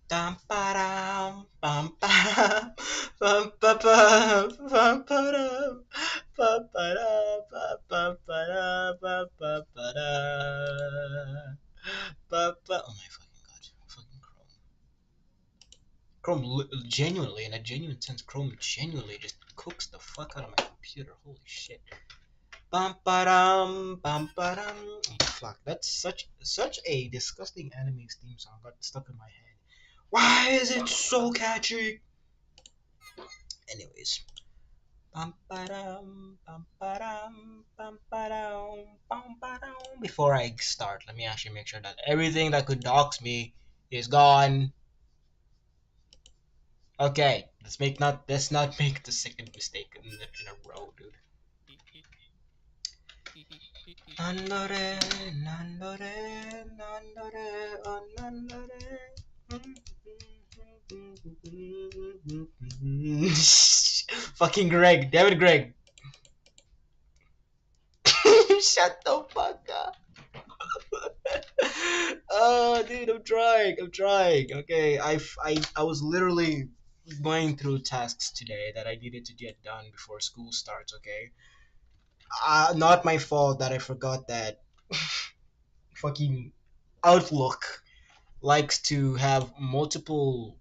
Dum ba-dum, bum ba-dum, bum ba-bum, bum ba-dum, bum ba-dum, bum ba-dum, bum ba-ba-dum, Oh my fucking god. Fucking Chrome. Genuinely, in a genuine sense, Chrome genuinely just cooks the fuck out of my computer. Holy shit. Bum bum oh, fuck, that's such a disgusting anime theme song got stuck in my head. Why is it so catchy? Anyways, before I start, let me actually make sure that everything that could dox me is gone. Okay, let's not make the second mistake in a row, dude. Nandore, nandore, nandore, oh nandore. Fucking Greg, David Greg. Shut the fuck up. Oh, dude, I'm trying. Okay, I was literally going through tasks today that I needed to get done before school starts. Okay, not my fault that I forgot that fucking Outlook likes to have multiple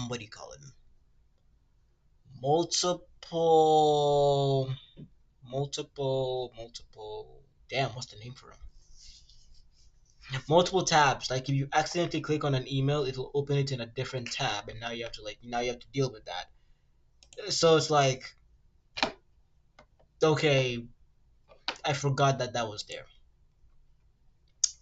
what do you call it? Multiple, multiple. Damn, what's the name for them? Multiple tabs. Like if you accidentally click on an email, it'll open it in a different tab, and now you have to deal with that. So it's like, okay, I forgot that that was there.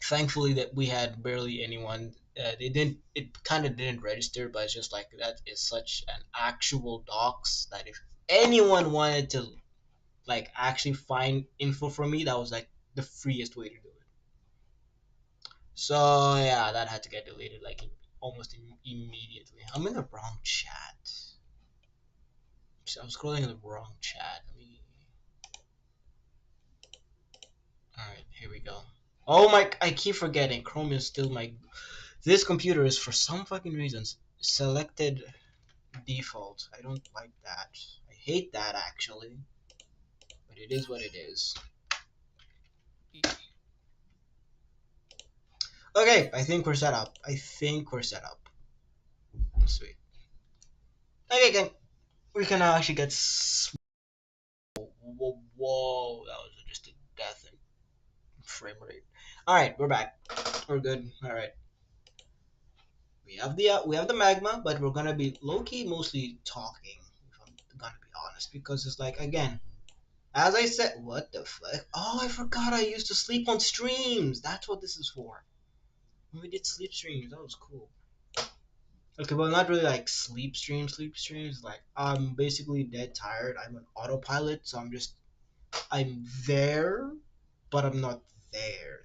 Thankfully, that we had barely anyone. They didn't. It kind of didn't register, but it's just like that is such an actual docs that if anyone wanted to like actually find info from me, that was like the freest way to do it. So yeah, that had to get deleted like almost immediately. I'm in the wrong chat. So I'm scrolling in the wrong chat. Let me. All right, here we go. Oh my! I keep forgetting. Chrome is still my. This computer is for some fucking reasons selected default. I don't like that. I hate that actually, but it is what it is. Okay, I think we're set up. I think we're set up. Sweet. Okay, gang. We can now actually get. Whoa, whoa, that was just a death in frame rate. All right, we're back. We're good. All right. We have the magma, but we're gonna be low key mostly talking. If I'm gonna be honest, because it's like again, as I said, what the fuck? Oh, I forgot I used to sleep on streams. That's what this is for. When we did sleep streams, that was cool. Okay, well, not really like sleep streams. Sleep streams, like I'm basically dead tired. I'm an autopilot, so I'm there, but I'm not there.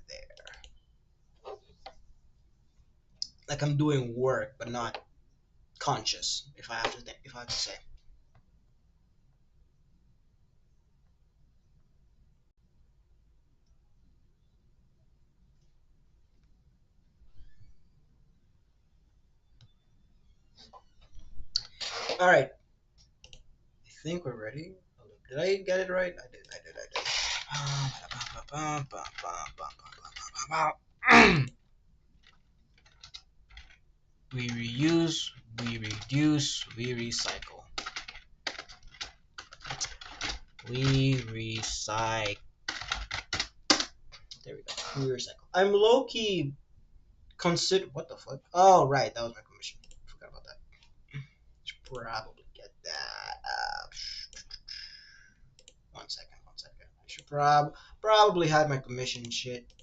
Like I'm doing work, but not conscious. If I have to say. All right, I think we're ready. Did I get it right? I did. We reuse, we reduce, we recycle. We recycle. There we go. We recycle. I'm low key consider. What the fuck? Oh, right. That was my commission. Forgot about that. Should probably get that. 1 second. 1 second. I should probably have my commission shit.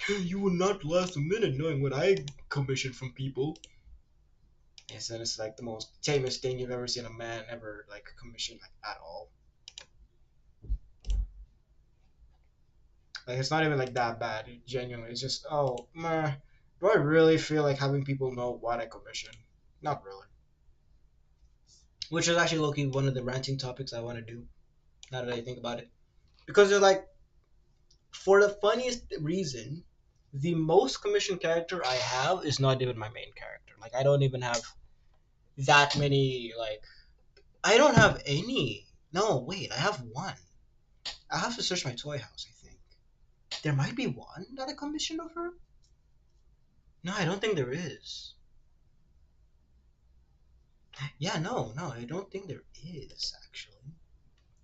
You will not last a minute knowing what I commission from people. Yes, and it's like the most tamest thing you've ever seen a man ever like commission like at all. Like it's not even like that bad. Genuinely, it's just oh meh. Do I really feel like having people know what I commission? Not really. Which is actually low-key one of the ranting topics I want to do. Now that I think about it, because they're like for the funniest reason. The most commissioned character I have is not even my main character. Like I don't even have that many. Like I don't have any. No, wait, I have one. I have to search my toy house. I think there might be one that I commissioned of her. No, I don't think there is. Yeah, no, no, I don't think there is actually.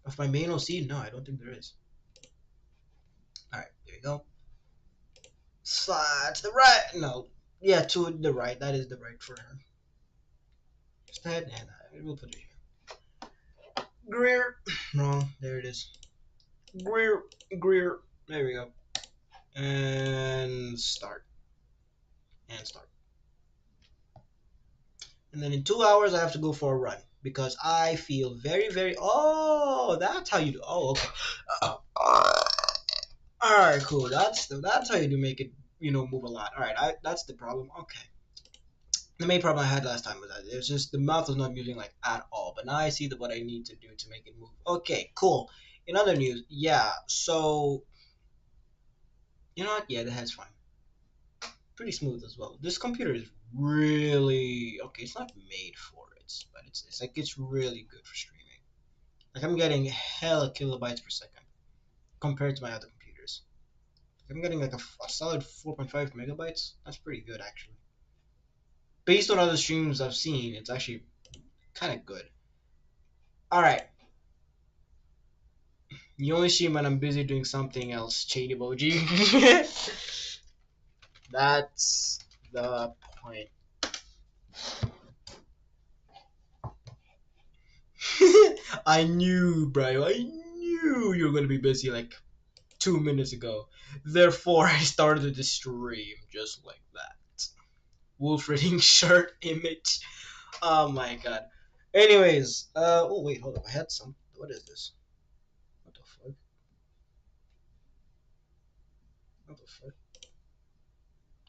Of my main OC, no, I don't think there is. All right, there you go. Slide to the right. No, yeah, to the right. That is the right for her. Just that, and we'll put it here. Greer. Wrong. There it is. Greer. Greer. There we go. And start. And start. And then in 2 hours, I have to go for a run because I feel very, very. Oh, that's how you do. Oh, okay. All right, cool. That's how you do make it. Move a lot. All right, that's the problem. Okay. The main problem I had last time was that it was just the mouth was not moving like at all. But now I see that what I need to do to make it move. Okay, cool. In other news, yeah. So you know what? Yeah, the head's fine. Pretty smooth as well. This computer is really okay. It's not made for it, but it's like it's really good for streaming. Like I'm getting hella kilobytes per second compared to my other computers. Like, I'm getting like a solid 4.5 megabytes. That's pretty good actually. Based on other streams I've seen, it's actually kind of good. All right, you only stream when I'm busy doing something else. Shady emoji. That's the point. I knew, bro. I knew you were gonna be busy like 2 minutes ago. Therefore, I started the stream just like that. Wolf reading shirt image. Oh my god. Anyways, oh wait, hold up. I had some. What is this? What the fuck? What the fuck?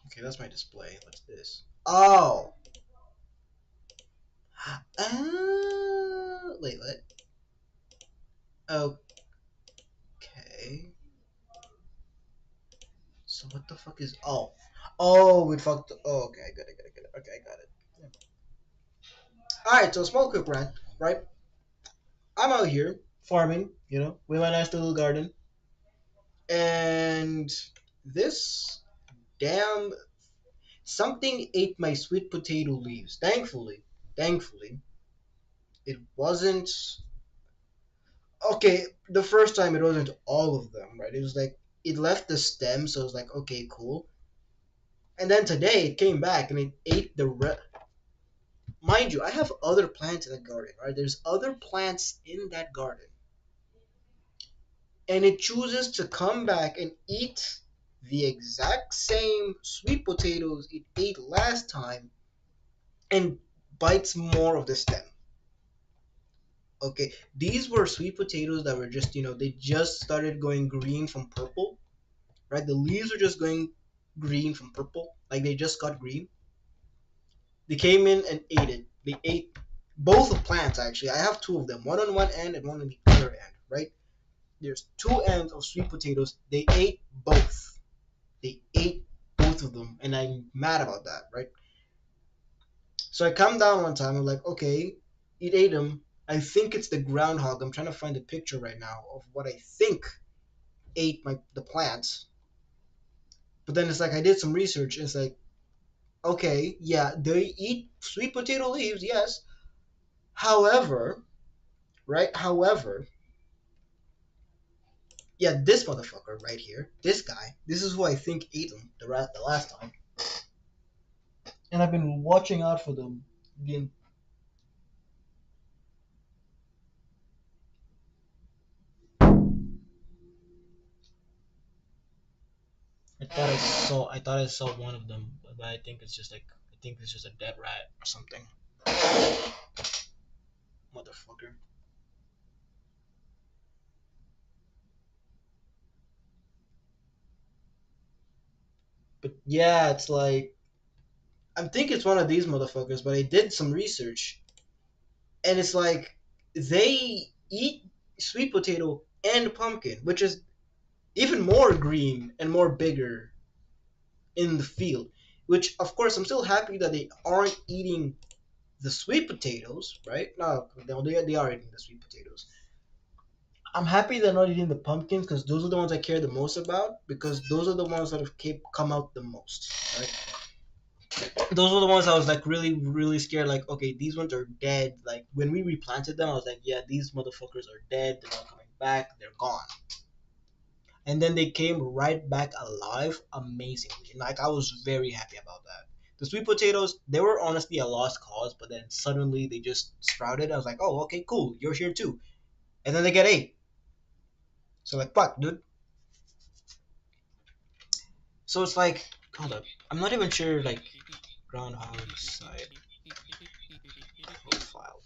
Okay, that's my display. What's this? Oh. Wait, what? Okay. So what the fuck is? Oh. Oh, we fucked. Oh, okay, I got it, got it, got it. Okay, I got it. Yeah. All right, so small quick rant, right? I'm out here farming, with my nice little garden, and this damn something ate my sweet potato leaves. Thankfully, it wasn't okay. The first time it wasn't all of them, right? It was like it left the stem, so it was like okay, cool. And then today it came back and it ate the mind you, I have other plants in the garden, right? There's other plants in that garden. And it chooses to come back and eat the exact same sweet potatoes it ate last time and bites more of the stem. Okay, these were sweet potatoes that were just, they just started going green from purple, right? The leaves were just going green from purple, like they just got green. They came in and ate it. They ate both the plants actually. I have two of them, one on one end and one on the other end, right? There's two ends of sweet potatoes. They ate both. They ate both of them, and I'm mad about that, right? So I come down one time. I'm like, okay, it ate them. I think it's the groundhog. I'm trying to find a picture right now of what I think ate the plants. But then it's like I did some research. And it's like, okay, yeah, they eat sweet potato leaves, yes. However, right? However, yeah, this motherfucker right here, this guy, this is who I think ate them the last time. And I've been watching out for them. The I thought I saw one of them, but I think it's just like I think it's just a dead rat or something. Motherfucker. But yeah, it's like I think it's one of these motherfuckers, but I did some research and it's like they eat sweet potato and pumpkin, which is even more green and more bigger. in the field. Which of course I'm still happy that they aren't eating the sweet potatoes, right? No, they are eating the sweet potatoes. I'm happy they're not eating the pumpkins because those are the ones I care the most about because those are the ones that have come out the most, right? Those were the ones I was like really, really scared. Like, okay, these ones are dead. Like when we replanted them, I was like, yeah, these motherfuckers are dead. They're not coming back. They're gone. And then they came right back alive amazingly. And like I was very happy about that. The sweet potatoes, they were honestly a lost cause, but then suddenly they just sprouted. I was like, oh, okay, cool, you're here too. And then they get ate. So like, fuck, dude. So it's like, hold up, I'm not even sure like groundhog side profile.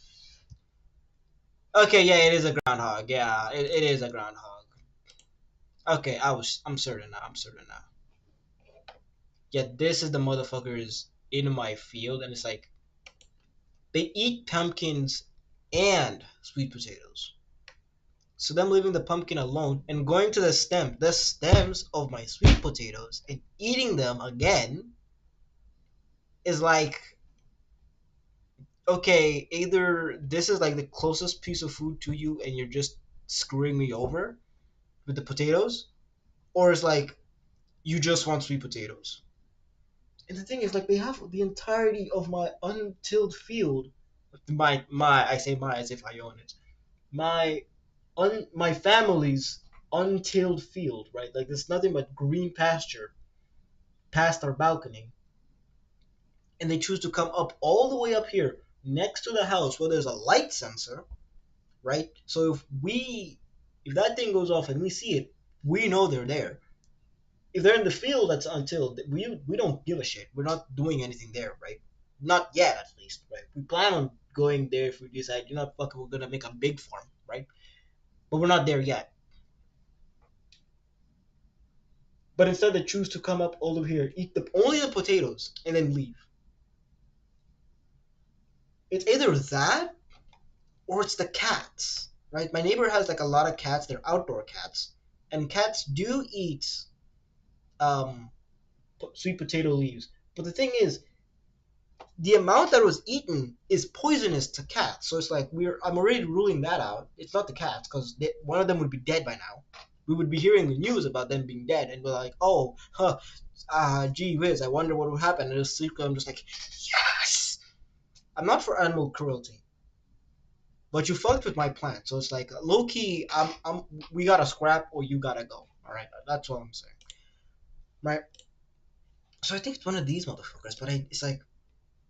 Okay, yeah, it is a groundhog. Yeah, it is a groundhog. Okay, I'm certain now. I'm certain now. Yeah, this is the motherfuckers in my field, and it's like they eat pumpkins and sweet potatoes. So them leaving the pumpkin alone and going to the stems of my sweet potatoes and eating them again is like, okay, either this is like the closest piece of food to you and you're just screwing me over with the potatoes, or it's like you just want sweet potatoes. And the thing is, like, they have the entirety of my untilled field. My I say my as if I own it. My family's untilled field, right? Like there's nothing but green pasture past our balcony, and they choose to come up all the way up here next to the house where there's a light sensor, right? So if that thing goes off and we see it, we know they're there. If they're in the field, that's until we don't give a shit. We're not doing anything there, right? Not yet, at least, right? We plan on going there if we decide, you know, fuck, we're gonna make a big farm, right? But we're not there yet. But instead, they choose to come up over here, eat only the potatoes, and then leave. It's either that or it's the cats, right? My neighbor has like a lot of cats. They're outdoor cats, and cats do eat um, sweet potato leaves. But the thing is, the amount that was eaten is poisonous to cats. So it's like I'm already ruling that out. It's not the cats because one of them would be dead by now. We would be hearing the news about them being dead, and we're like, oh, huh, gee whiz, I wonder what will happen. And it's secret. I'm just like, yes. I'm not for animal cruelty, but you fucked with my plan. So it's like low key. We gotta scrap or you gotta go. All right, that's what I'm saying. Right. So I think it's one of these motherfuckers, but it's like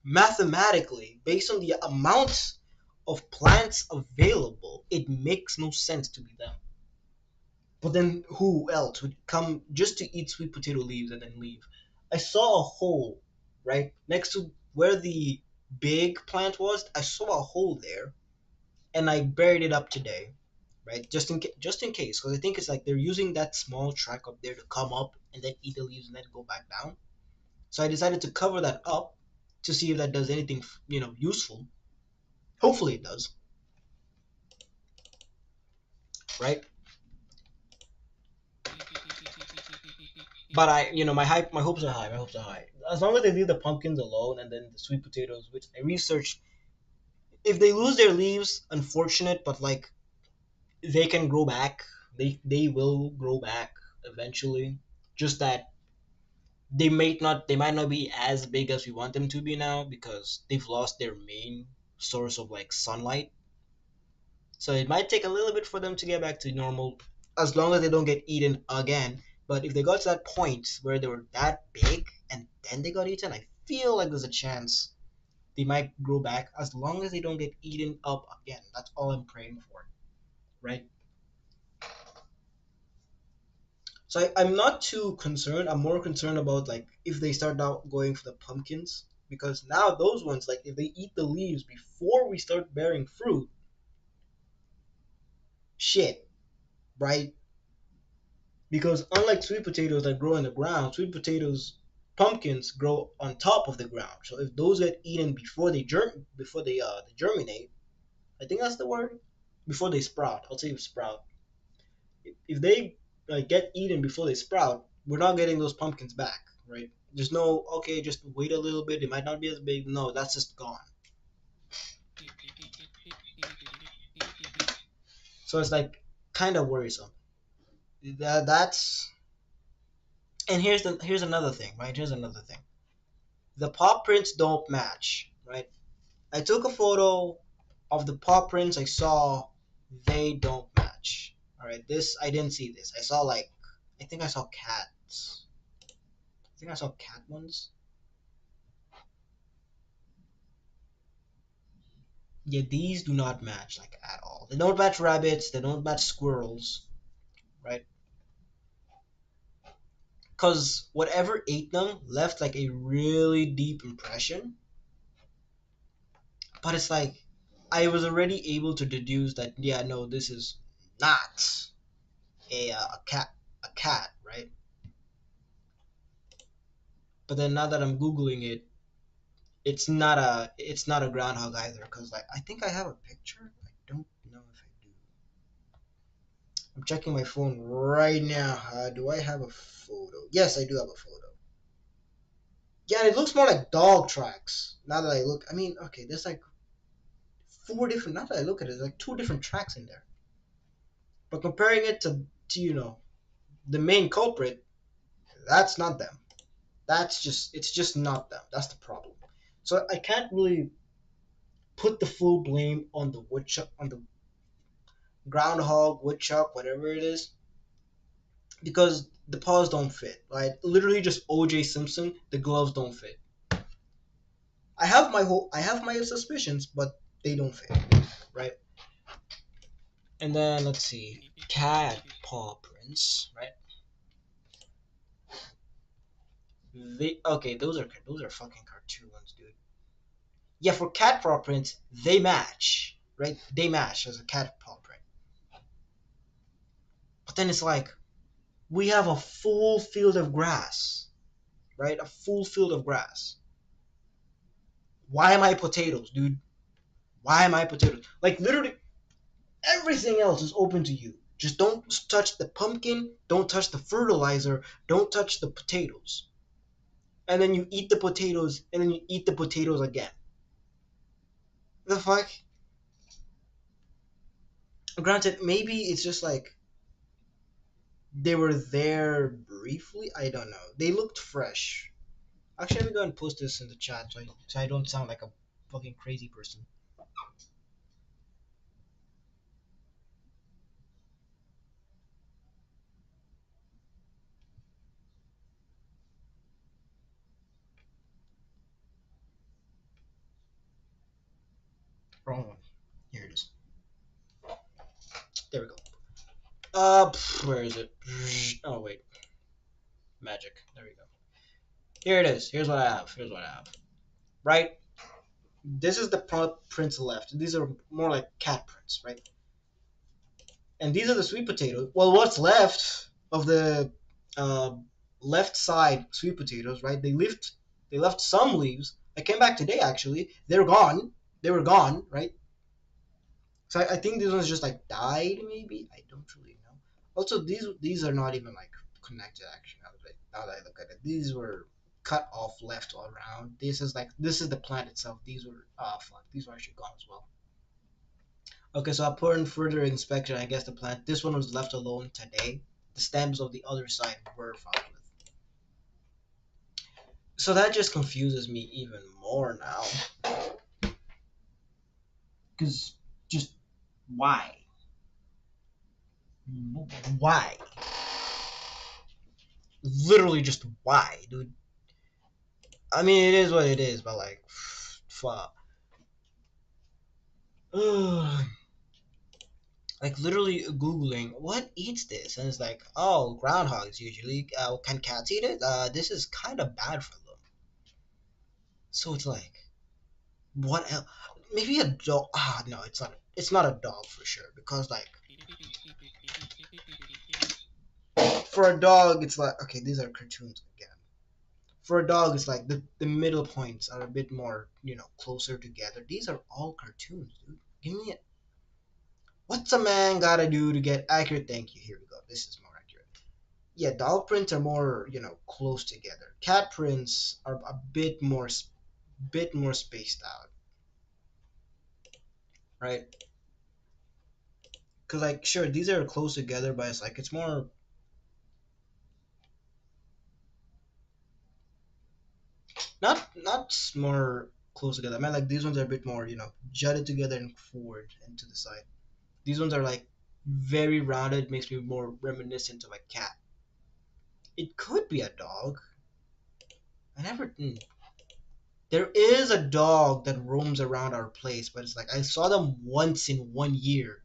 mathematically, based on the amount of plants available, it makes no sense to be them. But then who else would come just to eat sweet potato leaves and then leave? I saw a hole, right? Next to where the big plant was, I saw a hole there and I buried it up today, right? Just in case, because I think it's like they're using that small track up there to come up and then eat the leaves and then go back down. So I decided to cover that up to see if that does anything, useful. Hopefully it does, right? But my hopes are high. My hopes are high. As long as they leave the pumpkins alone and then the sweet potatoes, which I researched, if they lose their leaves, unfortunate, but like they can grow back. They will grow back eventually. Just that they might not be as big as we want them to be now because they've lost their main source of like sunlight. So it might take a little bit for them to get back to normal, as long as they don't get eaten again. But if they got to that point where they were that big and then they got eaten, I feel like there's a chance they might grow back as long as they don't get eaten up again. That's all I'm praying for, right? So I'm not too concerned. I'm more concerned about like if they start out going for the pumpkins because now those ones like if they eat the leaves before we start bearing fruit, shit, right? Because unlike sweet potatoes that grow in the ground, sweet potatoes, pumpkins grow on top of the ground. So if those get eaten before they germinate, I think that's the word. Before they sprout, I'll say sprout. If they get eaten before they sprout, we're not getting those pumpkins back. right? There's no okay, just wait a little bit. It might not be as big. No, that's just gone. So it's like kind of worrisome. That's and here's another thing, right? Here's another thing. The paw prints don't match, right? I took a photo of the paw prints I saw. They don't match. All right, this I didn't see this. I saw like I think I saw cats. I think I saw cat ones. Yeah, these do not match like at all. They don't match rabbits. They don't match squirrels, right? Because whatever ate them left like a really deep impression. But it's like I was already able to deduce that yeah, no, this is not a cat, right? But then now that I'm googling it, it's not a groundhog either. Because like I think I have a picture. I don't know if I do. I'm checking my phone right now. Do I have a photo? Yes, I do have a photo. Yeah, it looks more like dog tracks. Now that I look, I mean, okay, there's like four different. Now that I look at it, there's like two different tracks in there. But comparing it to the main culprit, that's not them. That's just it's just not them. That's the problem. So I can't really put the full blame on the woodchuck, on the groundhog, woodchuck, whatever it is, because the paws don't fit. Right? Literally just OJ Simpson. The gloves don't fit. I have my suspicions, but they don't fit. Right? And then let's see, cat paw prints. Right? They okay. Those are fucking cartoons, dude. Yeah, for cat paw prints, they match. Right? They match as a cat paw print. But then it's like we have a full field of grass, right? A full field of grass. Why am I potatoes, dude? Why am I potatoes? Like literally everything else is open to you. Just don't touch the pumpkin, don't touch the fertilizer, don't touch the potatoes. And then you eat the potatoes, and then you eat the potatoes again. The fuck? Granted, maybe it's just like they were there briefly. I don't know. They looked fresh. Actually, let me go and post this in the chat so I don't sound like a fucking crazy person. Wrong one. Here it is. There we go. Where is it? Oh wait, magic. There we go. Here it is. Here's what I have. Here's what I have. Right. This is the prints left. These are more like cat prints, right? And these are the sweet potatoes. Well, what's left of the uh, left side sweet potatoes, right? They left some leaves. I came back today actually. They're gone. They were gone, right? So I think these ones just like died, maybe. I don't really know. Also, these are not even like connected. Actually, now that I look at it, these were cut off, left all around. This is the plant itself. These were fuck. These were actually gone as well. Okay, so upon further inspection, I guess the plant. This one was left alone today. The stems of the other side were found with. So that just confuses me even more now. Because just why? Why? Literally just why, dude? I mean, it is what it is, but like, fuck. Like literally googling what eats this, and it's like, oh, groundhogs usually. Can cats eat it? This is kind of bad for them. So it's like, what else? Maybe a dog. Ah, no, it's not. It's not a dog for sure because like for a dog, it's like okay, these are cartoons again. For a dog, it's like the middle points are a bit more closer together. These are all cartoons, dude. Give me it. What's a man gotta do to get accurate? Thank you. Here we go. This is more accurate. Yeah, dog prints are more, close together. Cat prints are a bit more spaced out, right? Because like, sure, these are close together, but it's like it's more not more close together. I mean, like these ones are a bit more, jutted together and forward and to the side. These ones are like very rounded, makes me more reminiscent of a cat. It could be a dog. I never. There is a dog that roams around our place, but it's like I saw them once in 1 year,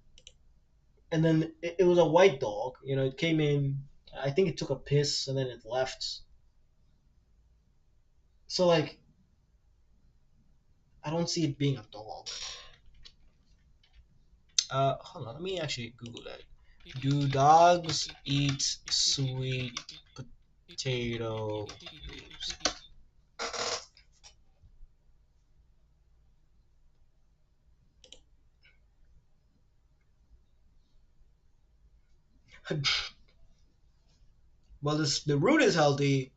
and then it was a white dog. It came in. I think it took a piss and then it left. So like, I don't see it being a dog. Hold on. Let me actually Google that. Do dogs eat sweet potato leaves? Well, the root is healthy.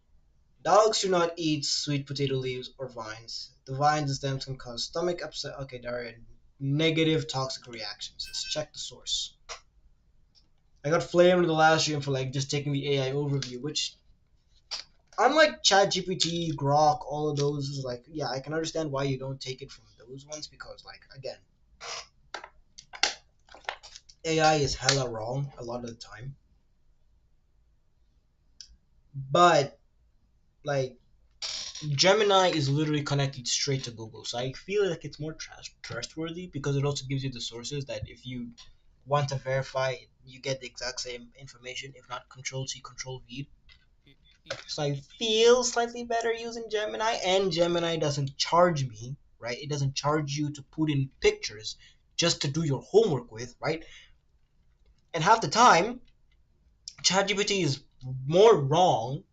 Dogs do not eat sweet potato leaves or vines. The vines and stems can cause stomach upset. Okay, there are negative toxic reactions. Let's check the source. I got flamed in the last stream for like just taking the AI overview, which unlike ChatGPT, Grok, all of those is like, yeah, I can understand why you don't take it from those ones because like again, AI is hella wrong a lot of the time. But like Gemini is literally connected straight to Google, so I feel like it's more trustworthy because it also gives you the sources that if you want to verify, you get the exact same information, if not Control C, Control V. So I feel slightly better using Gemini, and Gemini doesn't charge me, right? It doesn't charge you to put in pictures just to do your homework with, right? And half the time, ChatGPT is more wrong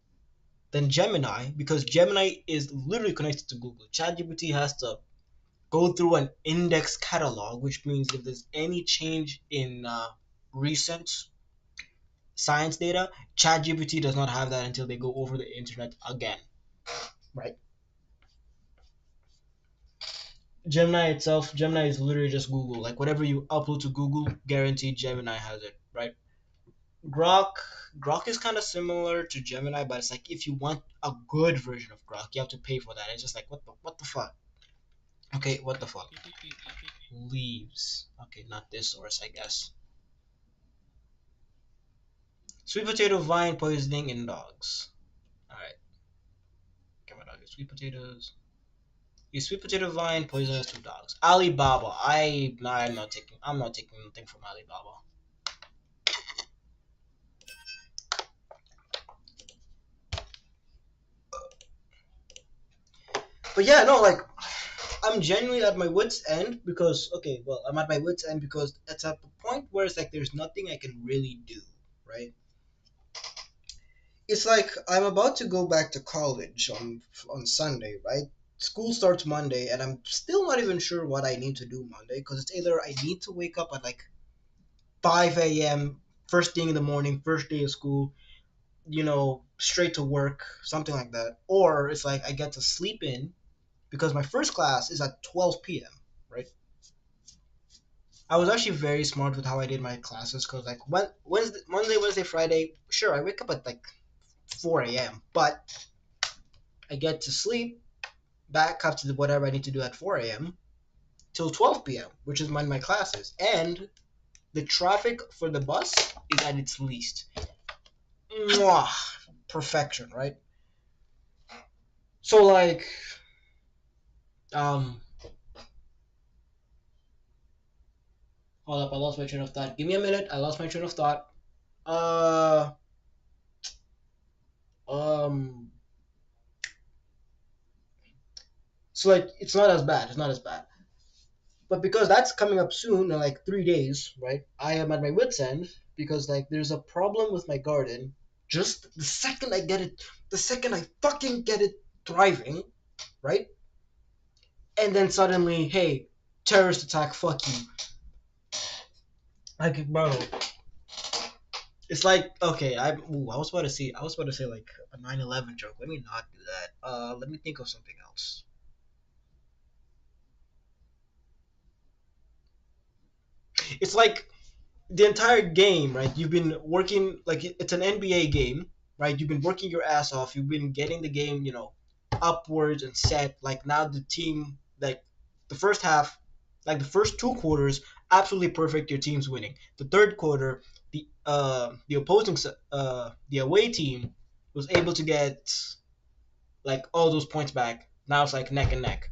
than Gemini because Gemini is literally connected to Google. ChatGPT has to go through an index catalog, which means if there's any change in recent science data, ChatGPT does not have that until they go over the internet again, right? Gemini is literally just Google. Like whatever you upload to Google, guaranteed Gemini has it, right? Grok, Grok is kind of similar to Gemini, but it's like if you want a good version of Grok, you have to pay for that. It's just like what the fuck? Okay, what the fuck? Leaves. Okay, not this source, I guess. Sweet potato vine poisoning in dogs. All right, come on, dog. Sweet potatoes. Is sweet potato vine poisonous to dogs? Alibaba. I'm not taking. I'm not taking anything from Alibaba. But yeah, no, like I'm genuinely at my wits' end because okay, well, I'm at my wits' end because it's at the point where it's like there's nothing I can really do, right? It's like I'm about to go back to college on Sunday, right? School starts Monday, and I'm still not even sure what I need to do Monday because it's either I need to wake up at like 5 a.m. first thing in the morning, first day of school, straight to work, something like that, or it's like I get to sleep in because my first class is at 12 p.m. Right? I was actually very smart with how I did my classes because like Wednesday, Monday, Wednesday, Friday, sure I wake up at like 4 a.m. but I get to sleep back up to whatever I need to do at 4 a.m. till 12 p.m., which is when my classes, and the traffic for the bus is at its least. Mwah! Perfection, right? So like, um, hold up, I lost my train of thought. Give me a minute. I lost my train of thought. Uh, um, so like, it's not as bad. It's not as bad. But because that's coming up soon in like 3 days, right? I am at my wits end because like there's a problem with my garden. Just the second I fucking get it thriving, right? And then suddenly, hey, terrorist attack, fuck you. Like, bro, It's like okay, I was about to say like a 9/11 joke. Let me not do that. Let me think of something else. It's like the entire game, right? You've been working like it's an NBA game, right? You've been working your ass off. You've been getting the game, upwards and set. Like now the team, like the first half, like the first two quarters, absolutely perfect. Your team's winning. The third quarter, the away team was able to get like all those points back. Now it's like neck and neck,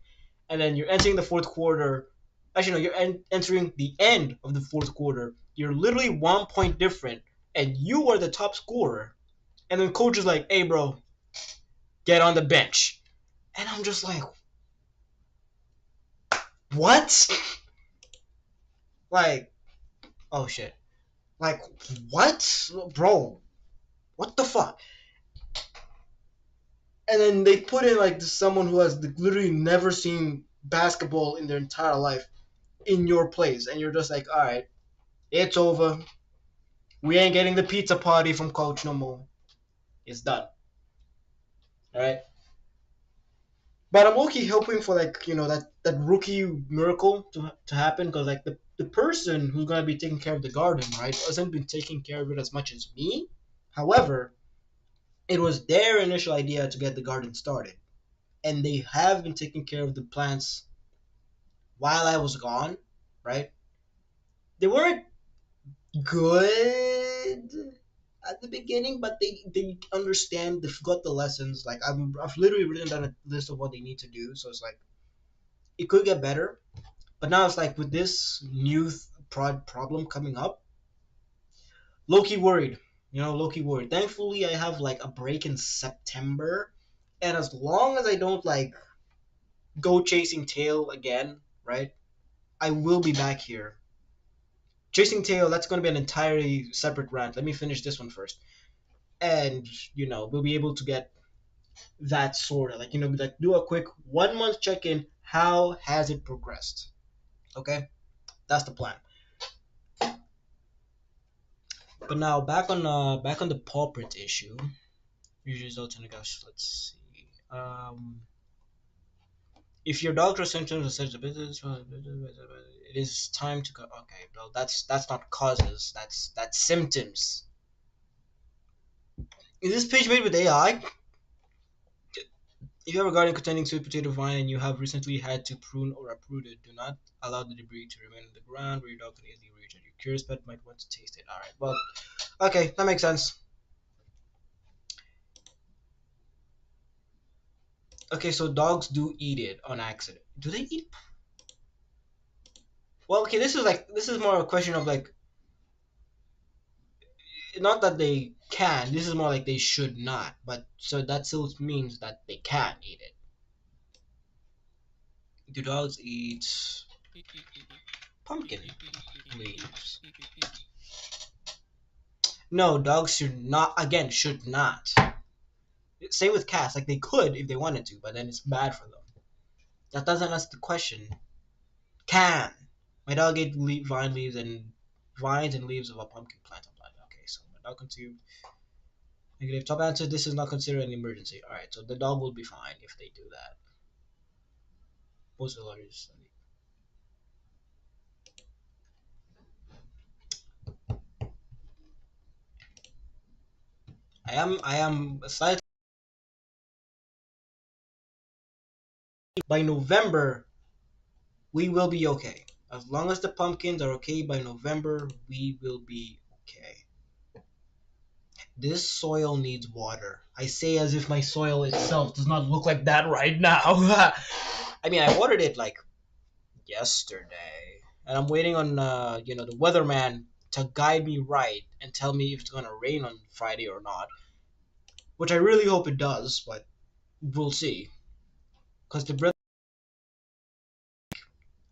and then you're entering the fourth quarter. Actually, no, entering the end of the fourth quarter. You're literally 1 point different, and you are the top scorer. And then coach is like, "Hey, bro, get on the bench," and I'm just like, "What?" Like, oh shit. Like, what, bro? What the fuck? And then they put in like someone who has literally never seen basketball in their entire life in your place, and you're just like, all right, it's over. We ain't getting the pizza party from coach no more. It's done. All right. But I'm okay hoping for like that rookie miracle to happen because like the person who's gonna be taking care of the garden right hasn't been taking care of it as much as me. However, it was their initial idea to get the garden started, and they have been taking care of the plants while I was gone. Right? They weren't good at the beginning, but they understand. They've got the lessons. Like I've literally written down a list of what they need to do. So it's like it could get better, but now it's like with this new problem coming up, low-key worried. Low-key worried. Thankfully, I have like a break in September, and as long as I don't like go chasing tail again, right? I will be back here. Chasing tail, that's going to be an entirely separate rant. Let me finish this one first. And, we'll be able to get that sort of like do a quick 1 month check in. How has it progressed? Okay, that's the plan. But now back on the pulpit issue. Usually results in a gush. Let's see. If your doctor symptoms are such a business, it is time to go. Okay, well that's not causes. That's symptoms. Is this page made with AI? If you have a garden containing sweet potato vine and you have recently had to prune or uproot it, do not allow the debris to remain in the ground where your dog can easily reach it. Your curious pet might want to taste it. All right. Well, okay, that makes sense. Okay, so dogs do eat it on accident. Do they eat? Well, okay, this is more a question of like not that they can. This is more like they should not. But so that still means that they can eat it. Do dogs eat pumpkin leaves? No, dogs should not. Again, should not. Same with cats. Like they could if they wanted to, but then it's bad for them. That doesn't answer the question. Can my dog ate vines and leaves of a pumpkin plant? I'm like, okay, so my dog consumed. Negative. Top answer. This is not considered an emergency. All right, so the dog will be fine if they do that. Most of the largest. I am slightly by November we will be okay. As long as the pumpkins are okay by November, we will be okay. This soil needs water. I say as if my soil itself does not look like that right now. I mean, I watered it like yesterday, and I'm waiting on the weatherman to guide me right and tell me if it's gonna rain on Friday or not. Which I really hope it does, but we'll see. Cause the breath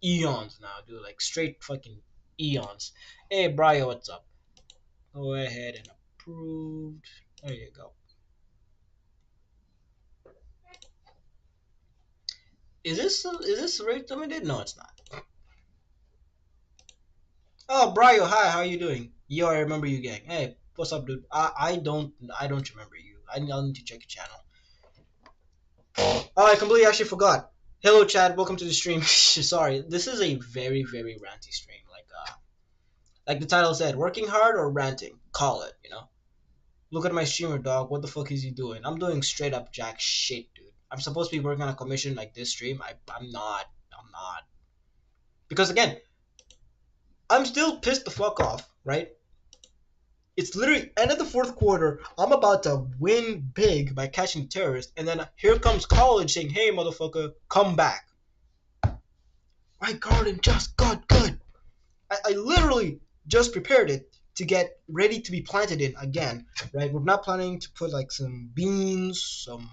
eons now, dude, like straight fucking eons. Hey, Brio, what's up? Go ahead and approved. There you go. Is this rate limited? No, it's not. Oh, Brio, hi, how you doing? Yo, I remember you, gang. Hey, What's up, dude? I don't remember you. I'll need to check your channel. Oh, I completely actually forgot. Hello, Chad. Welcome to the stream. Sorry, this is a very ranty stream. Like the title said, working hard or ranting. Call it. Look at my streamer, dog. What the fuck is he doing? I'm doing straight up jack shit, dude. I'm supposed to be working on a commission like this stream. I'm not. I'm not. Because again, I'm still pissed the fuck off, right? It's literally end of the fourth quarter. I'm about to win big by catching terrorists, and then here comes college saying, "Hey, motherfucker, come back." My garden just got good. I literally just prepared it to get ready to be planted in again, right? We're not planning to put like some beans, some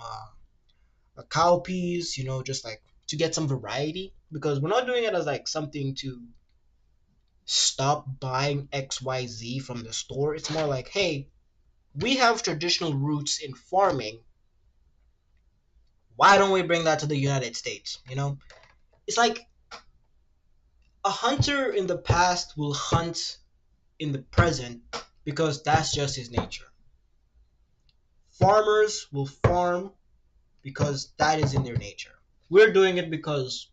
cowpeas, just like to get some variety because we're not doing it as like something to stop buying XYZ from the store. It's more like, hey, we have traditional roots in farming. Why don't we bring that to the United States? It's like a hunter in the past will hunt in the present because that's just his nature. Farmers will farm because that is in their nature. We're doing it because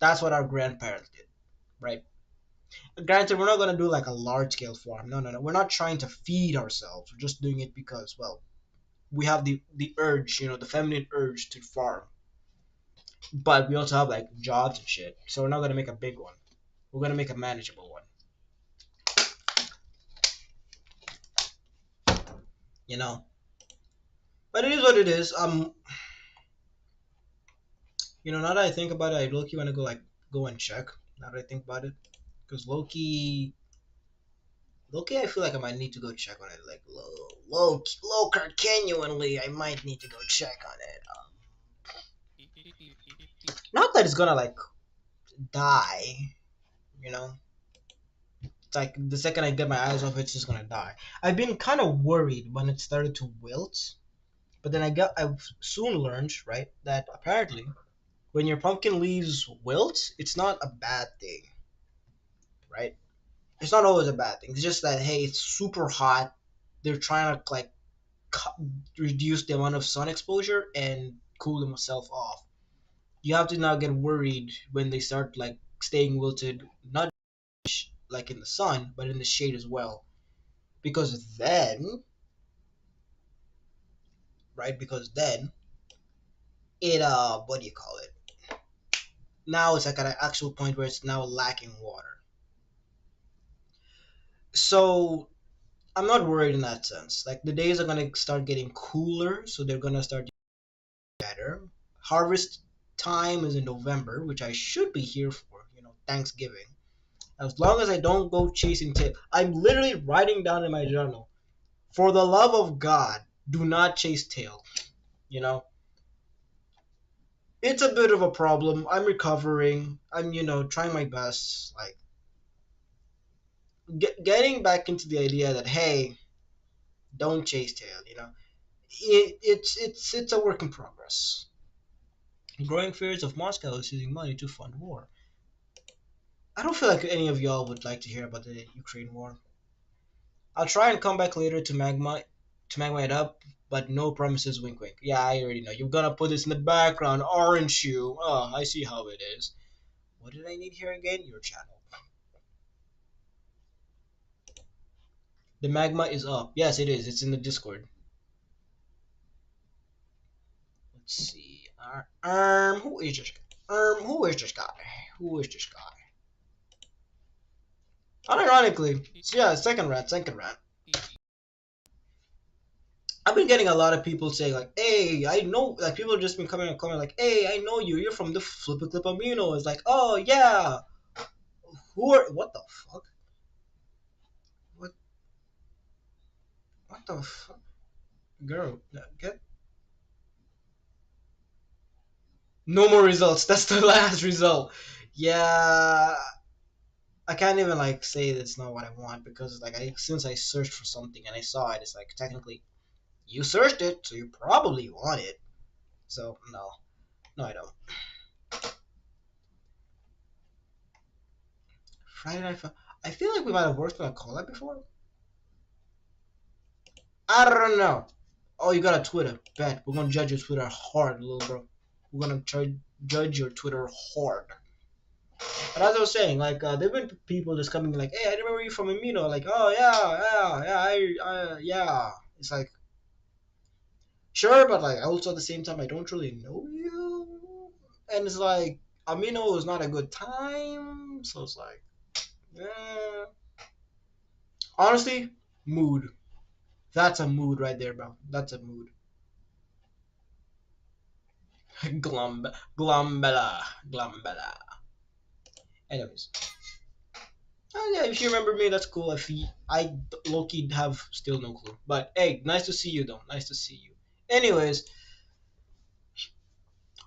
that's what our grandparents did, right? Granted, we're not going to do like a large scale farm. No, no, no. We're not trying to feed ourselves. We're just doing it because, well, we have the urge, the feminine urge to farm. But we also have like jobs and shit. So we're not going to make a big one. We're going to make a manageable one. You know? But it is what it is. Now that I think about it, I low-key want to go and check. Now that I think about it. Because Loki, I feel like I might need to go check on it. Like low genuinely, I might need to go check on it. Not that it's gonna like die, you know. It's like the second I get my eyes off it, it's just gonna die. I've been kind of worried when it started to wilt, but then I've soon learned right that apparently when your pumpkin leaves wilt, it's not a bad thing, right? It's not always a bad thing. It's just that hey, it's super hot. They're trying to like reduce the amount of sun exposure and cool themselves off. You have to now get worried when they start like staying wilted, not like in the sun, but in the shade as well. Because then, right? Because then it what do you call it? Now it's like at an actual point where it's now lacking water. So I'm not worried in that sense. Like the days are gonna start getting cooler, so they're gonna start better. Harvest time is in November, which I should be here for. Thanksgiving. As long as I don't go chasing tail. I'm literally writing down in my journal, for the love of God, do not chase tail. You know, it's a bit of a problem. I'm recovering. I'm, trying my best. Like, getting back into the idea that, hey, don't chase tail, it's a work in progress. Growing fears of Moscow is using money to fund war. I don't feel like any of y'all would like to hear about the Ukraine war. I'll try and come back later to magma it up, but no promises. Wink, wink. Yeah, I already know. You're gonna put this in the background, aren't you? Oh, I see how it is. What did I need here again? Your channel. The magma is up. Yes, it is. It's in the Discord. Let's see. Who is this? Who is this guy? Who is this guy? Unironically, so yeah, second rant, second rant. I've been getting a lot of people saying like, "Hey, I know." Like people have just been coming and comment like, "Hey, I know you. You're from the Flip a Clip Amino." It's like, "Oh yeah." Who are? What the fuck? What? What the fuck? Girl, get no more results. That's the last result. Yeah, I can't even like say that's not what I want because like since I searched for something and I saw it, it's like technically you searched it, so you probably want it. So no, no, I don't. Friday Night Fun. I feel like we might have worked on a collab before. I don't know. Oh, you got a Twitter. Bet. We're gonna judge your Twitter hard, little bro. We're gonna judge your Twitter hard. But as I was saying, like, there've been people just coming like, "Hey, I remember you from Amino." Like, "Oh yeah, yeah, yeah, yeah." It's like, sure, but like, also at the same time, I don't really know you, and it's like, Amino is not a good time, so it's like, eh. Honestly, mood. That's a mood right there, bro. That's a mood. Glumbella, Glumbella. Anyways, oh yeah, if you remember me, that's cool. I low key have still no clue, but hey, nice to see you though. Nice to see you. Anyways,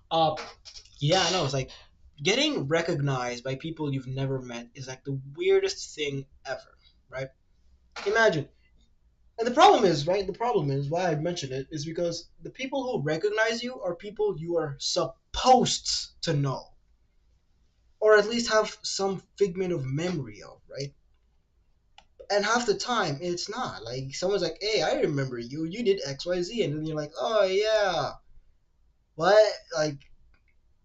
uh, yeah, no, it's like getting recognized by people you've never met is like the weirdest thing ever, right? Imagine. And the problem is, right? The problem is why I mentioned it is because the people who recognize you are people you are supposed to know, or at least have some figment of memory of, right? And half the time it's not. Like someone's like, "Hey, I remember you. You did X, Y, Z," and then you're like, "Oh yeah, what?" Like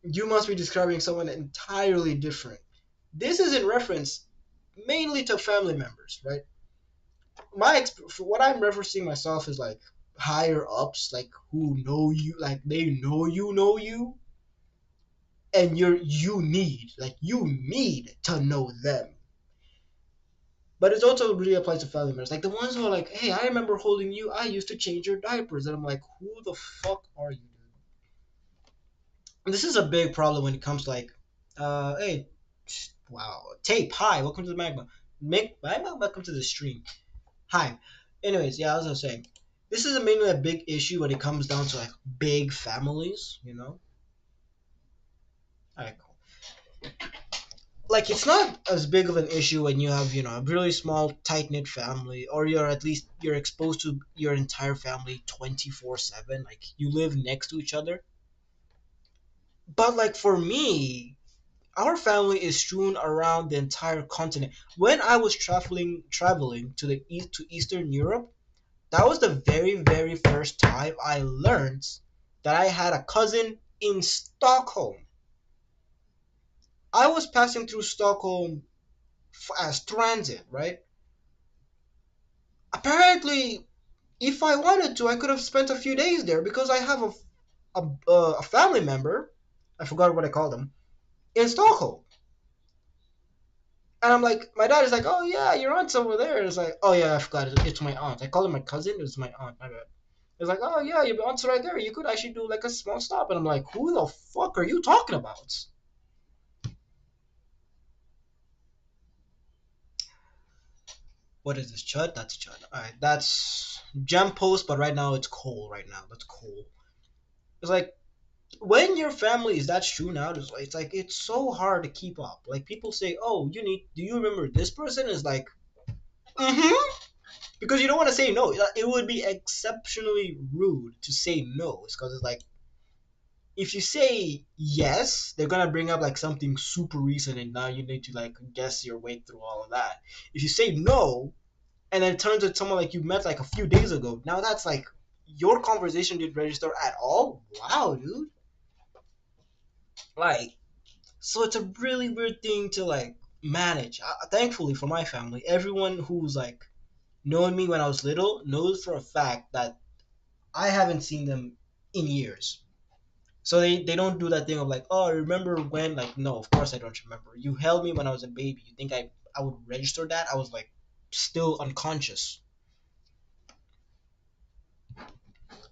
you must be describing someone entirely different. This is in reference mainly to family members, right? For what I'm referencing myself is like higher ups, like who know you, like they know you, and you need to know them. But it also really applies to family members, like the ones who are like, "Hey, I remember holding you. I used to change your diapers," and I'm like, "Who the fuck are you, dude?" And this is a big problem when it comes to like, hey, wow, tape. Hi, welcome to the magma. Welcome to the stream. Hi. Anyways, yeah, as I was saying, this is mainly a big issue when it comes down to like big families. Alright, cool. Like it's not as big of an issue when you have a really small tight knit family, or you're exposed to your entire family 24/7. Like you live next to each other. But like for me, our family is strewn around the entire continent. When I was traveling to the east to Eastern Europe, that was the very first time I learned that I had a cousin in Stockholm. I was passing through Stockholm as transit, right? Apparently, if I wanted to, I could have spent a few days there because I have a family member. I forgot what I called him in Stockholm. And I'm like, my dad is like, "Oh yeah, your aunt's over there." It's like, "Oh yeah, I forgot. It's my aunt." I called her my cousin. It's my aunt. My bad. It's like, "Oh yeah, your aunt's right there. You could actually do like a small stop." And I'm like, "Who the fuck are you talking about?" What is this, Chud? That's Chud. All right, that's Gem Post, but right now it's coal. Right now, that's coal. It's like when your family is that strewn out, it's so hard to keep up. Like people say, "Oh, do you remember this person?" Is like, mm-hmm. Because you don't want to say no. It would be exceptionally rude to say no. It's because it's like if you say yes, they're gonna bring up like something super recent, and now you need to like guess your way through all of that. If you say no, and then it turns to someone like you met like a few days ago, now that's like your conversation didn't register at all. Wow, dude. Like, so it's a really weird thing to like manage. Thankfully for my family, everyone who's like known me when I was little knows for a fact that I haven't seen them in years. So they don't do that thing of like, "Oh, I remember when?" Like, no, of course I don't remember. You held me when I was a baby. You think I would register that? I was like still unconscious.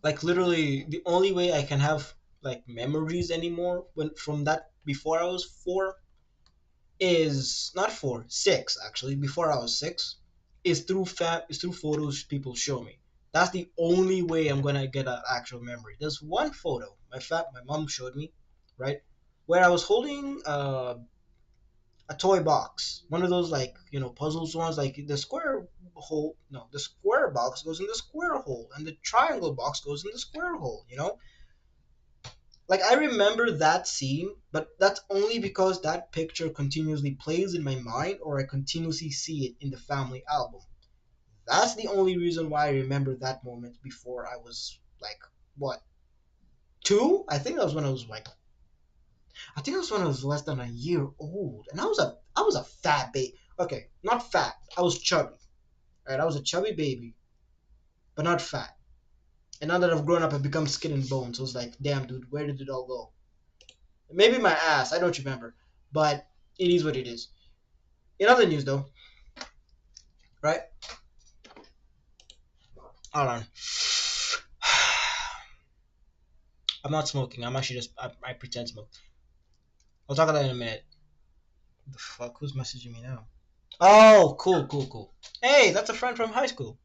Like literally the only way I can have like memories anymore when from that before I was 4 is not 4, 6 actually, before I was 6 is through photos people show me. That's the only way I'm gonna get an actual memory. There's one photo my mom showed me, right, where I was holding a toy box, one of those like puzzles ones, like the square hole. No, the square box goes in the square hole, and the triangle box goes in the square hole. Like I remember that scene, but that's only because that picture continuously plays in my mind, or I continuously see it in the family album. That's the only reason why I remember that moment before I was like, what, 2? I think that was when I was less than a year old, and I was a fat baby. Okay, not fat. I was chubby. Right, I was a chubby baby, but not fat. And now that I've grown up, I've become skin and bones. So it's like, damn, dude, where did it all go? Maybe my ass. I don't remember, but it is what it is. In other news, though, right? Hold on. I'm not smoking. I'm actually just I pretend smoke. I'll talk about that in a minute. The fuck? Who's messaging me now? Oh, cool, cool, cool. Hey, that's a friend from high school.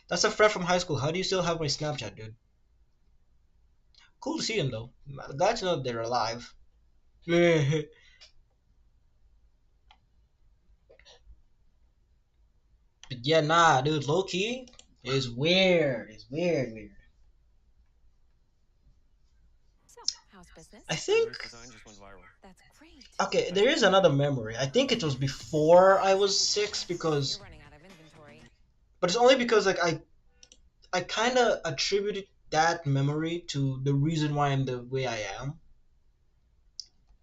That's a friend from high school. How do you still have my Snapchat, dude? Cool to see them though. Glad to know they're alive. But yeah, nah, dude. Low key is weird. It's weird, weird. So, how's business? I My think. newest design just went viral. That's great. Okay, That's there is another memory. I think it was before I was sample 6 progress. You're because, running out of inventory. but it's only because like I kind of attributed that memory to the reason why I'm the way I am,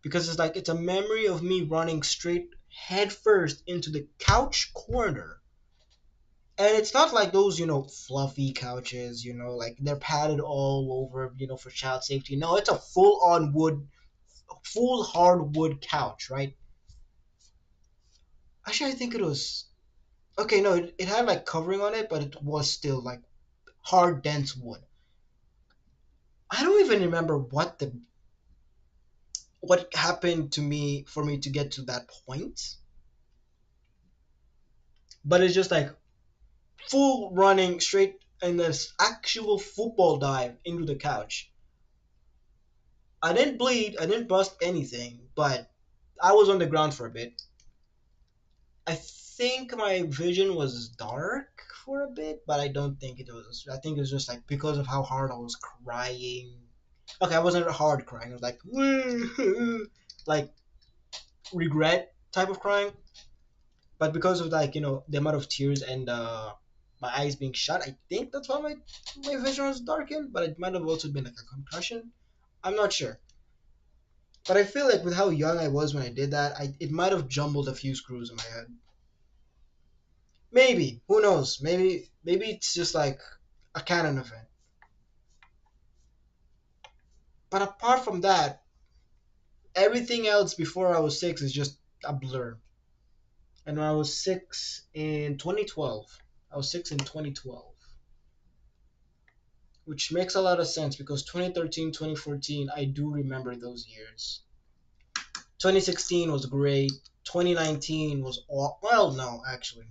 because it's like it's a memory of me running straight head first into the couch corner. And it's not like those, fluffy couches, like they're padded all over, for child safety. No, it's a full on wood, full hardwood couch, right? Actually, I think it was. Okay, no, it had like covering on it, but it was still like hard, dense wood. I don't even remember what happened to me for me to get to that point, but it's just like full running straight in this actual football dive into the couch. I didn't bleed, I didn't bust anything, but I was on the ground for a bit. I think my vision was dark for a bit, but I don't think it was. I think it was just like because of how hard I was crying. Okay, I wasn't hard crying. It was like like regret type of crying, but because of like the amount of tears and my eyes being shut, I think that's why my vision was darkened. But it might have also been like a concussion. I'm not sure. But I feel like with how young I was when I did that, it might have jumbled a few screws in my head. Maybe. Who knows? Maybe it's just like a canon event. But apart from that, everything else before I was 6 is just a blur. And when I was 6 in 2012, I was 6 in 2012, which makes a lot of sense because 2013, 2014, I do remember those years. 2016 was great. 2019 was well, no, actually.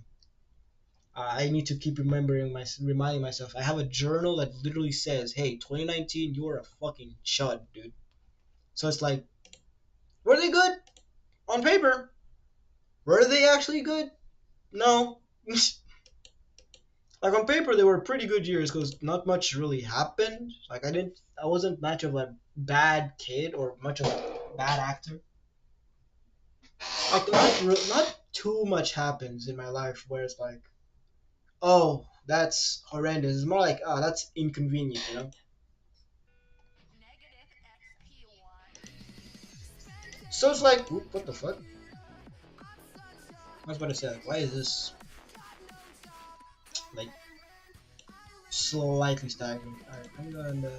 I need to keep reminding myself. I have a journal that literally says, "Hey, 2019, you are a fucking chud, dude." So it's like, were they good on paper? Were they actually good? No. Like on paper, they were pretty good years because not much really happened. Like I wasn't much of a bad kid or much of a bad actor. Like not too much happens in my life where it's like, oh, that's horrendous. It's more like, oh, that's inconvenient. So it's like, oop, what the fuck? I was about to say, like, why is this like slightly stagnant? Alright, I'm gonna.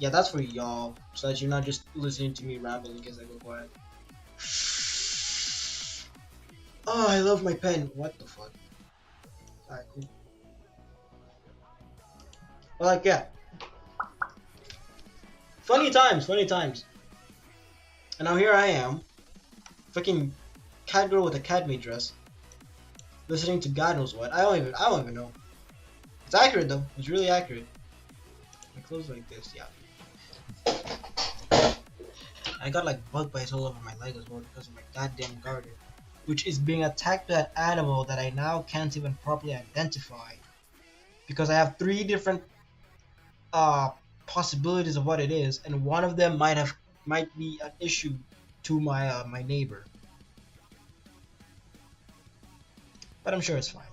Yeah, that's for y'all, so that you're not just listening to me rambling as I go quiet. Oh, I love my pen. What the fuck? Alright, cool. Well, like, yeah. Funny times, funny times. And now here I am, fucking cat girl with a cat maid dress, listening to God knows what. I don't even know. It's accurate though. It's really accurate. My clothes like this, yeah. I got like bug bites all over my leg as well because of my goddamn garter, which is being attacked by an animal that I now can't even properly identify because I have 3 different uh possibilities of what it is, and one of them might be an issue to my neighbor, but I'm sure it's fine.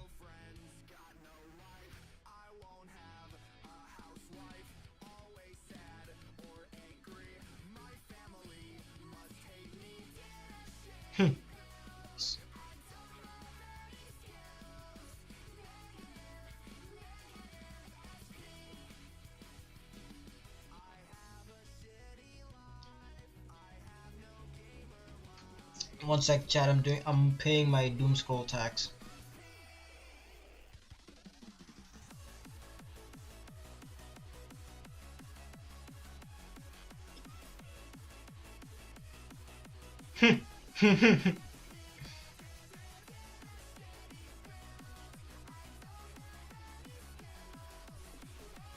Hmm. One sec, chat. I'm paying my doom scroll tax.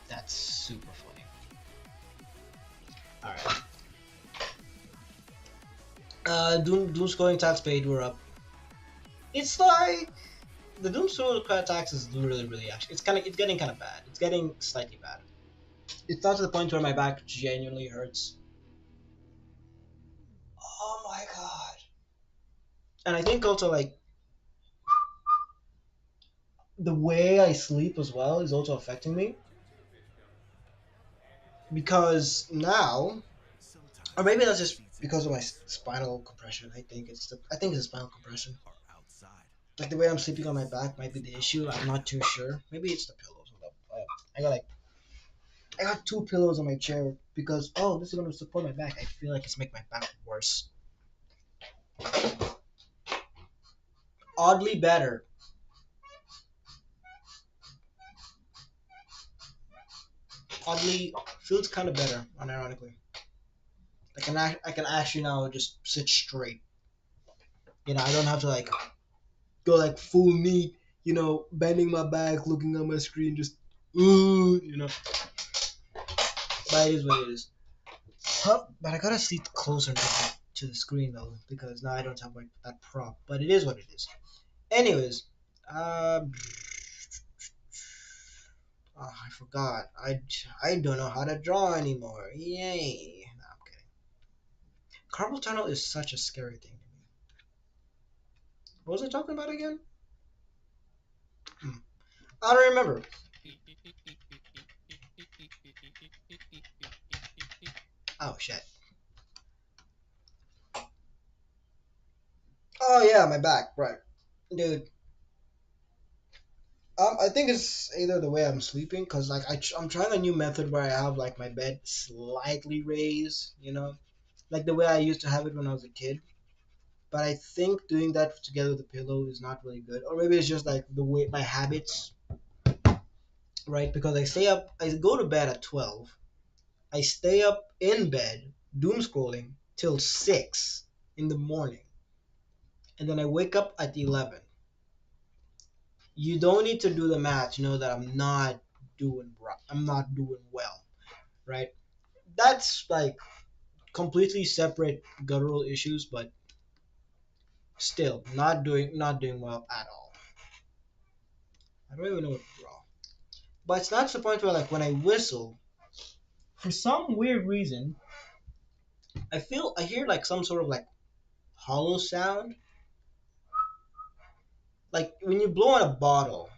That's super funny. All right. Doom scrolling tax paid. We're up. It's like the doom scrolling tax is really actually. It's getting kind of bad. It's getting slightly bad. It's not to the point where my back genuinely hurts. Oh my god. And I think also like the way I sleep as well is also affecting me because now, or maybe that's just because of my spinal compression. I think it's spinal compression. Like the way I'm sleeping on my back might be the issue. I'm not too sure. Maybe it's the pillows. Hold up. I got like I got two pillows on my chair because this is gonna support my back. I feel like it's making my back worse. Oddly better. Oddly feels kind of better. Unironically, I can actually now just sit straight. I don't have to like go like full knee. Bending my back, looking at my screen, just But it is what it is. Huh, but I gotta sit closer to the screen though because now I don't have like that prop. But it is what it is. Anyways, um, I forgot. I don't know how to draw anymore. Yay! No, I'm kidding. Carpal tunnel is such a scary thing to me. What was I talking about again? Hmm. I don't remember. Oh shit. Oh yeah, my back. Right, dude. I think it's either the way I'm sleeping, cause like I'm trying a new method where I have like my bed slightly raised, like the way I used to have it when I was a kid. But I think doing that together with the pillow is not really good, or maybe it's just like the way my habits, right? Because I go to bed at 12, I stay up in bed doom scrolling till 6 in the morning, and then I wake up at 11. You don't need to do the math to know that I'm not doing well, right? That's like completely separate guttural issues, but still not doing well at all. I don't even know what's wrong. But it's not to the point where like when I whistle, for some weird reason, I hear like some sort of like hollow sound. Like when you blow on a bottle,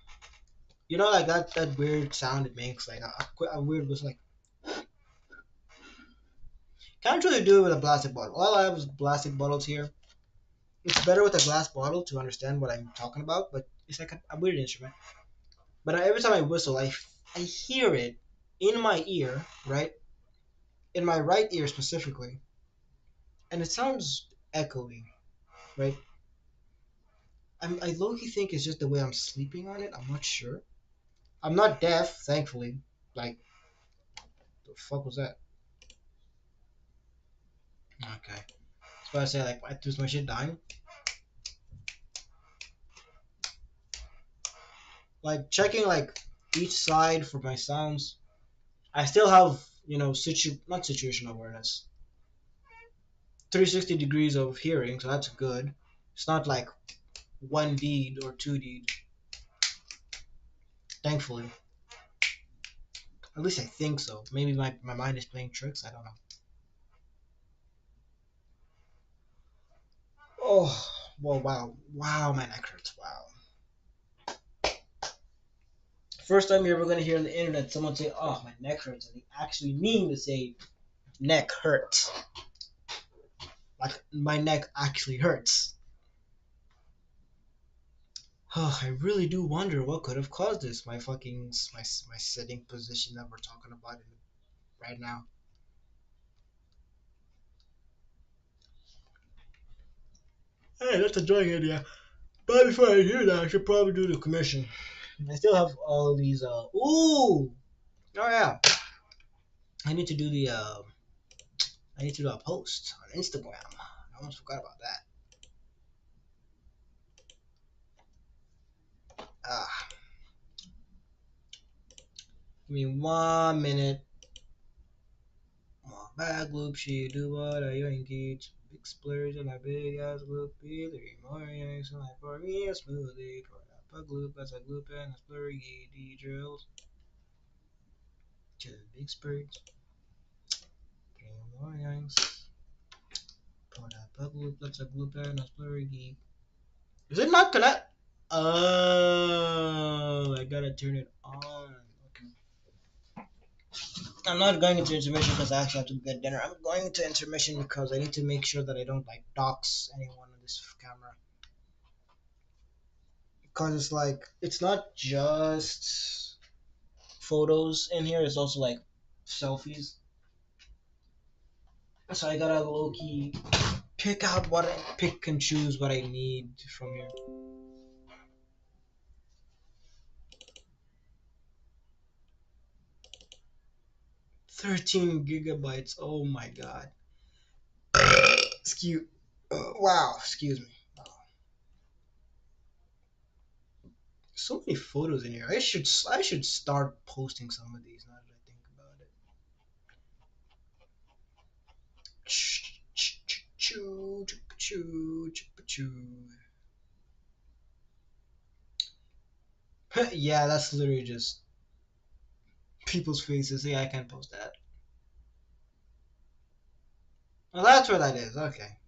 like that weird sound it makes, like a weird whistle. Like can't really do it with a plastic bottle. All I have is plastic bottles here. It's better with a glass bottle to understand what I'm talking about, but it's like a weird instrument. But every time I whistle, I hear it in my ear, right? In my right ear specifically, and it sounds echoey, right? I low-key think it's just the way I'm sleeping on it. I'm not sure. I'm not deaf, thankfully. Like, the fuck was that? Okay. So I say like, is my shit dying? Like checking like each side for my sounds. I still have not situational awareness, 360 degrees of hearing, so that's good. It's not like one deed or two deed, thankfully. At least I think so. Maybe my mind is playing tricks. I don't know. Oh, well, wow. Wow, my neck hurts. Wow. First time you're ever going to hear on the internet someone say, oh, my neck hurts, and they actually mean to say neck hurts. Like my neck actually hurts. I really do wonder what could have caused this. My fucking my sitting position that we're talking about right now. Hey, that's a drawing idea. But before I do that, I should probably do the commission. I still have all these. Ooh. Oh yeah. I need to do the. I need to do a post on Instagram. I almost forgot about that. Ah, give me 1 minute. Bag loop, she do what I engage. Big splurge and a big ass loopy. 3 more yanks and I pour me a smoothie. Pour that bug loop as I loop and a splurgy D drills. To the big splurge. 3 more yanks. Pour that bug loop, let's a loop and a splurgy. Is it not connect? Oh, I gotta turn it on. Okay. I'm not going into intermission because I actually have to get dinner. I'm going into intermission because I need to make sure that I don't like dox anyone on this camera. Because it's like it's not just photos in here; it's also like selfies. So I gotta low key pick and choose what I need from here. 13 GB. Oh my god. Excuse. Wow. Excuse me. Wow. So many photos in here. I should start posting some of these now that I think about it. Choo choo choo choo. Yeah, that's literally just people's faces. Yeah, I can't post that. Well, that's what that is. Okay.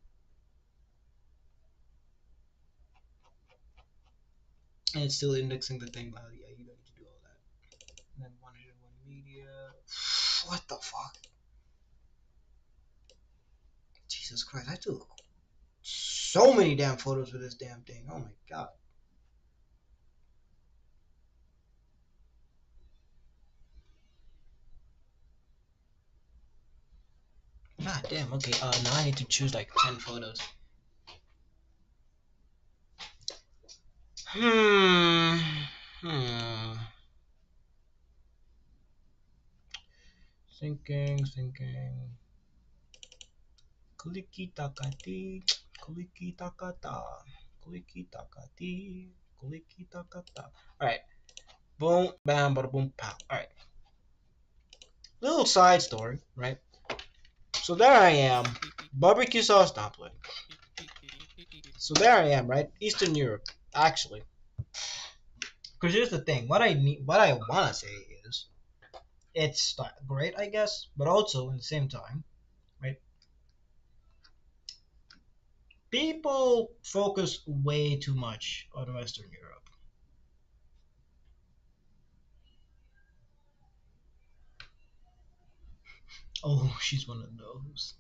And it's still indexing the thing. Well, yeah, you don't need to do all that. And then 101 media. What the fuck? Jesus Christ! I took so many damn photos with this damn thing. Oh my god. God damn. Okay. Now I need to choose like 10 photos. Hmm. Hmm. Thinking. Kliki takati, kliki takata, kliki takati, kliki takata. Alright. Boom, bam, bada boom, pow. Alright. Little side story, right? So there I am. Barbecue sauce dumpling. So there I am, right? Eastern Europe, actually. Because here's the thing. What I want to say is, it's not great, I guess, but also at the same time, right? People focus way too much on Western Europe. Oh, she's one of those.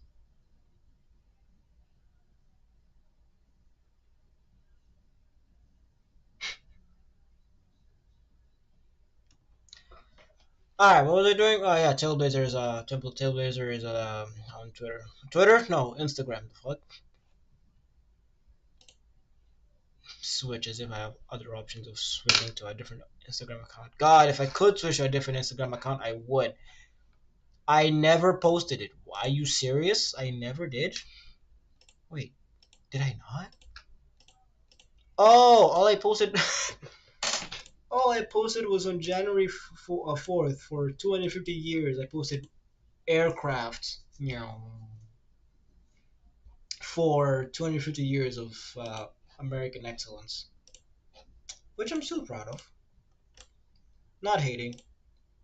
All right, what was I doing? Oh yeah, Tailblazer is Temple Tailblazer is on Twitter. Twitter? No, Instagram. The fuck? Switch as if I have other options of switching to a different Instagram account. God, if I could switch to a different Instagram account, I would. I never posted it. Are you serious? I never did. Wait, did I not? Oh, all I posted. All I posted was on January 4th for 250 years. I posted aircraft, for 250 years of American excellence, which I'm still proud of. Not hating.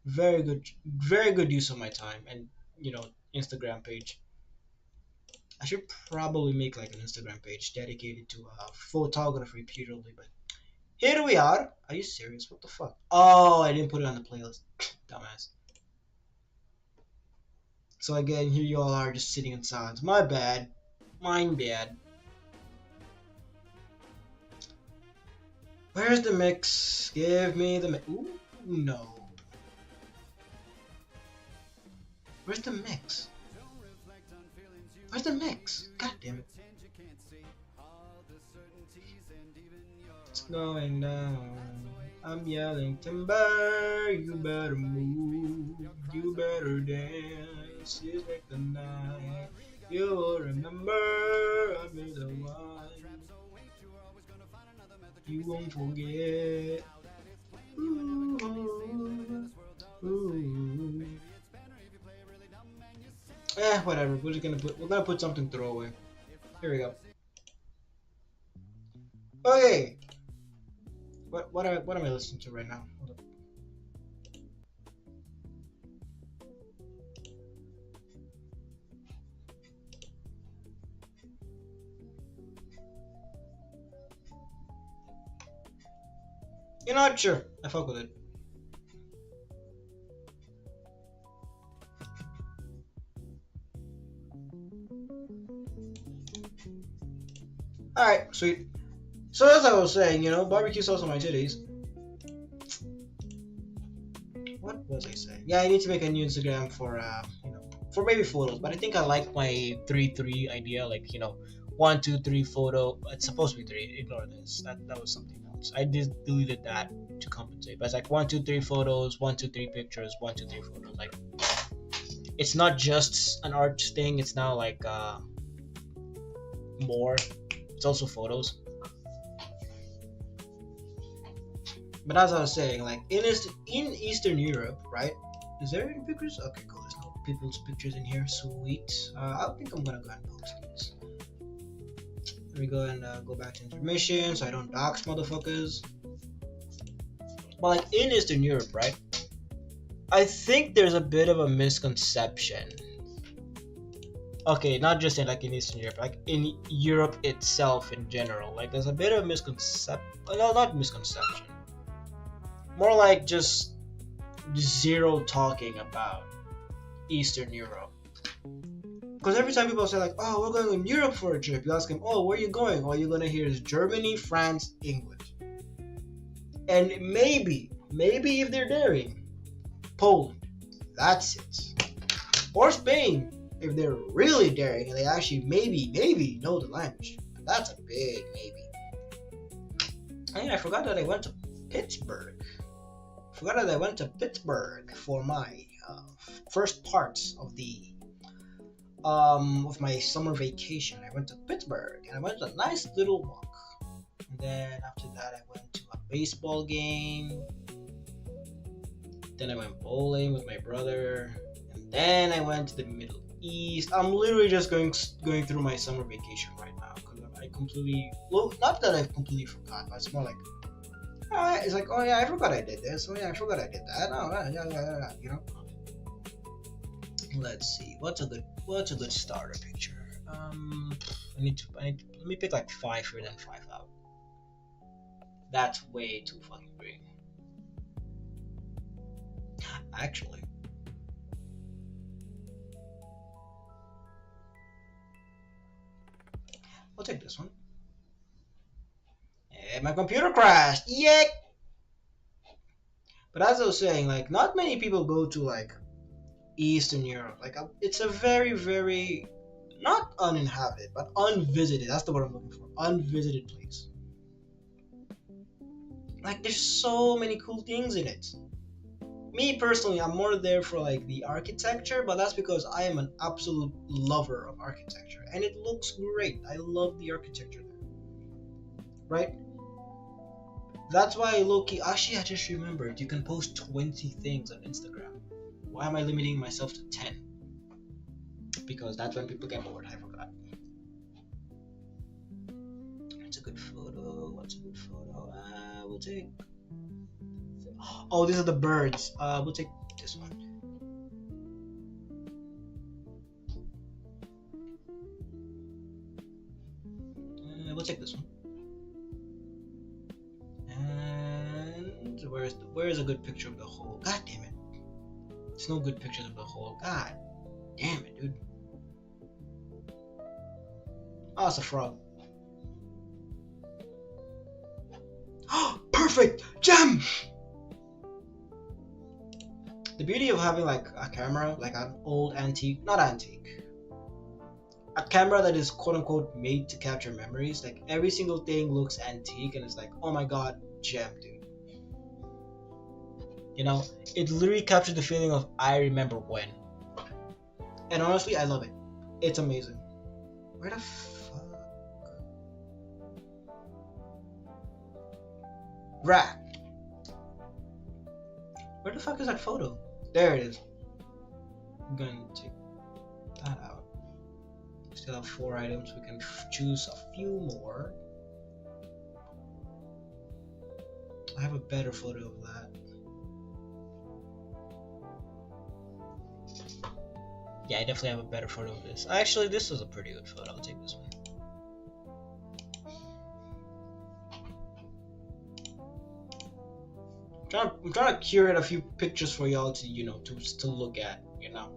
Very good use of my time and Instagram page. I should probably make like an Instagram page dedicated to photography purely, but here we are. Are you serious? What the fuck? Oh, I didn't put it on the playlist. Dumbass. So again, here you all are just sitting in silence. My bad. Mine bad. Where's the mix? Give me the mix. Ooh, no. Where's the mix? Where's the mix? God damn it. It's going down. I'm yelling timber. You better move. You better dance. It's like the night. You will remember I'll be the one. You won't forget. Ooh, ooh. Whatever. We're gonna put something throwaway. Here we go. Okay. What am I listening to right now? Hold up. You're not sure. I fuck with it. Alright, sweet. So as I was saying, barbecue sauce on my titties. What was I saying? Yeah, I need to make a new Instagram for maybe photos. But I think I like my 3-3 idea. Like, 1, 2, 3 photo. It's supposed to be 3. Ignore this. That was something else. I deleted that to compensate. But it's like 1, 2, 3 photos, 1, 2, 3 pictures, 1, 2, 3 photos. Like, it's not just an art thing. It's now like more. It's also photos. But as I was saying, like in Eastern Europe, right? Is there any pictures? Okay, cool. There's no people's pictures in here. Sweet. I think I'm gonna go and post these. Let me go and go back to intermission so I don't dox motherfuckers. But like in Eastern Europe, right? I think there's a bit of a misconception. Okay, not just in Eastern Europe, like in Europe itself in general. Like there's a bit of misconception. No, not misconception. More like just zero talking about Eastern Europe. Because every time people say like, oh, we're going to Europe for a trip, you ask them, oh, where are you going? All you're going to hear is Germany, France, England. And maybe if they're daring, Poland. That's it. Or Spain, if they're really daring and they actually maybe know the language. That's a big maybe. And I forgot that I went to Pittsburgh. For my first parts of my summer vacation. I went to Pittsburgh and I went on a nice little walk. And then after that I went to a baseball game. Then I went bowling with my brother. And then I went to the Middle East. I'm literally just going through my summer vacation right now because not that I've completely forgot, but it's more like it's like, oh yeah, I forgot I did this. Oh yeah, I forgot I did that. Oh yeah. Let's see. What's a good starter picture? Let me pick like 5 here, then 5 out. That's way too fucking big. Actually. I'll take this one. And my computer crashed. Yay! But as I was saying, like, not many people go to like Eastern Europe. Like, it's a very, very not uninhabited, but unvisited. That's the word I'm looking for. Unvisited place. Like, there's so many cool things in it. Me personally, I'm more there for like the architecture, but that's because I am an absolute lover of architecture, and it looks great. I love the architecture there. Right? That's why low-key, actually I just remembered, you can post 20 things on Instagram. Why am I limiting myself to 10? Because that's when people get bored, I forgot. What's a good photo? We'll take... Oh, these are the birds. We'll take this one. We'll take this one. And where's a good picture of the whole? God damn it! There's no good pictures of the whole. God damn it, dude. Oh, it's a frog. Perfect! Gem! The beauty of having like a camera, like an old antique, not antique, a camera that is quote unquote made to capture memories, like every single thing looks antique and it's like, oh my god, gem, dude. You know, it literally captures the feeling of I remember when. And honestly, I love it. It's amazing. Where the fuck? Rack. Where the fuck is that photo? There it is. I'm gonna take that out. We still have 4 items. We can choose a few more. I have a better photo of that. Yeah, I definitely have a better photo of this. Actually, this was a pretty good photo. I'll take this one. I'm trying to curate a few pictures for y'all to, you know, to look at, you know.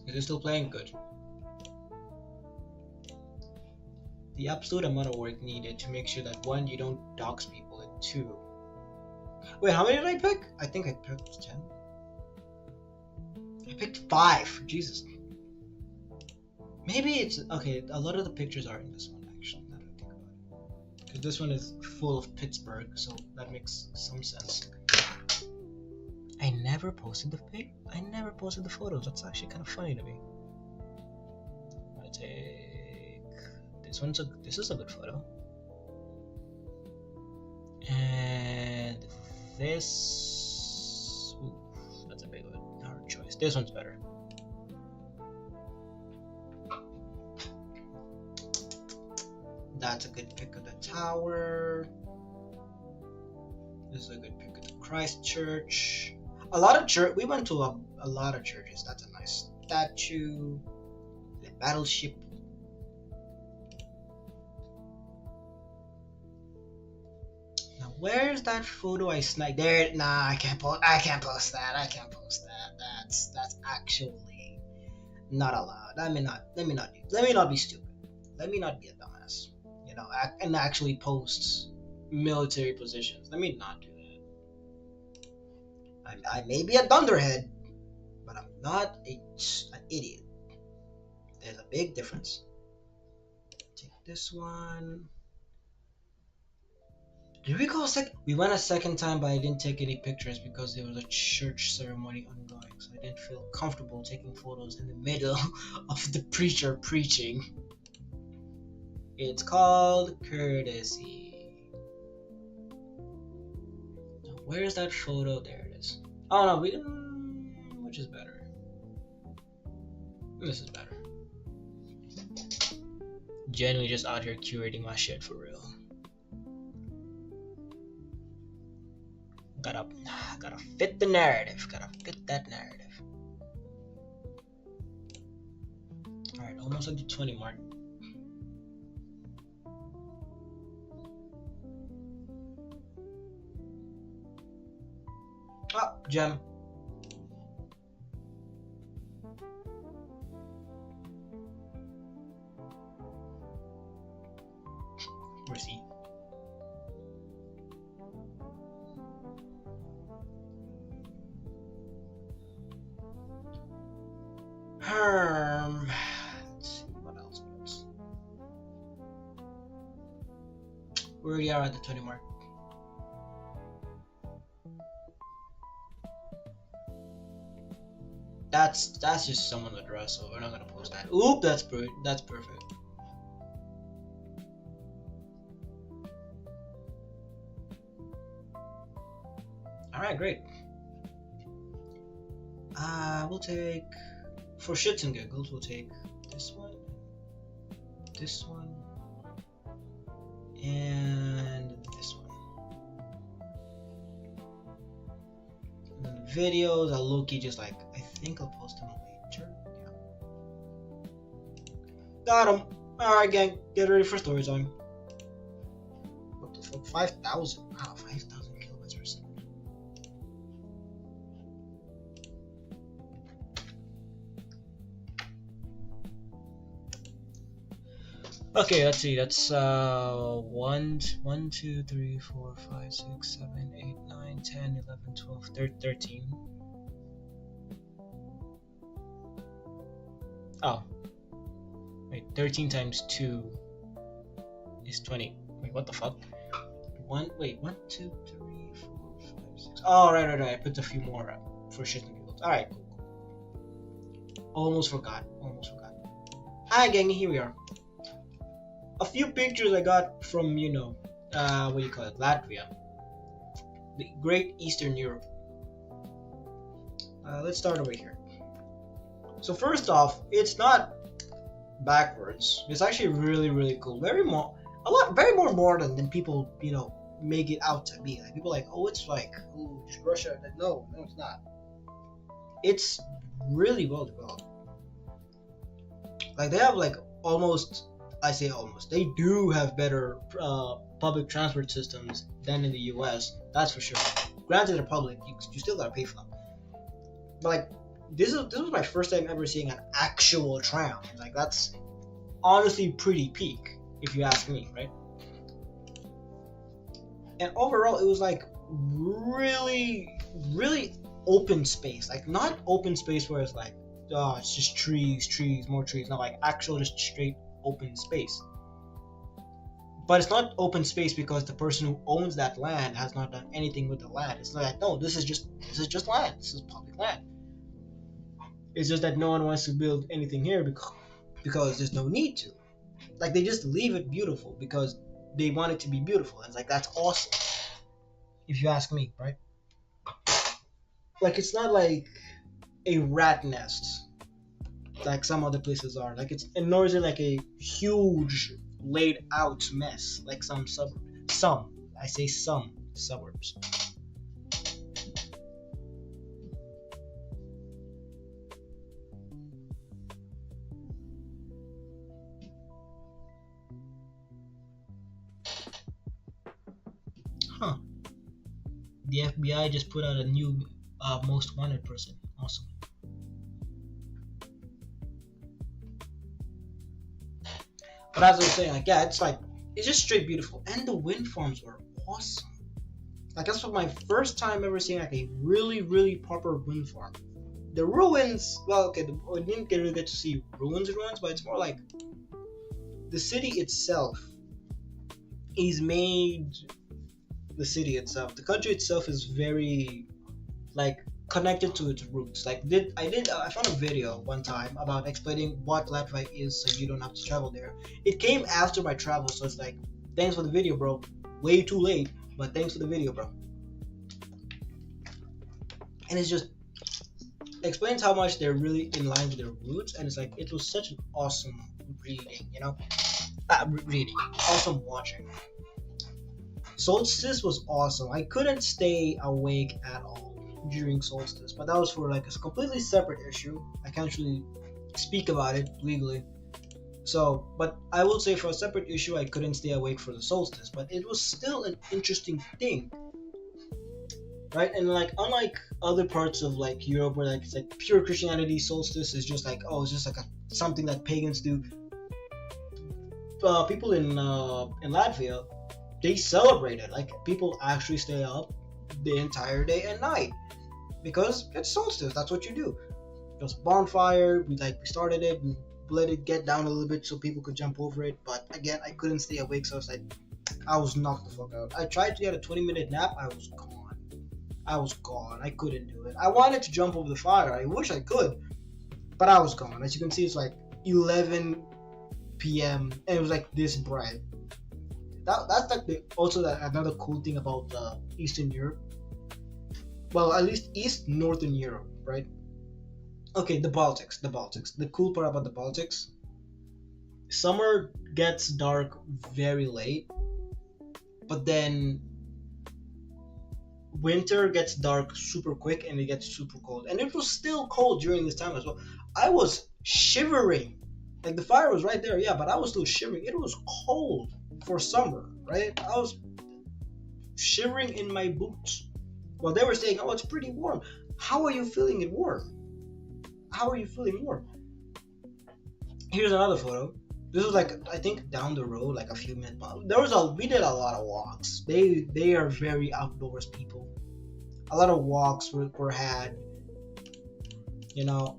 Is it still playing? Good. The absolute amount of work needed to make sure that 1, you don't dox people, and 2. Wait, how many did I pick? I think I picked 10. I picked 5. Jesus. Maybe it's okay. A lot of the pictures are in this one, actually. Now that I think about it, because this one is full of Pittsburgh, so that makes some sense. I never posted the photos. That's actually kind of funny to me. I take this one's this is a good photo, and this. Ooh, that's a big one. Hard choice. This one's better. That's a good pick of the tower. This is a good pick of the Christ Church. A lot of church. We went to a lot of churches. That's a nice statue. The battleship. Now, where's that photo I sniped? There. Nah, I can't post. I can't post that. That's actually not allowed. Let me not be stupid. Let me not be a dumbass. You know, and actually post military positions. Let me not do that. I may be a dunderhead, but I'm not an idiot. There's a big difference. Take this one. Did we go we went a second time, but I didn't take any pictures because there was a church ceremony ongoing, so I didn't feel comfortable taking photos in the middle of the preacher preaching. It's called courtesy. Now, where's that photo? There it is. Oh no, which is better? This is better. Genuinely just out here curating my shit for real. Gotta fit the narrative. Gotta fit that narrative. Alright, almost at the 20 mark. Oh, gem. Where's he? Let's see, what else? We already are at the 20 mark. That's just someone with dress, so we're not gonna post that. Oop, that's perfect. Alright, great. We'll take, for shits and giggles, we'll take this one, and this one. And then the videos, I'll low-key just like, I think I'll post them later. Yeah. Got him. Alright, gang, get ready for story time. What the fuck? 5,000? Wow, 5,000 kilobytes per second. Okay, let's see. That's 2, 3, 4, 5, 6, 7, 8, 9, 10, 11, 12, 13. Oh, wait, 13 times 2 is 20. Wait, what the fuck? Wait, 1, 2, 3, 4, 5, 6. Oh, right. I put a few more for shit and giggles. Alright, cool. Almost forgot. Hi, gang, here we are. A few pictures I got from, what do you call it? Latvia. The Great Eastern Europe. Let's start over here. So first off, it's not backwards. It's actually really cool. Very more modern than people, make it out to be. Like people are like, oh, it's like, oh, just Russia. No, it's not. It's really well developed. Like they have like almost, I say almost, they do have better public transport systems than in the U.S. That's for sure. Granted, they're public, you still gotta pay for them. But like, this was my first time ever seeing an actual tram. Like that's honestly pretty peak, if you ask me, right? And overall, it was like really open space. Like not open space where it's like, oh, it's just trees, more trees. Not like actual just straight open space. But it's not open space because the person who owns that land has not done anything with the land. It's like, no, this is just land. This is public land. It's just that no one wants to build anything here because there's no need to. Like they just leave it beautiful because they want it to be beautiful. It's like that's awesome. If you ask me, right? Like it's not like a rat nest like some other places are. Like it's, and nor is it like a huge laid out mess like some suburbs. Huh. The FBI just put out a new most wanted person. Awesome. But as I was saying, like yeah, it's just straight beautiful, and the wind farms were awesome. Like that's what my first time ever seeing like a really proper wind farm. The ruins, well, okay, we didn't really get to see ruins, but it's more like the city itself is made. The city itself, the country itself is very like connected to its roots. Like I found a video one time about explaining what Latvia is, so you don't have to travel there. It came after my travel, so it's like, thanks for the video, bro. Way too late, but thanks for the video, bro. And it's just explains how much they're really in line with their roots, and it's like it was such an awesome reading, awesome watching. Solstice was awesome. I couldn't stay awake at all during Solstice, but that was for like a completely separate issue. I can't really speak about it legally. So, but I will say for a separate issue, I couldn't stay awake for the Solstice, but it was still an interesting thing, right? And like unlike other parts of like Europe where like it's like pure Christianity, Solstice is just like, oh, it's just like something that pagans do. People in Latvia, they celebrate it. Like people actually stay up the entire day and night because it's solstice. That's what you do. It was a bonfire. We started it. We let it get down a little bit so people could jump over it. But again, I couldn't stay awake, so I was knocked the fuck out. I tried to get a 20-minute nap. I was gone. I couldn't do it. I wanted to jump over the fire. I wish I could, but I was gone. As you can see, it's like 11 p.m. and it was like this bright. That's like another cool thing about Eastern Europe. Well, at least Northern Europe, right? Okay, the Baltics. The cool part about the Baltics, summer gets dark very late, but then winter gets dark super quick and it gets super cold. And it was still cold during this time as well. I was shivering. Like the fire was right there, yeah, but I was still shivering. It was cold for summer, right? I was shivering in my boots. Well, they were saying, oh, it's pretty warm. How are you feeling it warm? Here's another photo. This was like I think down the road, like a few minutes. But there was a we did a lot of walks. They are very outdoors people. A lot of walks were had. You know,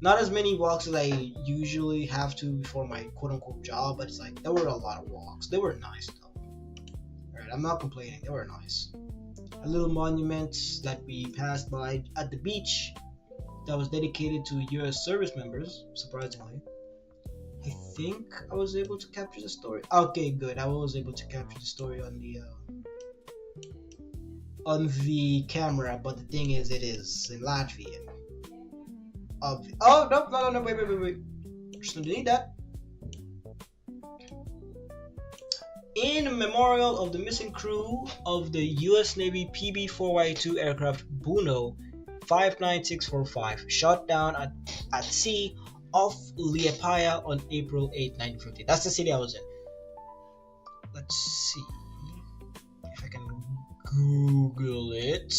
not as many walks as I usually have to before my quote unquote job, but it's like there were a lot of walks. They were nice though. Alright, I'm not complaining. They were nice. A little monument that we passed by at the beach that was dedicated to U.S. service members. Surprisingly, I think I was able to capture the story. Okay, good. I was able to capture the story on the camera, but the thing is, it is in Latvian. Oh no! Wait! Just don't need that. In memorial of the missing crew of the U.S. Navy PB-4Y2 aircraft Buno 59645, shot down at sea off Liepaja on April 8, 1950. That's the city I was in. Let's see if I can Google it.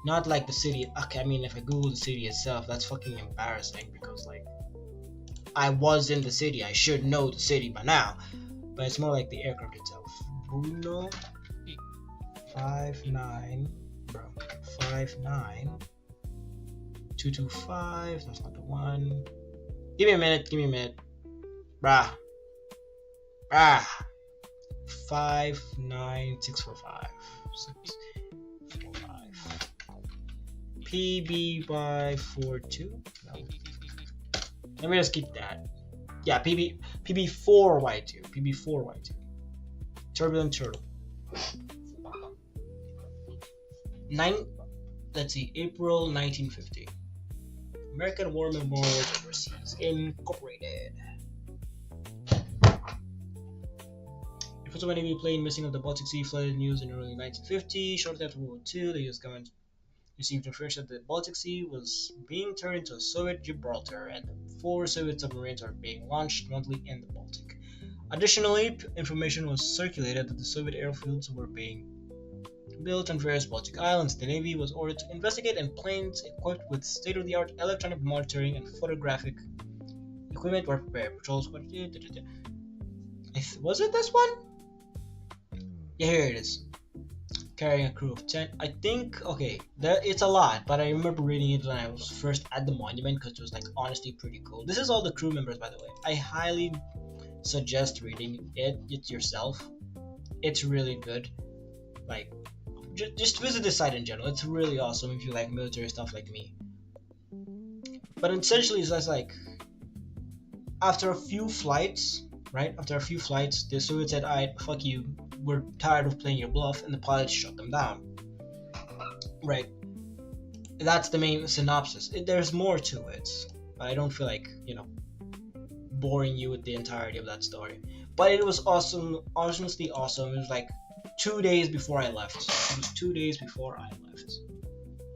Not like the city. Okay, I mean, if I Google the city itself, that's fucking embarrassing because, like, I was in the city. I should know the city by now. But it's more like the aircraft itself. Bruno 59, bro. 59225. That's not the one. Give me a minute. Brah. 59645. 645. PB-42. No. Let me just keep that. Yeah, PB4Y2. PB4Y2. Turbulent Turtle. Let's see, April 1950. American War Memorials Overseas Incorporated. It was when a plane missing of the Baltic Sea flooded news in early 1950. Shortly after World War II, the U.S. government received information that the Baltic Sea was being turned into a Soviet Gibraltar, and 4 Soviet submarines are being launched monthly in the Baltic. Additionally, information was circulated that the Soviet airfields were being built on various Baltic islands. The Navy was ordered to investigate, and planes equipped with state-of-the-art electronic monitoring and photographic equipment were prepared. Patrols. Was it this one? Yeah, here it is. Carrying a crew of 10. I think, okay, it's a lot, but I remember reading it when I was first at the monument because it was, like, honestly pretty cool. This is all the crew members, by the way. I highly suggest reading it yourself. It's really good. Like, just visit the site in general. It's really awesome if you like military stuff like me. But essentially, it's just like, after a few flights, right? After a few flights, the Soviets said, alright, fuck you. We're tired of playing your bluff, and the pilots shut them down. Right. That's the main synopsis. There's more to it, but I don't feel like, boring you with the entirety of that story. But it was awesome, honestly awesome. It was like 2 days before I left. It was 2 days before I left.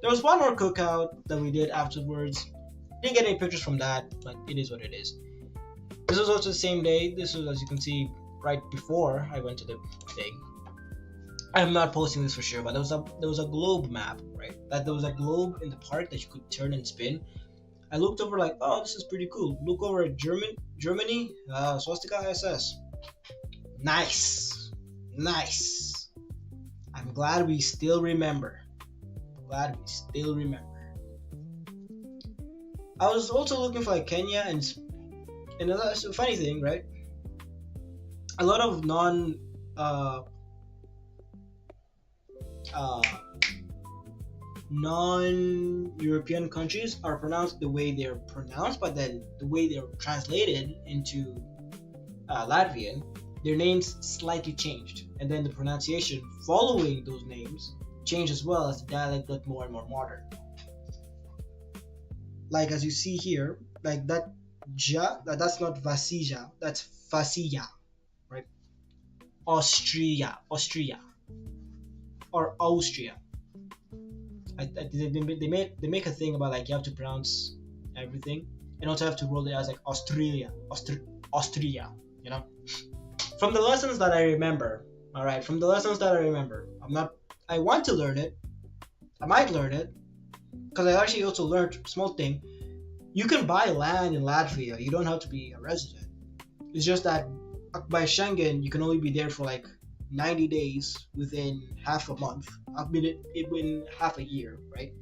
There was one more cookout that we did afterwards. Didn't get any pictures from that, but it is what it is. This was also the same day. This was, as you can see, right before I went to the thing. I'm not posting this for sure, but there was a globe map, right? That there was a globe in the park that you could turn and spin. I looked over like, oh, this is pretty cool. Look over at Germany, Swastika ISS. Nice. I'm glad we still remember. I was also looking for like Kenya and that's a funny thing, right? A lot of non-European countries are pronounced the way they're pronounced, but then the way they're translated into Latvian, their names slightly changed, and then the pronunciation following those names changed as well as the dialect got more and more modern. Like as you see here, like that ja, that's not Vasija, that's Vasija, right? Austria, or Austria. They make a thing about like you have to pronounce everything, and also have to roll the eyes like Austria. From the lessons that I remember, all right. From the lessons that I remember, I want to learn it. I might learn it because I actually also learned small thing. You can buy land in Latvia. You don't have to be a resident. It's just that by Schengen, you can only be there for like 90 days within half a month. I mean, it within half a year, right?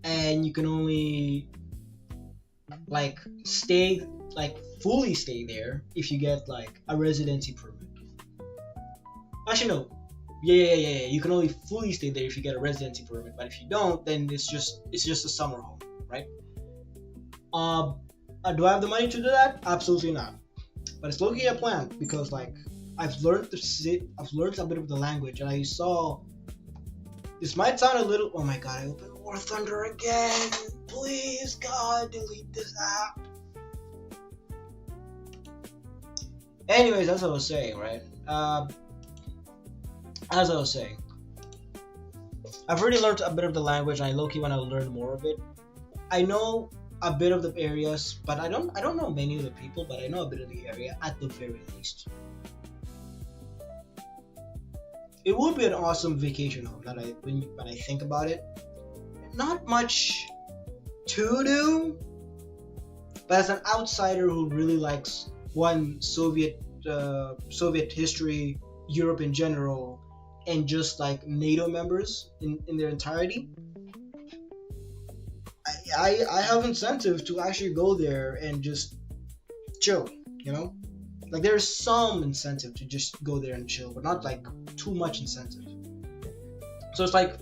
And you can only like stay like fully stay there if you get like a residency permit. Actually, no. Yeah. You can only fully stay there if you get a residency permit, but if you don't, then it's just a summer home, right? Uh, do I have the money to do that? Absolutely not. But it's looking at a plan because like I've learned a bit of the language, and I saw this might sound a little. Oh my god! I opened War Thunder again. Please, God, delete this app. Anyways, as I was saying, right? As I was saying, I've already learned a bit of the language, and I low-key want to learn more of it. I know a bit of the areas, but I don't know many of the people, but I know a bit of the area at the very least. It would be an awesome vacation home that when I think about it. Not much to do, but as an outsider who really likes one Soviet history, Europe in general, and just like NATO members in their entirety, I have incentive to actually go there and just chill, you know? Like there's some incentive to just go there and chill, but not like too much incentive. So it's like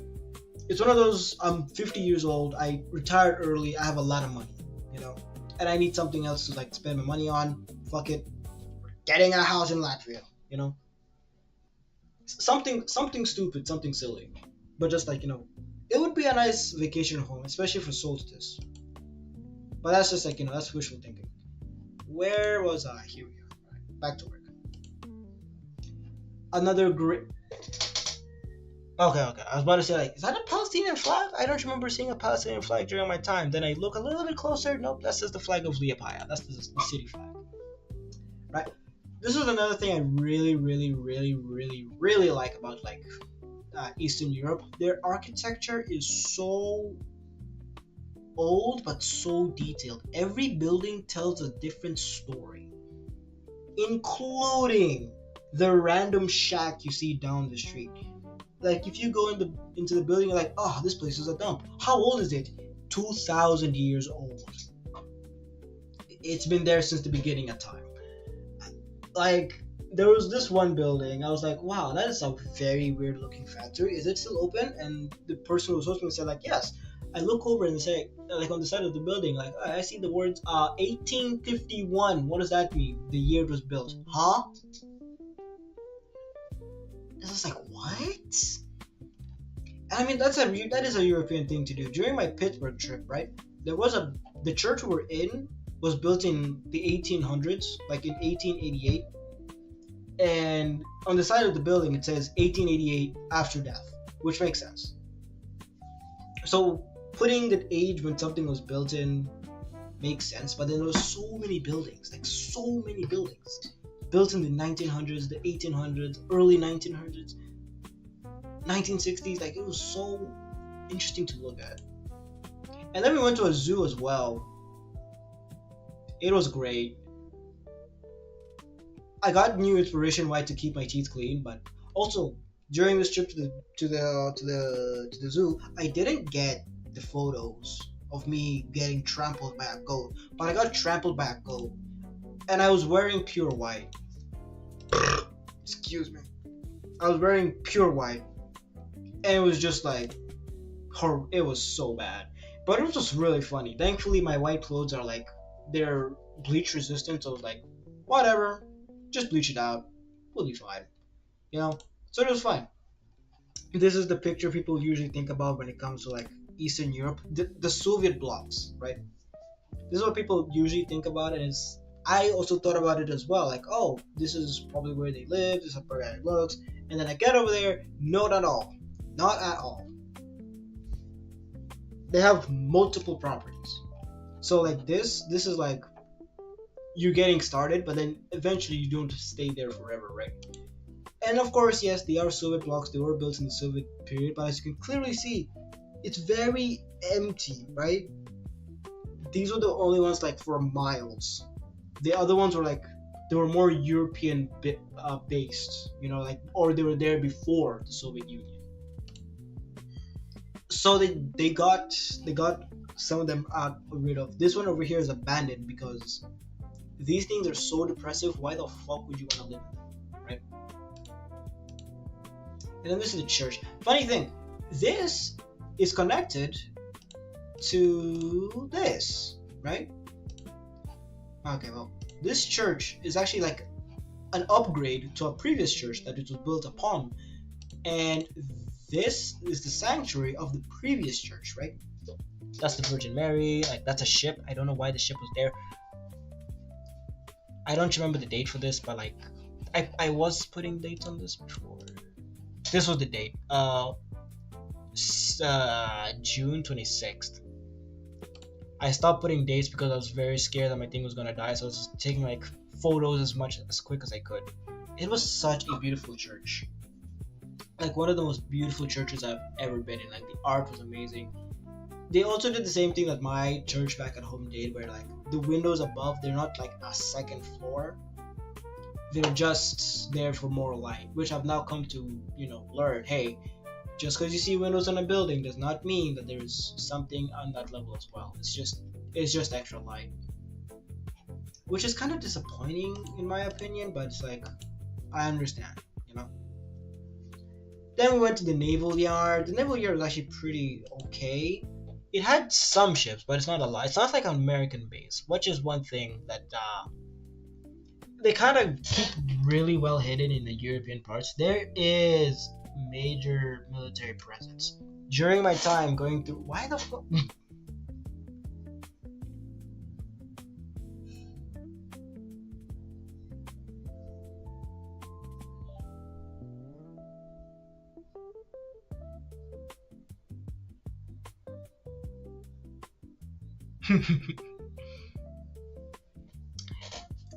it's one of those I'm 50 years old, I retired early, I have a lot of money, you know? And I need something else to like spend my money on. Fuck it. Getting a house in Latvia, you know? Something stupid, something silly. But just like, it would be a nice vacation home, especially for solstice. But that's just like, that's wishful thinking. Where was I? Here we are. Right, back to work. Another great. Okay. I was about to say, like, is that a Palestinian flag? I don't remember seeing a Palestinian flag during my time. Then I look a little bit closer. Nope, that's just the flag of Liepaja. That's the city flag. Right? This is another thing I really, really, really, really, really like about, like, Eastern Europe. Their architecture is so old but so detailed. Every building tells a different story, including the random shack you see down the street. Like if you go into the building, you're like, oh, this place is a dump. How old is it? 2,000 years old. It's been there since the beginning of time. Like there was this one building, I was like, wow, that is a very weird looking factory. Is it still open? And the person who was hosting said, like, yes. I look over and say, like, on the side of the building, like, I see the words 1851. What does that mean? The year it was built. Huh? It's just like, what? I mean, that is a European thing to do. During my Pittsburgh trip, right? The church we were in was built in the 1800s, like in 1888. And on the side of the building, it says 1888 after death, which makes sense. So putting the age when something was built in makes sense, but then there was so many buildings, built in the 1900s, the 1800s, early 1900s, 1960s. Like it was so interesting to look at. And then we went to a zoo as well. It was great. I got new inspiration why to keep my teeth clean, but also during this trip to the zoo, I didn't get the photos of me getting trampled by a goat, but I got trampled by a goat, and I was wearing pure white. Excuse me. I was wearing pure white, and it was just like, it was so bad, but it was just really funny. Thankfully, my white clothes are like they're bleach resistant, so I was like, whatever, just bleach it out, we'll be fine, So it was fine. This is the picture people usually think about when it comes to like Eastern Europe, the Soviet blocks, right? This is what people usually think about, and I also thought about it as well. Like, oh, this is probably where they live. This is how it looks. And then I get over there, not at all. They have multiple properties. So like this is like you're getting started, but then eventually you don't stay there forever, right? And of course, yes, they are Soviet blocks. They were built in the Soviet period, but as you can clearly see, it's very empty, right? these were the only ones like for miles. The other ones were like they were more European based, you know, like or they were there before the Soviet Union. So they got some of them rid of. This one over here is abandoned because these things are so depressive. Why the fuck would you want to live in them, right? And then this is the church. Funny thing, this is connected to this, right? Okay, well, this church is actually like an upgrade to a previous church that it was built upon, and this is the sanctuary of the previous church, right? That's the Virgin Mary. Like that's a ship. I don't know why the ship was there. I don't remember the date for this, but like I was putting dates on this before. This was the date. June 26th. I stopped putting dates because I was very scared that my thing was gonna die, so I was just taking like photos as quick as I could. It was such a beautiful church. Like one of the most beautiful churches I've ever been in. Like the art was amazing. They also did the same thing that my church back at home did, where like the windows above, they're not like a second floor. They're just there for more light, which I've now come to, learn. Hey, just because you see windows on a building does not mean that there's something on that level as well. It's just extra light, which is kind of disappointing in my opinion, but it's like I understand, Then we went to the naval yard. The naval yard was actually pretty okay. It had some ships, but it's not a lot. It's not like an American base, which is one thing that they kind of keep really well hidden in the European parts. There is major military presence. During my time going through... Why the fuck...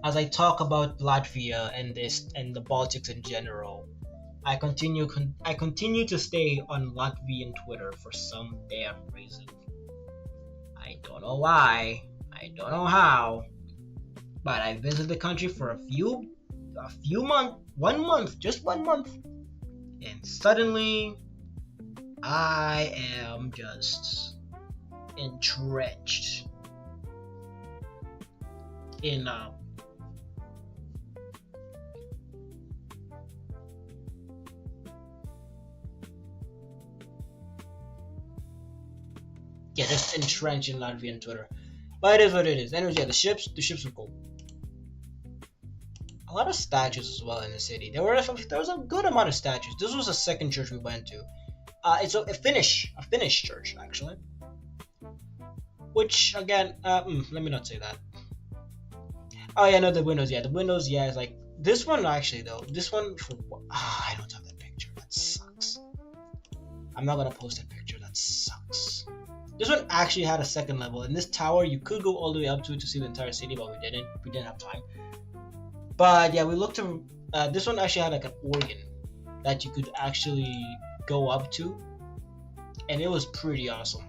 As I talk about Latvia and the Baltics in general, I continue to stay on Latvian Twitter for some damn reason. I don't know why, I don't know how, but I visited the country for a few months, 1 month, just 1 month, and suddenly I am just entrenched in just entrenched in Latvian Twitter. But it is what it is. Anyways, yeah, the ships were cool. A lot of statues as well in the city. There was a good amount of statues. This was the second church we went to. It's a Finnish church actually. Which again, let me not say that. Oh yeah, no, the windows. Yeah, the windows. Yeah, it's like this one actually though. This one I don't have that picture. That sucks. I'm not gonna post that picture. That sucks. This one actually had a second level. In this tower, you could go all the way up to it to see the entire city, but we didn't. We didn't have time. But yeah, we looked to. This one actually had like an organ that you could actually go up to, and it was pretty awesome.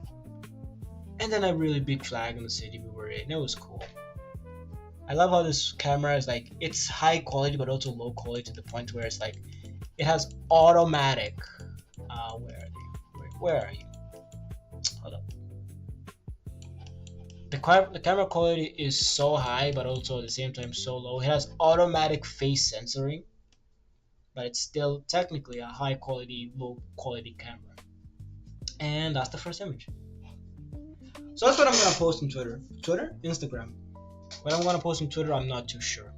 And then a really big flag in the city we were in. It was cool. I love how this camera is like, it's high quality but also low quality to the point where it's like, it has automatic. Where are they? Where are you? Hold up. The camera quality is so high but also at the same time so low. It has automatic face censoring, but it's still technically a high quality, low quality camera. And that's the first image. So that's what I'm gonna post on Twitter. Twitter? Instagram. What I'm gonna post on Twitter, I'm not too sure.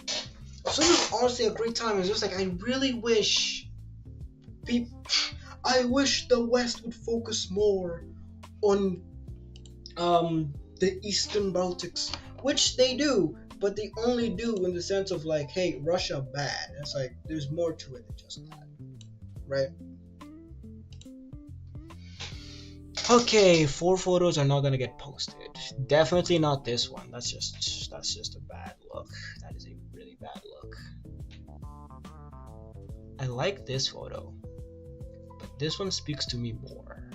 So it was honestly a great time. It's just like I really wish I wish the West would focus more on the Eastern Baltics, which they do, but they only do in the sense of like, hey, Russia bad. It's like there's more to it than just that, right? Okay, 4 photos are not gonna get posted. Definitely not this one. That's just a bad look. That is a really bad look. I like this photo, but this one speaks to me more.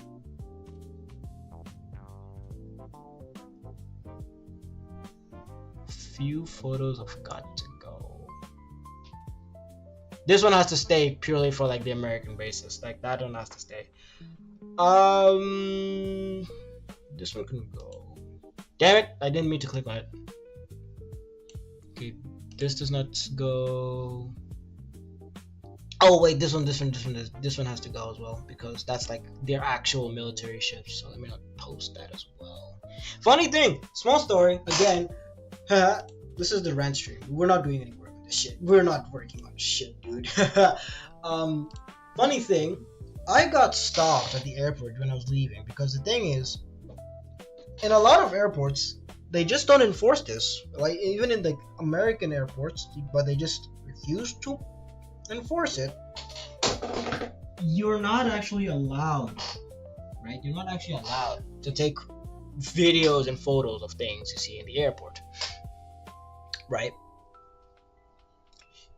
few photos have got to go. This one has to stay purely for like the American basis. Like that one has to stay. This one can go. Damn it! I didn't mean to click on it. Okay, this does not go. Oh wait, this one has to go as well because that's like their actual military ships. So let me not post that as well. Funny thing, small story again. This is the rant stream. We're not doing any work on this shit. We're not working on shit, dude. Funny thing, I got stopped at the airport when I was leaving because the thing is, in a lot of airports, they just don't enforce this. Like even in the American airports, but they just refuse to enforce it. You're not actually allowed, right? You're not actually allowed to take videos and photos of things you see in the airport, right?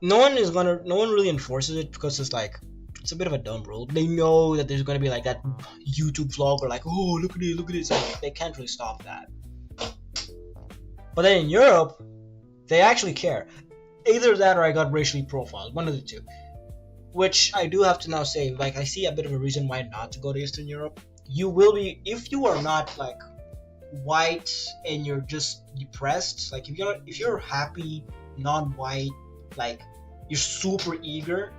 No one really enforces it because it's like it's a bit of a dumb rule. They know that there's gonna be like that YouTube vlogger like, oh look at it. So they can't really stop that. But then in Europe, they actually care. Either that or I got racially profiled, one of the two. Which I do have to now say, like I see a bit of a reason why not to go to Eastern Europe. You will be, if you are not like white and you're just depressed, like if you're happy, non-white, like you're super eager,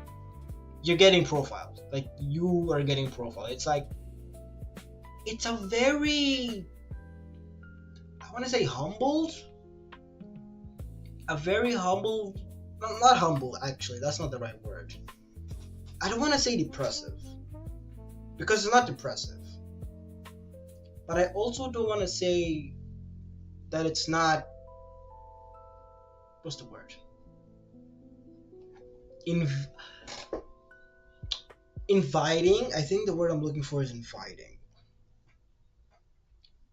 you're getting profiled. Like you are getting profiled. It's like it's a very, I want to say humbled. A very humble, not humble actually, that's not the right word. I don't want to say depressive, because it's not depressive. But I also don't want to say that it's not, what's the word? Inviting, I think the word I'm looking for is inviting.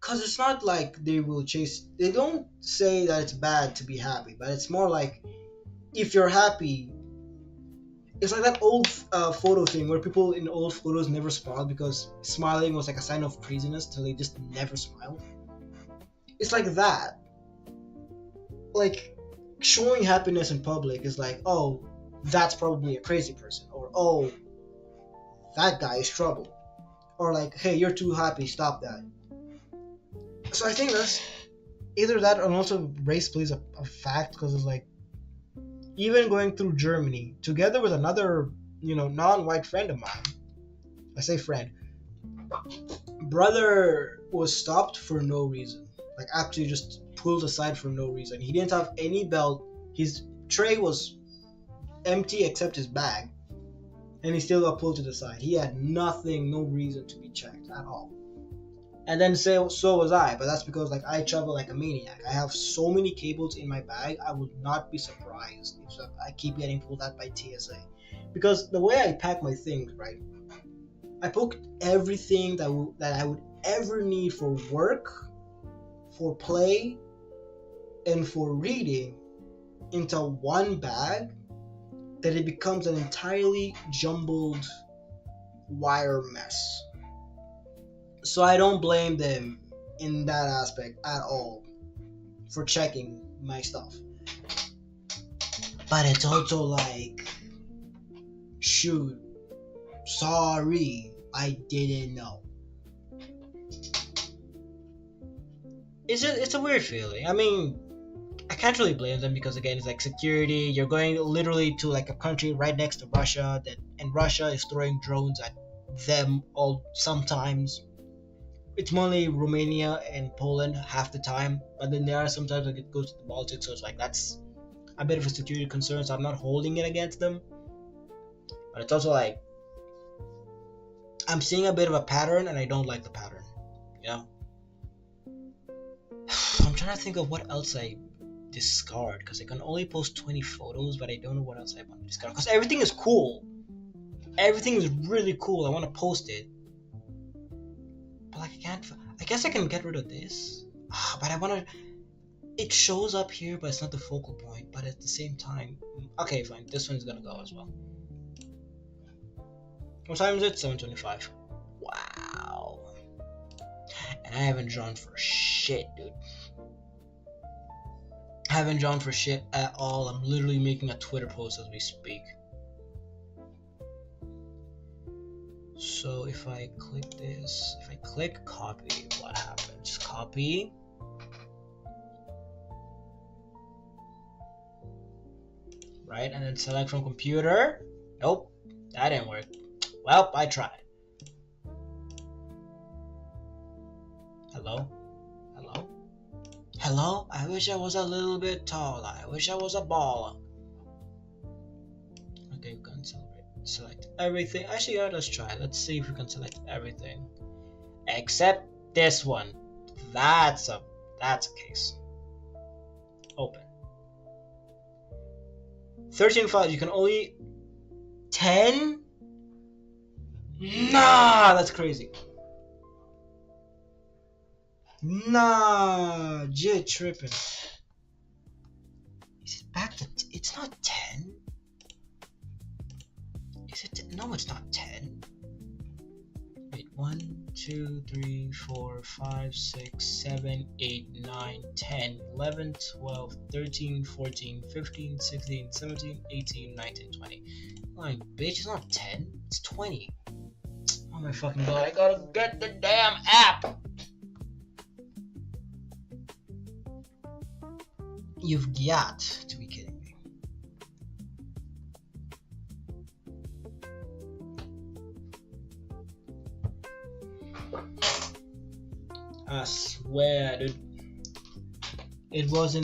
Because it's not like they don't say that it's bad to be happy, but it's more like if you're happy, it's like that old photo thing where people in old photos never smiled because smiling was like a sign of craziness, so they just never smiled. It's like that. Like showing happiness in public is like, oh, that's probably a crazy person, or oh, that guy is trouble, or like, hey, you're too happy, stop that. So I think that's either that, and also race plays a fact because it's like, even going through Germany together with another, non-white friend of mine. I say friend. Brother was stopped for no reason. Like actually just pulled aside for no reason. He didn't have any belt. His tray was empty except his bag, and he still got pulled to the side. He had nothing, no reason to be checked at all. And then so was I, but that's because like I travel like a maniac. I have so many cables in my bag. I would not be surprised if I keep getting pulled out by TSA, because the way I pack my things, right? I put everything that I would ever need for work, for play, and for reading into one bag, that it becomes an entirely jumbled wire mess. So I don't blame them in that aspect at all for checking my stuff. But it's also like, shoot, sorry, I didn't know. It's a weird feeling. I mean, I can't really blame them because again, it's like security. You're going literally to like a country right next to Russia, and Russia is throwing drones at them all sometimes. It's mainly Romania and Poland half the time, but then there are sometimes like it goes to the Baltics, so it's like that's a bit of a security concern, so I'm not holding it against them. But it's also like I'm seeing a bit of a pattern and I don't like the pattern. I'm trying to think of what else I discard, because I can only post 20 photos, but I don't know what else I want to discard, because everything is cool. Everything is really cool. I want to post it. But like I guess I can get rid of this. But I want to, it shows up here, but it's not the focal point. But at the same time, okay, fine. This one's gonna go as well. What time is it? 7:25. Wow. And I haven't drawn for shit, dude. Haven't drawn for shit at all. I'm literally making a Twitter post as we speak. So if I click this, if I click copy, what happens? Copy. Right, and then select from computer. Nope, that didn't work. Well, I tried. Hello? Hello? Hello? I wish I was a little bit taller. I wish I was a baller. Okay, we can select everything. Actually, yeah, let's try. Let's see if we can select everything. Except this one. That's a case. Open. 13 files. You can only 10? Nah, that's crazy. Nah, Jit tripping. Is it back to? It's not 10. Is it? No, it's not 10. Wait, 1, 2, 3, 4, 5, 6, 7, 8, 9, 10, 11, 12, 13, 14, 15, 16, 17, 18, 19, 20. Like, bitch, it's not 10. It's 20. Oh my fucking god, I gotta get the damn app! You've got to be kidding me. I swear, dude. It was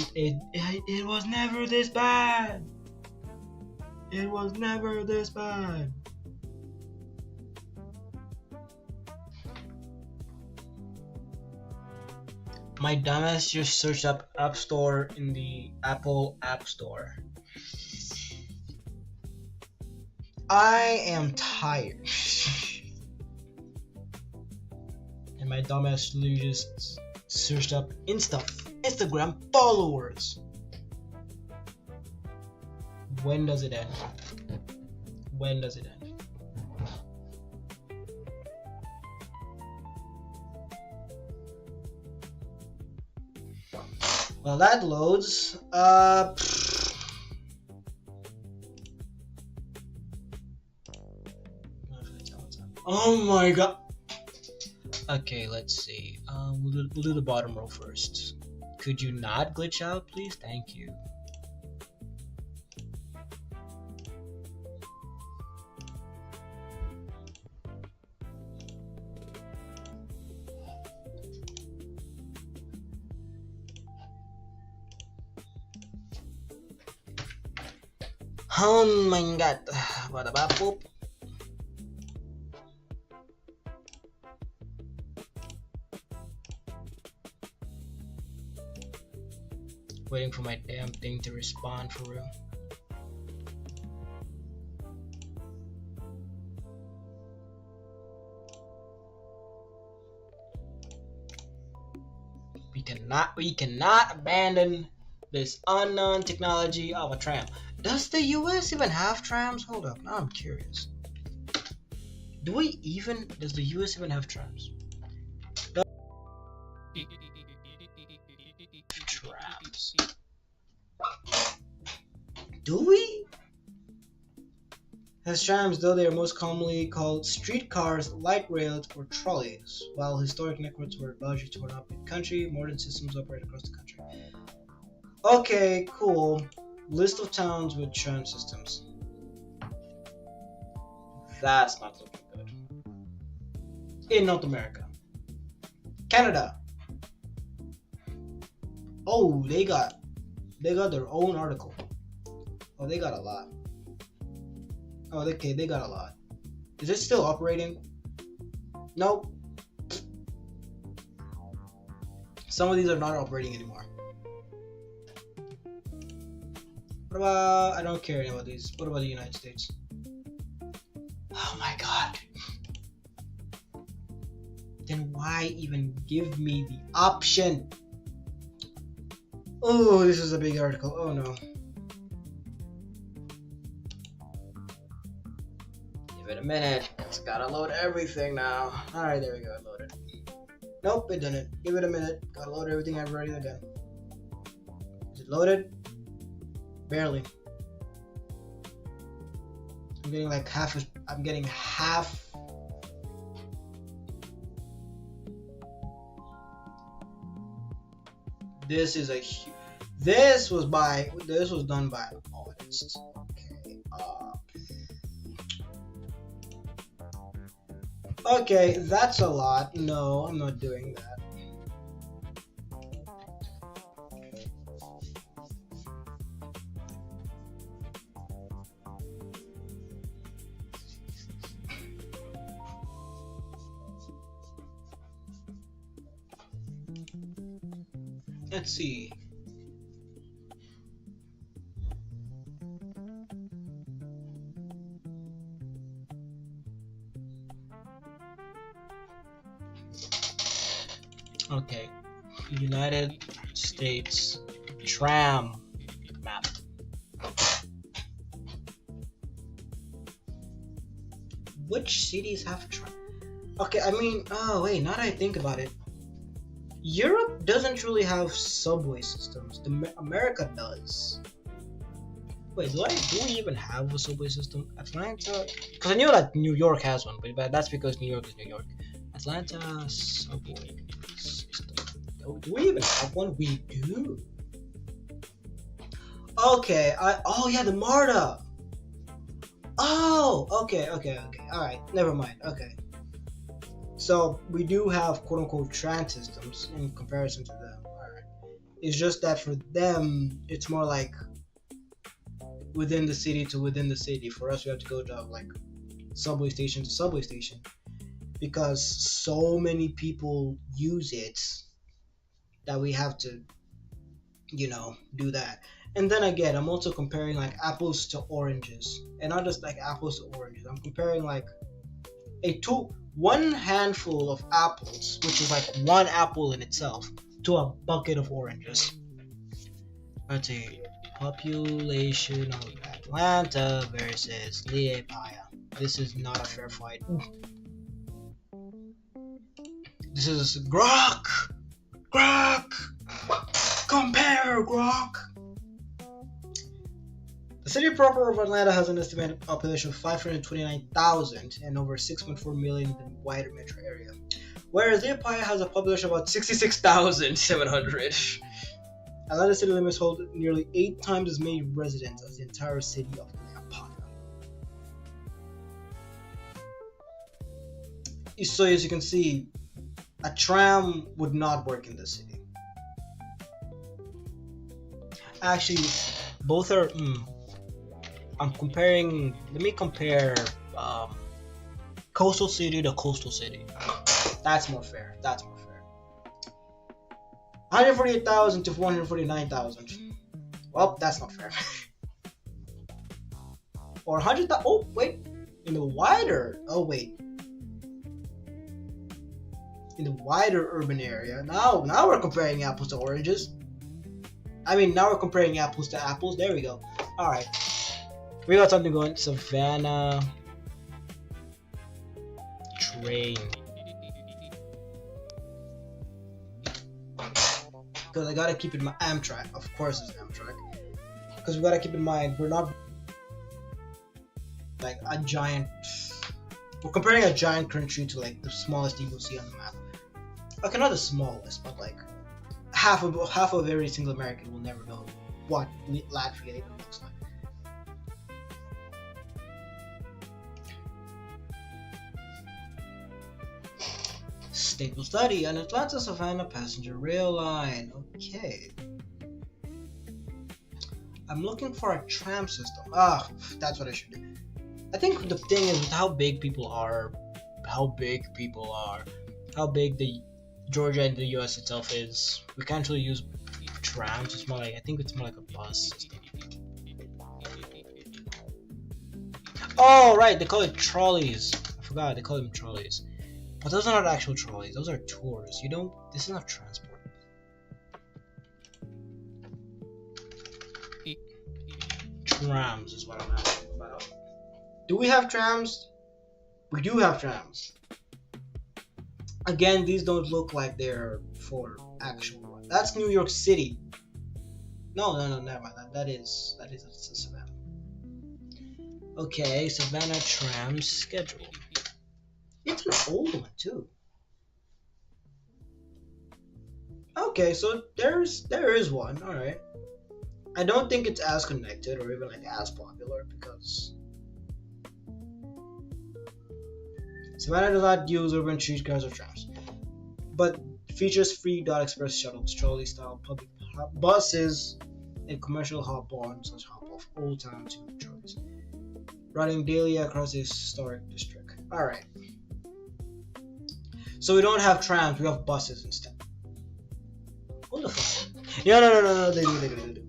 never this bad. It was never this bad. My dumbass just searched up App Store in the Apple App Store. I am tired. And my dumbass literally just searched up Instagram followers. When does it end? When does it end? Well, that loads. Oh my god. Okay, let's see. We'll do the bottom row first. Could you not glitch out, please? Thank you. Oh my god. Bada ba poop. Waiting for my damn thing to respond for real. We cannot abandon this unknown technology of a tram. Does the US even have trams? Hold up, now I'm curious. Does the US even have trams? Trams. Do we? As trams, though they are most commonly called streetcars, light rails, or trolleys. While historic networks were largely torn up in country, modern systems operate across the country. Okay, cool. List of towns with tram systems. That's not looking good. In North America. Canada. Oh, they got their own article. Oh, they got a lot. Oh, okay, they got a lot. Is it still operating? Nope. Some of these are not operating anymore. What about, I don't care about these. What about the United States? Oh my god. Then why even give me the option? Oh, this is a big article. Oh no. Give it a minute. It's gotta load everything now. Alright, there we go. It loaded. Nope, it didn't. Give it a minute. Gotta load everything ever ready again. Is it it loaded? Barely. I'm getting like half. I'm getting half. This is a. This was done by artists. Okay. Okay, that's a lot. No, I'm not doing that. Let's see. Okay, United States tram map. Which cities have tram? Okay, I mean, oh wait, now that I think about it, Europe doesn't really have subway systems. America does. Wait, do we even have a subway system? Atlanta? Because I knew that New York has one, but that's because New York is New York. Atlanta subway system. Do we even have one? We do. Okay, oh yeah, the MARTA. Oh, okay. Alright, never mind. Okay. So we do have quote unquote trans systems in comparison to them. Alright. It's just that for them it's more like within the city to within the city. For us we have to go to like subway station to subway station. Because so many people use it that we have to, do that. And then again, I'm also comparing like apples to oranges, and not just like apples to oranges. I'm comparing like one handful of apples, which is like one apple in itself, to a bucket of oranges. Let's see, population of Atlanta versus Liepaja. This is not a fair fight. This is Grok! Compare Grok! The city proper of Atlanta has an estimated population of 529,000 and over 6.4 million in the wider metro area, whereas Liepaja has a population of about 66,700. Atlanta city limits hold nearly 8 times as many residents as the entire city of Liepaja. So as you can see, a tram would not work in this city. Actually, both are. I'm comparing. Let me compare coastal city to coastal city. That's more fair. 148,000 to 149,000. Well, that's not fair. Or 100,000. Oh wait, in the wider. Oh wait. In the wider urban area. Now we're comparing apples to oranges. I mean, now we're comparing apples to apples. There we go. All right. We got something going. Savannah train. Because I gotta keep in mind Amtrak. Of course, it's Amtrak. Because we gotta keep in mind we're not like a giant. We're comparing a giant country to like the smallest you will see on the map. Okay, not the smallest, but like half of every single American will never know what Latvia even looks like. Staple study: an Atlanta Savannah passenger rail line. Okay. I'm looking for a tram system. That's what I should do. I think the thing is with how big the Georgia and the US itself is, we can't really use trams. It's more like, I think it's more like a bus system. Oh right, they call it trolleys. I forgot, they call them trolleys. But those are not actual trolleys, those are tours. This is not transport. Trams is what I'm asking about. Do we have trams? We do have trams. Again, these don't look like they're for actual one. That's New York City. No, never mind. That is a Savannah. Okay, Savannah tram schedule. It's an old one too. Okay, so there is one. All right. I don't think it's as connected or even like as popular because Savannah does not use urban streetcars or trams, but features free dot express shuttles, trolley style public buses, and commercial hop-on slash hop-off Old Town to trolleys, running daily across the historic district. All right. So we don't have trams, we have buses instead. What the fuck? Yeah, no, they do.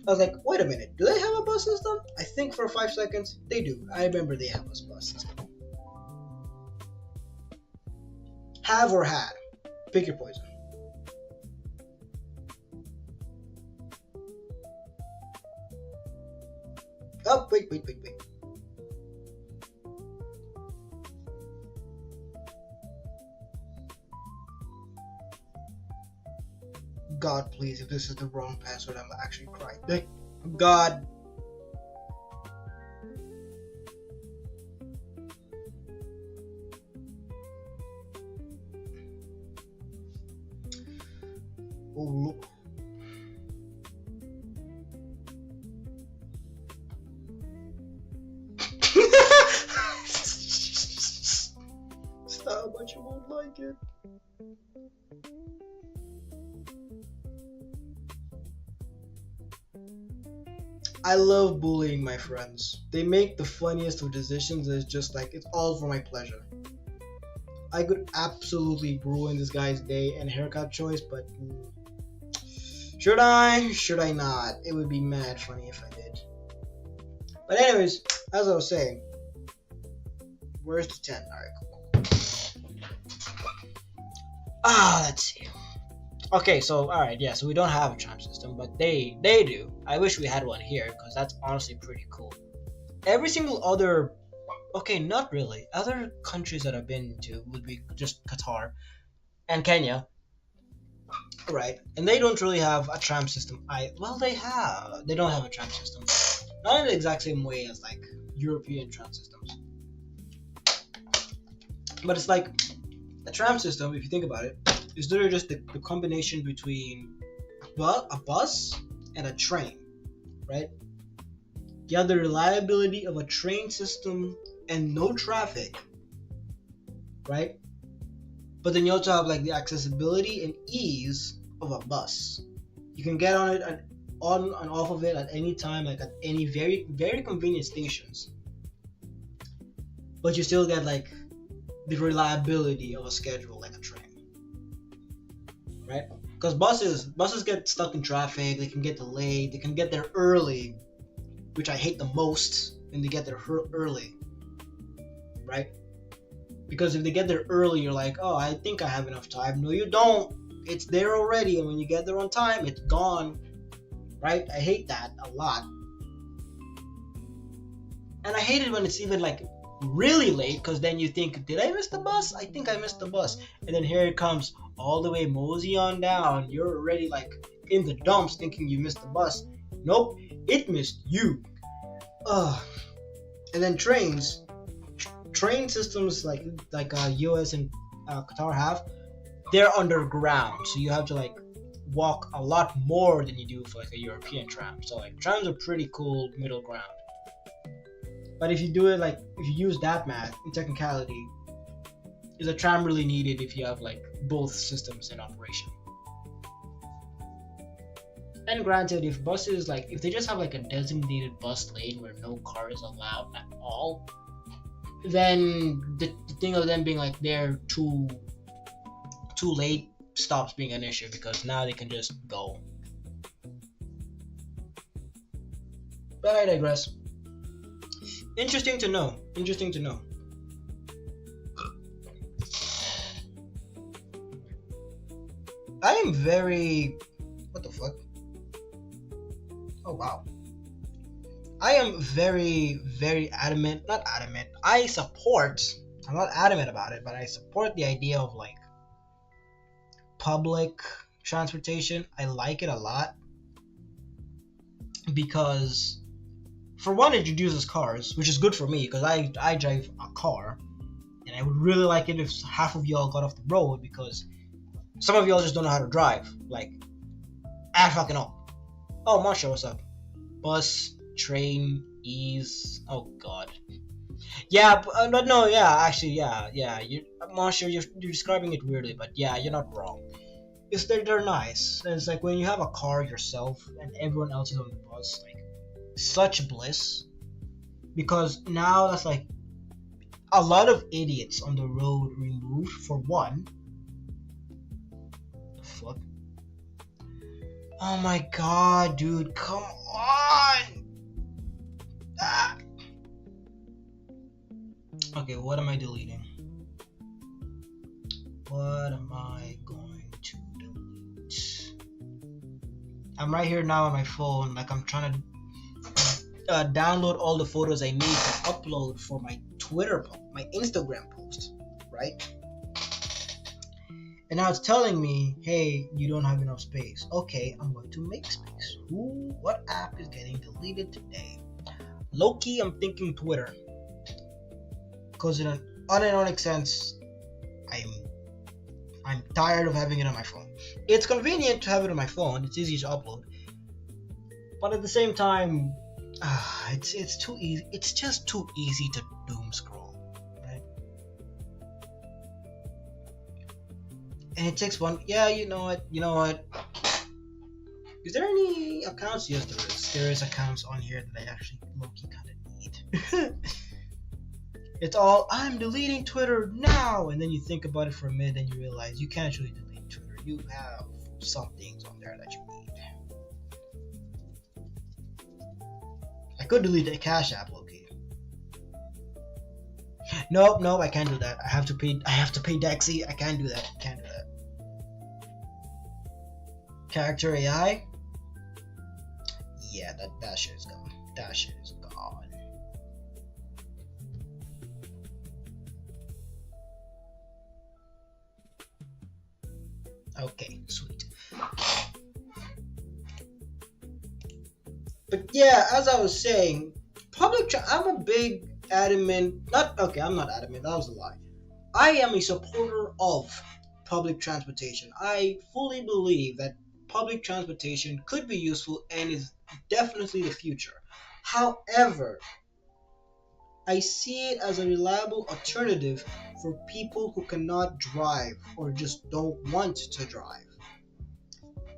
I was like, wait a minute, do they have a bus system? I think for 5 seconds, they do. I remember they have a bus system. Have or had? Pick your poison. Oh, wait. God, please, if this is the wrong password, I'm actually crying. Thank God. Oh, look. Stop, but you won't like it. I love bullying my friends. They make the funniest of decisions, and it's just like, it's all for my pleasure. I could absolutely ruin this guy's day and haircut choice, but should I? Should I not? It would be mad funny if I did. But anyways, as I was saying, where's the 10? Alright, cool. Let's see. Okay, so alright, yeah, so we don't have a tram system, but they do. I wish we had one here, because that's honestly pretty cool. Every single other, okay, not really. Other countries that I've been to would be just Qatar and Kenya, right? And they don't really have a tram system. They don't have a tram system. Not in the exact same way as like European tram systems. But it's like a tram system, if you think about it, is literally just the combination between a bus and a train, right? You have the reliability of a train system and no traffic, right? But then you also have like the accessibility and ease of a bus. You can get on it on and off of it at any time, like at any very, very convenient stations. But you still get like the reliability of a schedule like a train. Right? Because buses get stuck in traffic, they can get delayed, they can get there early, which I hate the most when they get there early, right? Because if they get there early, you're like, oh, I think I have enough time. No, you don't. It's there already, and when you get there on time, it's gone, right? I hate that a lot. And I hate it when it's even like really late, because then you think, did I miss the bus? I think I missed the bus. And then here it comes all the way mosey on down. You're already like in the dumps thinking you missed the bus. Nope, it missed you. And then trains. Train systems like US and Qatar have, they're underground. So you have to like walk a lot more than you do for like a European tram. So like trams are pretty cool middle ground. But if you do it like, if you use that math in technicality, is a tram really needed if you have like both systems in operation? And granted, if buses like, if they just have like a designated bus lane where no car is allowed at all, then the thing of them being like they're too late stops being an issue, because now they can just go. But I digress. Interesting to know. I am very... What the fuck? Oh, wow. I am very, very adamant. Not adamant. I'm not adamant about it, but I support the idea of like public transportation. I like it a lot. because for one, it reduces cars, which is good for me because I drive a car, and I would really like it if half of y'all got off the road because some of y'all just don't know how to drive. Like, I fucking know. Oh, Marsha, what's up? Bus, train, ease. Oh God. Yeah, but no, yeah, actually, yeah. Marsha, you're describing it weirdly, but yeah, you're not wrong. It's they're nice. It's like when you have a car yourself and everyone else is on the bus, like such bliss. Because now that's like a lot of idiots on the road removed for one. The fuck? Oh my god, dude, come on! Ah. Okay, what am I deleting? What am I going to delete? I'm right here now on my phone, like I'm trying to download all the photos I need to upload for my my Instagram post, right? And now it's telling me, hey, you don't have enough space. Okay, I'm going to make space. What app is getting deleted today? Low-key, I'm thinking Twitter. Because in an unironic sense, I'm tired of having it on my phone. It's convenient to have it on my phone. It's easy to upload. But at the same time, it's too easy. It's just too easy to doom scroll, right? And it takes one. Yeah, you know what? Is there any accounts? Yes, there is. There is accounts on here that I actually low-key kind of need. It's all, I'm deleting Twitter now, and then you think about it for a minute and you realize you can't actually delete Twitter. You have some things on there that you need. I could delete the Cash App, low-key. Nope, I can't do that. I have to pay Dexy. I can't do that. Character AI? Yeah, that shit is gone. That shit is gone. Okay, sweet. But yeah, as I was saying, I'm a big adamant. I'm not adamant. That was a lie. I am a supporter of public transportation. I fully believe that public transportation could be useful and is definitely the future. However, I see it as a reliable alternative for people who cannot drive or just don't want to drive.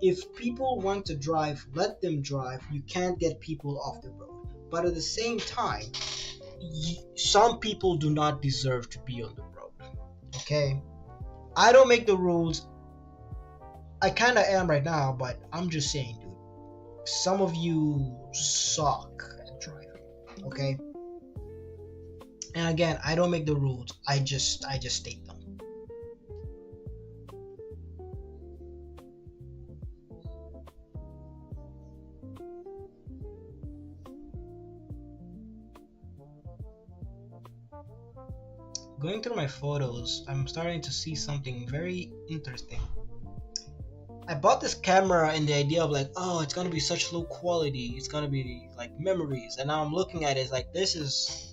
If people want to drive, let them drive. You can't get people off the road. But at the same time, some people do not deserve to be on the road. Okay? I don't make the rules. I kind of am right now, but I'm just saying, dude. Some of you suck at driving. Okay? And again, I don't make the rules. I just state them. Going through my photos, I'm starting to see something very interesting. I bought this camera in the idea of like, oh, it's gonna be such low quality. It's gonna be like memories. And now I'm looking at it, it's like this is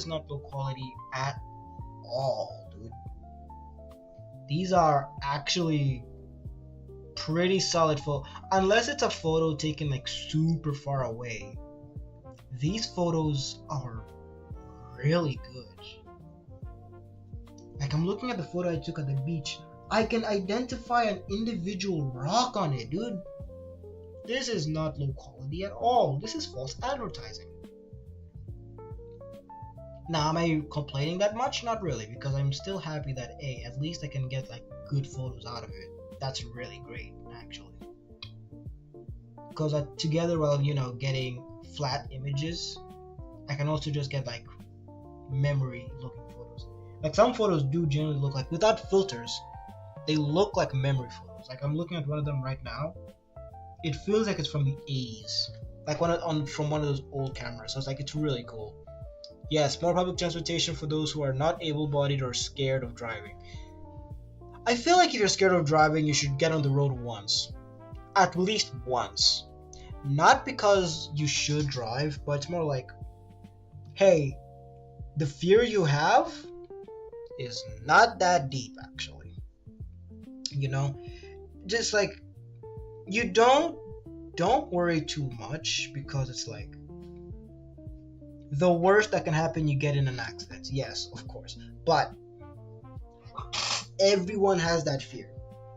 not low quality at all, dude. These are actually pretty solid photo, unless it's a photo taken like super far away. These photos are really good. Like I'm looking at the photo I took at the beach. I can identify an individual rock on it, dude. This is not low quality at all. This is false advertising. Now, am I complaining that much? Not really, because I'm still happy that at least I can get like good photos out of it. That's really great, actually. Because together while getting flat images, I can also just get like memory looking photos. Like some photos do generally look like, without filters, they look like memory photos. Like I'm looking at one of them right now. It feels like it's from the 80s, like from one of those old cameras. So it's like, it's really cool. Yes, more public transportation for those who are not able-bodied or scared of driving. I feel like if you're scared of driving, you should get on the road once. At least once. Not because you should drive, but it's more like, hey, the fear you have is not that deep, actually. You know, just like, you don't worry too much, because it's like, the worst that can happen, you get in an accident. Yes, of course, but everyone has that fear,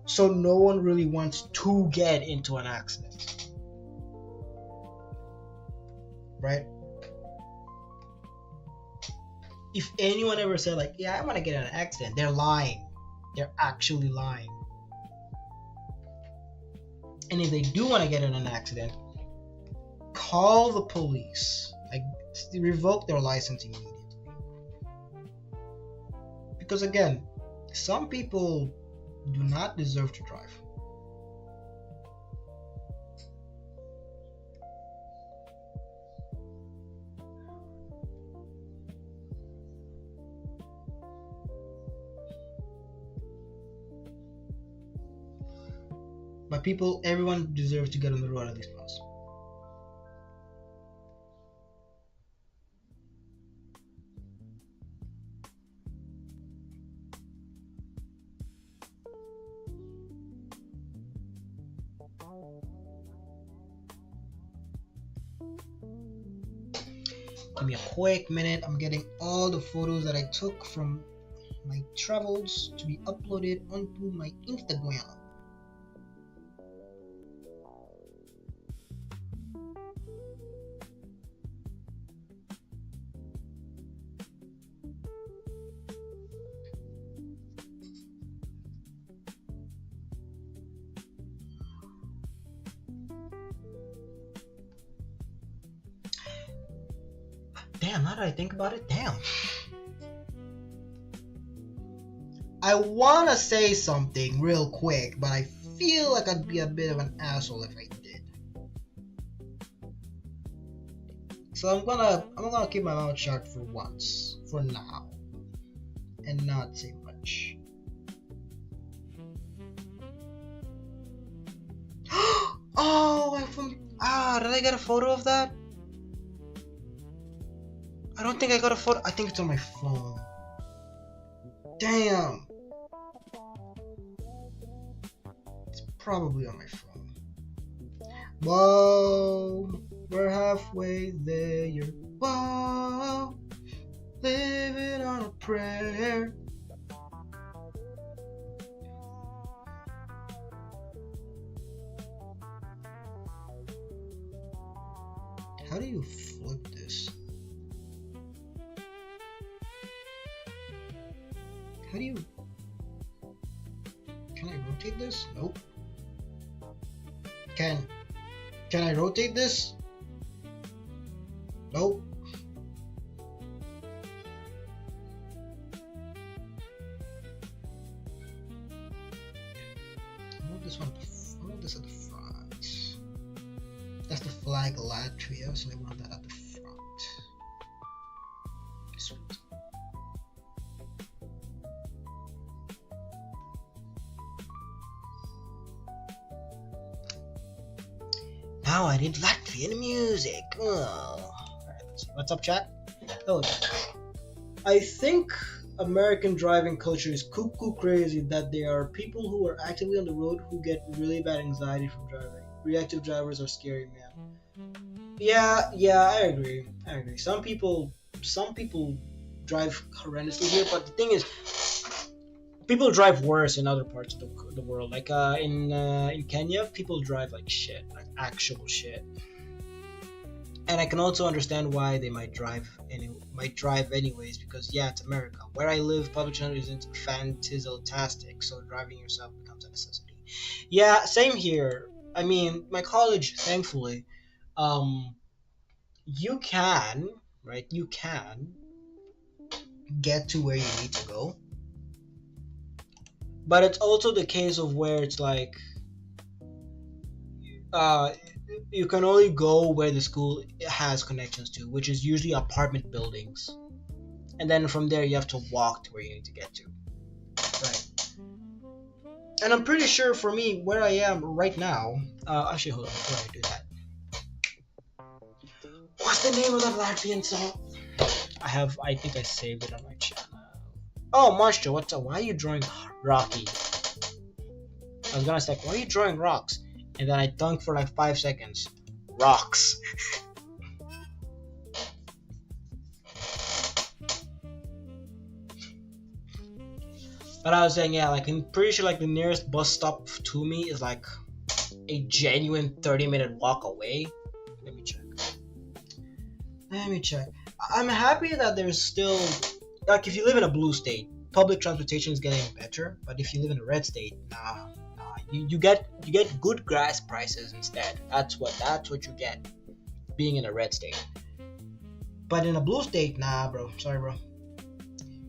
so no one really wants to get into an accident, right? If anyone ever said like, yeah, I want to get in an accident, they're lying. They're actually lying. And if they do want to get in an accident, call the police, like, revoke their license immediately. Because again, some people do not deserve to drive. But people, everyone deserves to get on the road at least once. Give me a quick minute. I'm getting all the photos that I took from my travels to be uploaded onto my Instagram. Damn, now that I think about it, damn. I want to say something real quick, but I feel like I'd be a bit of an asshole if I did. So I'm gonna keep my mouth shut for once, for now, and not say much. Oh, did I get a photo of that? I don't think I got a photo. I think it's on my phone. Damn. It's probably on my phone. Whoa, we're halfway there. Whoa, living on a prayer. How do you flip this? How do you... Can I rotate this? Nope. Can I rotate this? Nope. I want this one. I want this at the front. That's the flag Latvia, so I want that at the front. Sweet. Now I need Latvian music. Oh. Alright, let's see. What's up, chat? Oh, I think American driving culture is cuckoo crazy that there are people who are actively on the road who get really bad anxiety from driving. Reactive drivers are scary, man. Yeah, I agree. Some people drive horrendously here, but the thing is, people drive worse in other parts of the world. Like in Kenya, people drive like shit, like actual shit. And I can also understand why they might drive anyways, because yeah, it's America. Where I live, public transit isn't fantastic, so driving yourself becomes a necessity. Yeah, same here. I mean, my college, thankfully, you can, right? You can get to where you need to go. But it's also the case of where it's like, you can only go where the school has connections to, which is usually apartment buildings. And then from there, you have to walk to where you need to get to. Right. And I'm pretty sure for me, where I am right now, actually, hold on, before I do that. the name of that Latvian song? I think I saved it on my channel. Oh, Marsha, what's up? Why are you drawing Rocky? I was gonna say, why are you drawing rocks? And then I thunk for like 5 seconds. Rocks. But I was saying, yeah, like I'm pretty sure like the nearest bus stop to me is like a genuine 30-minute walk away. Let me check. I'm happy that there's still, like, if you live in a blue state, public transportation is getting better. But if you live in a red state, nah. You get good gas prices instead. That's what you get being in a red state. But in a blue state, nah, bro. Sorry, bro.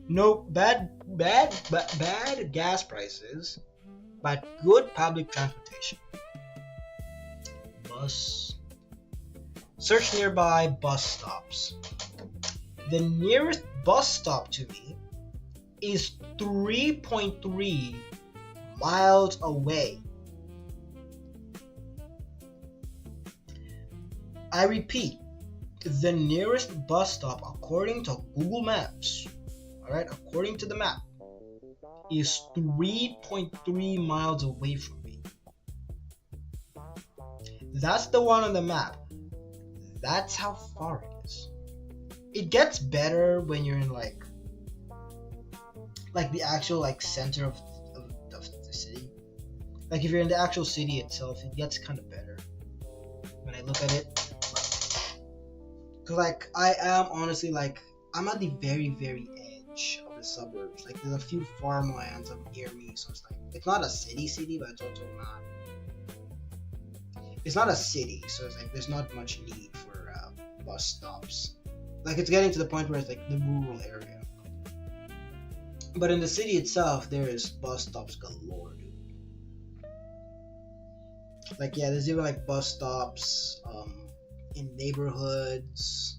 No bad gas prices, but good public transportation. Bus. Search nearby bus stops. The nearest bus stop to me is 3.3 miles away. I repeat, the nearest bus stop according to Google Maps, alright, according to the map, is 3.3 miles away from me. That's the one on the map. That's how far it is. It gets better when you're in like the actual like center of the city. Like if you're in the actual city itself, it gets kind of better when I look at it. Cause like I am honestly like I'm at the very edge of the suburbs. Like there's a few farmlands up near me, so it's like it's not a city, but it's also not. It's not a city, so it's like there's not much need for bus stops. Like it's getting to the point where it's like the rural area. But in the city itself, there is bus stops galore, dude. Like yeah, there's even like bus stops in neighborhoods.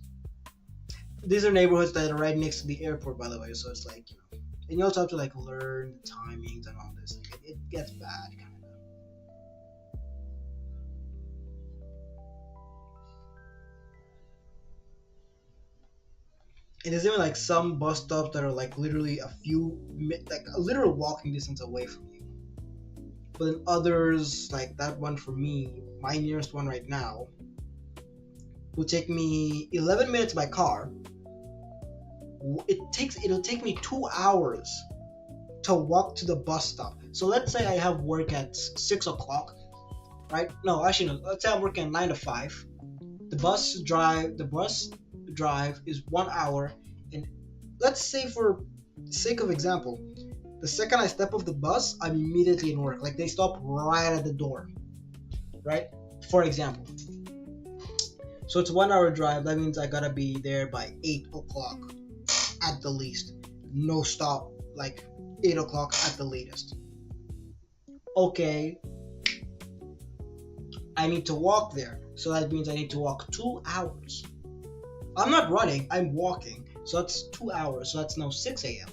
These are neighborhoods that are right next to the airport, by the way. So it's like, you know, and you also have to like learn the timings and all this. Like, it gets bad, kind of. And there's even like some bus stops that are like literally a literal walking distance away from you. But then others, like that one for me, my nearest one right now, will take me 11 minutes by car. It'll take me 2 hours to walk to the bus stop. So let's say I have work at 6 o'clock, right? No, actually no. Let's say I'm working at 9 to 5. The bus drive is 1 hour, and let's say for the sake of example, the second I step off the bus, I'm immediately in work. Like they stop right at the door, right? For example. So it's 1 hour drive. That means I gotta be there by 8 o'clock at the least. No stop, like 8 o'clock at the latest. Okay. I need to walk there. So that means I need to walk 2 hours. I'm not running, I'm walking. So that's 2 hours. So that's now 6 a.m.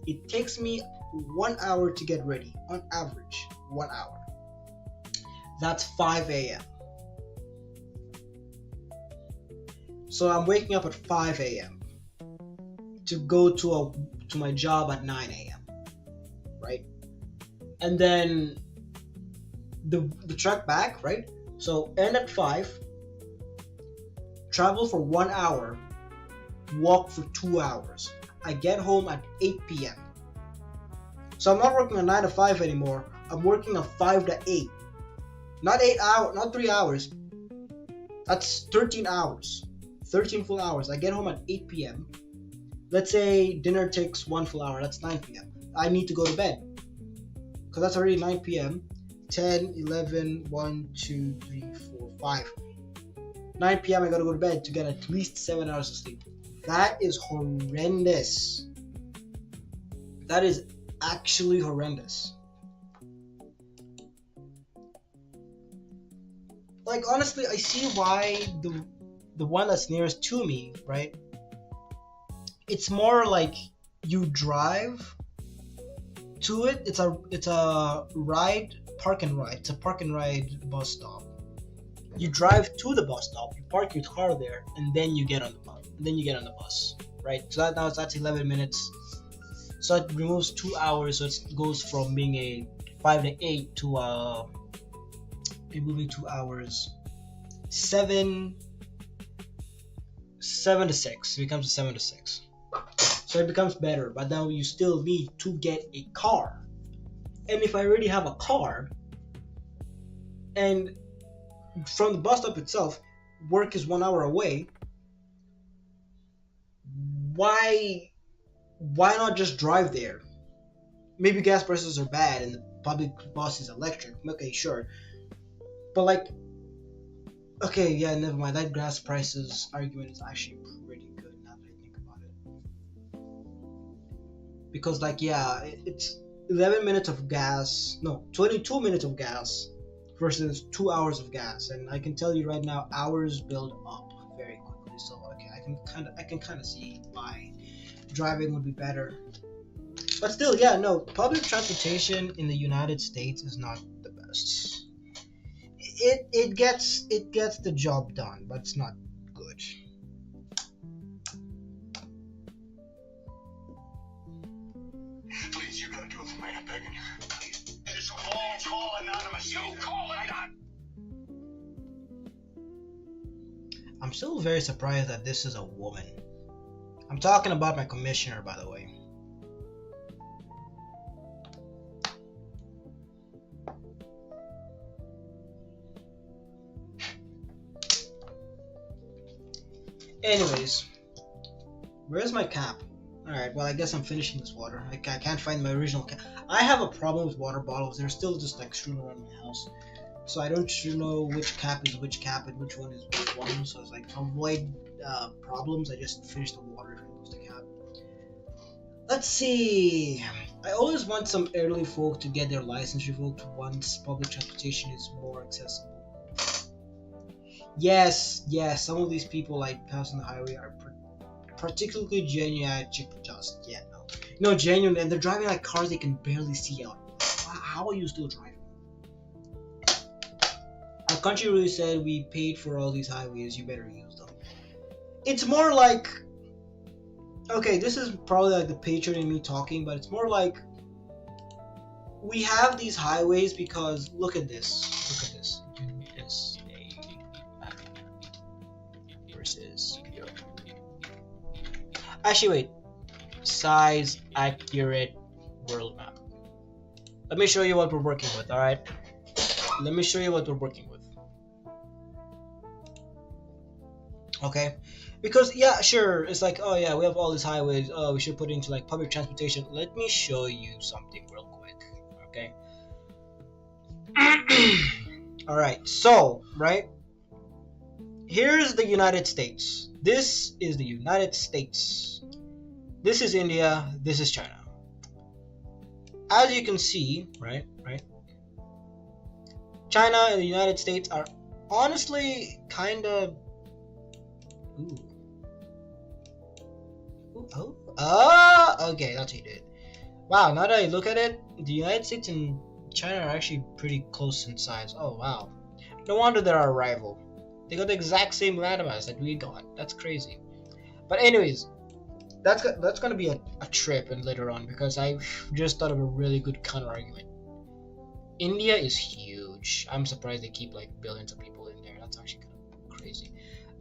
It takes me 1 hour to get ready. On average, 1 hour. That's 5 a.m. So I'm waking up at 5 a.m. to go to my job at 9 a.m. Right? And then the trek back, right? So end at 5, travel for 1 hour, walk for 2 hours. I get home at 8 p.m. So I'm not working a 9 to 5 anymore. I'm working a 5 to 8. Not 8 hours, not 3 hours. That's 13 hours. 13 full hours. I get home at 8 p.m. Let's say dinner takes 1 full hour. That's 9 p.m. I need to go to bed. Because that's already 9 p.m. 10, 11, 1, 2, 3, 4, 5. 9 p.m. I gotta go to bed to get at least 7 hours of sleep. That is horrendous. That is actually horrendous. Like honestly, I see why the one that's nearest to me, right? It's more like you drive to it. It's a ride, park and ride. It's a park and ride bus stop. You drive to the bus stop, you park your car there, and then you get on the bus. Then you get on the bus, right? So that's 11 minutes. So it removes 2 hours. So it goes from being a 5 to 8 to it will be 2 hours. 7 to 6. It becomes a 7 to 6. So it becomes better, but now you still need to get a car. And if I already have a car, and from the bus stop itself, work is 1 hour away, why not just drive there? Maybe gas prices are bad and the public bus is electric. Okay, sure. But like, okay, yeah, never mind. That gas prices argument is actually pretty good now that I think about it. Because like, yeah, it's 11 minutes of gas. No, 22 minutes of gas versus 2 hours of gas. And I can tell you right now, hours build up very quickly. So okay, I can kind of see why driving would be better. But still, yeah, no, public transportation in the United States is not the best. It gets the job done, but it's not good. Please, you gotta do it for me. I'm begging you. Please. It's all call anonymous. You call it not. I'm still very surprised that this is a woman. I'm talking about my commissioner, by the way. Anyways, where's my cap? Alright, well, I guess I'm finishing this water. I can't find my original cap. I have a problem with water bottles. They're still just like strewn around my house. So I don't know which cap is which cap and which one is which one. So it's like to avoid problems, I just finish the water if I lose the cap. Let's see. I always want some elderly folk to get their license revoked once public transportation is more accessible. Yes, some of these people like passing the highway are particularly genuine. Just yeah, no, genuine, and they're driving like cars they can barely see out. How are you still driving? Our country really said we paid for all these highways. You better use them. It's more like, okay, this is probably like the patriot in me talking, but it's more like we have these highways because look at this. Versus Europe. Actually, wait. Size accurate world map. Let me show you what we're working with, alright? Let me show you what we're working with. Okay? Because, yeah, sure, it's like, oh yeah, we have all these highways, oh, we should put it into like public transportation. Let me show you something real quick, okay? Alright, so, right? Here's the United States. This is the United States. This is India. This is China. As you can see, right? China and the United States are honestly kind of. Okay, that's what you did. Wow, now that I look at it, the United States and China are actually pretty close in size. Oh, wow. No wonder they're our rival. They got the exact same landmass that we got. That's crazy. But anyways, that's gonna be a trip and later on because I just thought of a really good counter argument. India is huge. I'm surprised they keep like billions of people in there. That's actually kind of crazy.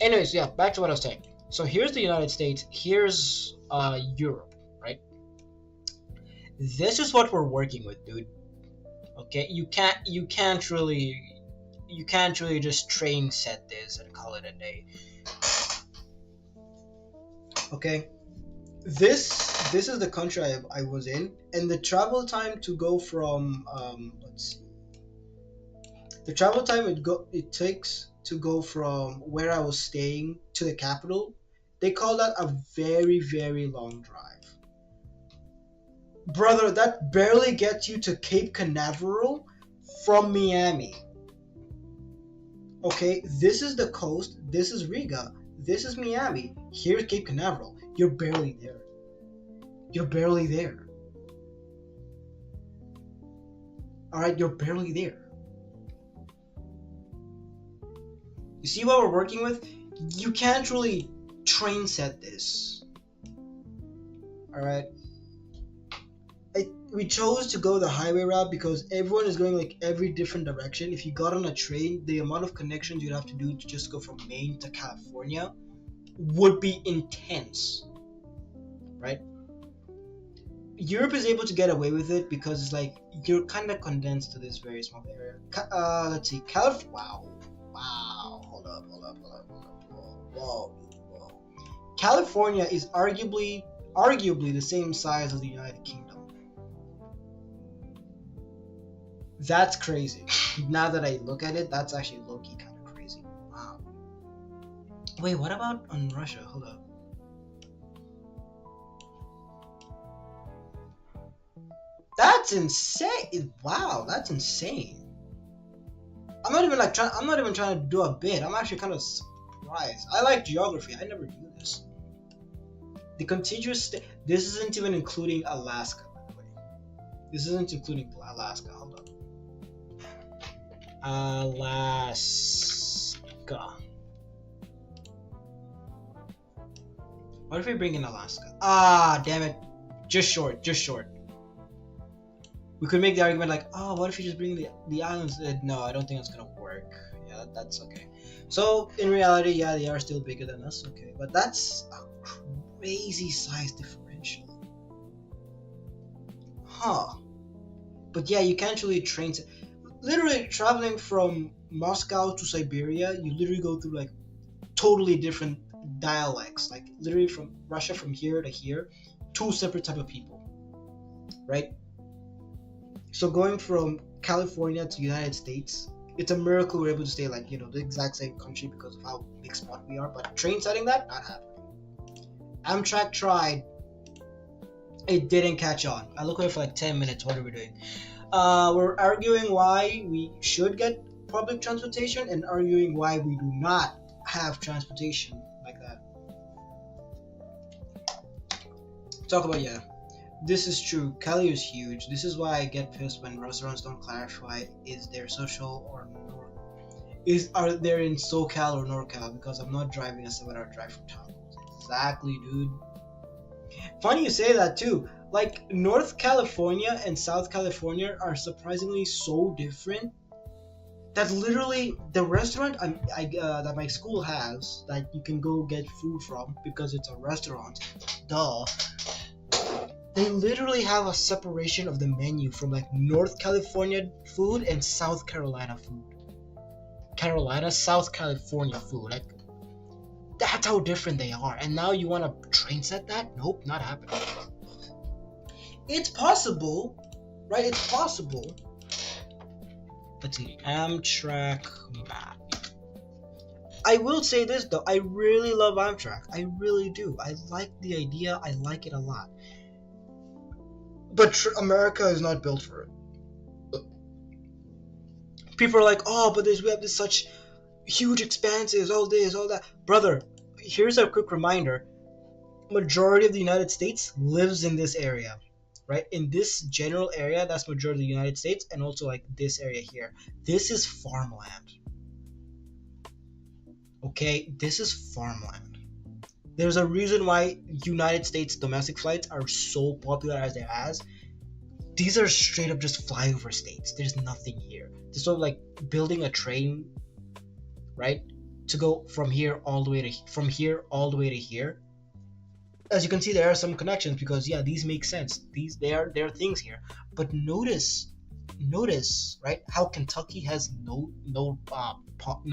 Anyways, yeah, back to what I was saying. So here's the United States. Here's Europe, right? This is what we're working with, dude. Okay, you can't really just train set this and call it a day. Okay, this is the country I was in, and the travel time to go from let's see, the travel time it takes to go from where I was staying to the capital, they call that a very, very long drive. Brother, that barely gets you to Cape Canaveral from Miami. Okay, this is the coast, this is Riga, this is Miami, here's Cape Canaveral. You're barely there. Alright, you're barely there. see what we're working with? You can't really train set this. Alright? We chose to go the highway route because everyone is going like every different direction. If you got on a train, the amount of connections you'd have to do to just go from Maine to California would be intense. Right? Europe is able to get away with it because it's like you're kind of condensed to this very small area. Let's see, wow, hold up, whoa. California is arguably the same size as the United Kingdom. That's crazy. Now that I look at it, that's actually low-key kind of crazy. Wow. Wait, what about on Russia? Hold up. That's insane. Wow, that's insane. I'm not even trying to do a bit. I'm actually kind of surprised. I like geography. I never knew this. The contiguous this isn't even including Alaska, by the way. This isn't including Alaska. Hold up. Alaska. What if we bring in Alaska? Ah, damn it. Just short. We could make the argument like, oh, what if you just bring the islands? No, I don't think it's gonna work. Yeah, that's okay. So in reality, yeah, they are still bigger than us. Okay, but that's a crazy size differential. Huh. But yeah, you can't really train. Literally traveling from Moscow to Siberia, you literally go through like totally different dialects. Like literally from Russia from here to here, two separate type of people, right? So going from California to United States, it's a miracle we're able to stay like, the exact same country because of how big spot we are. But train setting that, not happening. Amtrak tried. It didn't catch on. I looked at it for like 10 minutes. What are we doing? We're arguing why we should get public transportation and arguing why we do not have transportation like that. Talk about, yeah. This is true. Cali is huge. This is why I get pissed when restaurants don't clarify is there social or are they in SoCal or NorCal, because I'm not driving a 7-hour drive from tacos. Exactly, dude. Funny you say that too. Like North California and South California are surprisingly so different that literally the restaurant that my school has that you can go get food from because it's a restaurant, they literally have a separation of the menu from like North California food and South Carolina food. South California food. Like, that's how different they are. And now you want to train set that? Nope, not happening. It's possible, right? It's possible. Let's see. Amtrak map. I will say this though. I really love Amtrak. I really do. I like the idea. I like it a lot. But America is not built for it. People are like, oh, but we have this such huge expanses, all this, all that. Brother, here's a quick reminder. Majority of the United States lives in this area, right? In this general area, that's majority of the United States, and also like this area here. This is farmland. Okay, this is farmland. There's a reason why United States domestic flights are so popular as they're as. These are straight up just flyover states. There's nothing here. It's sort of like building a train, right? To go from here all the way to here. As you can see, there are some connections because yeah, these make sense. There are things here. But notice, right? How Kentucky has no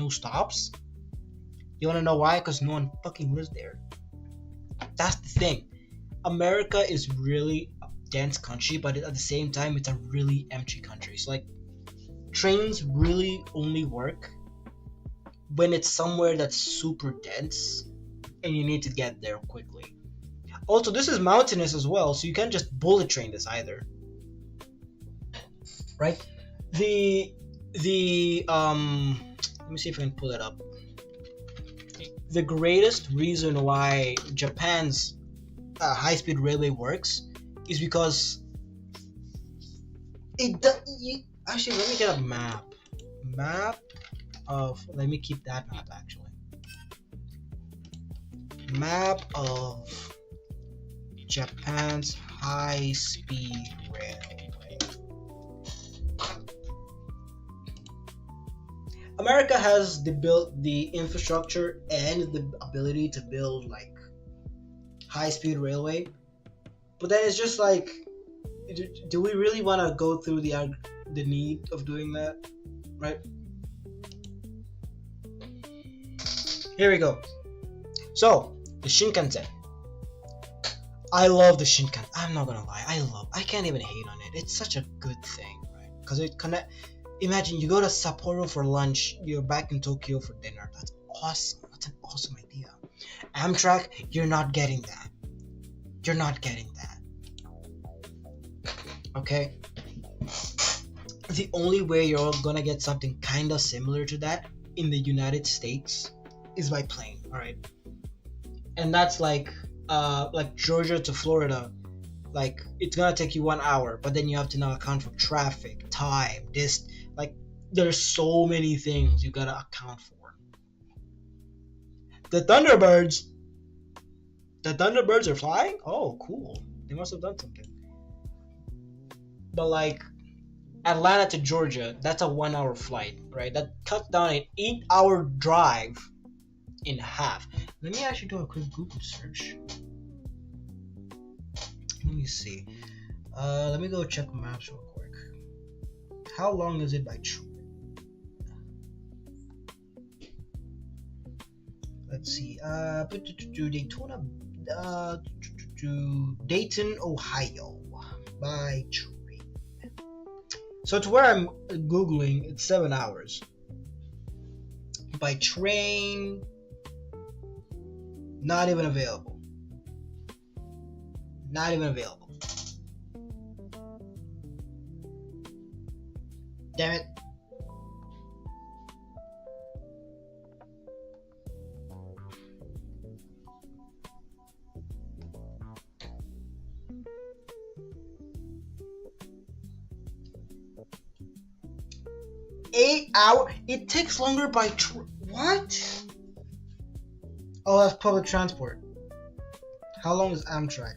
stops. You wanna know why? Because no one fucking lives there. That's the thing. America is really a dense country, but at the same time, it's a really empty country. So like, trains really only work when it's somewhere that's super dense and you need to get there quickly. Also, this is mountainous as well, so you can't just bullet train this either. Right? Let me see if I can pull it up. The greatest reason why Japan's high-speed railway works is because actually, let me get a map. of, let me keep that map actually. Map of Japan's high-speed railway. America has the infrastructure and the ability to build like high-speed railway, but then it's just like, do we really want to go through the need of doing that, right? Here we go. So the Shinkansen. I love the Shinkansen. I'm not gonna lie. I can't even hate on it. It's such a good thing, right? Because it connect. Imagine you go to Sapporo for lunch, you're back in Tokyo for dinner. That's awesome. That's an awesome idea. Amtrak, you're not getting that. You're not getting that. Okay? The only way you're gonna get something kinda similar to that in the United States is by plane, alright? And that's like Georgia to Florida. Like, it's gonna take you 1 hour, but then you have to now account for traffic, time, this, like, there's so many things you gotta account for. The Thunderbirds are flying? Oh, cool. They must have done something. But like, Atlanta to Georgia, that's a 1 hour flight, right? That cuts down an 8 hour drive in half. Let me actually do a quick Google search. Let me see. Let me go check maps real quick. How long is it by train? Let's see. Daytona, to Dayton, Ohio, by train. So to where I'm googling, it's 7 hours. By train, not even available. Not even available. Damn it. Eight hours? It takes longer by what? Oh, that's public transport. How long is Amtrak?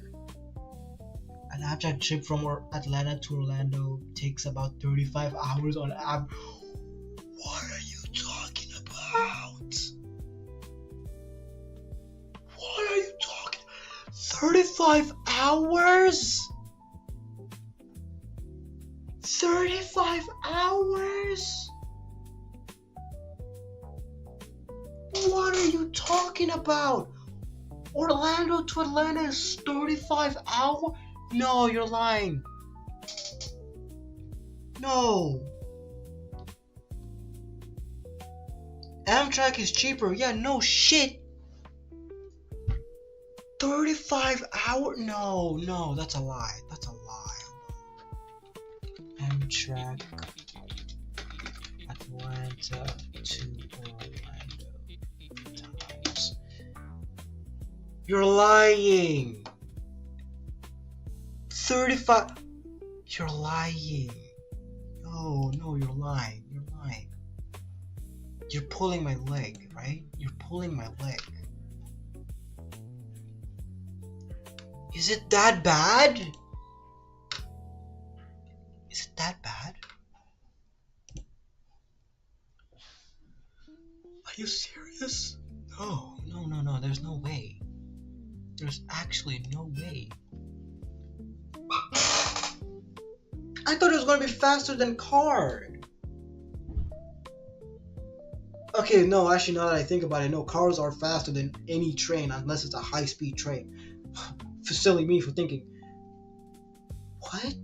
An Amtrak trip from Atlanta to Orlando takes about 35 hours on average. What are you talking about? What are you talking? 35 hours? 35 hours? What are you talking about? Orlando to Atlanta is 35 hours? No, you're lying. No. Amtrak is cheaper. Yeah, no shit. 35 hours? No, that's a lie. That's a lie. Amtrak Atlanta to Orlando times. You're lying. 35. You're lying. No, you're lying. You're lying. You're pulling my leg, right? You're pulling my leg. Is it that bad? Is it that bad? Are you serious? No. There's no way. There's actually no way. I thought it was going to be faster than car. Okay, no, actually, now that I think about it, no, cars are faster than any train unless it's a high-speed train. Silly me for thinking. What?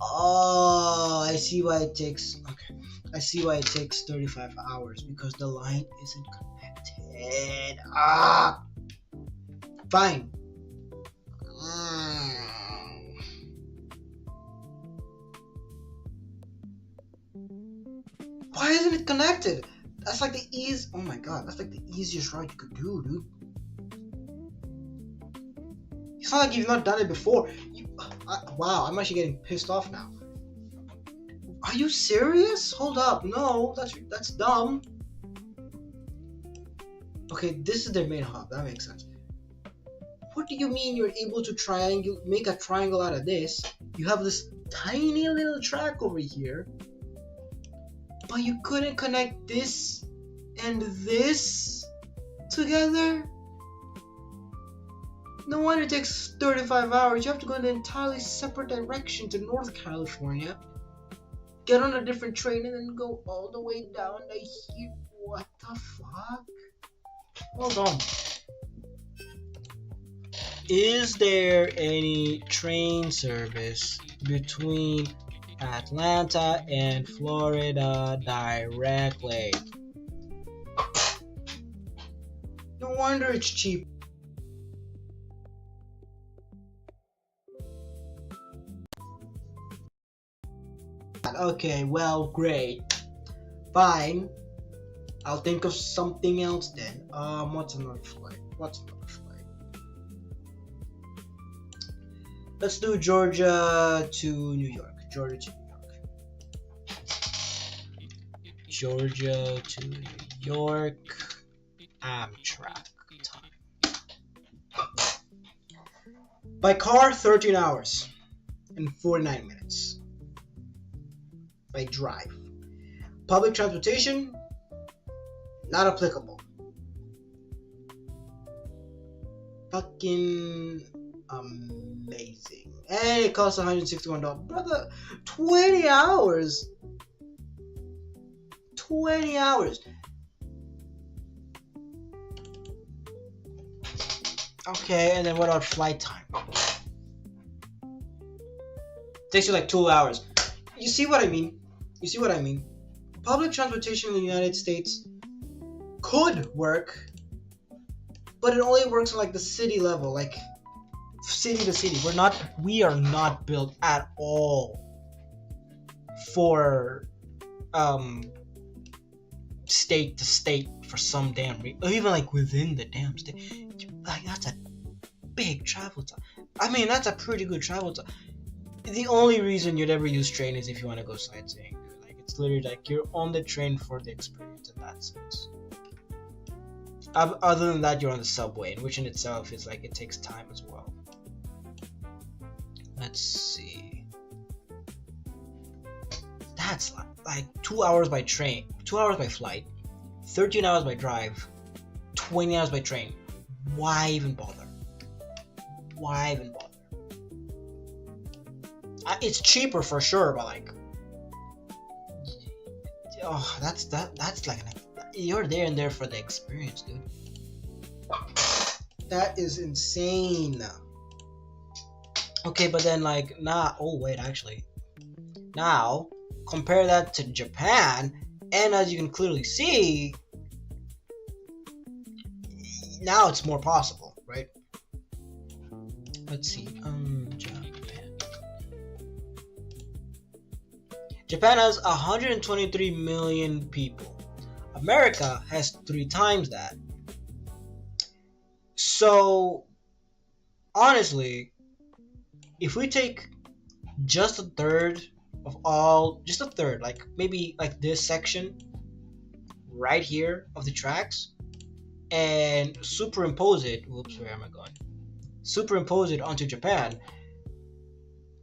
Oh, I see why it takes. Okay, I see why it takes 35 hours because the line isn't connected. Fine. Why isn't it connected? That's like the ease. Oh my god, that's like the easiest ride you could do, dude. It's not like you've not done it before. Wow, I'm actually getting pissed off now. Are you serious? Hold up. No, that's dumb. Okay, this is their main hub. That makes sense. What do you mean you're able to make a triangle out of this? You have this tiny little track over here, but you couldn't connect this and this together? No wonder it takes 35 hours. You have to go in an entirely separate direction to North California, get on a different train, and then go all the way down to here. What the fuck? Hold on. Is there any train service between Atlanta and Florida directly? No wonder it's cheap. Okay, well, great. Fine. I'll think of something else then. What's another flight? Let's do Georgia to New York. Georgia to New York. Amtrak time. By car, 13 hours and 49 minutes. By drive. Public transportation, not applicable. Fucking amazing. And it costs $161. Brother, 20 hours. 20 hours. Okay, and then what about flight time? Takes you like 2 hours. You see what I mean? Public transportation in the United States could work, but it only works on like the city level, like city to city. We are not built at all for state to state for some damn reason, or even like within the damn state. Like that's a big travel time. I mean, that's a pretty good travel time. The only reason you'd ever use train is if you want to go sightseeing. Like it's literally like you're on the train for the experience in that sense. Other than that, you're on the subway, which in itself is like it takes time as well. Let's see. That's like 2 hours by train, 2 hours by flight, 13 hours by drive, 20 hours by train. Why even bother? It's cheaper for sure, but like, oh, that's like you're there and there for the experience, dude. That is insane. Okay, but then like now compare that to Japan, and as you can clearly see, now it's more possible, right? Let's see, Japan has 123 million people. America has 3 times that. So, honestly, if we take just a third, like maybe like this section right here of the tracks, and superimpose it, where am I going? Superimpose it onto Japan,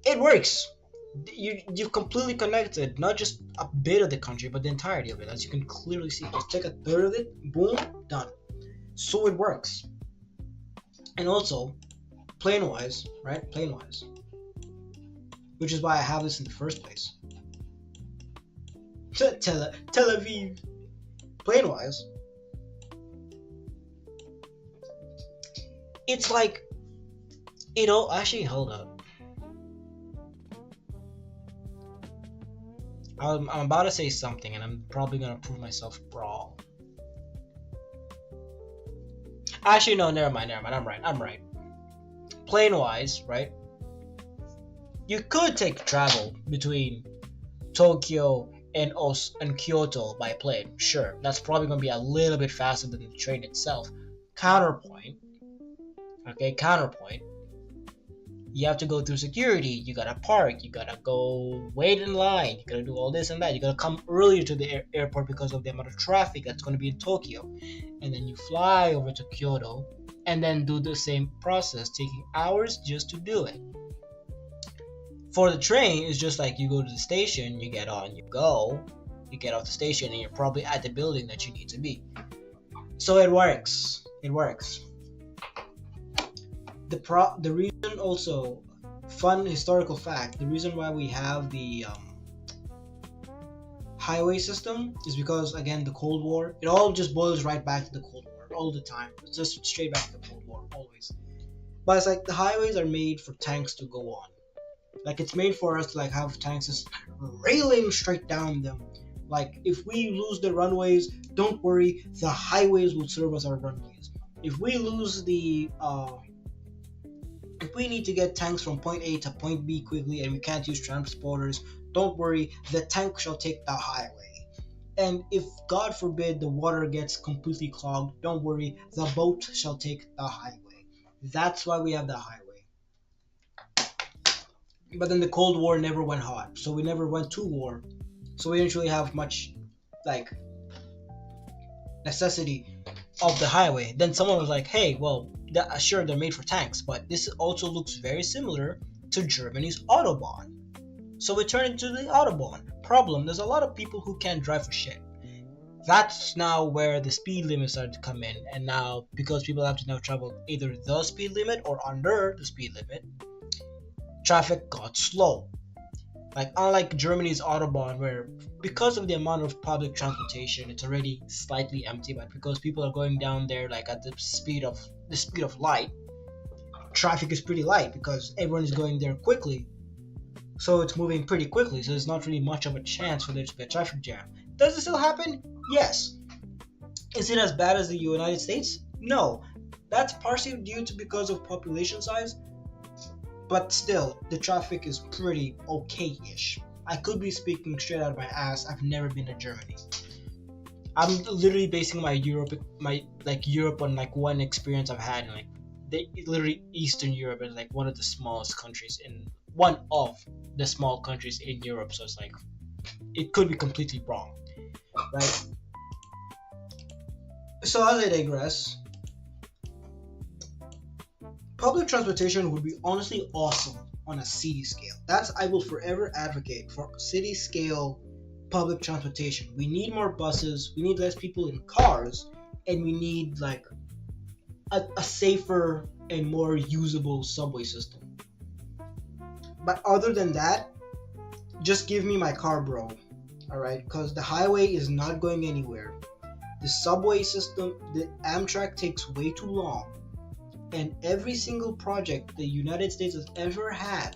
it works. You've completely connected not just a bit of the country, but the entirety of it, as you can clearly see. Just take a third of it, boom, done. So it works. And also, plane-wise, right? Plane-wise, which is why I have this in the first place. Tel Aviv. Plane-wise, it's like, actually, hold up. I'm about to say something, and I'm probably gonna prove myself wrong. Actually, no, never mind. I'm right. Plane-wise, right? You could take travel between Tokyo and Kyoto by plane. Sure, that's probably gonna be a little bit faster than the train itself. Counterpoint. You have to go through security. You gotta park. You gotta go wait in line. You gotta do all this and that. You gotta come earlier to the airport because of the amount of traffic that's gonna be in Tokyo. And then you fly over to Kyoto and then do the same process, taking hours just to do it. For the train, it's just like you go to the station, you get on, you go, you get off the station, and you're probably at the building that you need to be. So it works. It works. The reason also, fun historical fact, the reason why we have the highway system is because, again, the Cold War. It all just boils right back to the Cold War all the time. It's just straight back to the Cold War always. But it's like the highways are made for tanks to go on. Like it's made for us to like have tanks just railing straight down them. Like if we lose the runways, don't worry, the highways will serve as our runways. If we lose if we need to get tanks from point A to point B quickly and we can't use transporters, don't worry, the tank shall take the highway. And if God forbid the water gets completely clogged, don't worry, the boat shall take the highway. That's why we have the highway. But then the Cold War never went hot, so we never went to war. So we didn't really have much like necessity of the highway. Then someone was like, "Hey, well, sure they're made for tanks, but this also looks very similar to Germany's autobahn." So we turned into the autobahn. Problem: there's a lot of people who can't drive for shit. That's now where the speed limit started to come in, and now because people have to now travel either the speed limit or under the speed limit, traffic got slow. Like unlike Germany's autobahn, where because of the amount of public transportation, it's already slightly empty, but because people are going down there like at the speed of light, traffic is pretty light because everyone is going there quickly. So it's moving pretty quickly, so there's not really much of a chance for there to be a traffic jam. Does it still happen? Yes. Is it as bad as the United States? No. That's partially due to because of population size. But still, the traffic is pretty okay-ish. I could be speaking straight out of my ass. I've never been to Germany. I'm literally basing my Europe on like one experience I've had in like literally Eastern Europe is like one of the smallest countries in Europe. So it's like it could be completely wrong, right? So as I digress, public transportation would be honestly awesome on a city scale. I will forever advocate for city scale public transportation. We need more buses, we need less people in cars, and we need like a safer and more usable subway system. But other than that, just give me my car, bro. Alright? Because the highway is not going anywhere. The subway system, the Amtrak takes way too long. And every single project the United States has ever had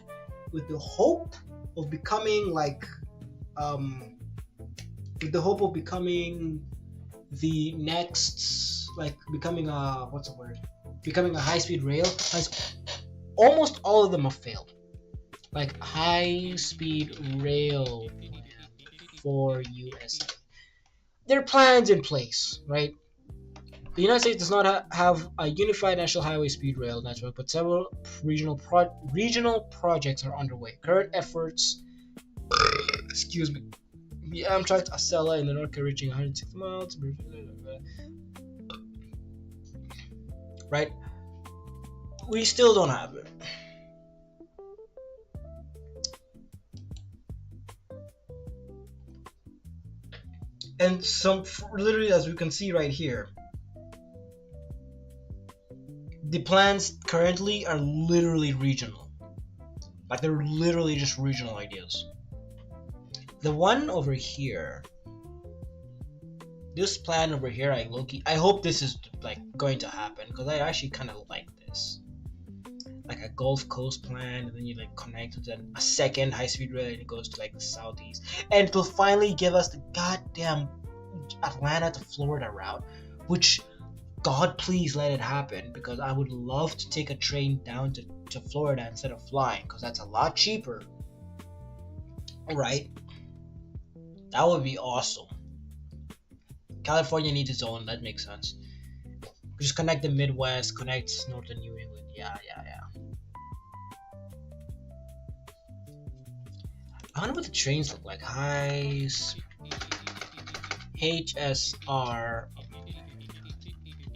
with the hope of becoming the next, like becoming a high-speed rail, almost all of them have failed. Like high-speed rail for USA. There are plans in place, right? The United States does not have a unified national highway speed rail network, but several regional projects are underway. Current efforts, the Amtrak Acela in the North Carolina reaching 160 miles, right? We still don't have it. And literally, as we can see right here, the plans currently are literally regional. Like they're literally just regional ideas. The one over here, this plan over here, I hope this is like going to happen because I actually kind of like this. Like a Gulf Coast plan, and then you like connect with a second high-speed rail, and it goes to like the southeast, and it'll finally give us the goddamn Atlanta to Florida route, which God please let it happen, because I would love to take a train down to Florida instead of flying, because that's a lot cheaper. Right? That would be awesome. California needs its own, that makes sense. Just connect the Midwest, connect northern New England. Yeah. I wonder what the trains look like. High HSR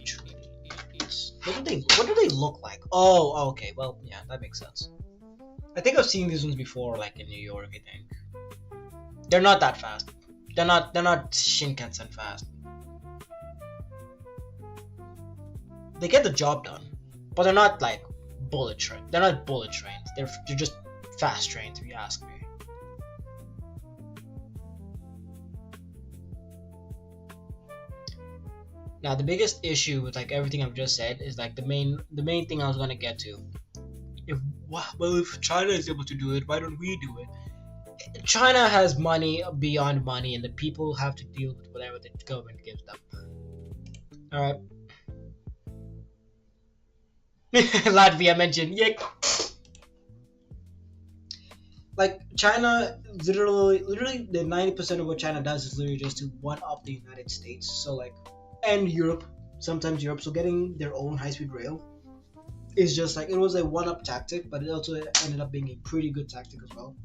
trains. What do they look like? Oh, okay. Well, yeah, that makes sense. I think I've seen these ones before, like in New York. I think they're not that fast. They're not Shinkansen fast. They get the job done, but they're not like bullet train. They're not bullet trains. They're just fast trains, if you ask me. Now the biggest issue with like everything I've just said is like the main thing I was gonna get to. If China is able to do it, why don't we do it? China has money beyond money, and the people have to deal with whatever the government gives them. All right. Latvia mentioned, yeah. Like China, literally, the 90% of what China does is literally just to one up the United States. So like, and Europe, sometimes Europe. So getting their own high-speed rail is just like, it was a one-up tactic, but it also ended up being a pretty good tactic as well,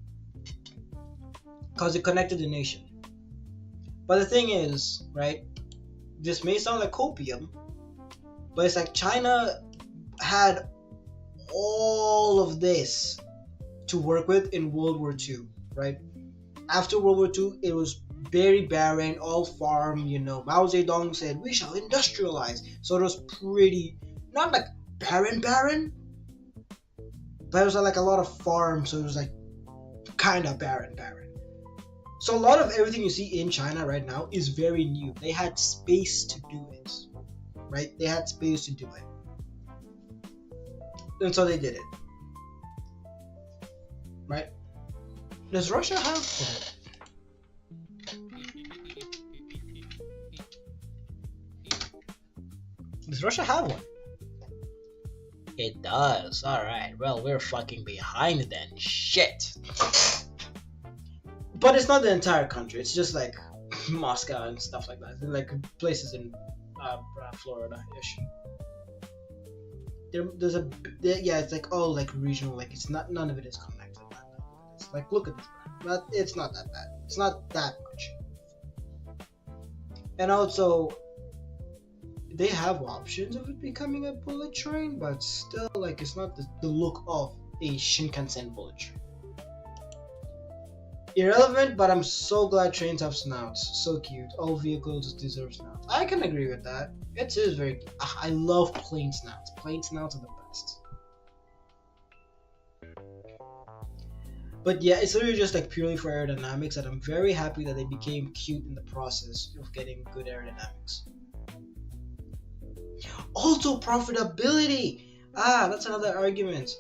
because it connected the nation. But the thing is, right? This may sound like copium, but it's like China had all of this to work with in World War II, right? After World War II, it was very barren, all farm, Mao Zedong said, we shall industrialize. So it was pretty, not like barren, but it was like a lot of farm, so it was like kind of barren. So a lot of everything you see in China right now is very new. They had space to do it, right? They had space to do it. And so they did it. Right? Does Russia have... Does Russia have one? It does. Alright. Well, we're fucking behind then. Shit. But it's not the entire country. It's just like Moscow and stuff like that. Like places in Florida-ish. It's like all like regional. Like it's not. None of it is connected. It's like, look at this. But it's not that bad. It's not that much. And also, they have options of it becoming a bullet train, but still, like, it's not the look of a Shinkansen bullet train. Irrelevant, but I'm so glad trains have snouts. So cute. All vehicles deserve snouts. I can agree with that. It is very cute. I love plain snouts. Plain snouts are the best. But yeah, it's literally just like purely for aerodynamics, and I'm very happy that they became cute in the process of getting good aerodynamics. Also, profitability! That's another argument.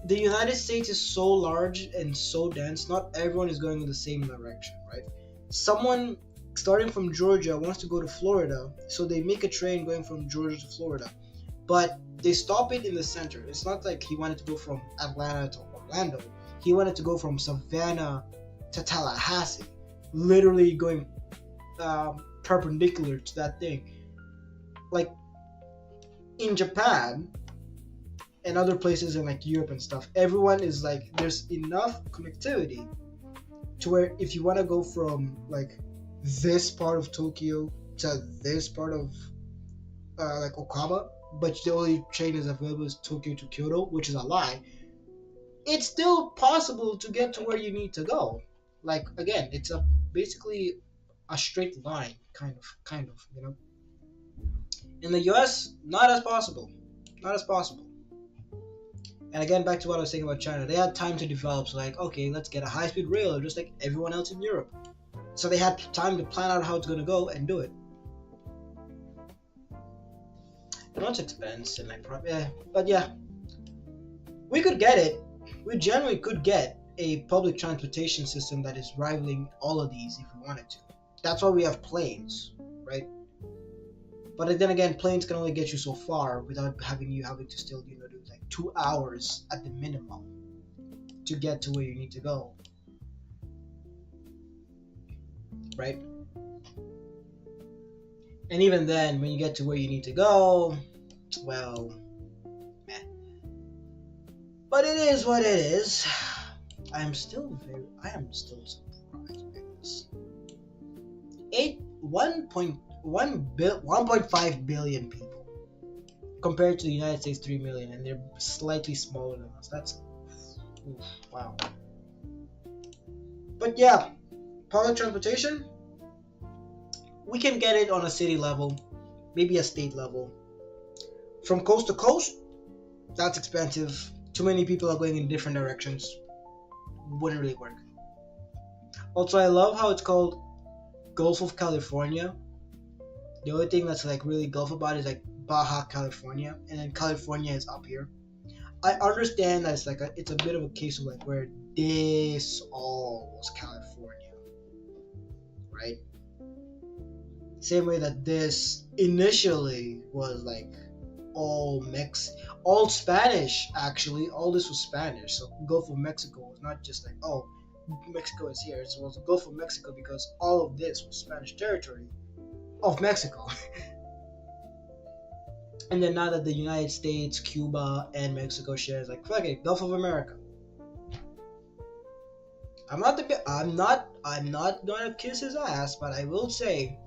The United States is so large and so dense, not everyone is going in the same direction, right? Someone starting from Georgia wants to go to Florida, so they make a train going from Georgia to Florida, but they stop it in the center. It's not like he wanted to go from Atlanta to Orlando. He wanted to go from Savannah to Tallahassee, literally going perpendicular to that thing. Like in Japan and other places in like Europe and stuff, everyone is like, there's enough connectivity to where if you want to go from like this part of Tokyo to this part of like Okama, but the only train is available is Tokyo to Kyoto, which is a lie, it's still possible to get to where you need to go. Like, again, it's basically a straight line, kind of. In the US, not as possible. And again, back to what I was saying about China, they had time to develop. So like, okay, let's get a high-speed rail, just like everyone else in Europe. So they had time to plan out how it's gonna go and do it. And it's expensive, like, but yeah, we could get it. We generally could get a public transportation system that is rivaling all of these if we wanted to. That's why we have planes, right? But then again, planes can only get you so far without having to still, do like 2 hours at the minimum to get to where you need to go, right? And even then, when you get to where you need to go, well, meh. But it is what it is. I am still surprised by this. 1.5 billion people compared to the United States 3 million, and they're slightly smaller than us. That's oof, wow. But yeah, public transportation, we can get it on a city level, maybe a state level. From coast to coast, that's expensive. Too many people are going in different directions. Wouldn't really work. Also, I love how it's called Gulf of California. The only thing that's like really Gulf about is like Baja California, and then California is up here. I understand that it's a bit of a case of like where this all was California, right? Same way that this initially was like all Spanish. Actually, all this was Spanish. So Gulf of Mexico was not just like, oh, Mexico is here. It was the Gulf of Mexico because all of this was Spanish territory of Mexico. And then now that the United States, Cuba, and Mexico shares, like, fuck it, Gulf of America. I'm not gonna kiss his ass, but I will say,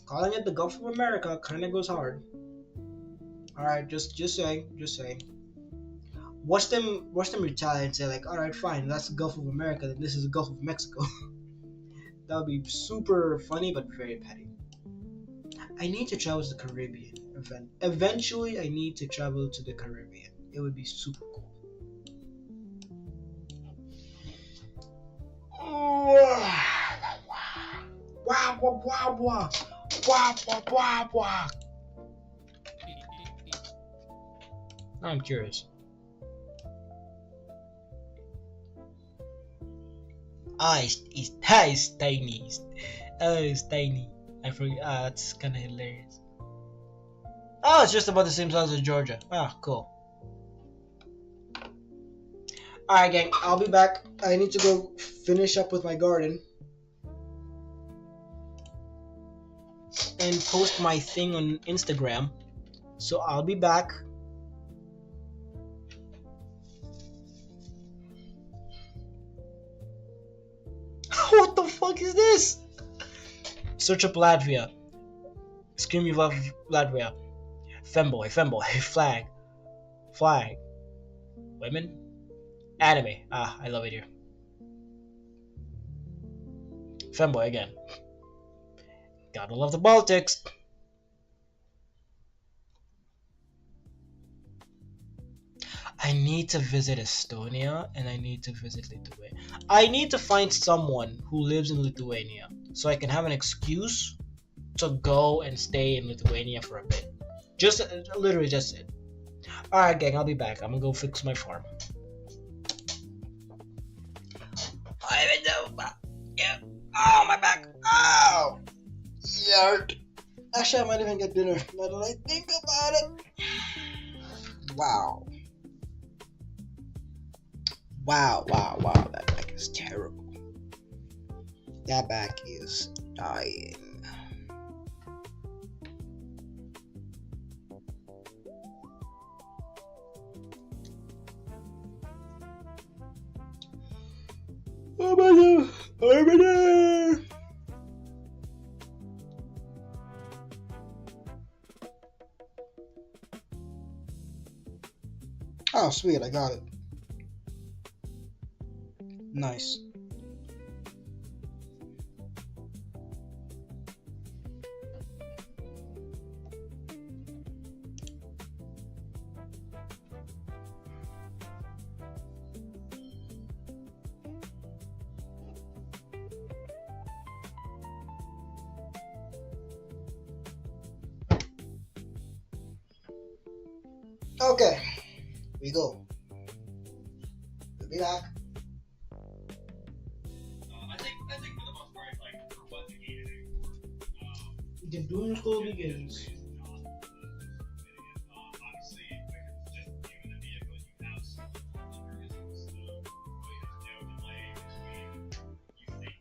calling it the Gulf of America kind of goes hard. All right, just saying. Watch them retaliate and say like, all right, fine, that's the Gulf of America, then this is the Gulf of Mexico. That would be super funny, but very petty. I need to travel to the Caribbean. Eventually, I need to travel to the Caribbean. It would be super cool. I'm curious. It's tiny. It's tiny. I forget. That's kind of hilarious. Oh, it's just about the same size as Georgia. Ah, cool. Alright, gang. I'll be back. I need to go finish up with my garden and post my thing on Instagram. So I'll be back. What the fuck is this? Search up Latvia. Scream you love Latvia. Femboy, flag, women, anime. Ah, I love it here. Femboy again. Gotta love the Baltics. I need to visit Estonia and I need to visit Lithuania. I need to find someone who lives in Lithuania so I can have an excuse to go and stay in Lithuania for a bit. Just literally just it. Alright, gang, I'll be back. I'm gonna go fix my farm. Yeah. Oh, my back. Oh, yard. Actually, I might even get dinner now that I think about it. Wow. That back is terrible. That back is dying. Oh my god! Over there! Oh, sweet, I got it. Nice. Okay, we go. We'll be back. I think for the most part, like for what the game is The doom scroll begins. obviously, when it's just you and the vehicle, you have some mechanisms, so there's no delay between you think.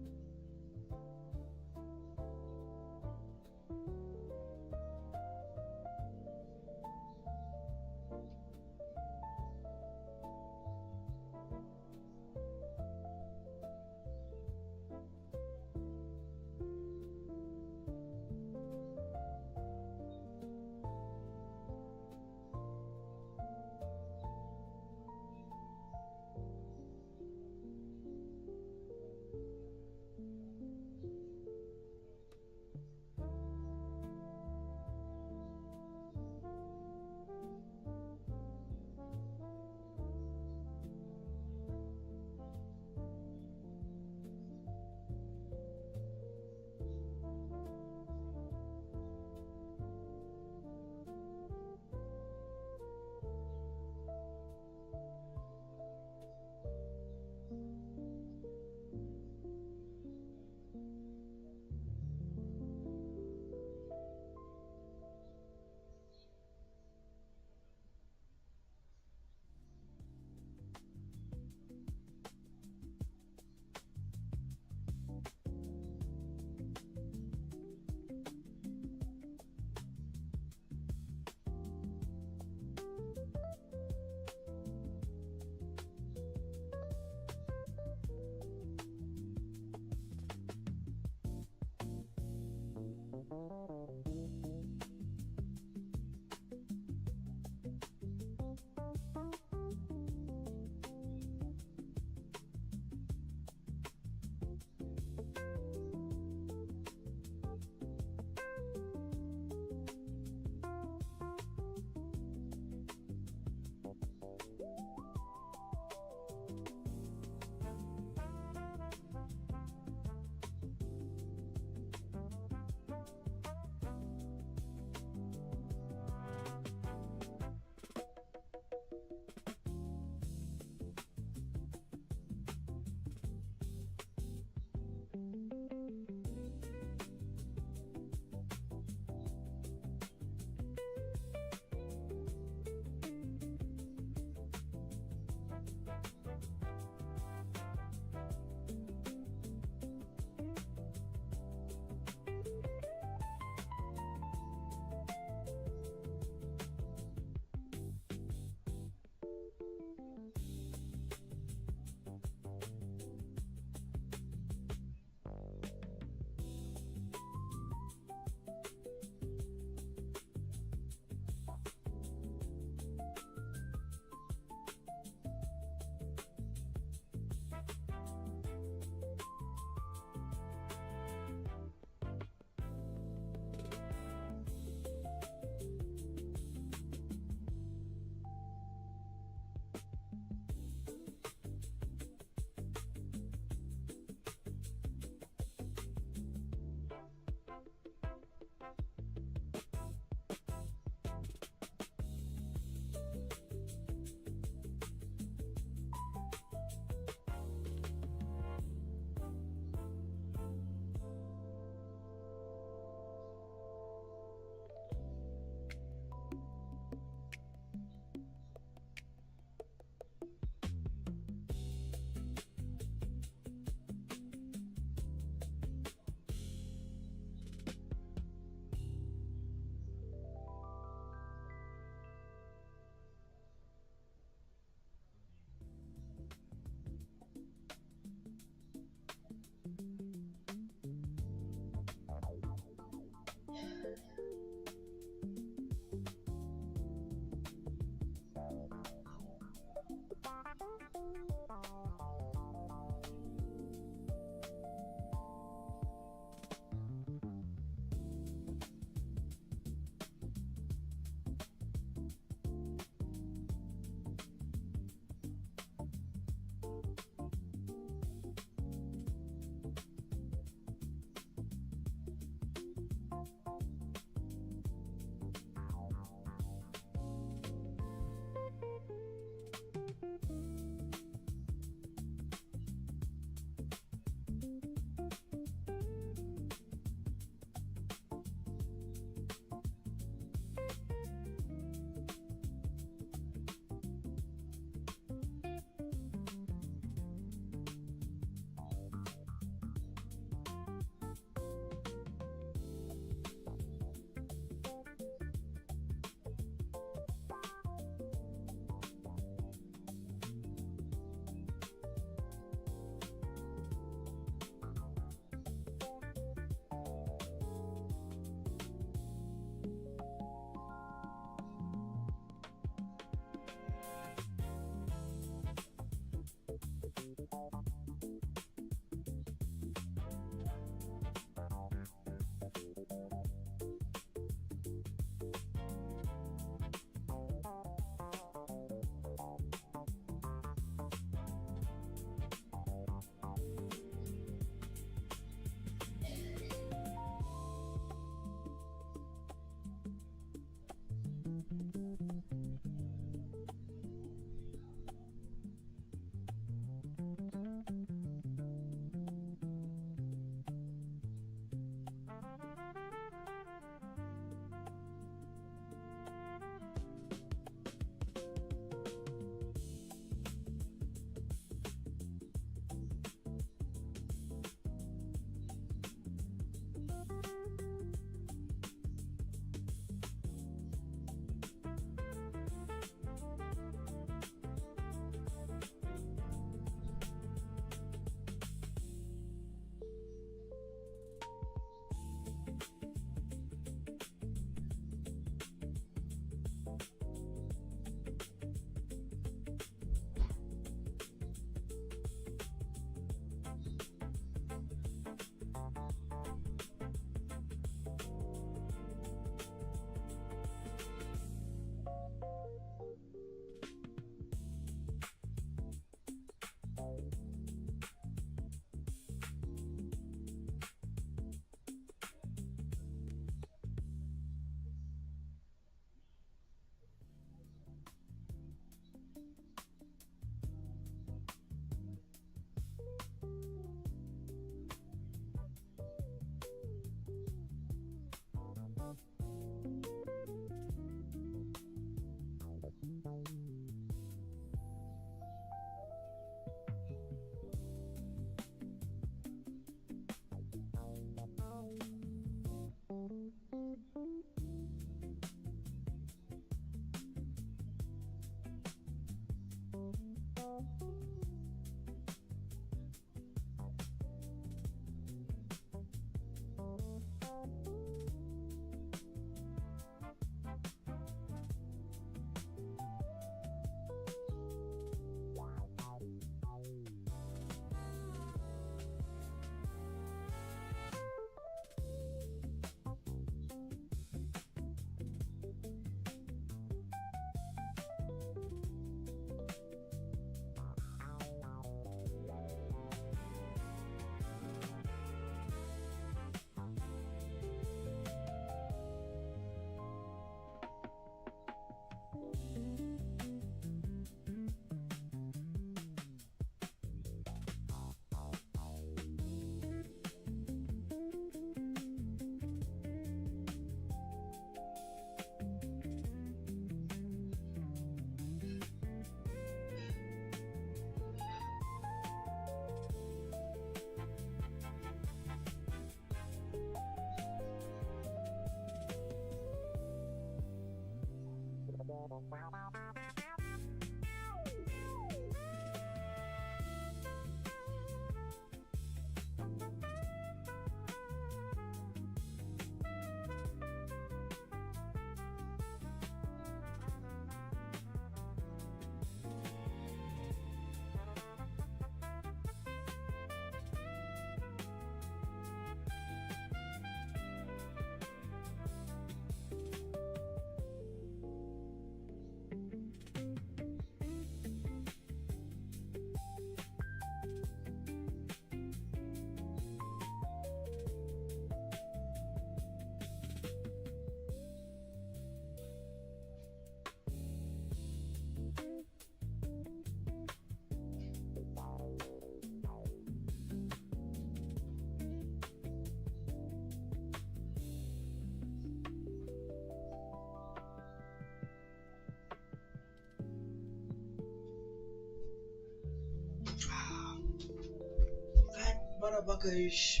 Fat motherfuckers.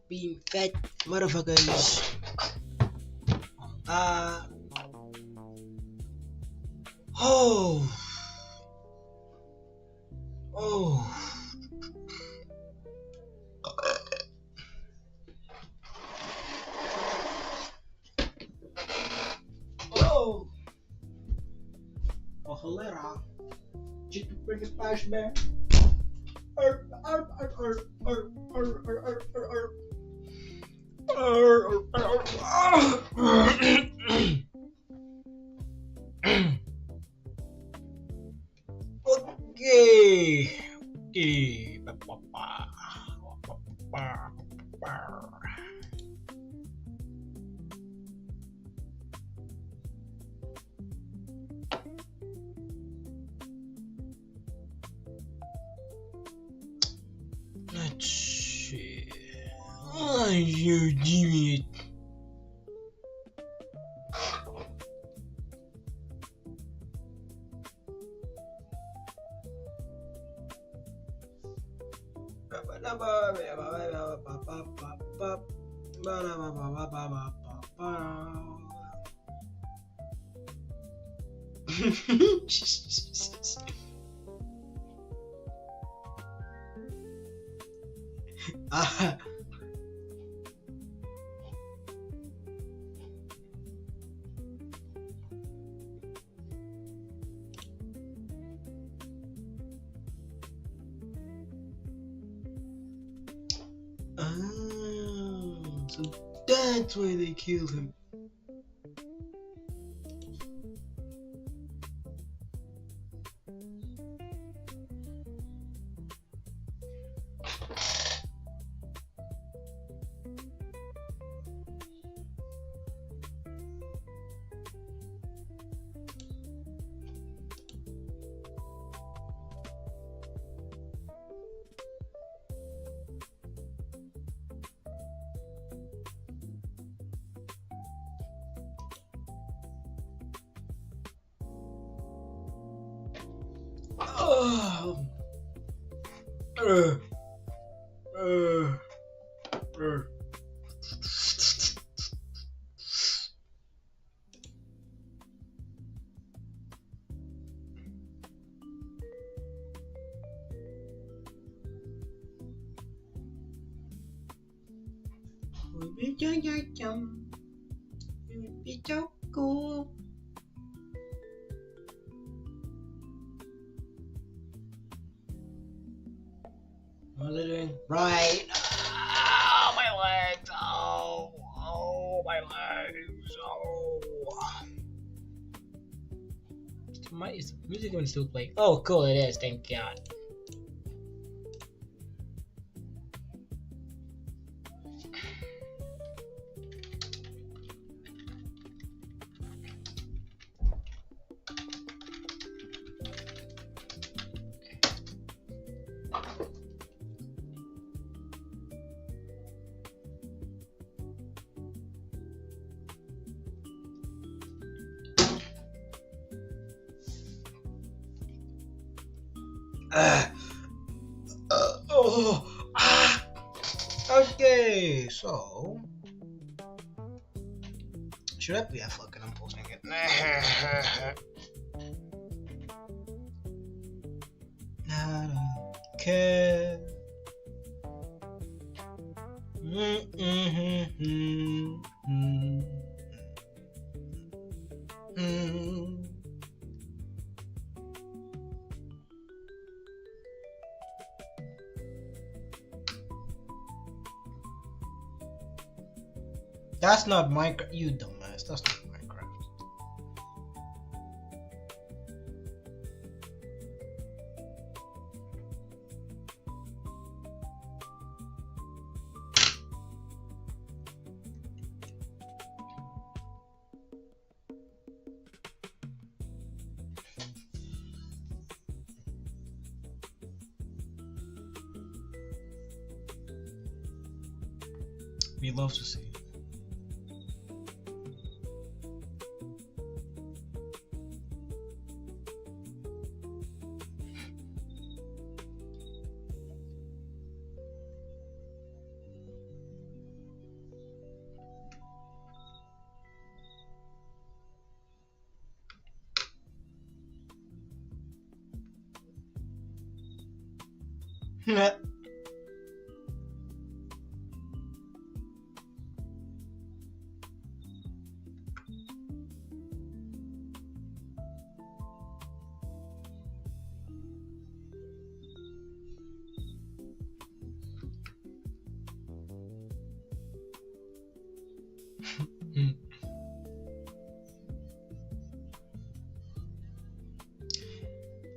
Being fat motherfuckers. Oh. Oh. Oh. Oh, cholera. Did you bring a splash bear? Okay. Okay. Let's see. Oh, you damn it. Ah. So that's why they killed him. Oh. Uh, uh, uh. Be so cool. What are they doing? Right. Oh, my legs. Oh, my legs. Oh. Is the music even still playing? Oh, cool, it is. Thank God. Okay, so should I? Yeah, fuck it, I'm posting it. I don't care. That's not Minecraft, you dumbass. That's not Minecraft. We love to see it.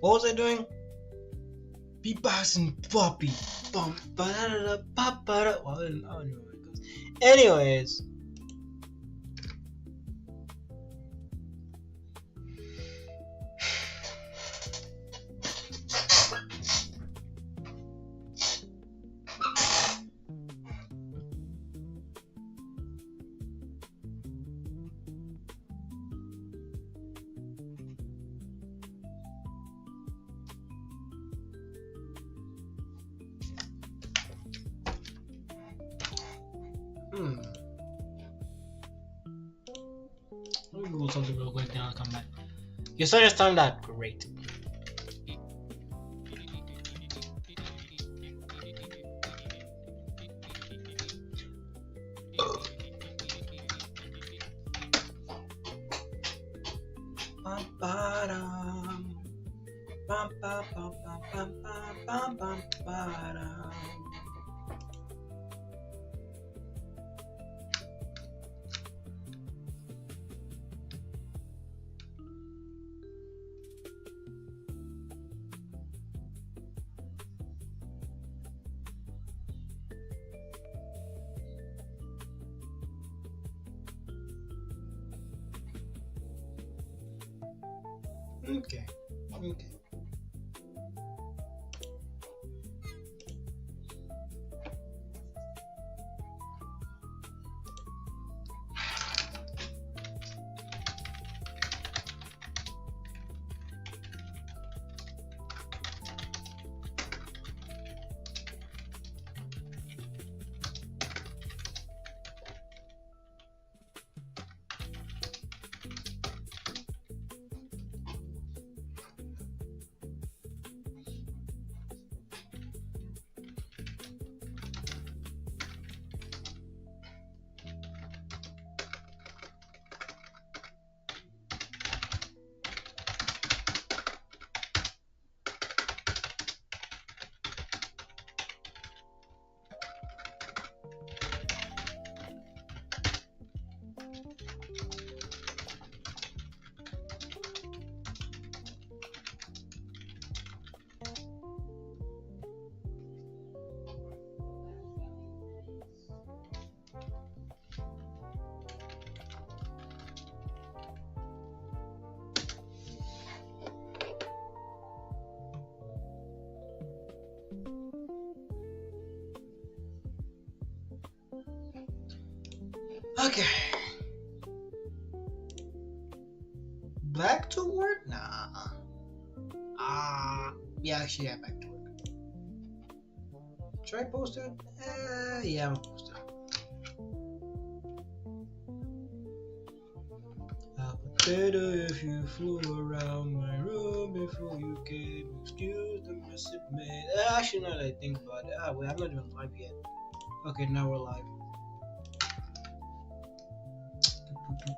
What was I doing? Be passing puppy. Bum, ba-da-da, ba-ba-da. Well, I don't know where it goes. Anyways. Let me Google something real quick, then I'll come back. You saw just time that? Great. Okay. Okay. Okay. Back to work? Nah. Yeah, actually, yeah, back to work. Should I post it? Yeah, I'm gonna post it. better if you flew around my room before you came. Excuse the mess it made. Actually, now that I think about it, wait, I'm not even live yet. Okay, now we're live. We are live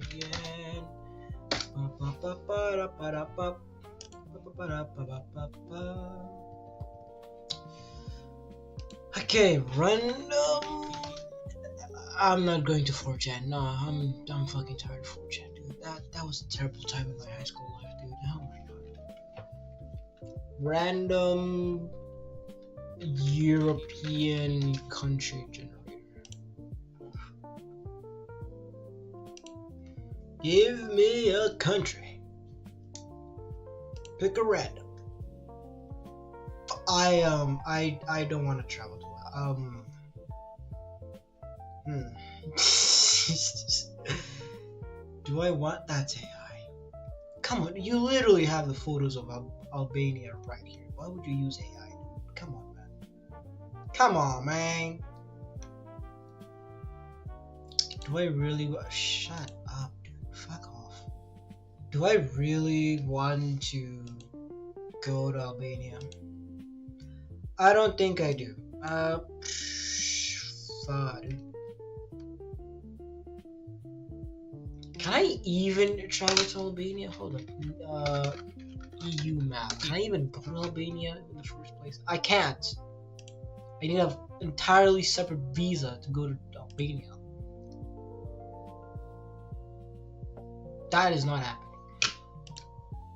again. Okay, random. I'm not going to 4chan. No, I'm fucking tired of 4chan, dude. That was a terrible time in my high school life, dude. Oh my god. Random European country generator. Give me a country. Pick a random. I don't want to travel to Do I want that AI? Come on, you literally have the photos of Albania right here. Why would you use AI? Come on, man. Come on, man. Do I really shut up, dude? Fuck off. Do I really want to go to Albania? I don't think I do. Fuck, dude. Can I even travel to Albania? Hold on. EU map. Can I even go to Albania in the first place? I can't. I need an entirely separate visa to go to Albania. That is not happening.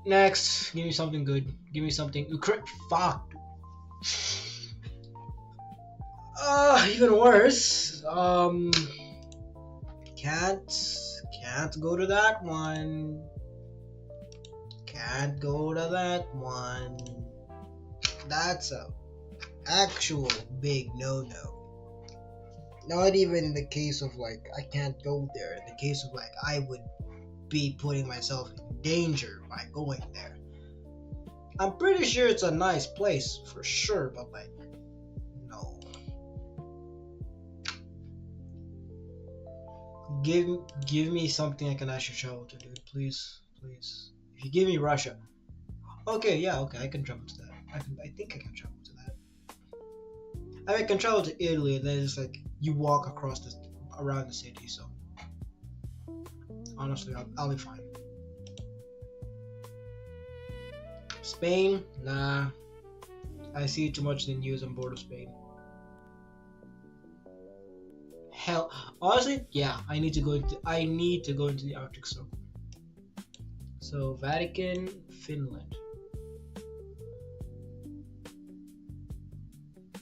Next, give me something good. Give me something. Fuck. Even worse. Can't go to that one. Can't go to that one. That's a actual big no-no. Not even in the case of like I can't go there. In the case of like I would be putting myself in danger by going there. I'm pretty sure it's a nice place for sure, but like no. Give me something I can actually travel to, dude. Please. If you give me Russia, okay, I can travel to that. I think I can travel to that. I can travel to Italy, and then it's like you walk across around the city. So honestly, I'll be fine. Spain, nah. I see too much in the news on board of Spain. Hell, honestly, yeah. I need to go into the Arctic Circle. So Vatican, Finland,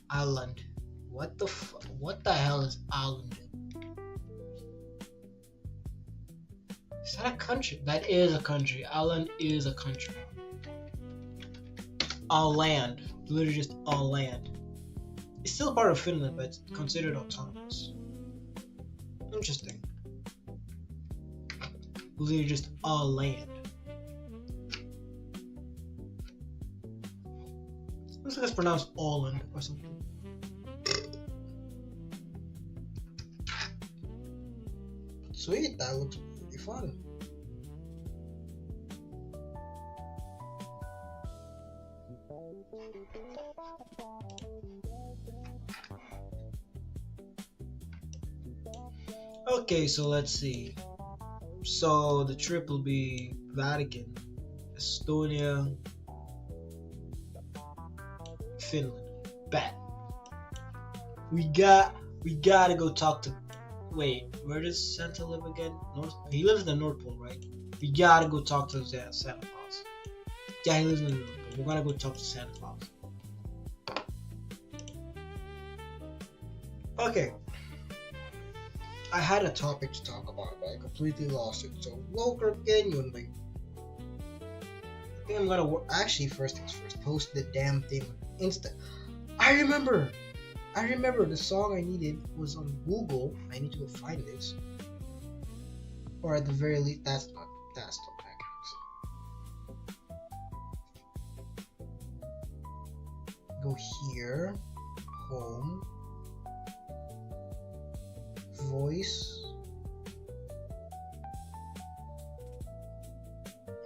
Ireland. What the hell is Ireland? Is that a country? That is a country. Ireland is a country. A land, literally just a land. It's still part of Finland, but it's considered autonomous. Interesting. Literally just a land. Looks like it's pronounced Åland or something. Sweet, that looks pretty fun. Okay, so let's see. So the trip will be Vatican, Estonia, Finland. Bet. We gotta go talk to. Wait, where does Santa live again? He lives in the North Pole, right? We gotta go talk to Santa Claus. Yeah, he lives in the North Pole. We're gonna go talk to Santa Claus. Okay. I had a topic to talk about, but I completely lost it. So, Local genuinely. I think I'm gonna actually, first things first, post the damn thing on Insta. I remember the song I needed was on Google. I need to go find this. Or at the very least, that's not that counts. Go here, home, voice.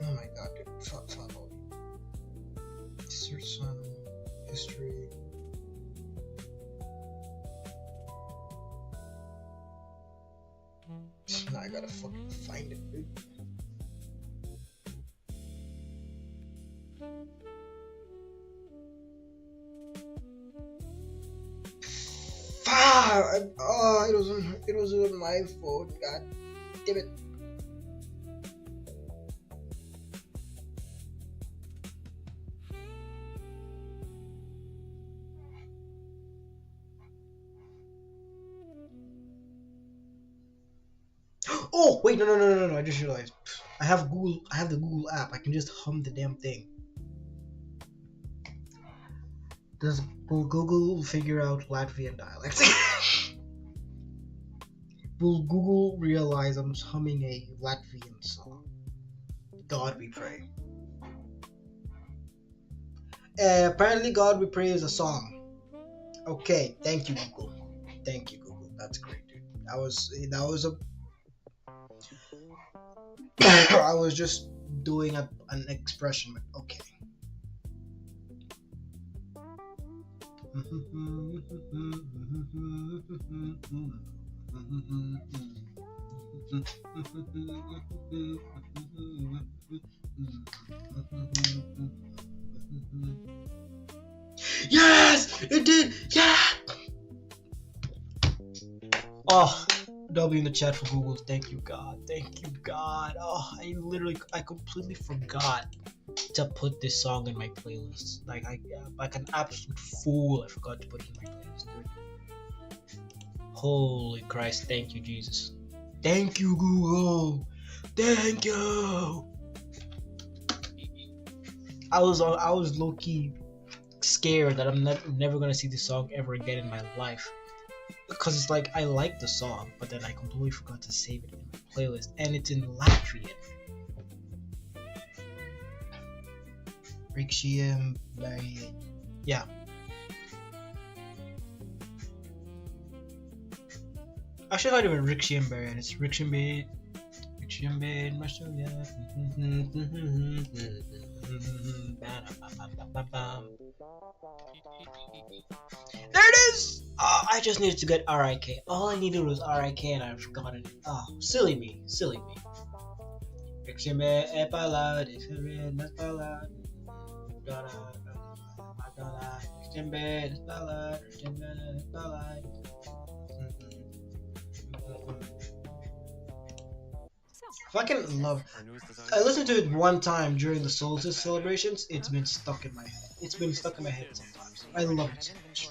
Oh my god, dude. Follow. Search on history. Now I gotta fucking find it, dude. Oh, it was on my phone. God damn it. Oh wait, no! I just realized I have Google. I have the Google app. I can just hum the damn thing. Will Google figure out Latvian dialect? Will Google realize I'm humming a Latvian song? God we pray. Apparently, God we pray is a song. Okay, thank you, Google. Thank you, Google. That's great, dude. That was a. I was just doing an expression, but okay. Yes, it did. Yeah. Oh, W in the chat for Google. Thank you, God. Thank you, God. Oh, I completely forgot to put this song in my playlist. Like an absolute fool, I forgot to put it in my playlist, dude. Holy Christ! Thank you, Jesus. Thank you, Google. Thank you. I was low key scared that I'm never gonna see this song ever again in my life. Because it's like I like the song, but then I completely forgot to save it in my playlist, and it's in Latvian. Rixium, yeah. Actually, not even Rixium Barian. It's Rixium Barian. Rixium Barian, There it is! I just needed to get RIK. All I needed was RIK and I've forgotten it. Oh, silly me. Fucking love. I listened to it one time during the solstice celebrations. It's been stuck in my head. Sometimes. I love it so much.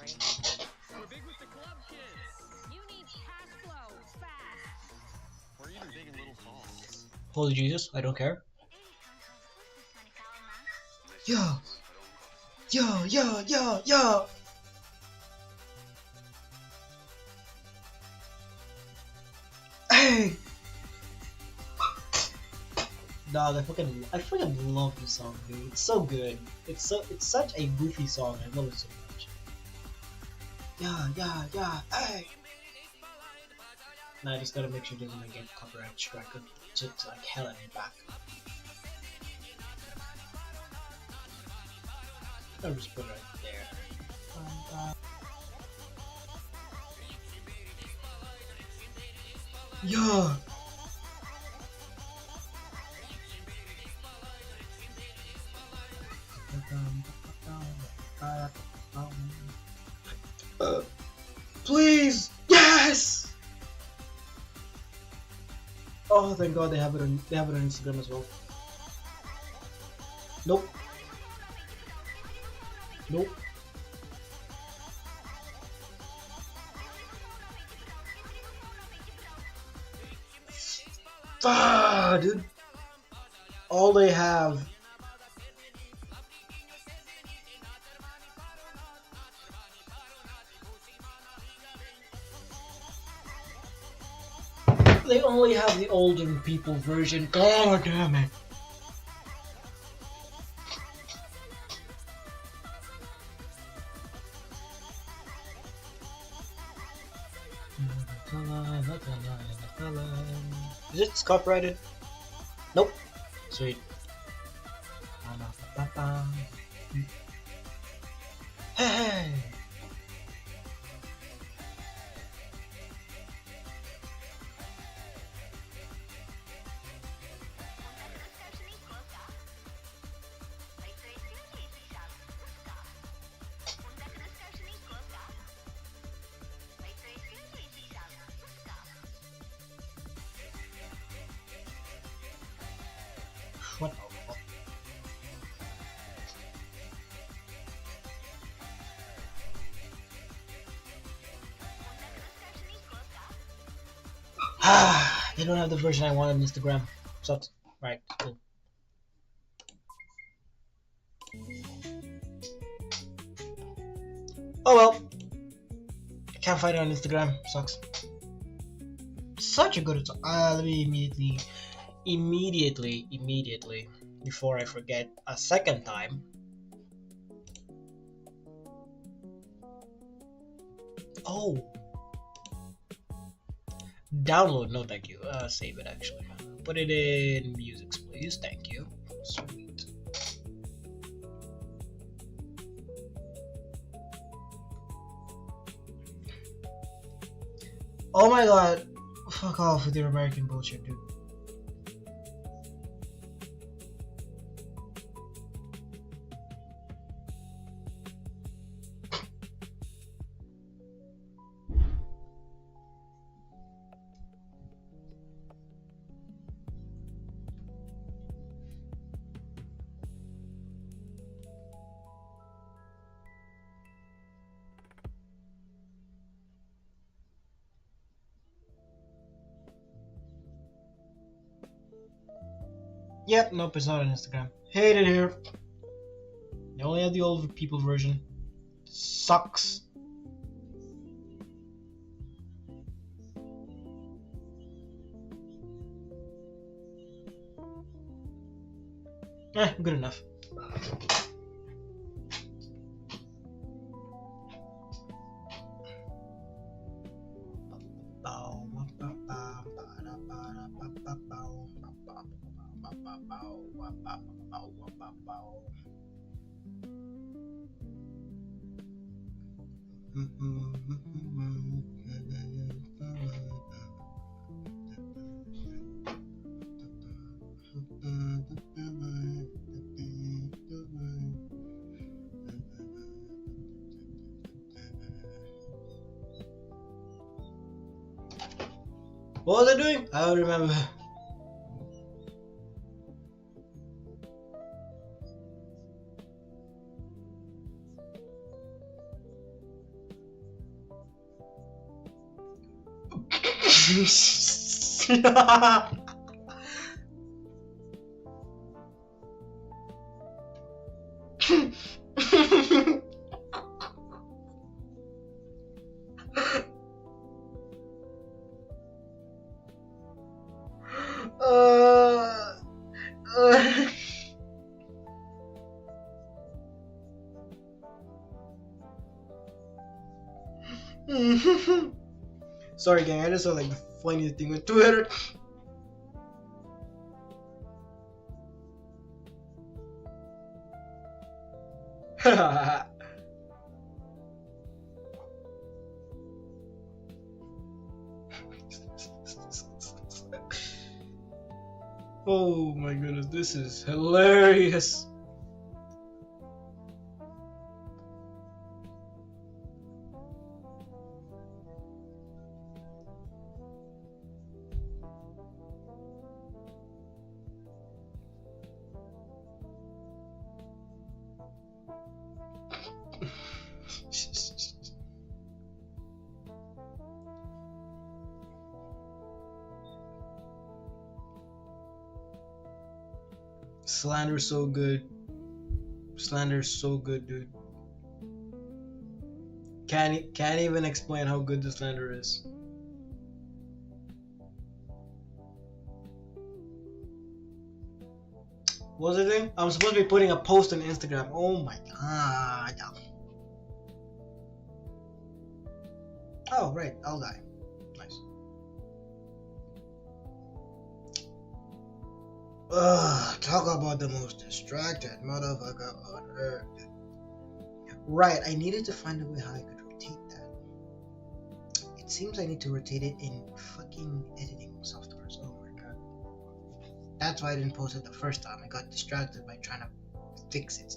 We're big with the club kids. You need cash flow fast. We're even big in little falls. Holy Jesus, I don't care. Yo! Hey! Dog, I fucking love this song, dude. It's so good. It's such a goofy song. I love it so much. Yeah, hey! Now I just gotta make sure it doesn't get copyright strike to like hell at me back. I'll just put it right there. Yeah! Please! Yes! Oh, thank God they have it on Instagram as well. Nope. Ah, dude. All they have. They only have the older people version. God damn it. Is it copyrighted? Nope. Sweet. Hey. What the fuck? They don't have the version I want on Instagram. Sucks. Right, cool. Oh well. I can't find it on Instagram. Sucks. Such a good song. Let me immediately, before I forget a second time. Oh. Download, no thank you. Save it actually. Put it in musics, please. Thank you. Sweet. Oh my god. Fuck off with your American bullshit, dude. Yep, nope, it's not on Instagram. Hate it here. They only have the old people version. Sucks. Good enough. What was I doing? I don't remember. Sorry, gang. I just saw like the funniest thing on Twitter. Oh my goodness, this is hilarious. Slander's so good. Slander's so good, dude. Can't even explain how good the slander is. What was the thing? I'm supposed to be putting a post on Instagram. Oh my god. Oh right, I'll die. Nice. Ugh, talk about the most distracted motherfucker on earth. Right, I needed to find a way how I could rotate that. It seems I need to rotate it in fucking editing softwares. Oh my god. That's why I didn't post it the first time. I got distracted by trying to fix it.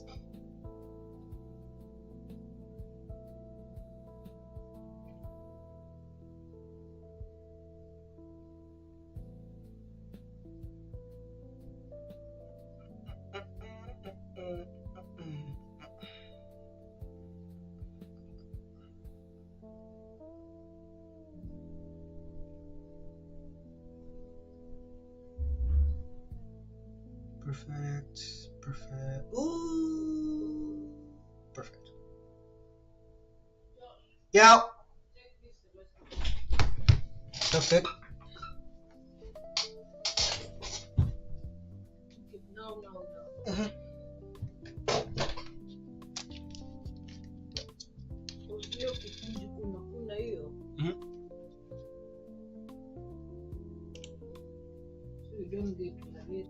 Perfect. Perfect. Ooh. Perfect. Yeah. Perfect. No, no, no. Mhm. Hiyo kikuji kuna hiyo. Mhm. So you don't get to it.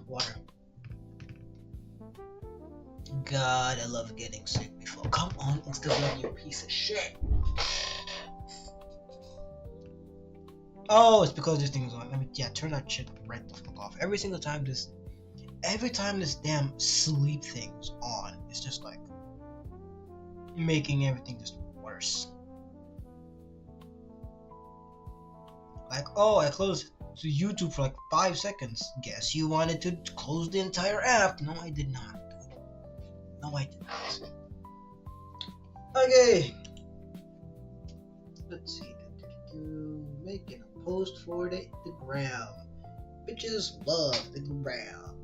Water. God, I love getting sick before. Come on, Instagram, you piece of shit. Oh, it's because this thing's on. I mean, yeah, turn that shit right the fuck off. Every time this damn sleep thing's on, it's just like making everything just worse. Like, oh, I closed to YouTube for like 5 seconds. Guess you wanted to close the entire app. No, I did not. No, I did not. Okay. Let's see. Making a post for the gram. Bitches love the gram.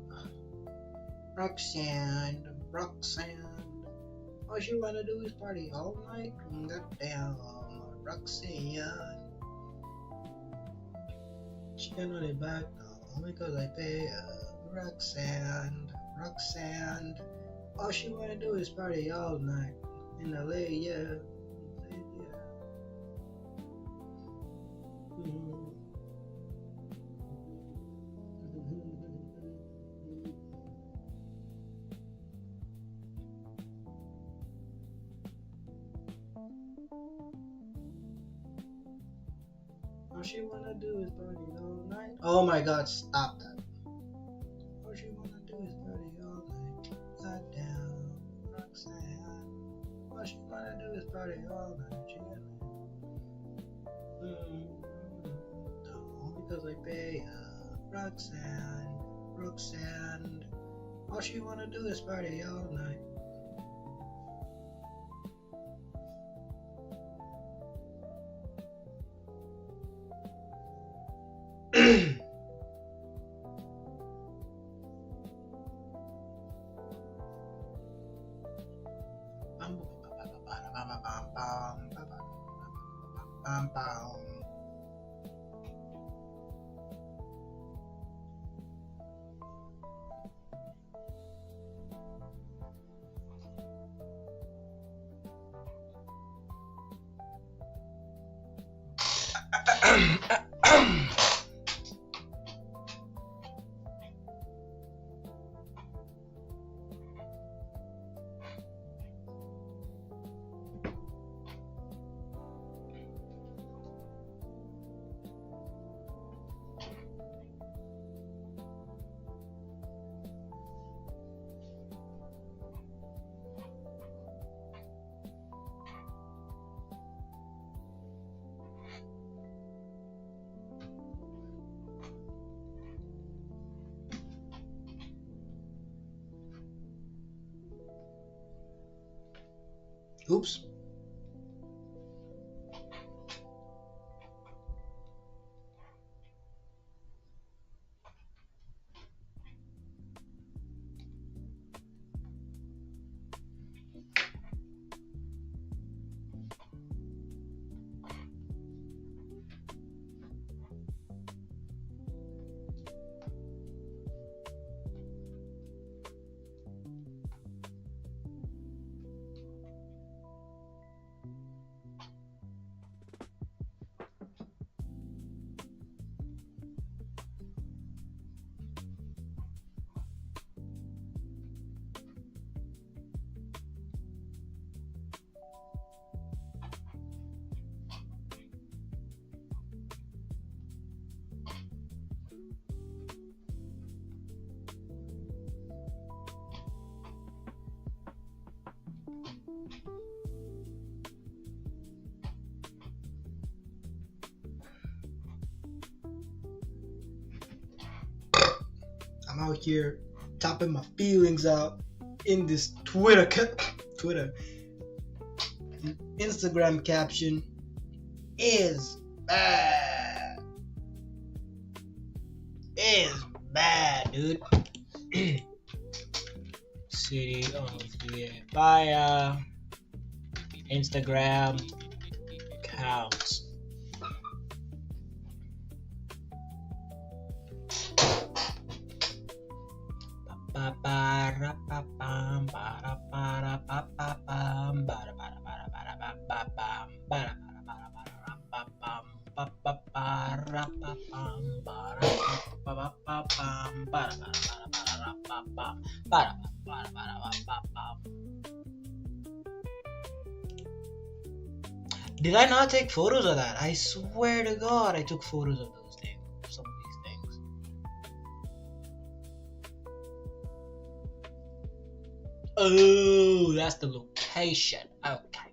Roxanne. All she wanna do is party all night. Goddamn, Roxanne. She can run it back only cause I pay Roxanne. All she wanna do is party all night in LA, yeah. All she wanna do is party all night. Oh my god, stop that. All she wanna do is party all night. Goddamn, Roxanne. All she wanna do is party all night. All because I pay Roxanne. All she wanna do is party all night. Oops. I'm out here topping my feelings out in this Twitter, Instagram caption is bad. Is bad, dude. City of Via Instagram accounts. Did I not take photos of that? I swear to God, I took photos of those things. Some of these things. Oh, that's the location. Okay.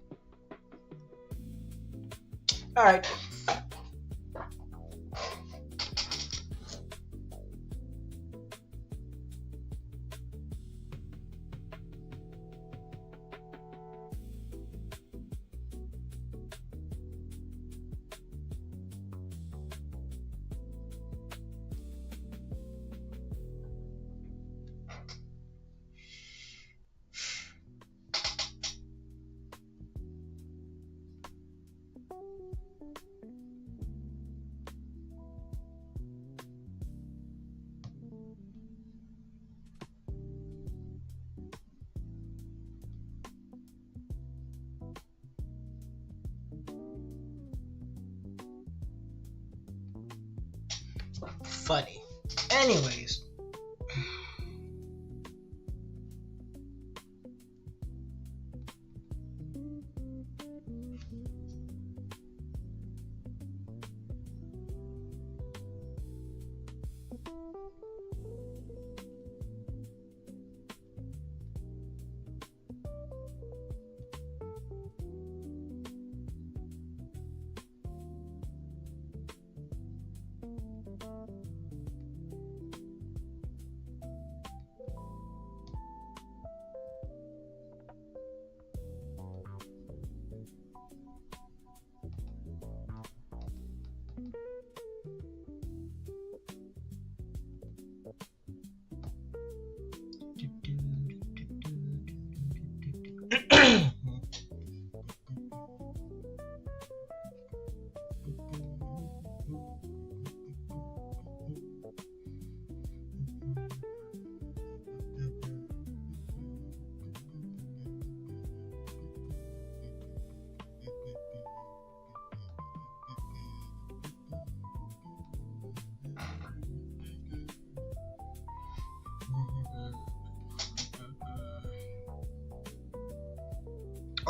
All right. Funny. Anyways.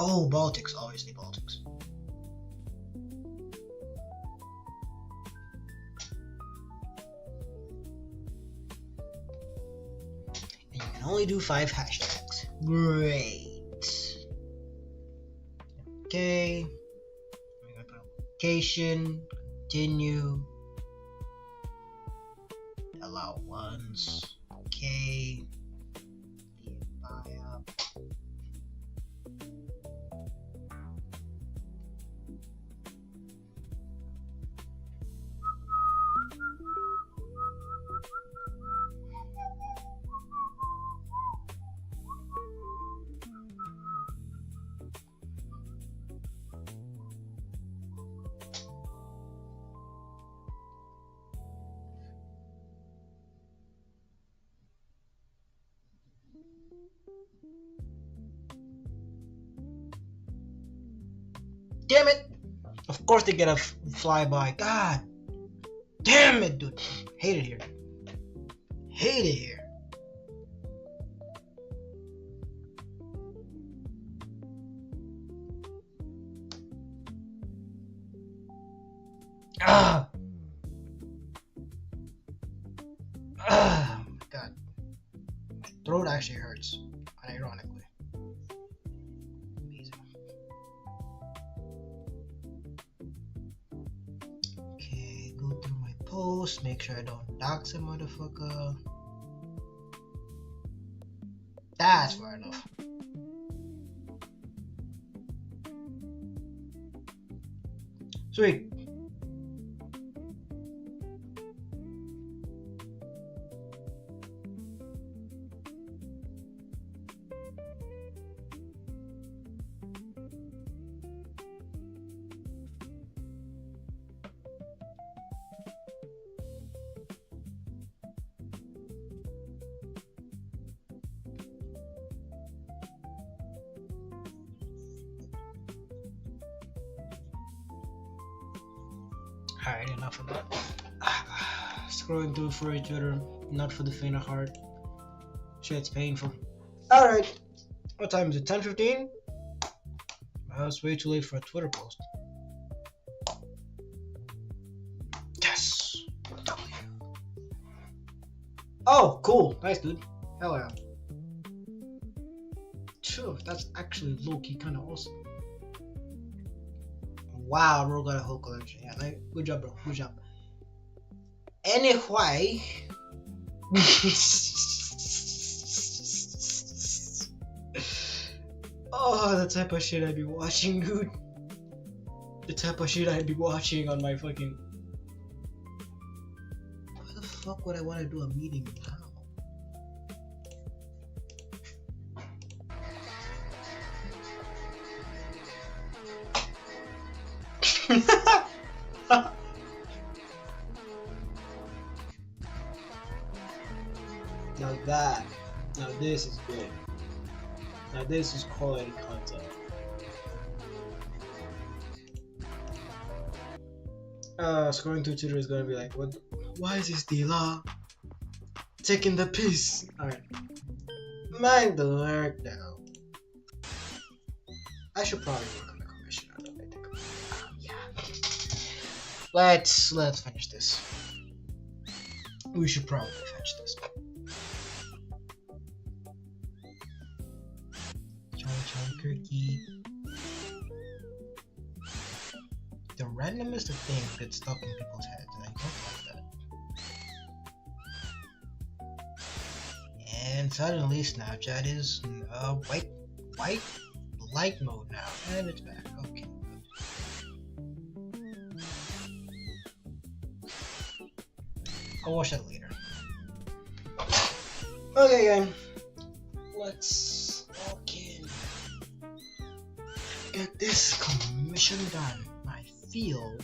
Oh, Baltics, obviously Baltics. And you can only do 5 hashtags. Great. Okay. I'm gonna put a location, continue, allow once, okay. Buy up. Damn it! Of course they get a flyby. God damn it, dude. Hate it here. Hate it here. Ah! Ah! Oh my God. My throat actually hurts, unironically. Amazing. post. Make sure I don't dox a motherfucker. That's far enough. Sweet. Alright, enough of that. Scrolling through for each other, not for the faint of heart. Shit's painful. Alright, what time is it? 10:15? It's way too late for a Twitter post. Yes! W. Oh, cool. Nice, dude. Hell yeah. Sure, that's actually low-key kind of awesome. Wow, bro, got a whole collection. Yeah, like, good job, bro. Good job. Anyway. Oh, the type of shit I'd be watching, dude. The type of shit I'd be watching on my fucking. Why the fuck would I want to do a meeting now? Now this is good. Now this is quality content. Scrolling through Twitter is gonna be like, what? Why is this dealer taking the piss? Alright. Mind the work now. I should probably work on the commission now that I think about it. Yeah. Let's finish this. We should probably finish this. Charlie Kirky. The randomest of things get stuck in people's heads, and I don't like that. And suddenly Snapchat is white light mode now, and it's back. Okay. I'll watch that later. Okay, gang. Let's fucking get this commission done. I feel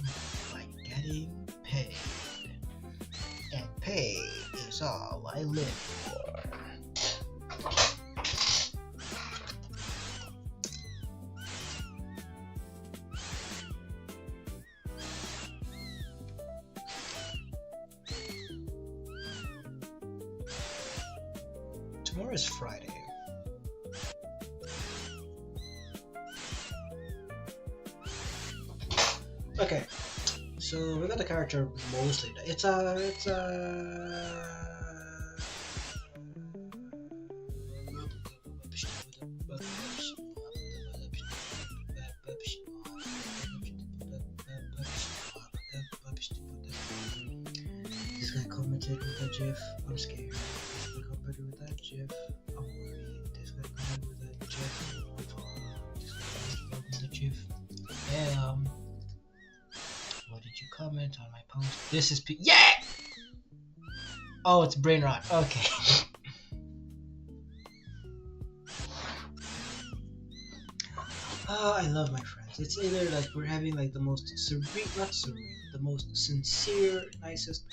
like getting paid. And pay is all I live for. Tomorrow is Friday. Okay, so we got the character mostly. It's This guy commented with a GIF. I'm scared. This guy commented with that GIF. I'm worried. This guy commented with that GIF. I'm fine. This guy commented with the GIF. What did you comment on my post? This is yeah! Oh, it's brain rot. Okay. I love my friends. It's either like we're having like the most the most sincere, nicest.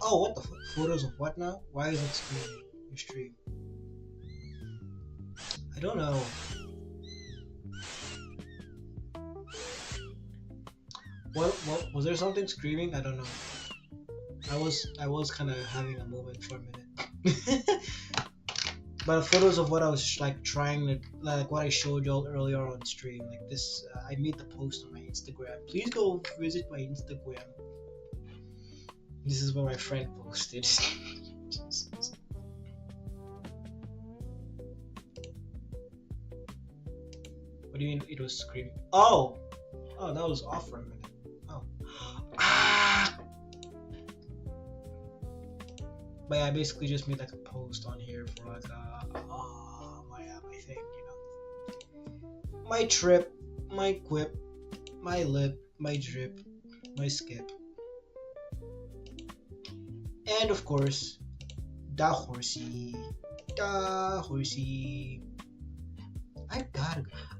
Oh, what the fuck? Photos of what now? Why is it screaming? Your stream. I don't know. What was there something screaming? I don't know. I was kind of having a moment for a minute. But photos of what I was like trying to like what I showed y'all earlier on stream, like this. I made the post on my Instagram. Please go visit my Instagram. This is what my friend posted. What do you mean it was screaming? Oh, that was off for a minute. Oh. Ah! But yeah, I basically just made like a post on here for like my thing, my trip, my quip, my lip, my drip, my skip, and of course, da horsey, da horsey.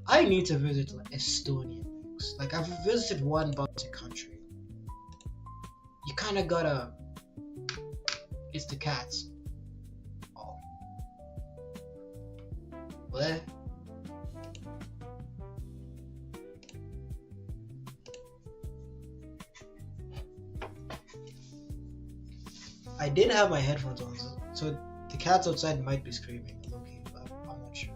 I need to visit like, Estonia next. Like I've visited one Baltic country. You kind of gotta. It's the cats. Oh. What? I did have my headphones on, so the cats outside might be screaming. Okay, but I'm not sure.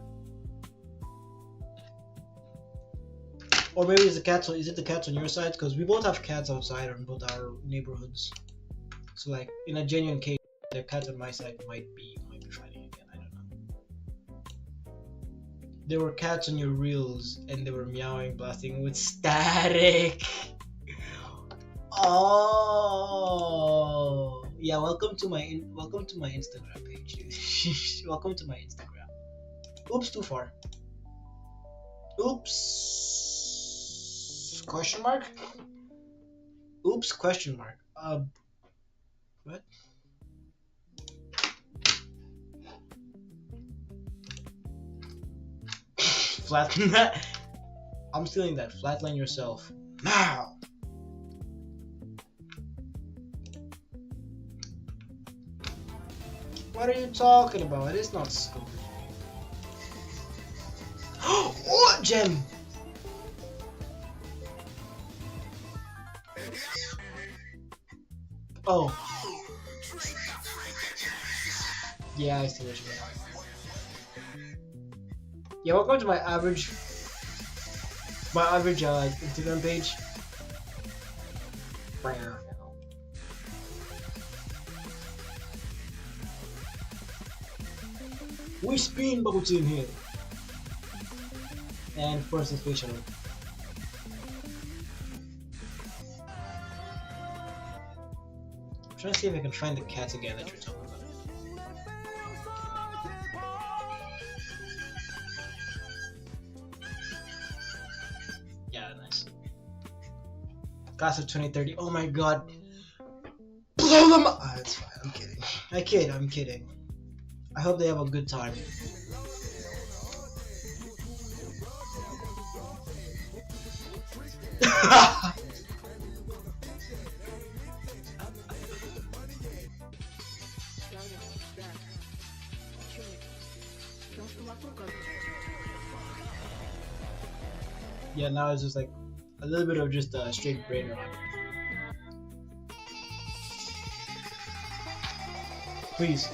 Or maybe it's the cats. Is it the cats on your side? Because we both have cats outside in both our neighborhoods. So like in a genuine case, the cats on my side might be fighting again. I don't know. There were cats on your reels, and they were meowing, blasting with static. Oh, yeah. Welcome to my Instagram page. Welcome to my Instagram. Oops, too far. Oops. Question mark. Oops. Question mark. What? Flatline that. I'm stealing that. Flatline yourself now. What are you talking about? It's not stupid. Oh, gem! Oh. Yeah, I see what you mean. Yeah, welcome to my average Instagram page. We spin bubble tea in here. And first facial. I'm trying to see if I can find the cats again that you're talking about. Yeah, nice. Class of 2030. Oh my god. Blow them up! Ah, it's fine. I'm kidding. I'm kidding. I hope they have a good time. Yeah, now it's just like a little bit of just straight brain rot. Please.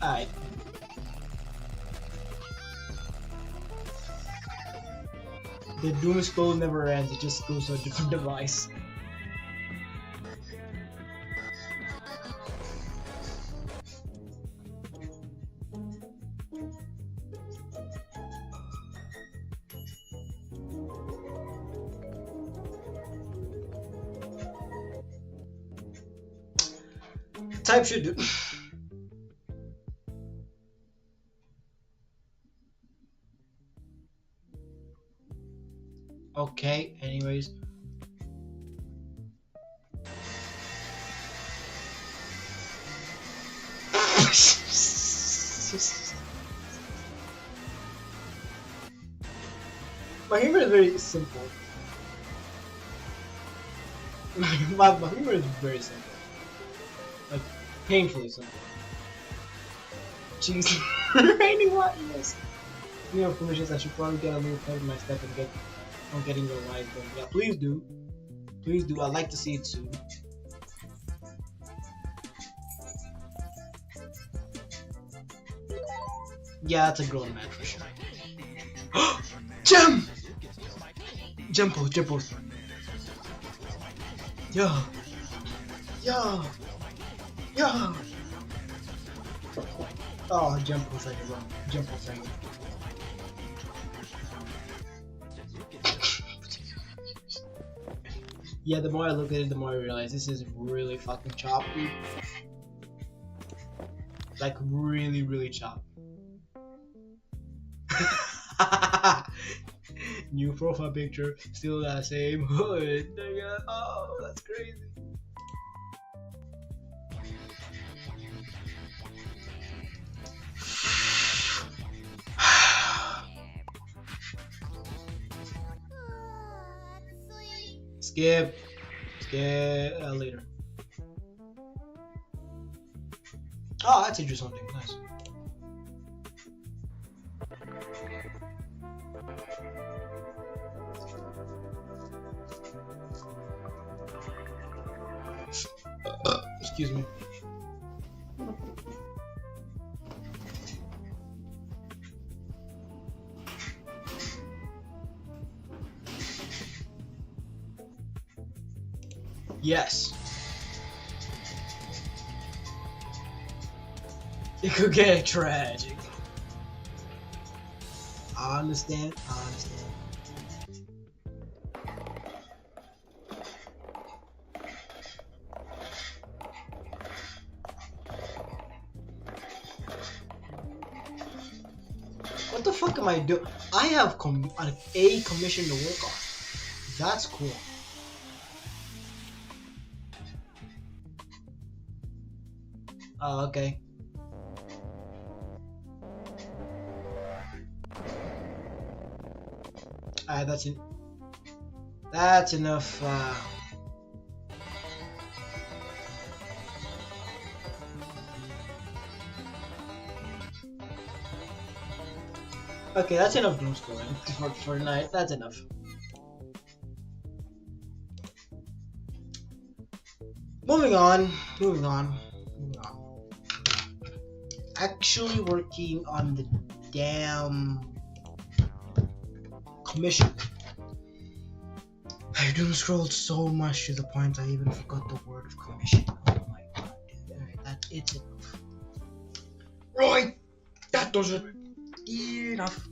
Alright. The doom scroll never ends, it just goes to a different device. Type should do. Okay, anyways. My humor is very simple. my humor is very simple. Like, painfully simple. Jeez. Raining what? Yes. You have permissions, I should probably get a little ahead of my step and get on getting your live done. Yeah, please do. Please do. I'd like to see it soon. Yeah, that's a grown man for sure. Gem! Gem post, gem post. Yeah. Yeah. Yeah. Oh, gem post like a run. Gem post like Yeah, the more I look at it, the more I realize this is really fucking choppy. Like really, really chopped. New profile picture, still that same hood. Nigga. Oh, that's crazy. Skip. Skip later. Oh, that's interesting. Nice. Excuse me. Yes. It could get tragic. I understand. I understand. What the fuck am I doing? I have an A commission to work on. That's cool. Oh, okay. Alright, that's enough. Okay, that's enough doom scrolling for tonight. That's enough. Moving on. Moving on. Moving on. Actually working on the damn commission. I doom scrolled so much to the point I even forgot the word of commission. Oh my god, dude. Alright, it's enough. Right! That does it. Enough.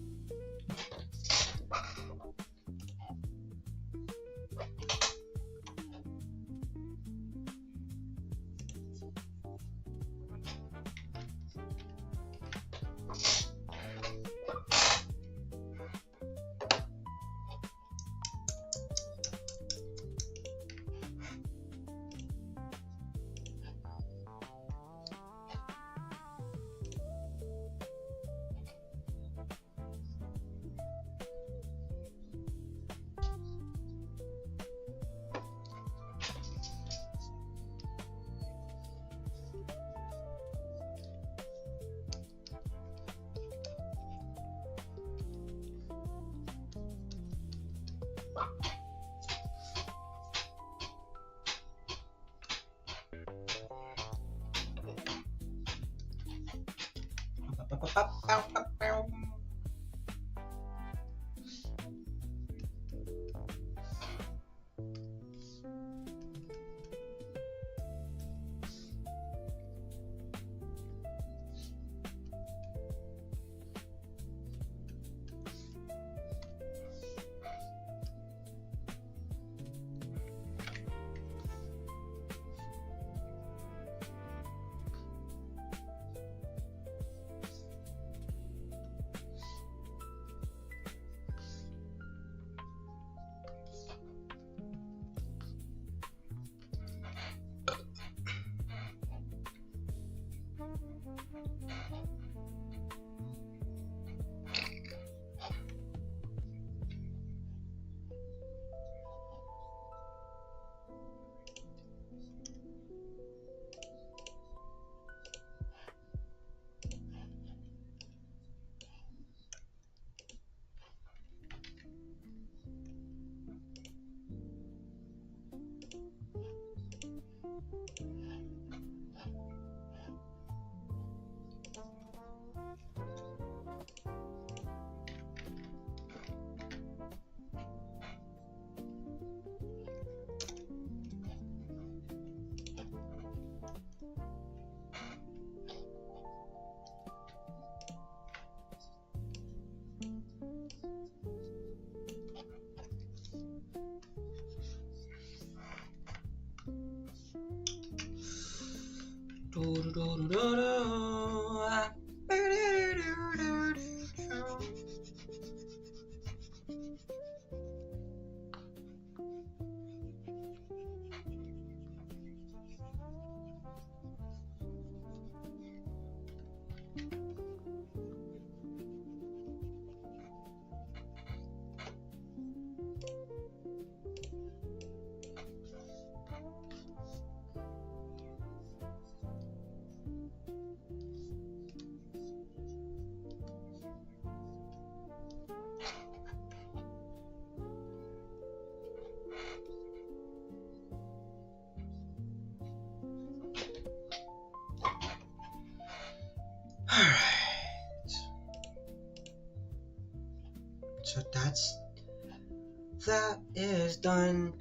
that is done.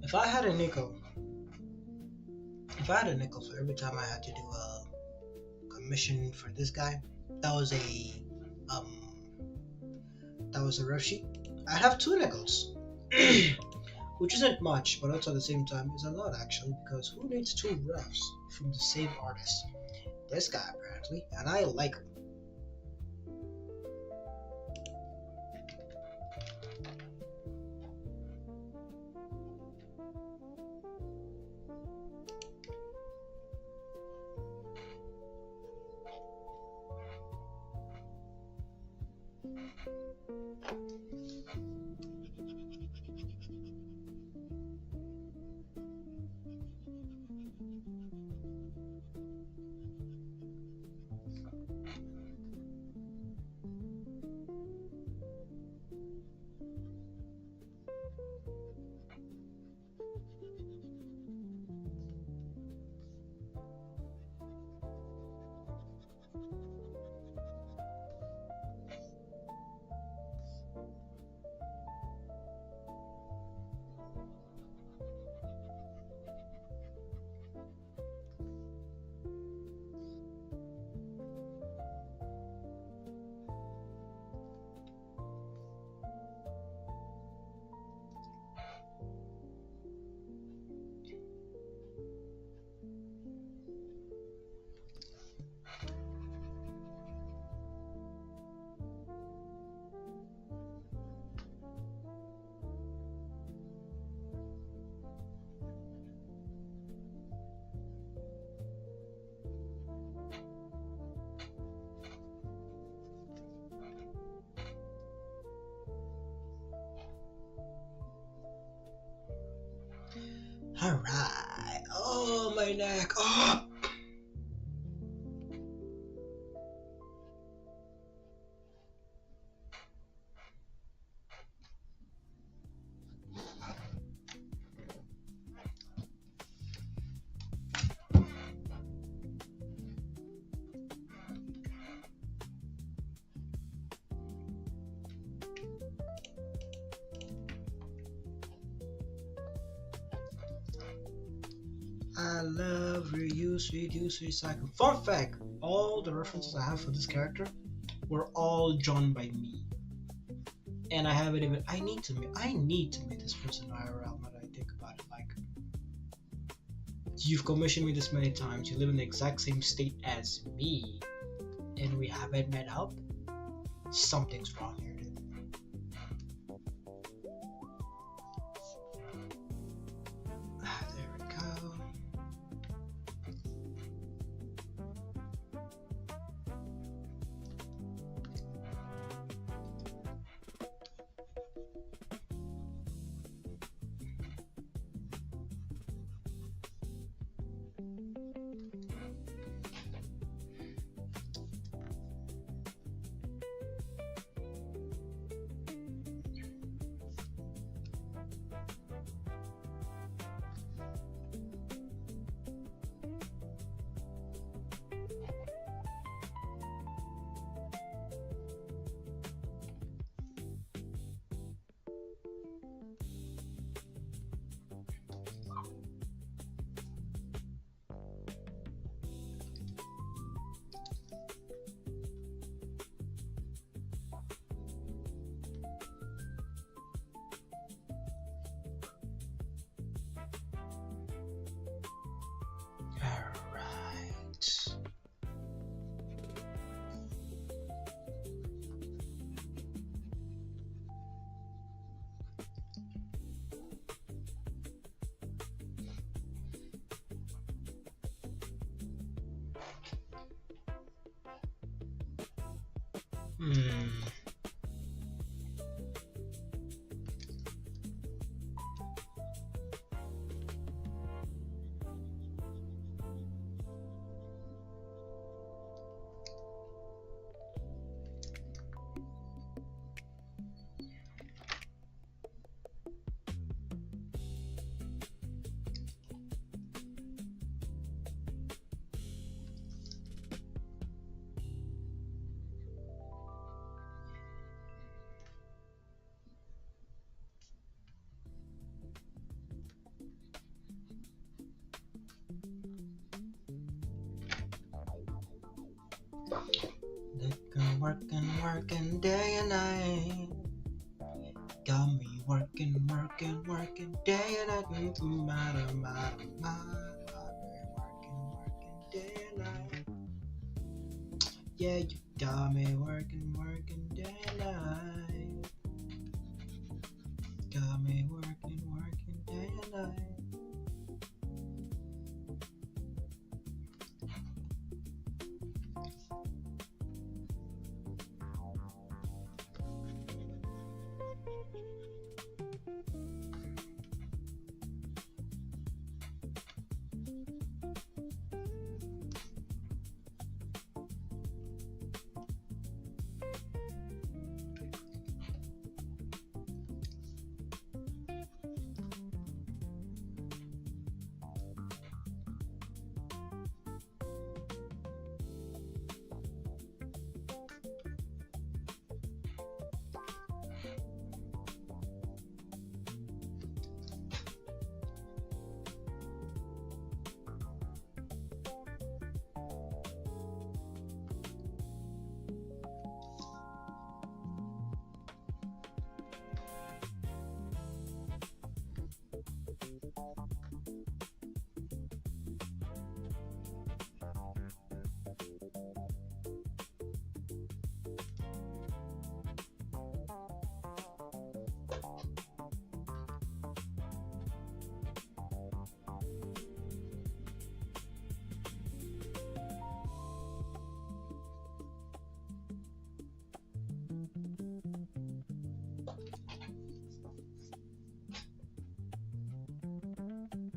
If I had a nickel, for every time I had to do a commission for this guy, that was um a rough sheet. I'd have 2 nickels. Which isn't much, but also at the same time is a lot actually, because who needs 2 refs from the same artist? This guy apparently, and I like him. Alright. Oh, my neck. Oh. I love reuse, reduce, recycle. Fun fact, all the references I have for this character were all drawn by me. And I haven't even I need to meet this person IRL now that I think about it. Like, you've commissioned me this many times, you live in the exact same state as me, and we haven't met up. Something's wrong here, dude. There we go. Alright. Hmm. working day and night. Got me working day and night. Working day and night. Yeah, you got me working day and night. Got me working day and night.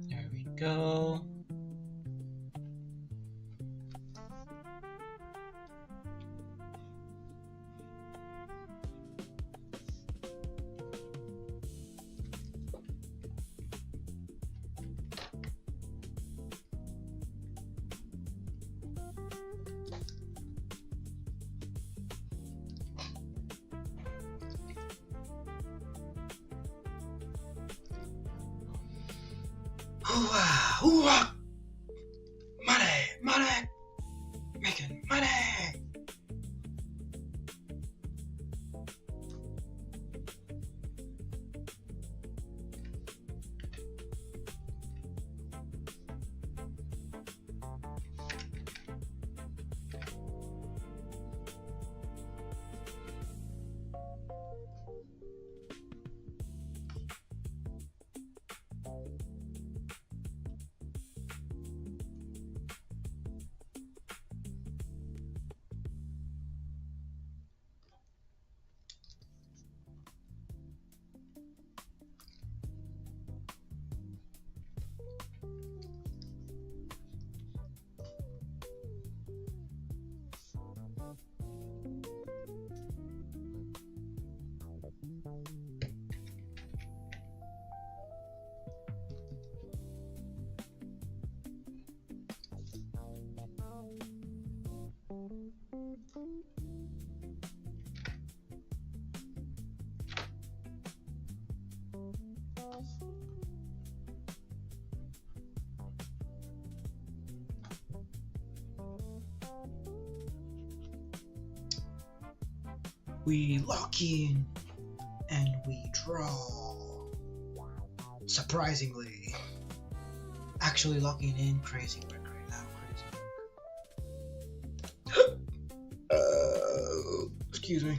There we go. Hoo-ah, hoo-ah. Money, making money. We lock in and we draw. Surprisingly. Actually locking in, crazy work right now, crazy work. Excuse me.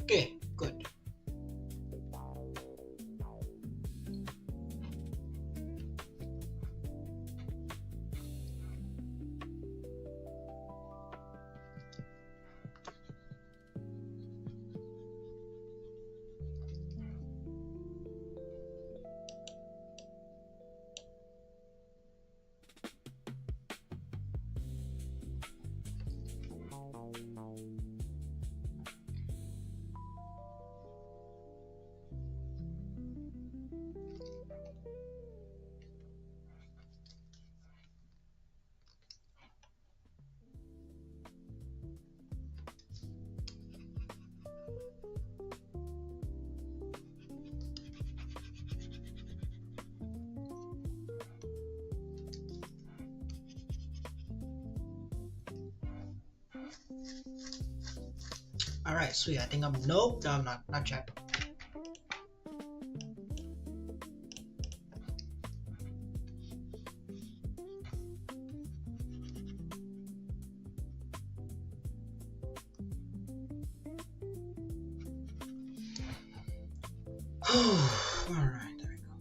Okay, good. All right, sweet. I think I'm nope. No, I'm not yet. All right, there we go.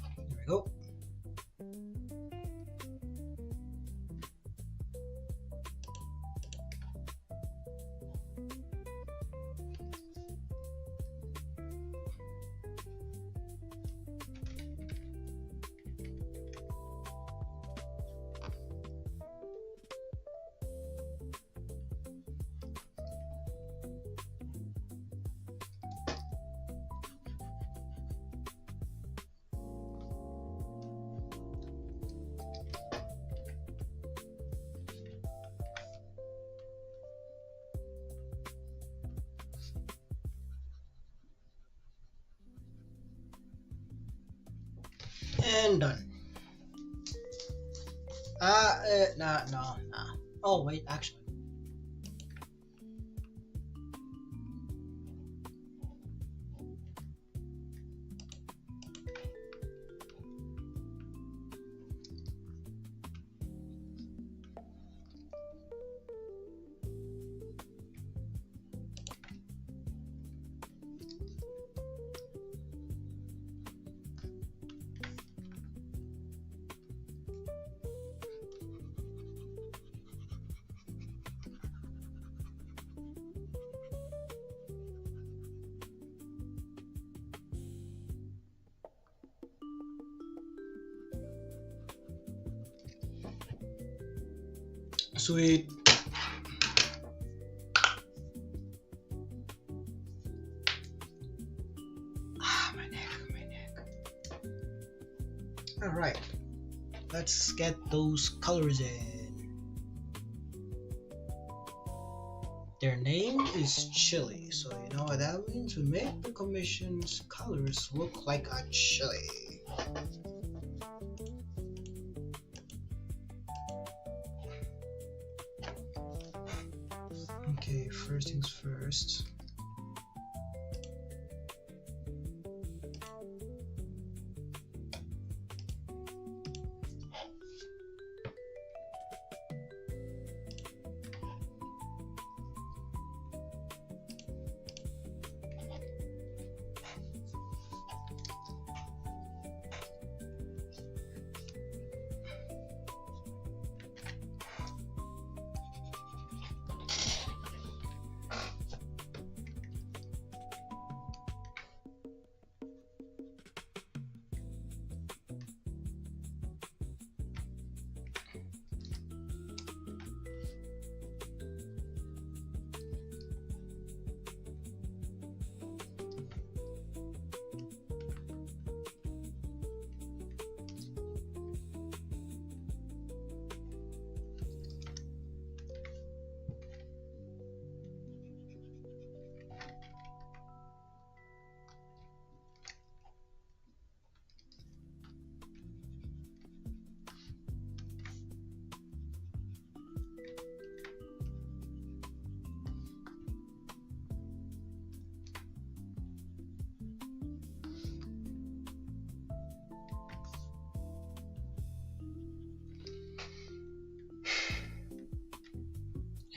There we go. And done. No. Oh wait, actually. Sweet. My neck. All right, let's get those colors in. Their name is chili, so you know what that means? We make the commission's colors look like a chili. Okay, first things first.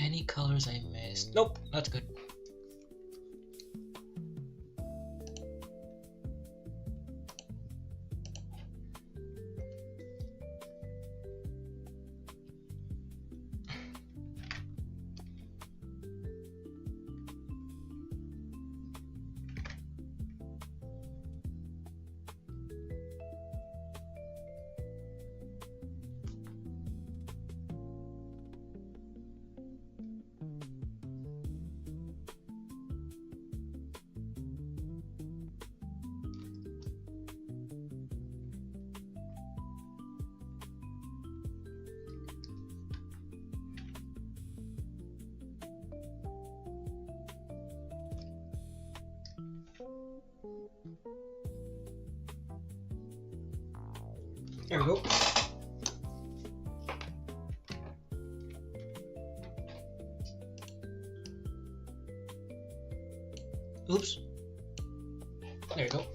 Any colors I missed? Nope, that's good. There we go. Oops. There you go.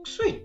Sweet.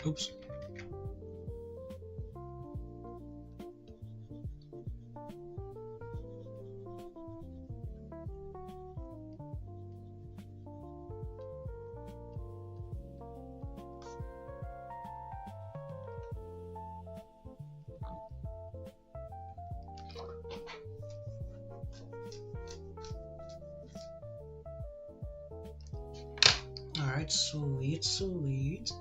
Oops. All right, sweet, sweet.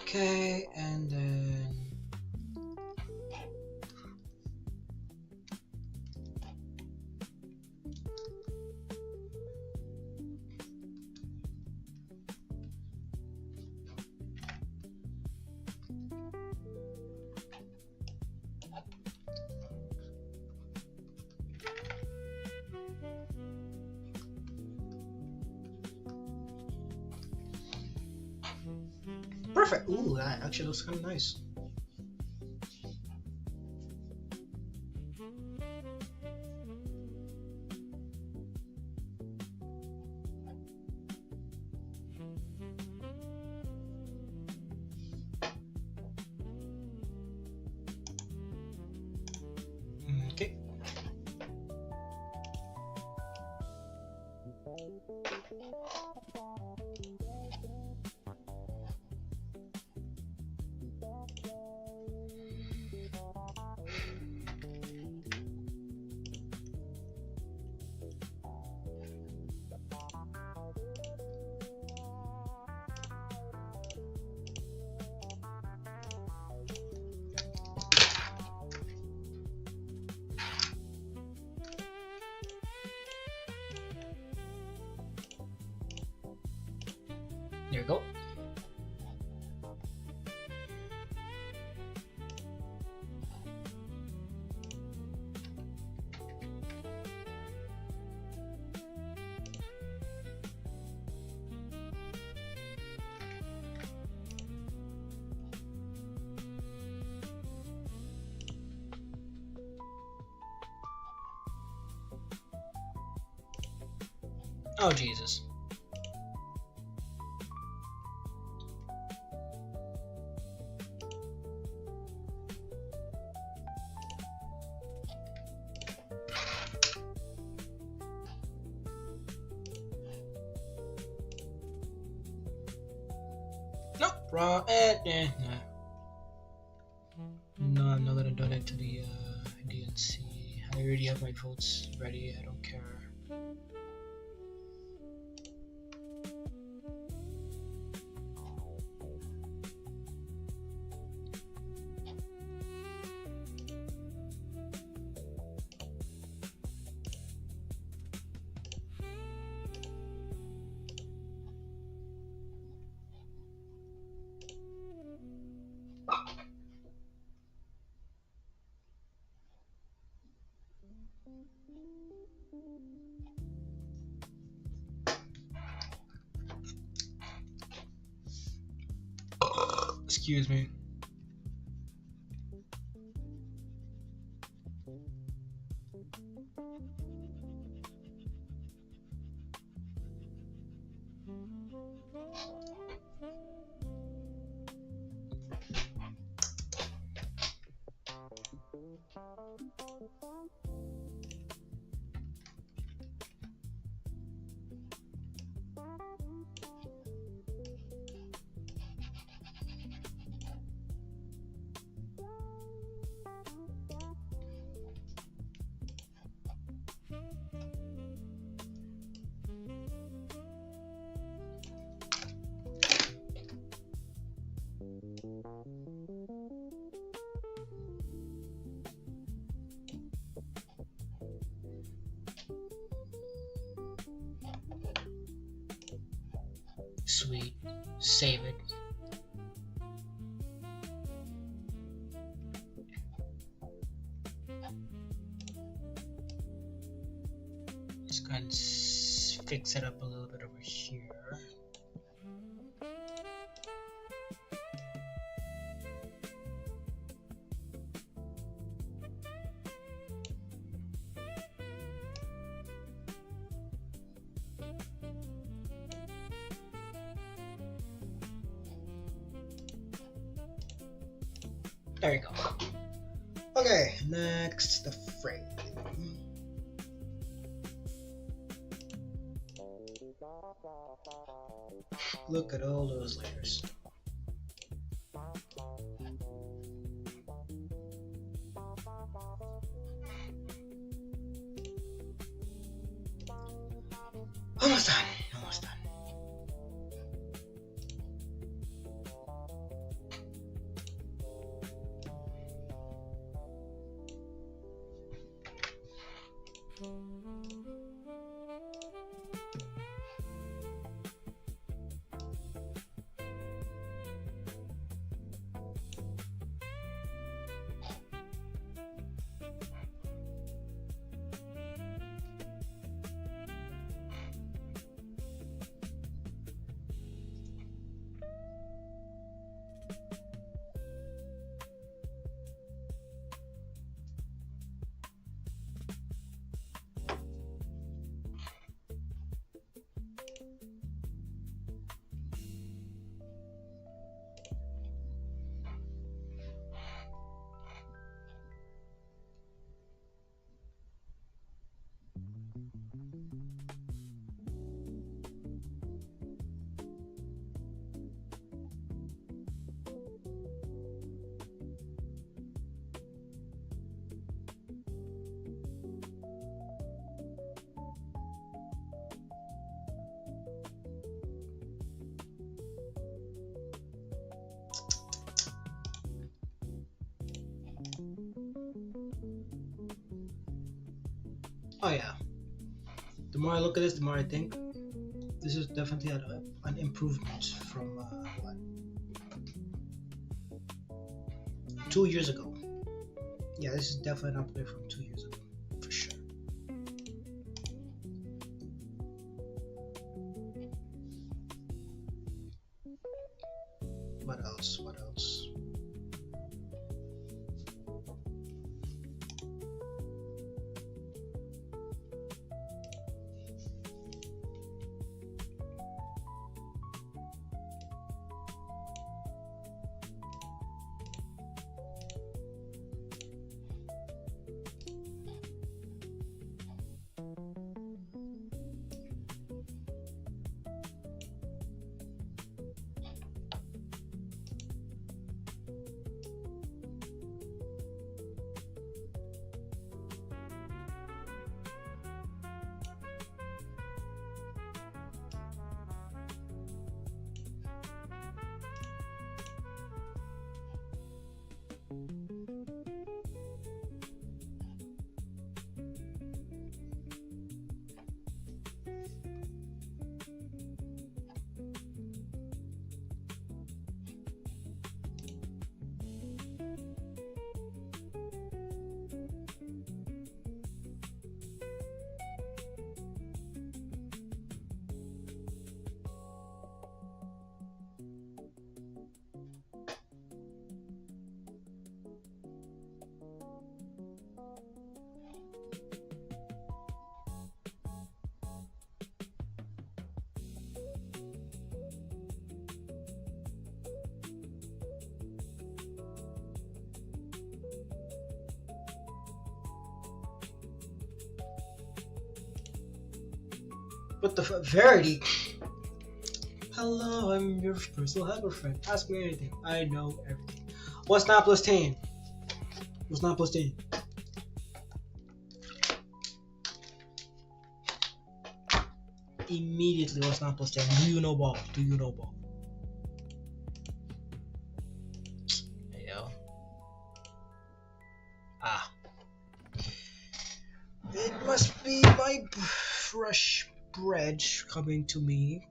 Okay, and then perfect. Ooh, that actually looks kind of nice. Okay. There you go. Oh Jesus. Nope, wrong. No, I'm not gonna donate to the DNC. I already have my votes ready. I don't care. Excuse me. Sweet. Save it. Just go ahead and fix it up a little bit over here. There you go. Okay, next the frame. Look at all those layers. Almost done. Almost done. Oh yeah. The more I look at this, the more I think this is definitely an improvement from what 2 years ago. Yeah, this is definitely an upgrade from 2 years ago, for sure. What else? What else? What the Verity? Hello, I'm your personal helper friend. Ask me anything. I know everything. What's 9 plus 10? What's 9 plus 10? Immediately, what's 9 plus 10? Do you know ball? Do you know ball? Yo. Ah. It must be my fresh bread coming to me.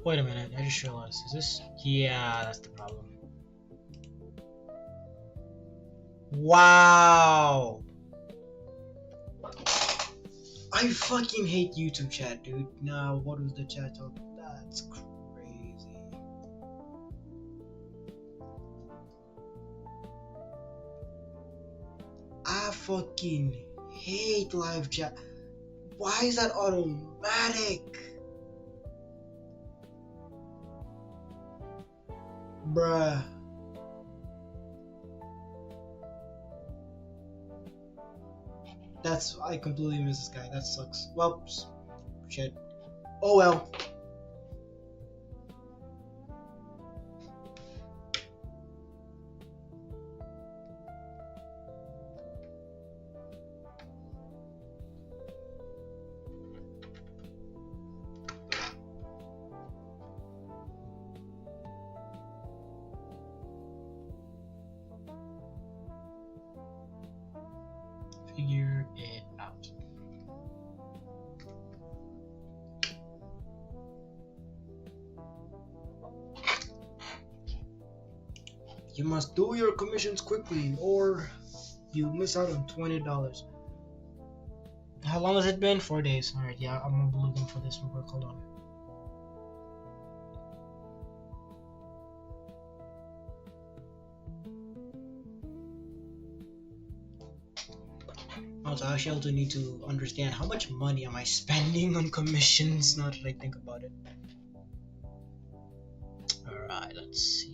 Wait a minute, I just realized. Is this? Yeah, that's the problem. Wow! I fucking hate YouTube chat, dude. Now, what was the chat talking? That's crazy. I fucking hate live chat. Why is that automatic? Bruh. I completely miss this guy. That sucks. Well, shit. Oh well. Figure it out. You must do your commissions quickly or you miss out on $20. How long has it been? 4 days. Alright, yeah, I'm gonna believe him for this real quick. Hold on. Also, I actually also need to understand how much money am I spending on commissions now that I think about it. Alright, let's see.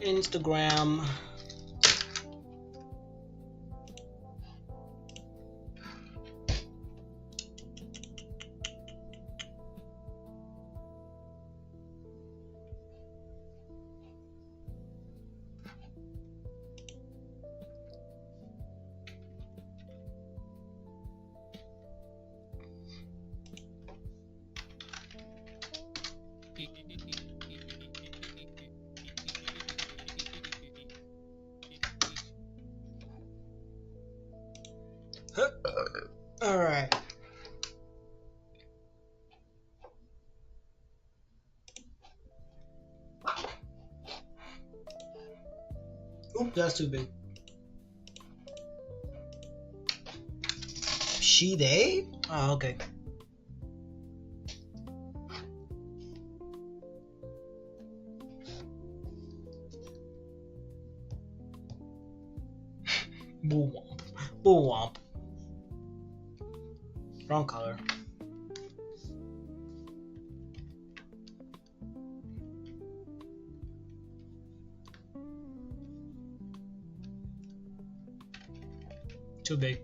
Instagram. Alright. Oop, that's too big. She, they? Oh, okay. Boo womp. Boo womp. Wrong color. Too big.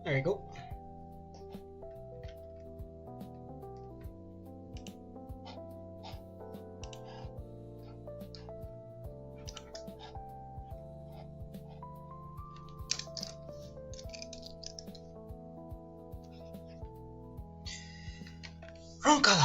There you go. Wrong color.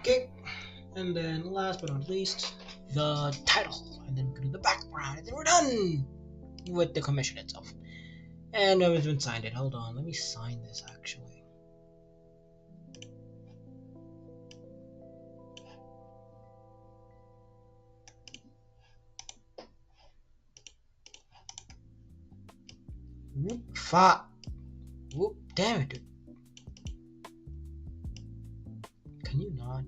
Okay, and then last but not least, the title, and then we can do the background, and then we're done with the commission itself. And no one's been signed it. Hold on, let me sign this actually. Whoop, whoop, damn it, dude. Can you not?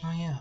Oh yeah.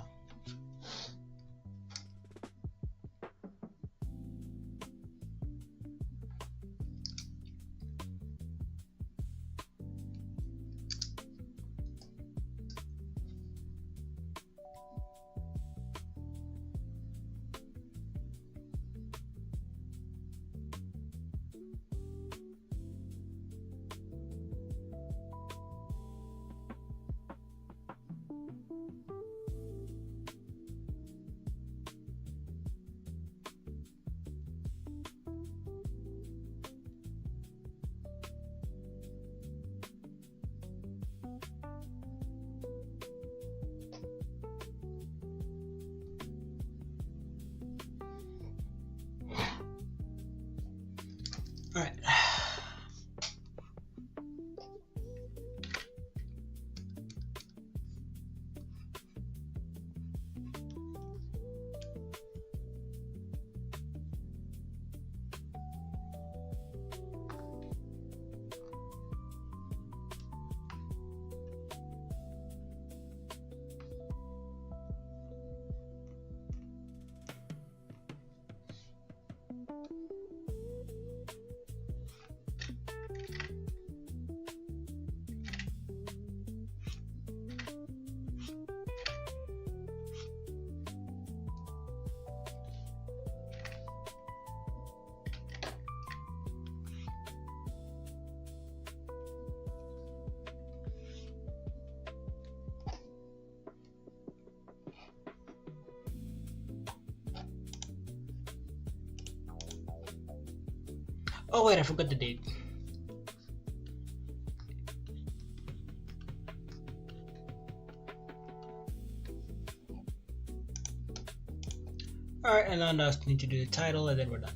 Alright. Oh wait, I forgot the date. Alright, and then I just need to do the title and then we're done.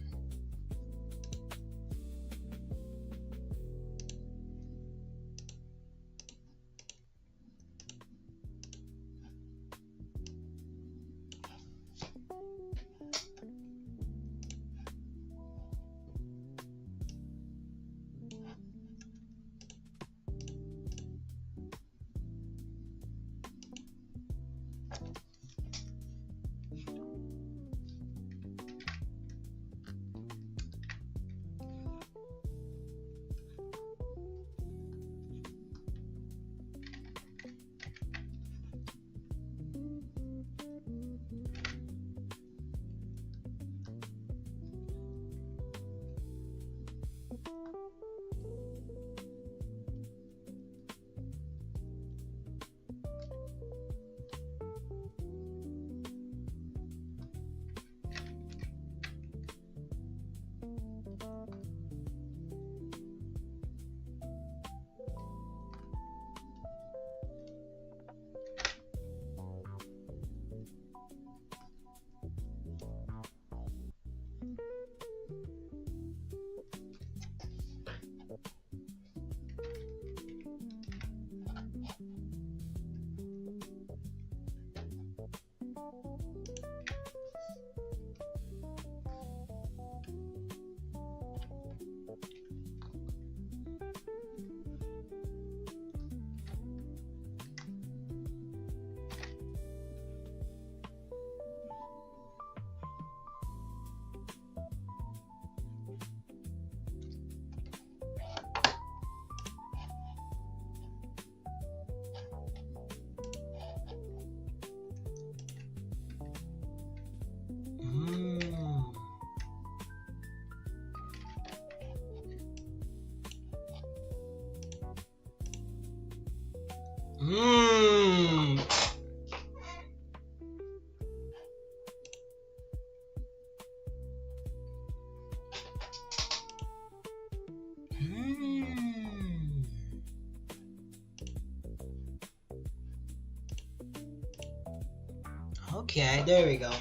Okay, there we go.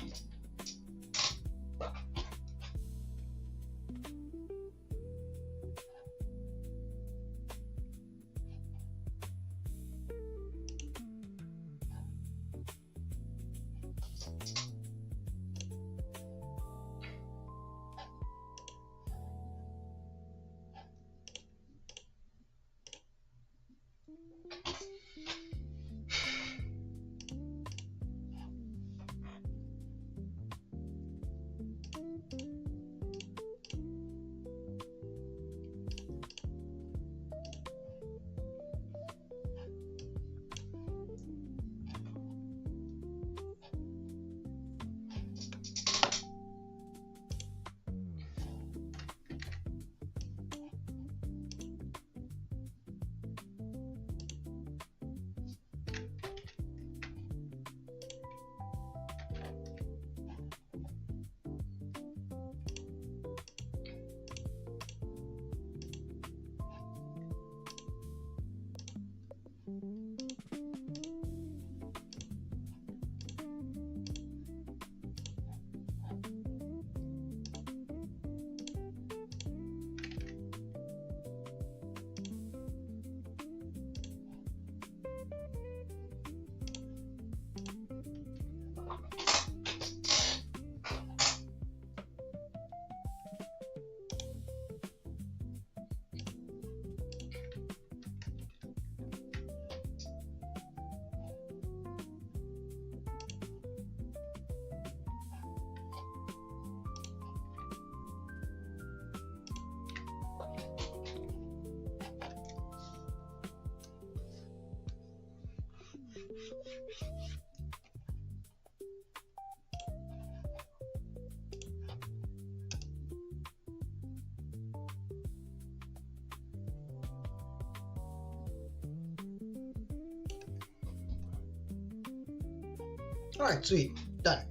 Alright, sweet. Done.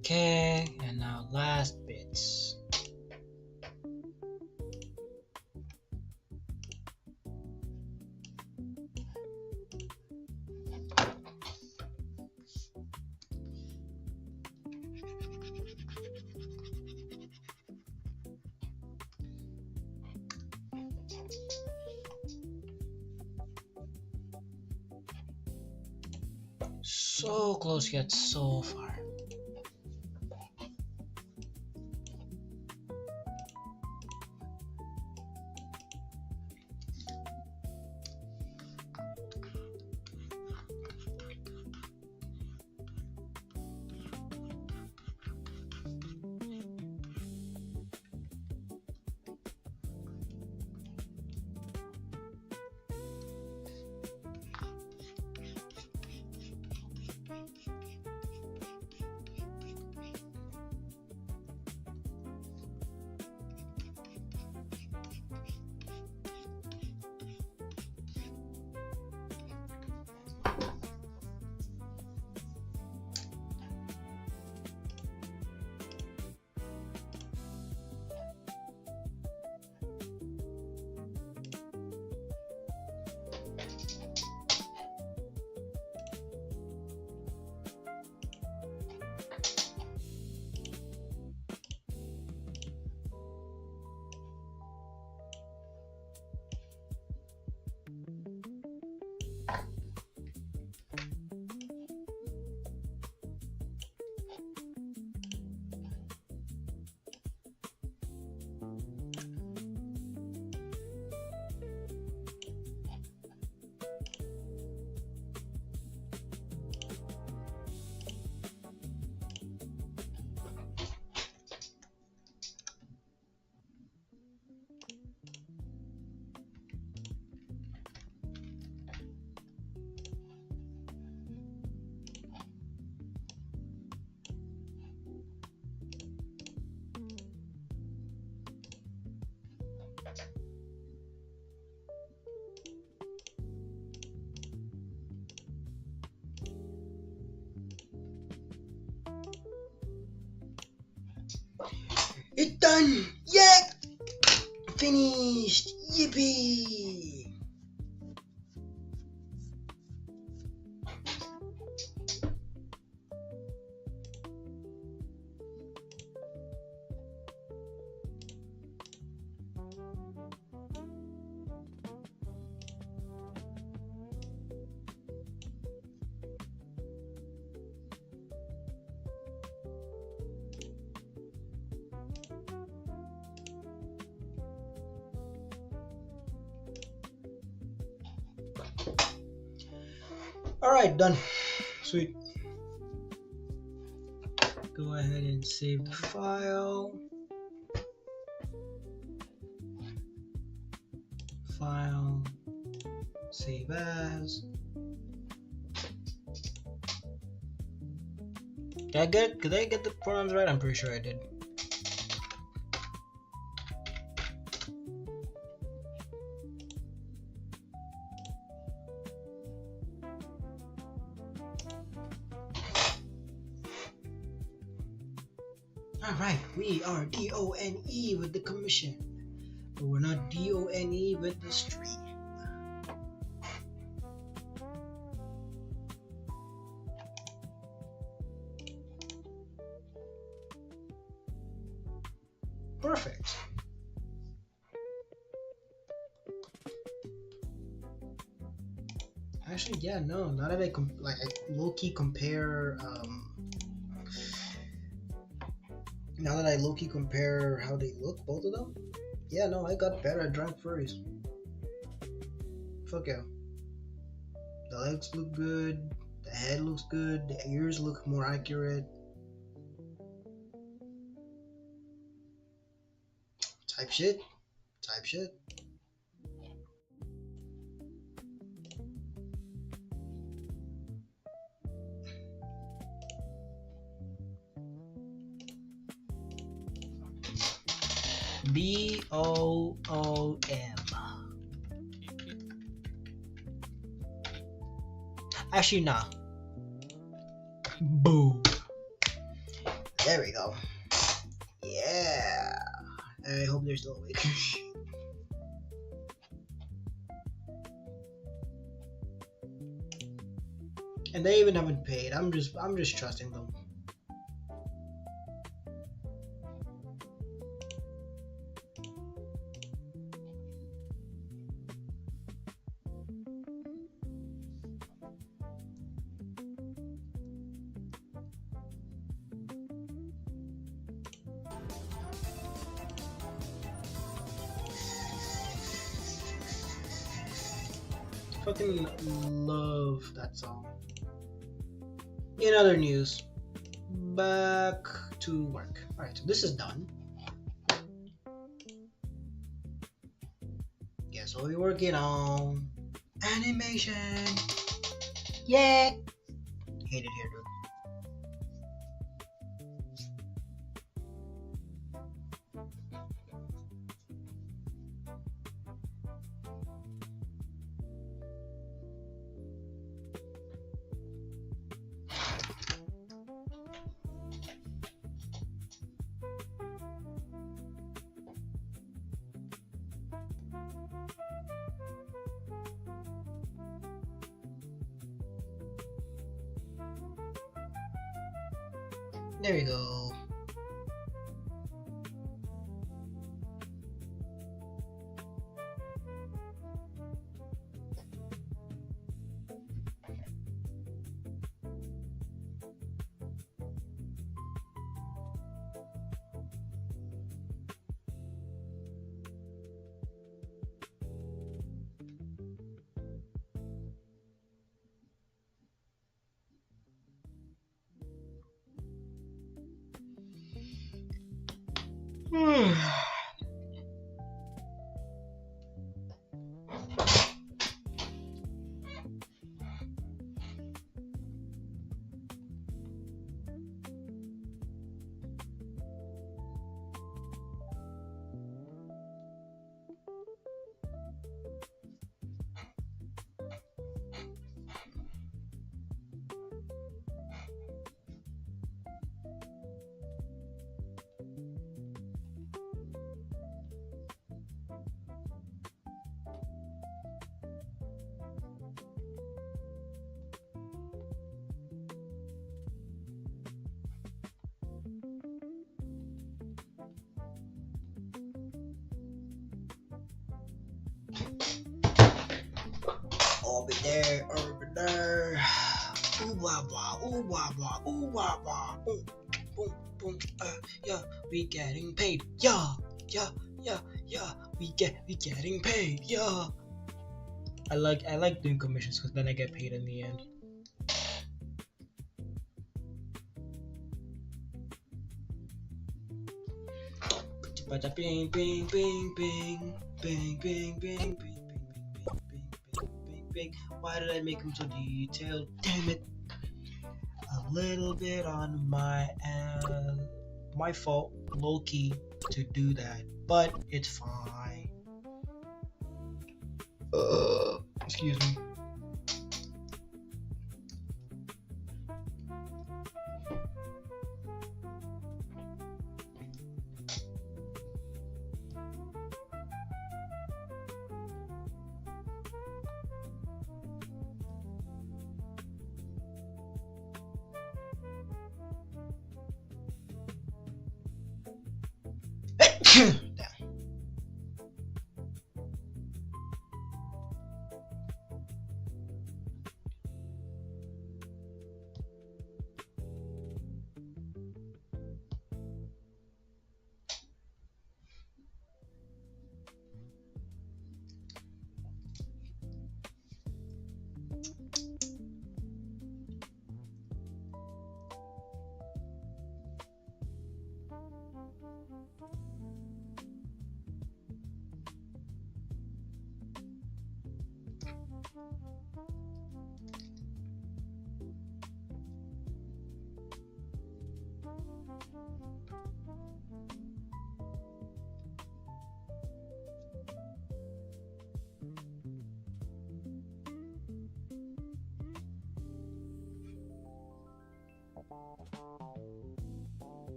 Okay, and now last bits. So close yet so far. It's done! Yeah! Finished! Yippee! Alright, done. Sweet. Go ahead and save the file. File. Save as. Did I get the pronouns right? I'm pretty sure I did. Alright, we are DONE with the commission, but we're not DONE with the stream. Perfect. Actually, yeah, no. Now that I low-key compare, now that I low-key compare how they look, both of them, yeah, no, I got better at drawing furries. Fuck yeah. The legs look good. The head looks good. The ears look more accurate. Type shit. Type shit. BOOM. Actually, nah. Boom. There we go. Yeah. I hope they're still awake. And they even haven't paid. I'm just trusting them. Fucking love that song. In other news, back to work. Alright, so this is done. Guess what we're working on? Animation! Yeah! Hate it here, dude. There we go. Over there, over there. Ooh blah blah, ooh blah blah, ooh blah blah. Boom, boom, boom. Yeah, we getting paid. Yeah, yeah, yeah, yeah. We getting paid. Yeah. I like doing commissions because then I get paid in the end. Bing bing bing bing bing bing bing bing bing. Why did I make him so detailed? Damn it! A little bit on my fault, low key, to do that, but it's fine. Excuse me.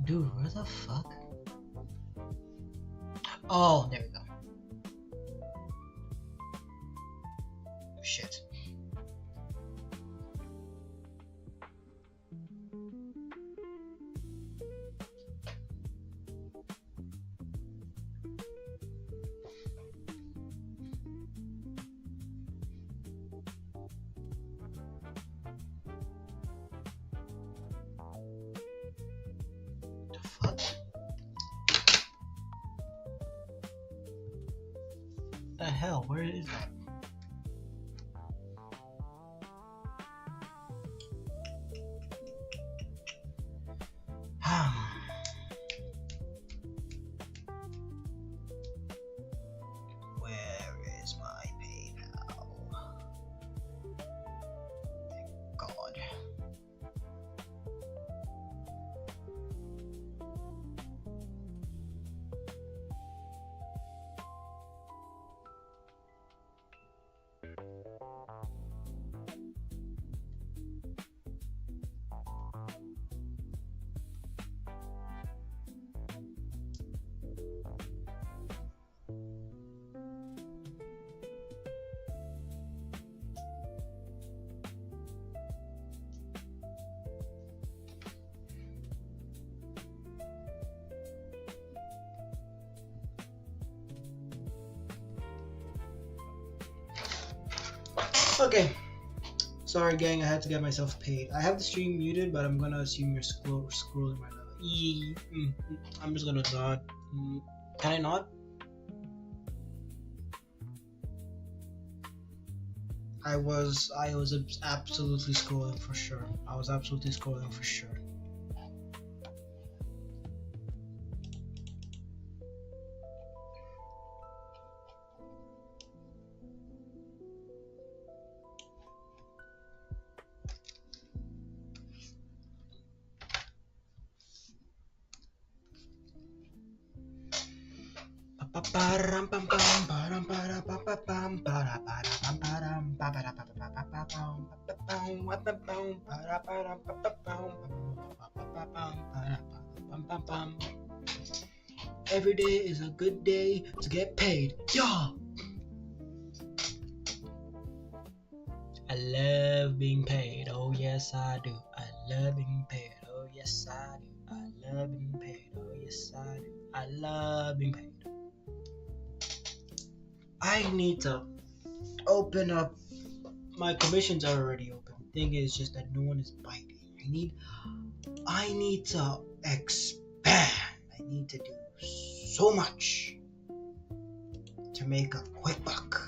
Dude, where the fuck? Oh, there we go. Shit. The fuck? The hell? Where is that? Where is my PayPal? Thank God. Okay. Sorry, gang. I had to get myself paid. I have the stream muted, but I'm gonna assume you're scrolling right now. I'm just gonna nod. Can I nod? I was absolutely scrolling for sure. I was absolutely scrolling for sure. Every day is a good day to get paid. Yeah. I love being paid. Oh yes I do. I love being paid. Oh yes I do. I love being paid. Oh yes I do. I love being paid. I need to open up. My commissions are already open. Thing is just that no one is biting. I need to expand. I need to do so much to make a quick buck.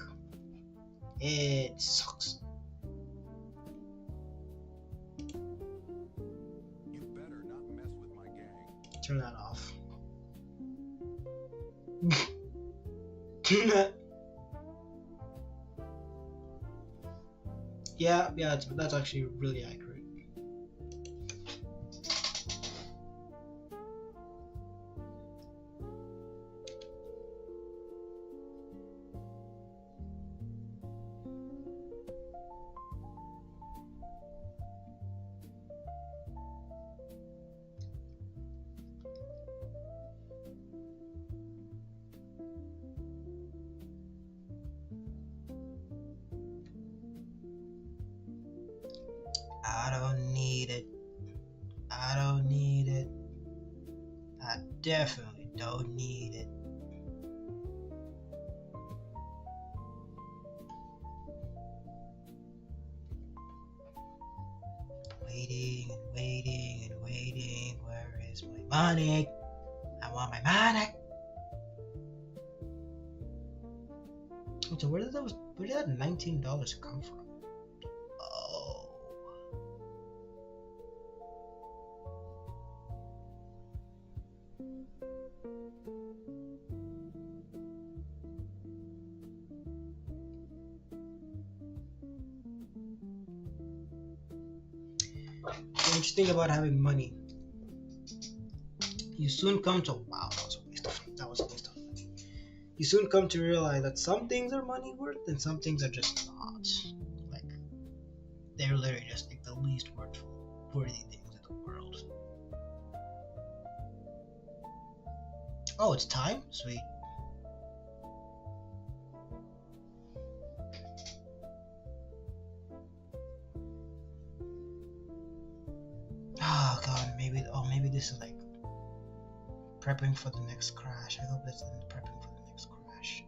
It sucks. You better not mess with my gang. Turn that off. yeah, that's actually really accurate. I don't need it. I don't need it. I definitely don't need it. Waiting and waiting and waiting. Where is my money? I want my money. So where did that $19 come from? Oh. The interesting about having money, you soon come to wow, that was a waste of money. You soon come to realize that some things are money worth and some things are just not. Like they're literally just like the least worthy things in the world. Oh, it's time? Sweet. Oh god, maybe this is like prepping for the next crash. I hope this isn't prepping for the next crash.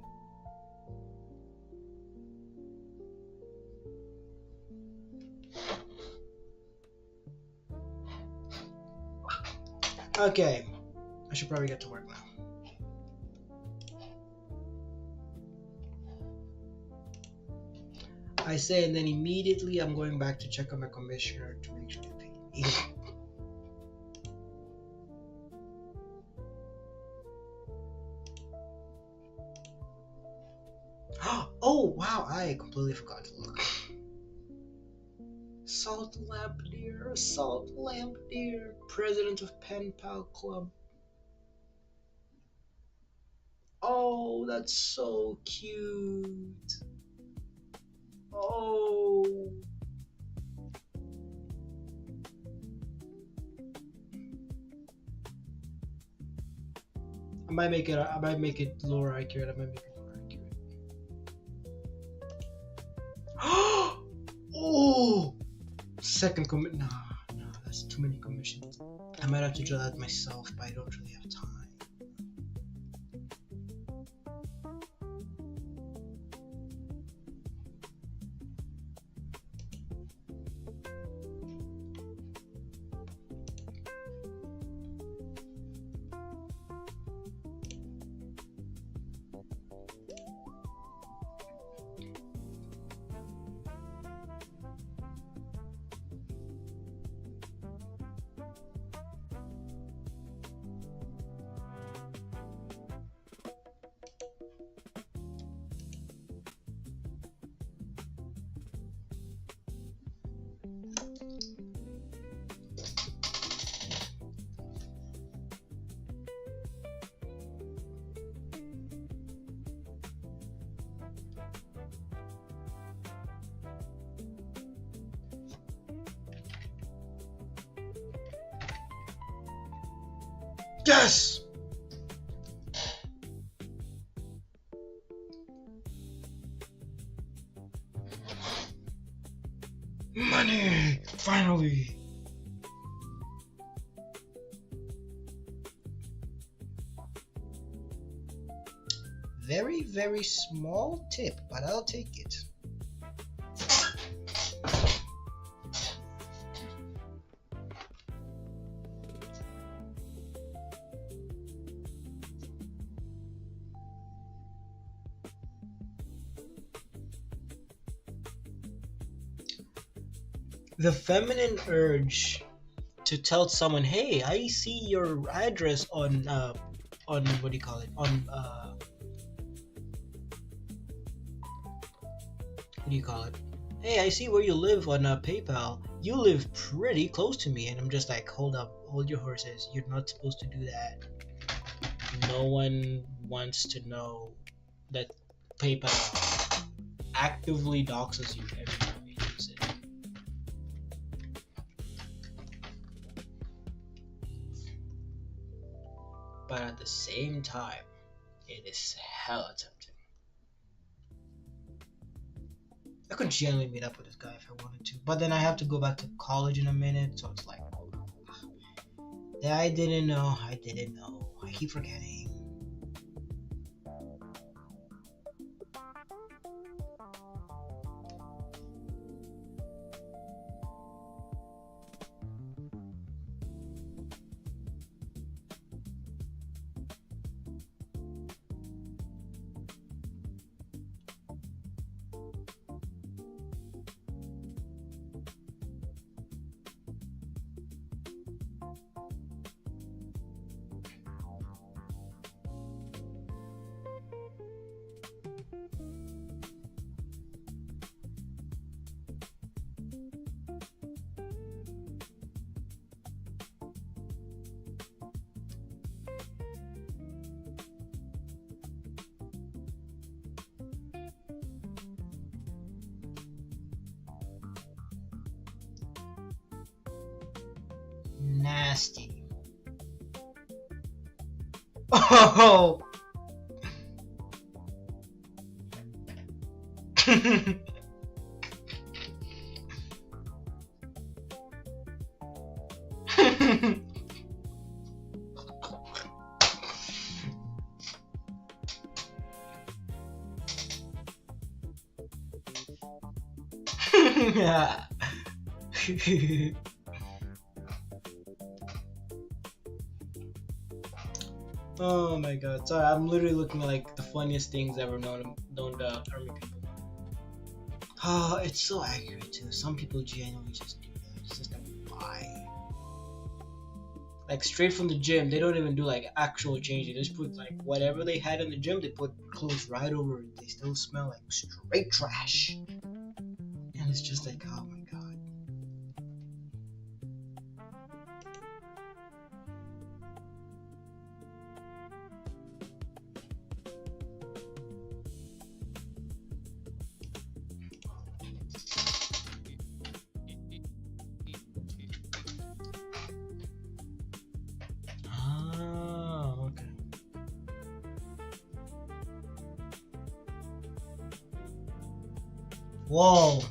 Okay, I should probably get to work now. I say, and then immediately I'm going back to check on my commissioner to make sure they pay me. Oh wow, I completely forgot to look. Salt Lamp Deer, president of Pen Pal Club. Oh, that's so cute. Oh. I might make it lower accurate. Oh, second commit. Nah, that's too many commissions. I might have to draw that myself, but I don't really have time. Yes! Very, very small tip, but I'll take it. The feminine urge to tell someone, "Hey, I see your address on what do you call it? On what do you call it? Hey, I see where you live on PayPal. You live pretty close to me." And I'm just like, hold up, hold your horses. You're not supposed to do that. No one wants to know that PayPal actively doxes you every time you use it. But at the same time, it is hella tempting. I could genuinely meet up with this guy if I wanted to, but then I have to go back to college in a minute, so it's like, I didn't know. I keep forgetting. Nasty. Oh. Yeah. Oh my god. Sorry, I'm literally looking at like the funniest things ever known to army people. Oh, it's so accurate too. Some people genuinely just do that. It's just like, why? Like straight from the gym, they don't even do like actual change. They just put like whatever they had in the gym, they put clothes right over it. They still smell like straight trash. And it's just like, oh my god. Oh, okay. Whoa.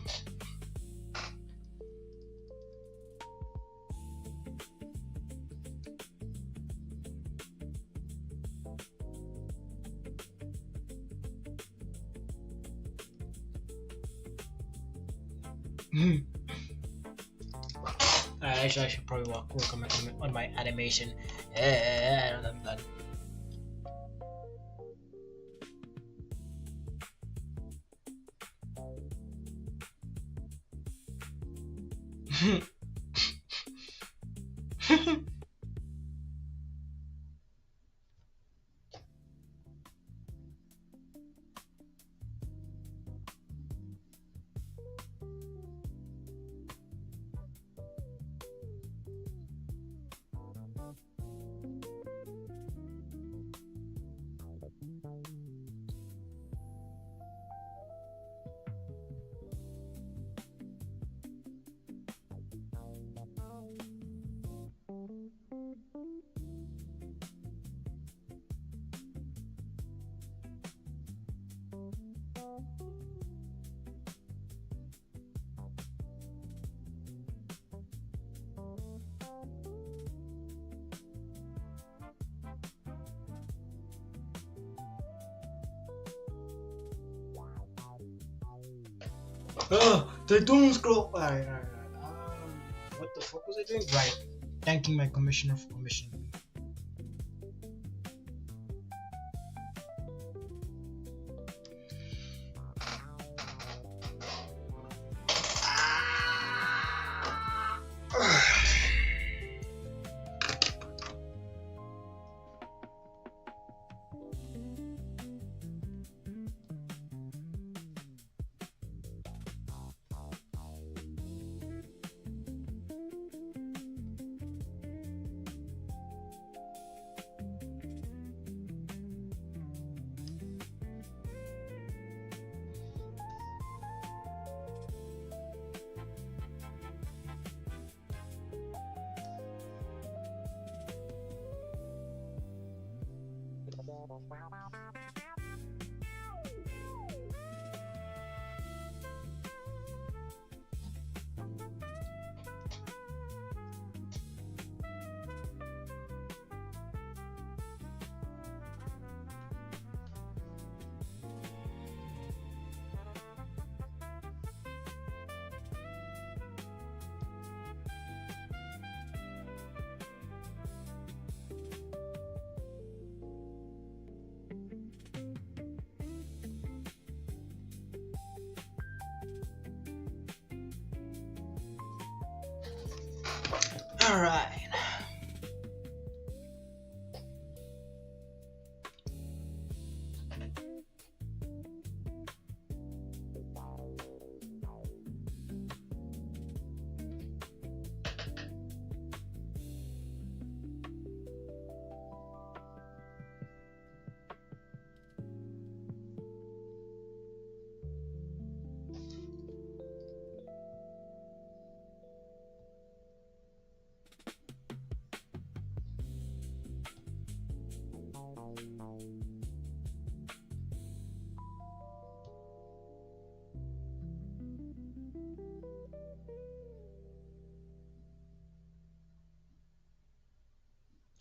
Alright, I should probably work on my animation. I'm done. Oh, the doom scroll. Alright. What the fuck was I doing? Right. Thanking my commissioner for commissioning me. Alright.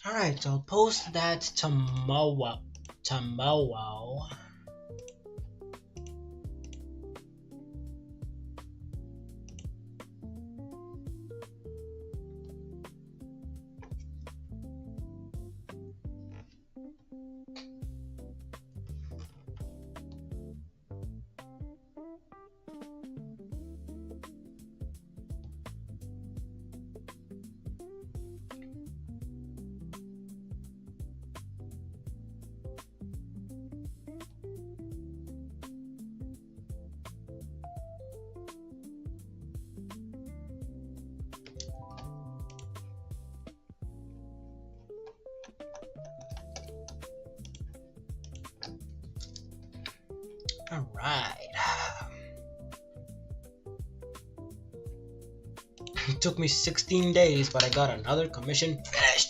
Alright, so I'll post that tomorrow. Tomorrow. Alright. It took me 16 days, but I got another commission finished.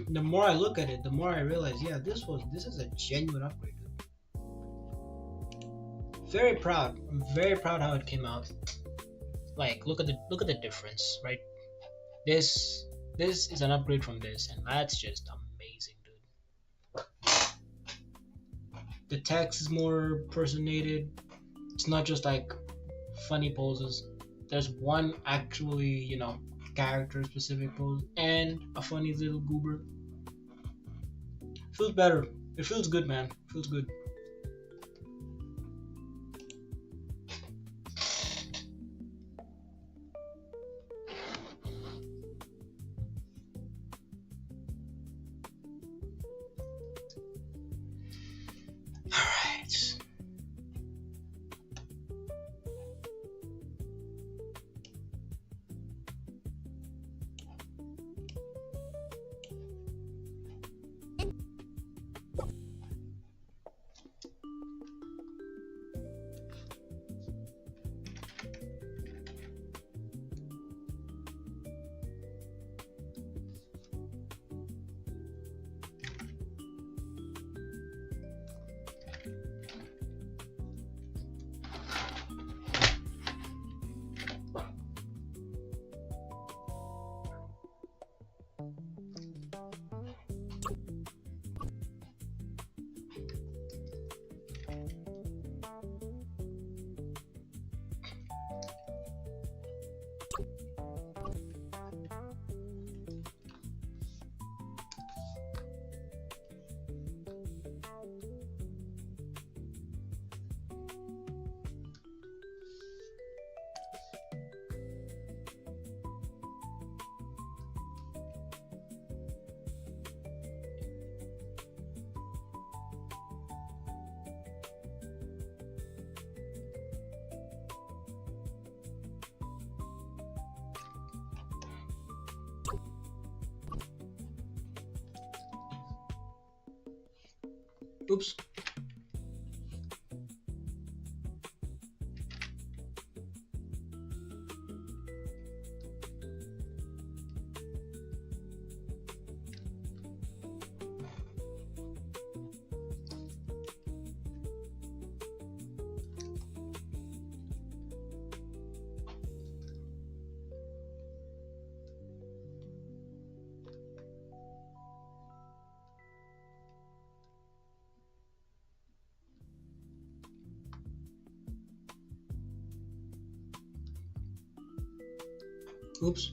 The more I look at it, the more I realize, yeah, this is a genuine upgrade. Very proud. I'm very proud how it came out. Like, look at the difference, right? This is an upgrade from this, and that's just amazing, dude. The text is more personated. It's not just like funny poses. There's one actually, character specific pose and a funny little goober. Feels better. It feels good, man. Feels good. Oops. Oops.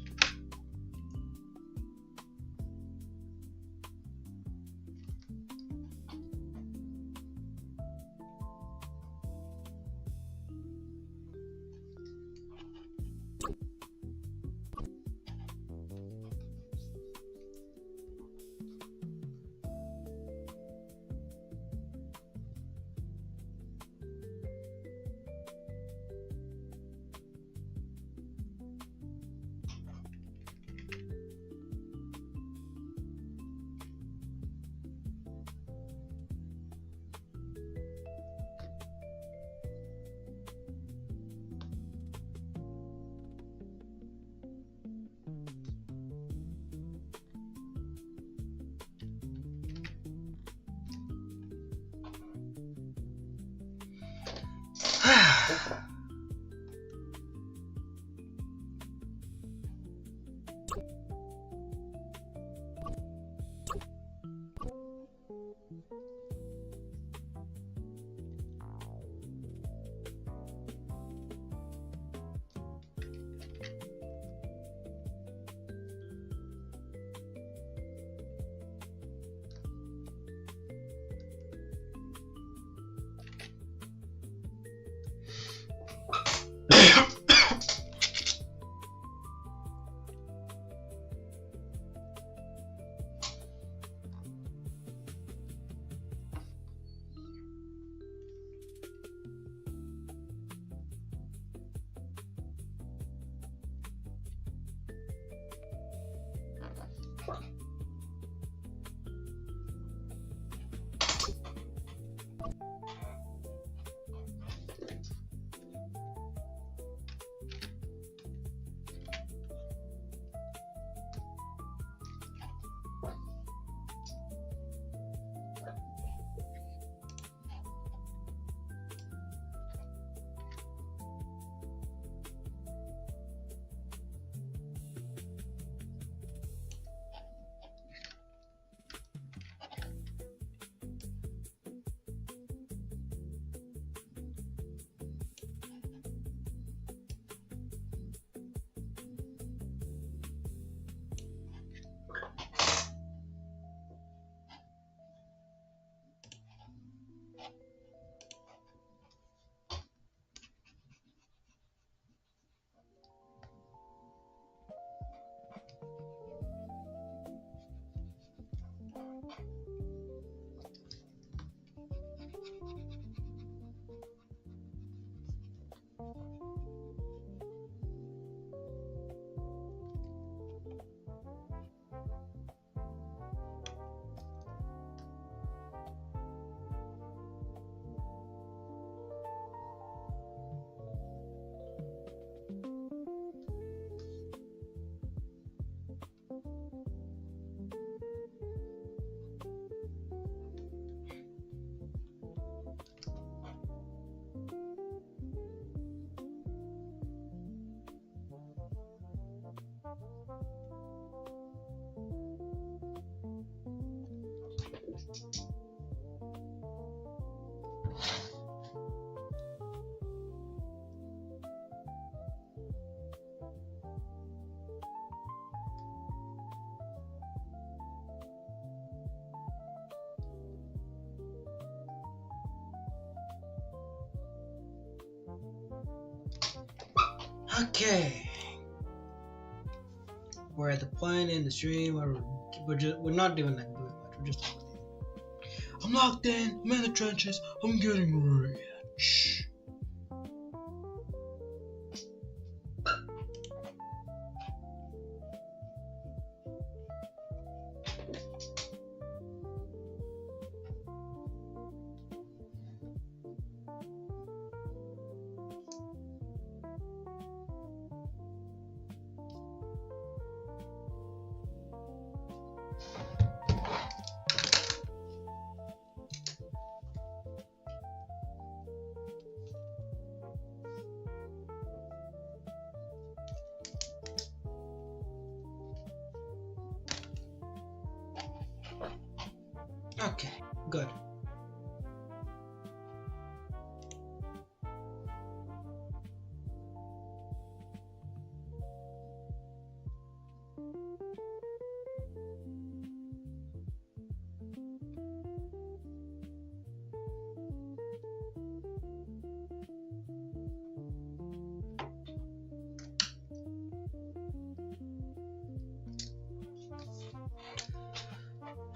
Okay. We're at the point in the stream where we're not doing much. We're just locked in. I'm locked in. I'm in the trenches. I'm getting rich. Okay, good.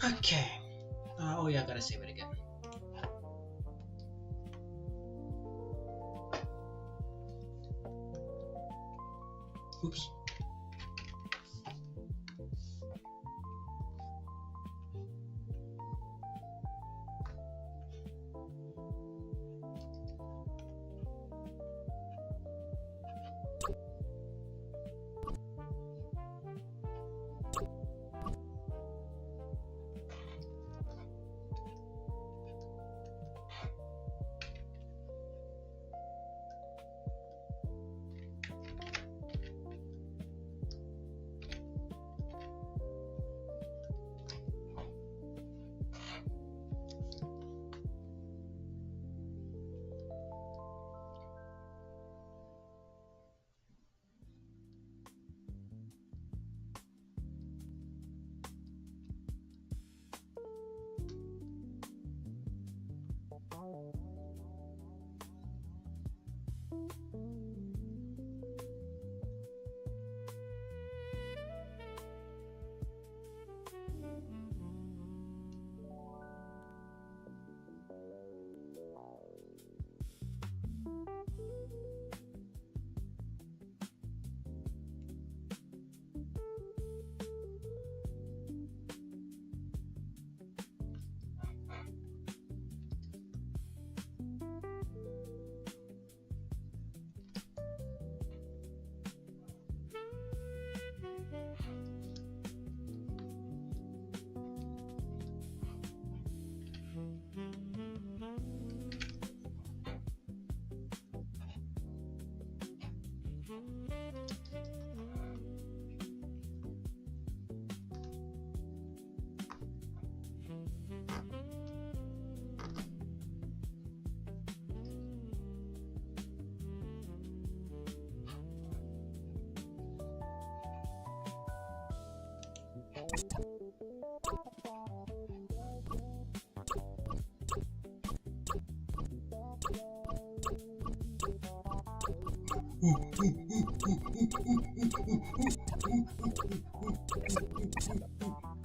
Okay. Oh yeah, I gotta save it again. Oops.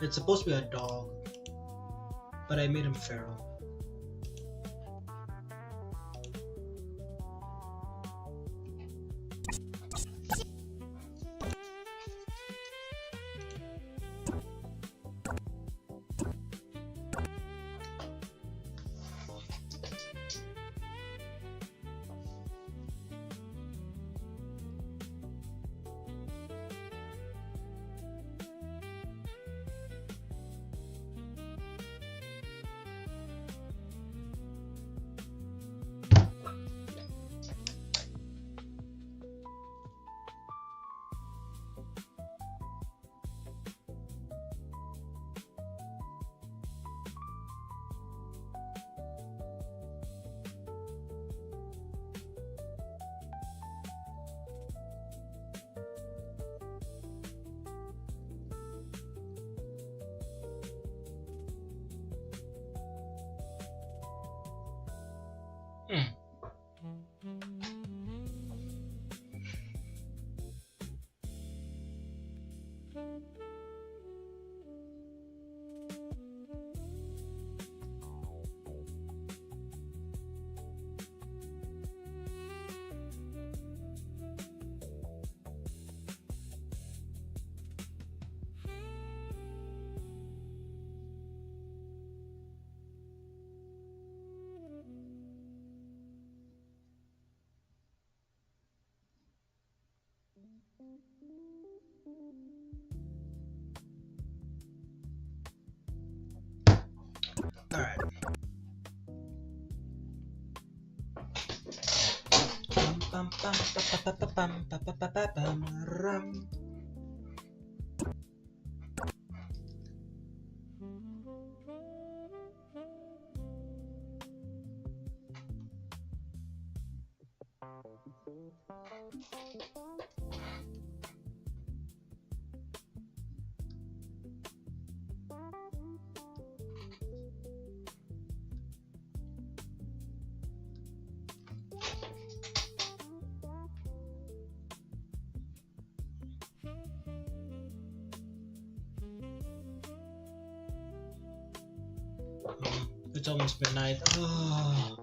It's supposed to be a dog, but I made him feral. Alright. It's almost midnight. Oh,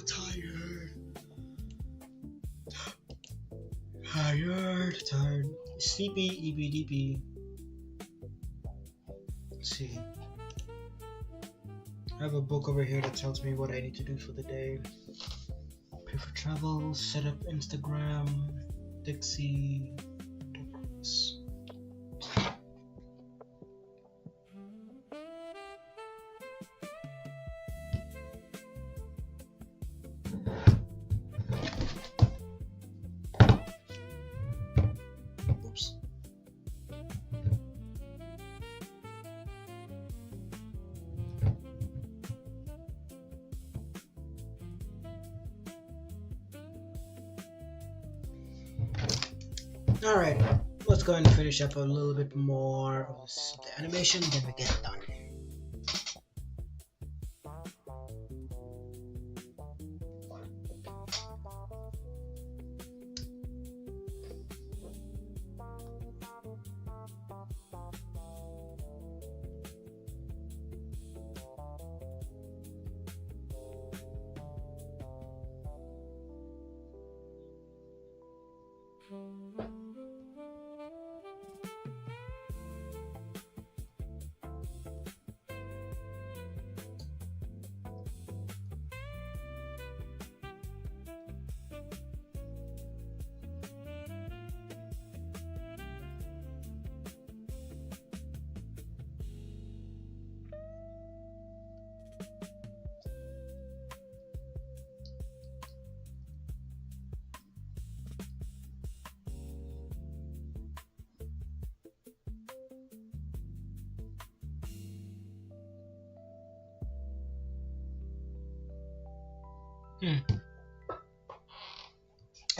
tired. Tired. Sleepy, EBDP. Let's see. I have a book over here that tells me what I need to do for the day. Prepare for travel, set up Instagram, Dixie, Douglas. Oops. Alright, let's go and finish up a little bit more of the animation, then we get done.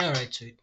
Alright, sweet.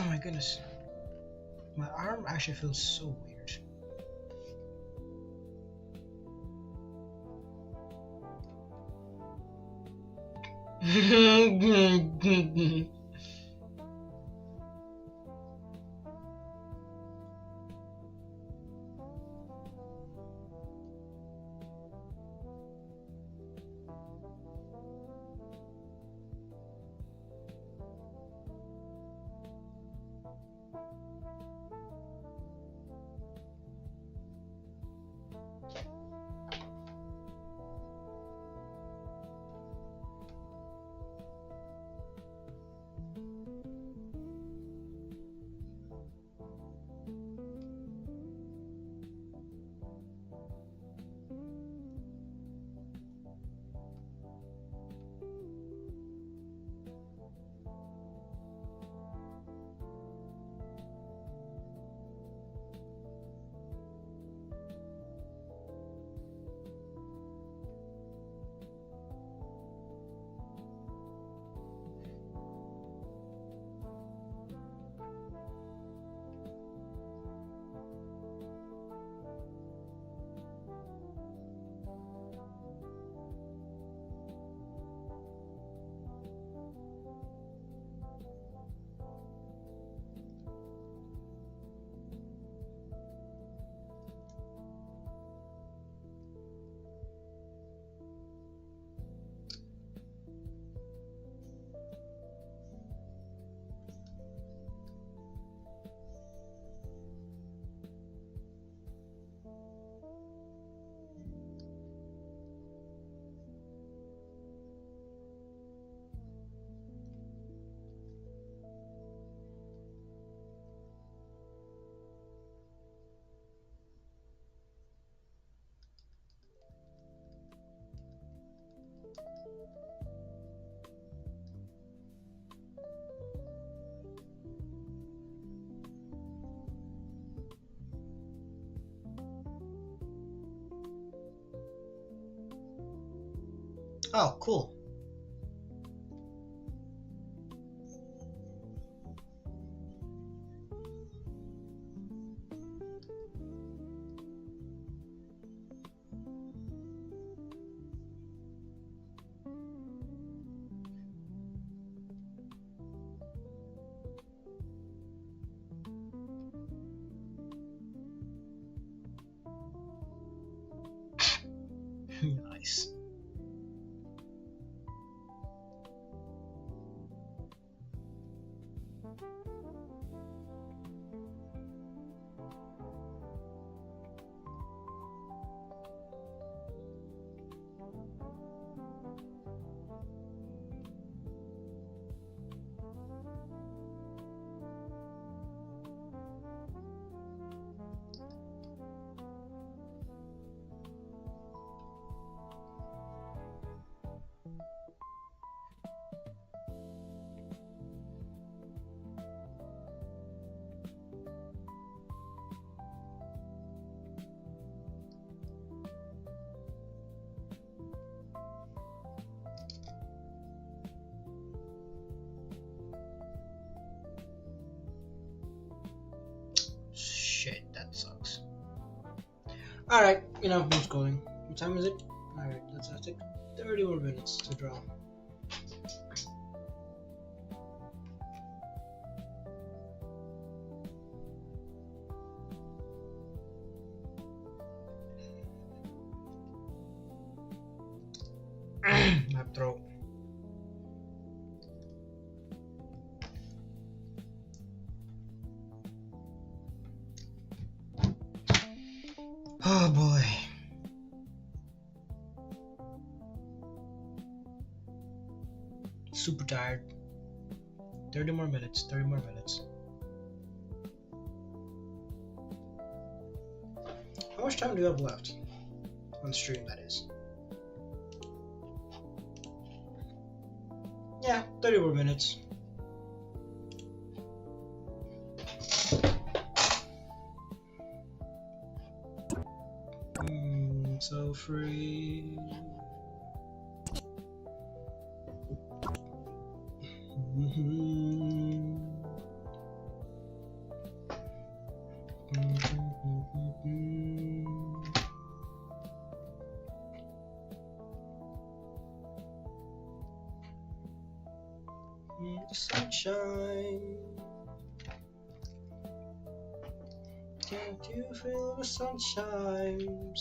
Oh my goodness. My arm actually feels so weird. Oh, cool. Nice. Shit, that sucks. Alright, I'm scrolling. What time is it? Alright, let's take 30 more minutes to draw. My throat. Oh boy. Super tired. 30 more minutes, 30 more minutes. How much time do you have left? On stream, that is. Yeah, 30 more minutes. So free. the sunshine? Can't you feel the sunshine?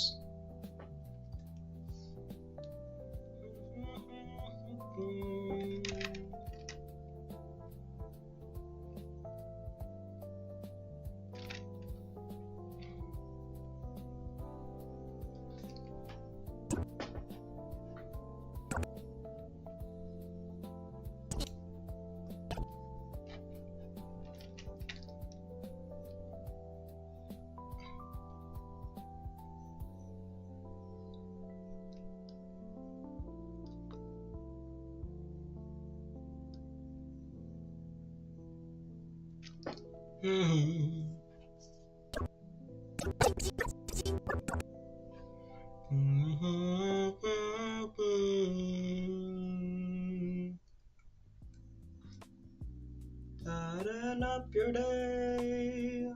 Lighten up your day.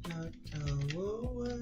Not go away.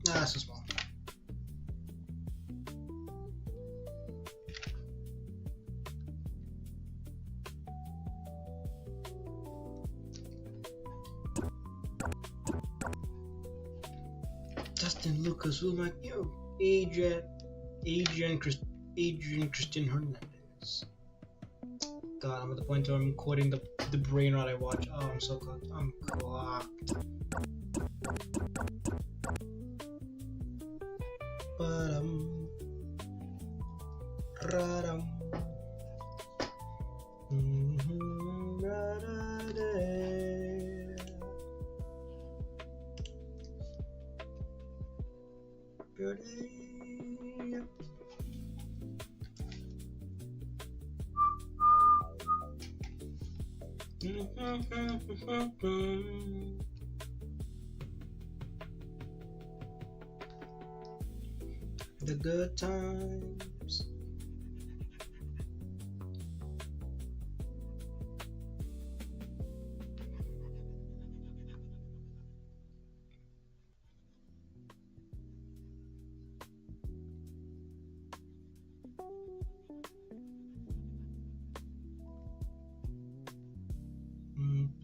Nah, that's so small. Justin Lucas will like you. Adrian Christian Hernandez. God, I'm at the point where I'm quoting the brain rot I watch. Oh, I'm so cooked. I'm cooked. Ba-dum. Ra-dum. Ra-da-da. Beauty. The good times.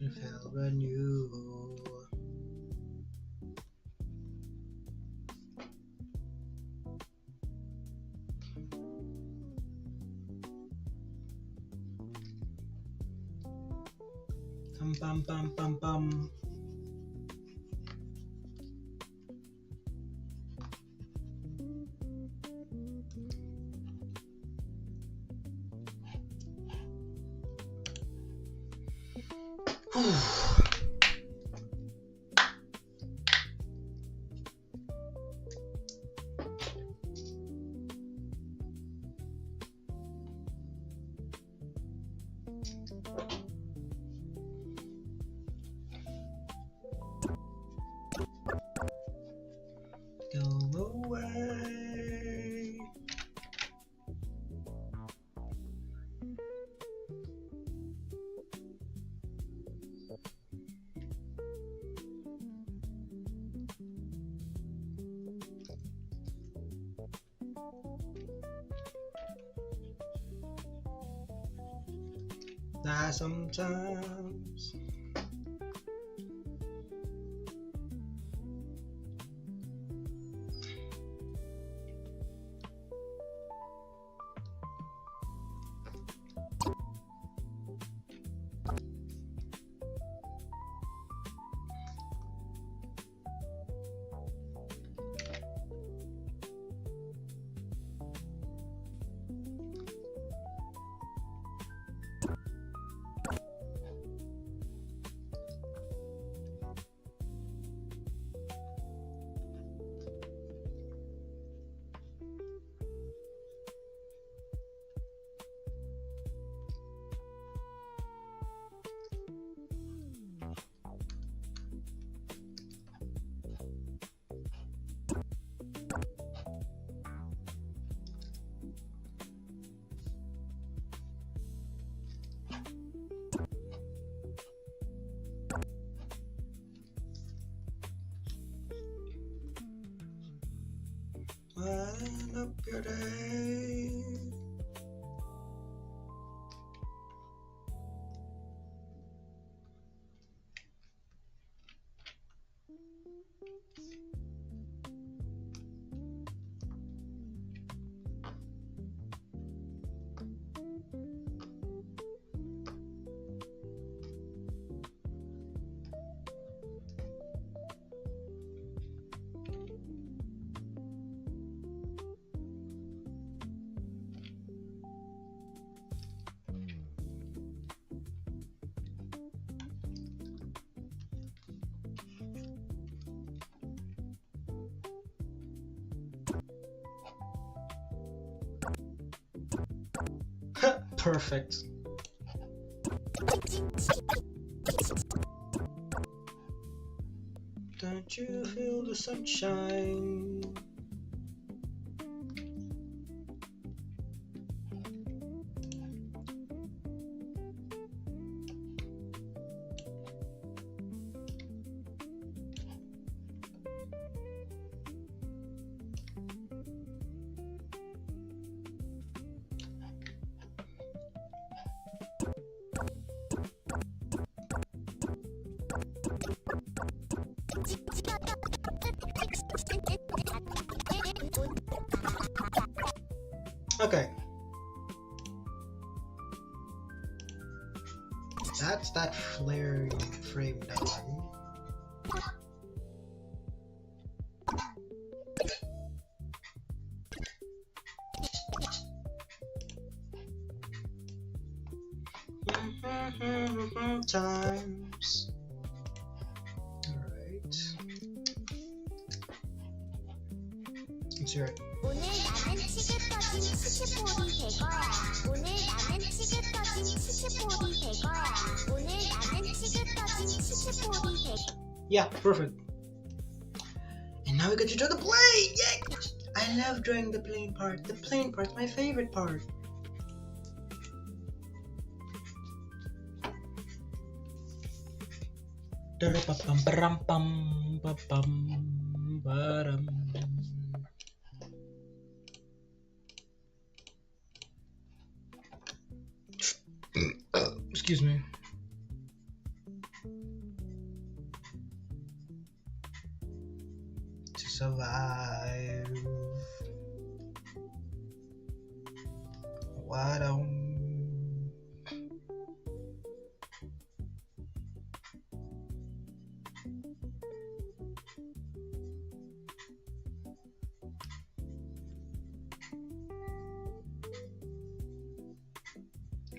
If ever knew. Bum bum bum bum. Go away. That sometimes Brighten up your day. Perfect. Don't you feel the sunshine? Okay. That's that flaring frame done. Times. Alright. Let's hear it. 오늘 나는 치즈 떠진 치즈볼이 될 거야. 오늘 나는 치즈 떠진 치즈볼이 될 거야. 오늘 나는 치즈 떠진 치즈볼이 될 Yeah, perfect. And now we get to do the plane! Yay! I love drawing the plane part. The plane part's my favorite part. Excuse me. To survive. Why don't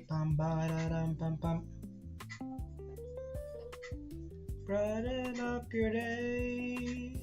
bum ba da dum bum bum. Brighten up your day.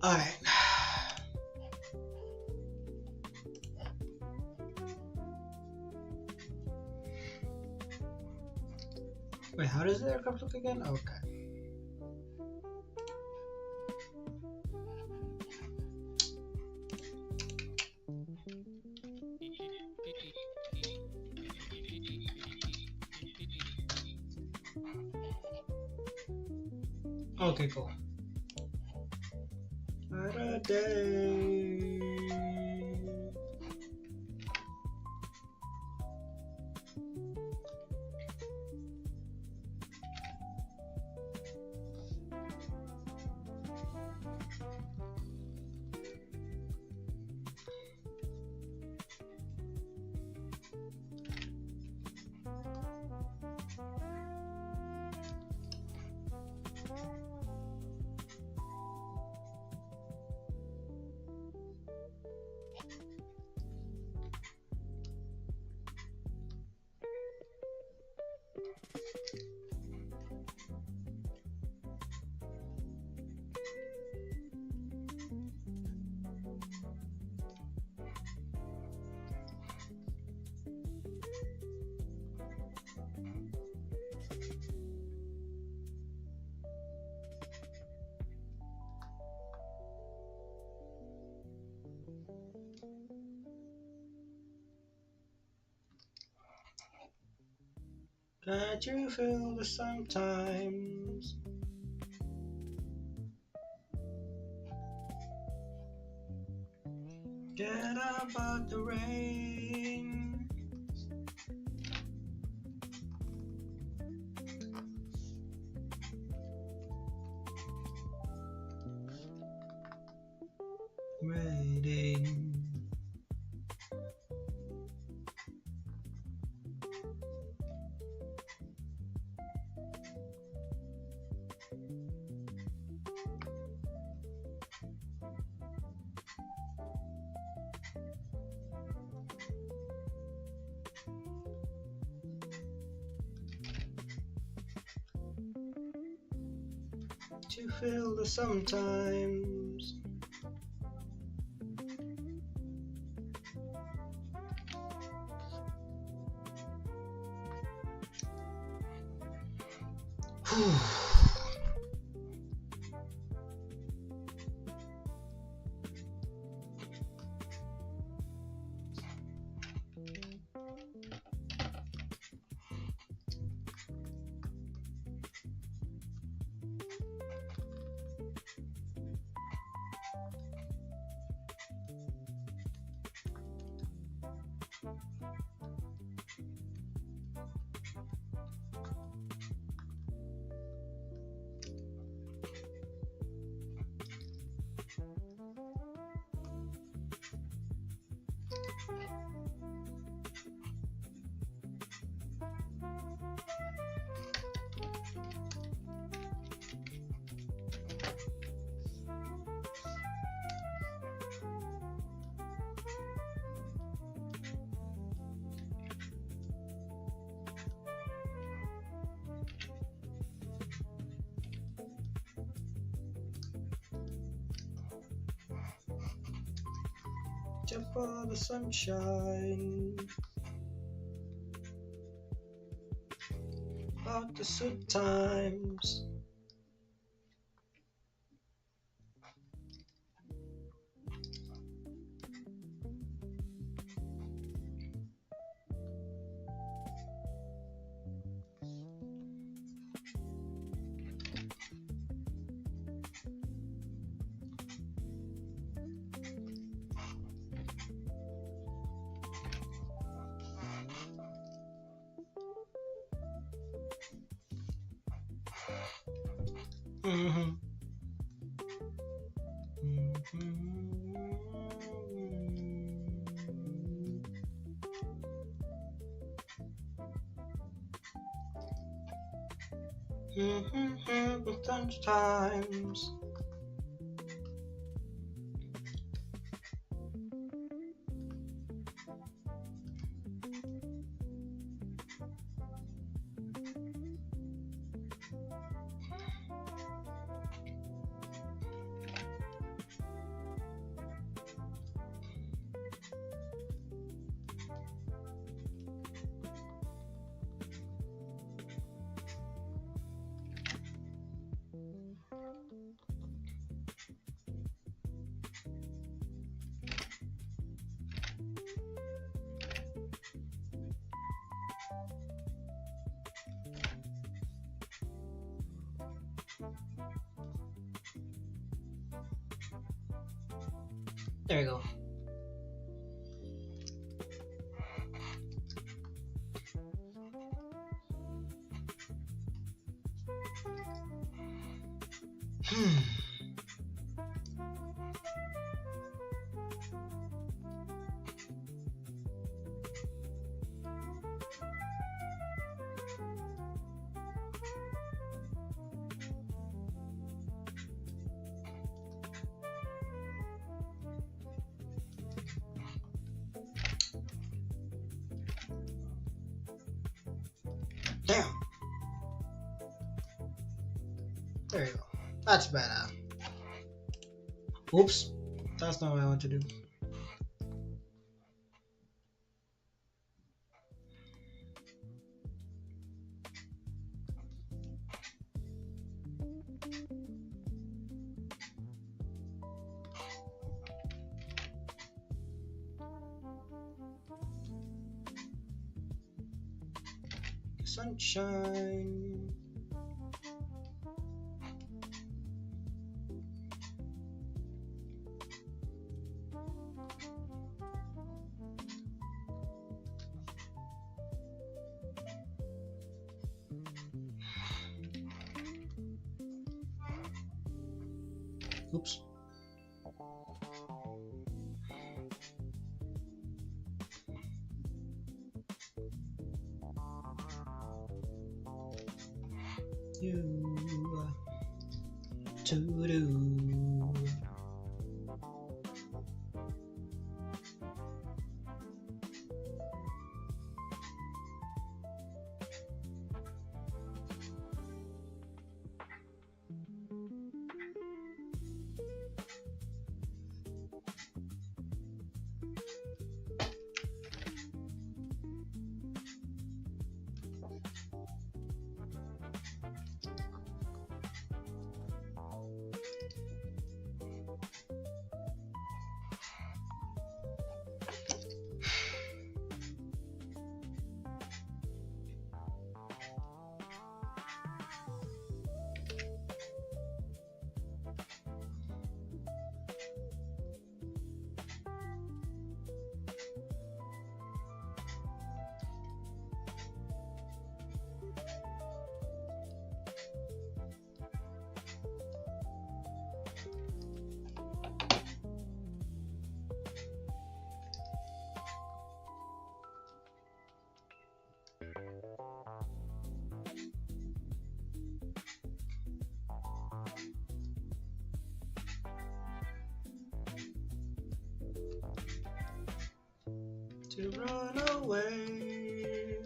Alright. Wait, how does the aircraft look again? Okay. Okay, cool. What a day. Can't you feel the sometimes? Get up out the rain. Waiting. To feel the sometimes. Jump for the sunshine. About the good times. Mm-hmm. Sometimes There we go. Damn. There you go. That's better. Oops. That's not what I want to do. Sunshine. Oops. You to do. To run away.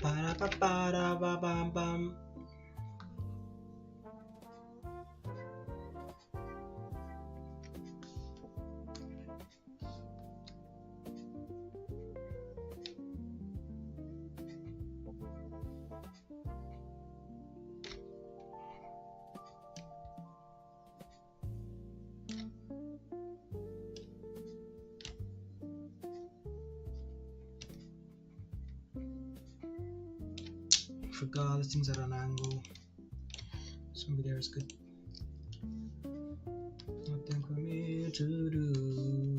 Ba-da-ba-ba-da-ba-bam-bam. Forgot this thing's at an angle. So maybe there is good. Nothing for me to do.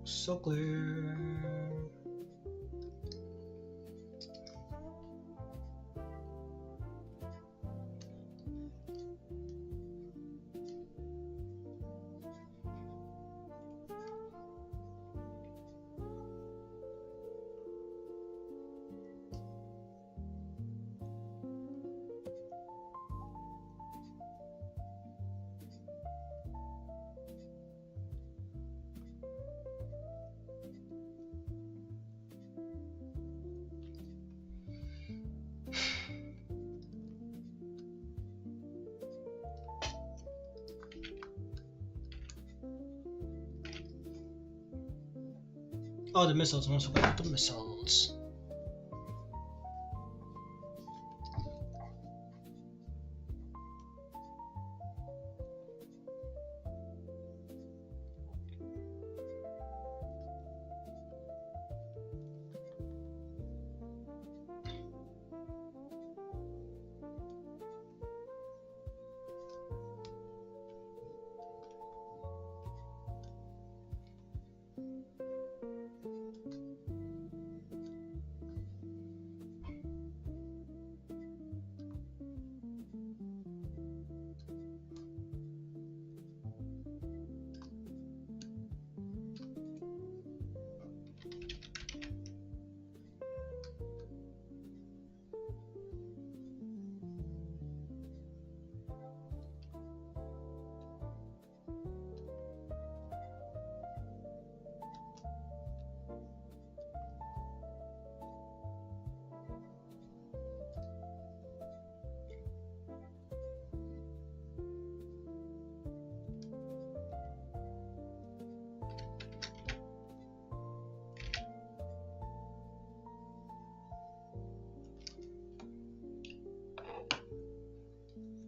So clear. Oh, the missiles. I almost forgot the missiles.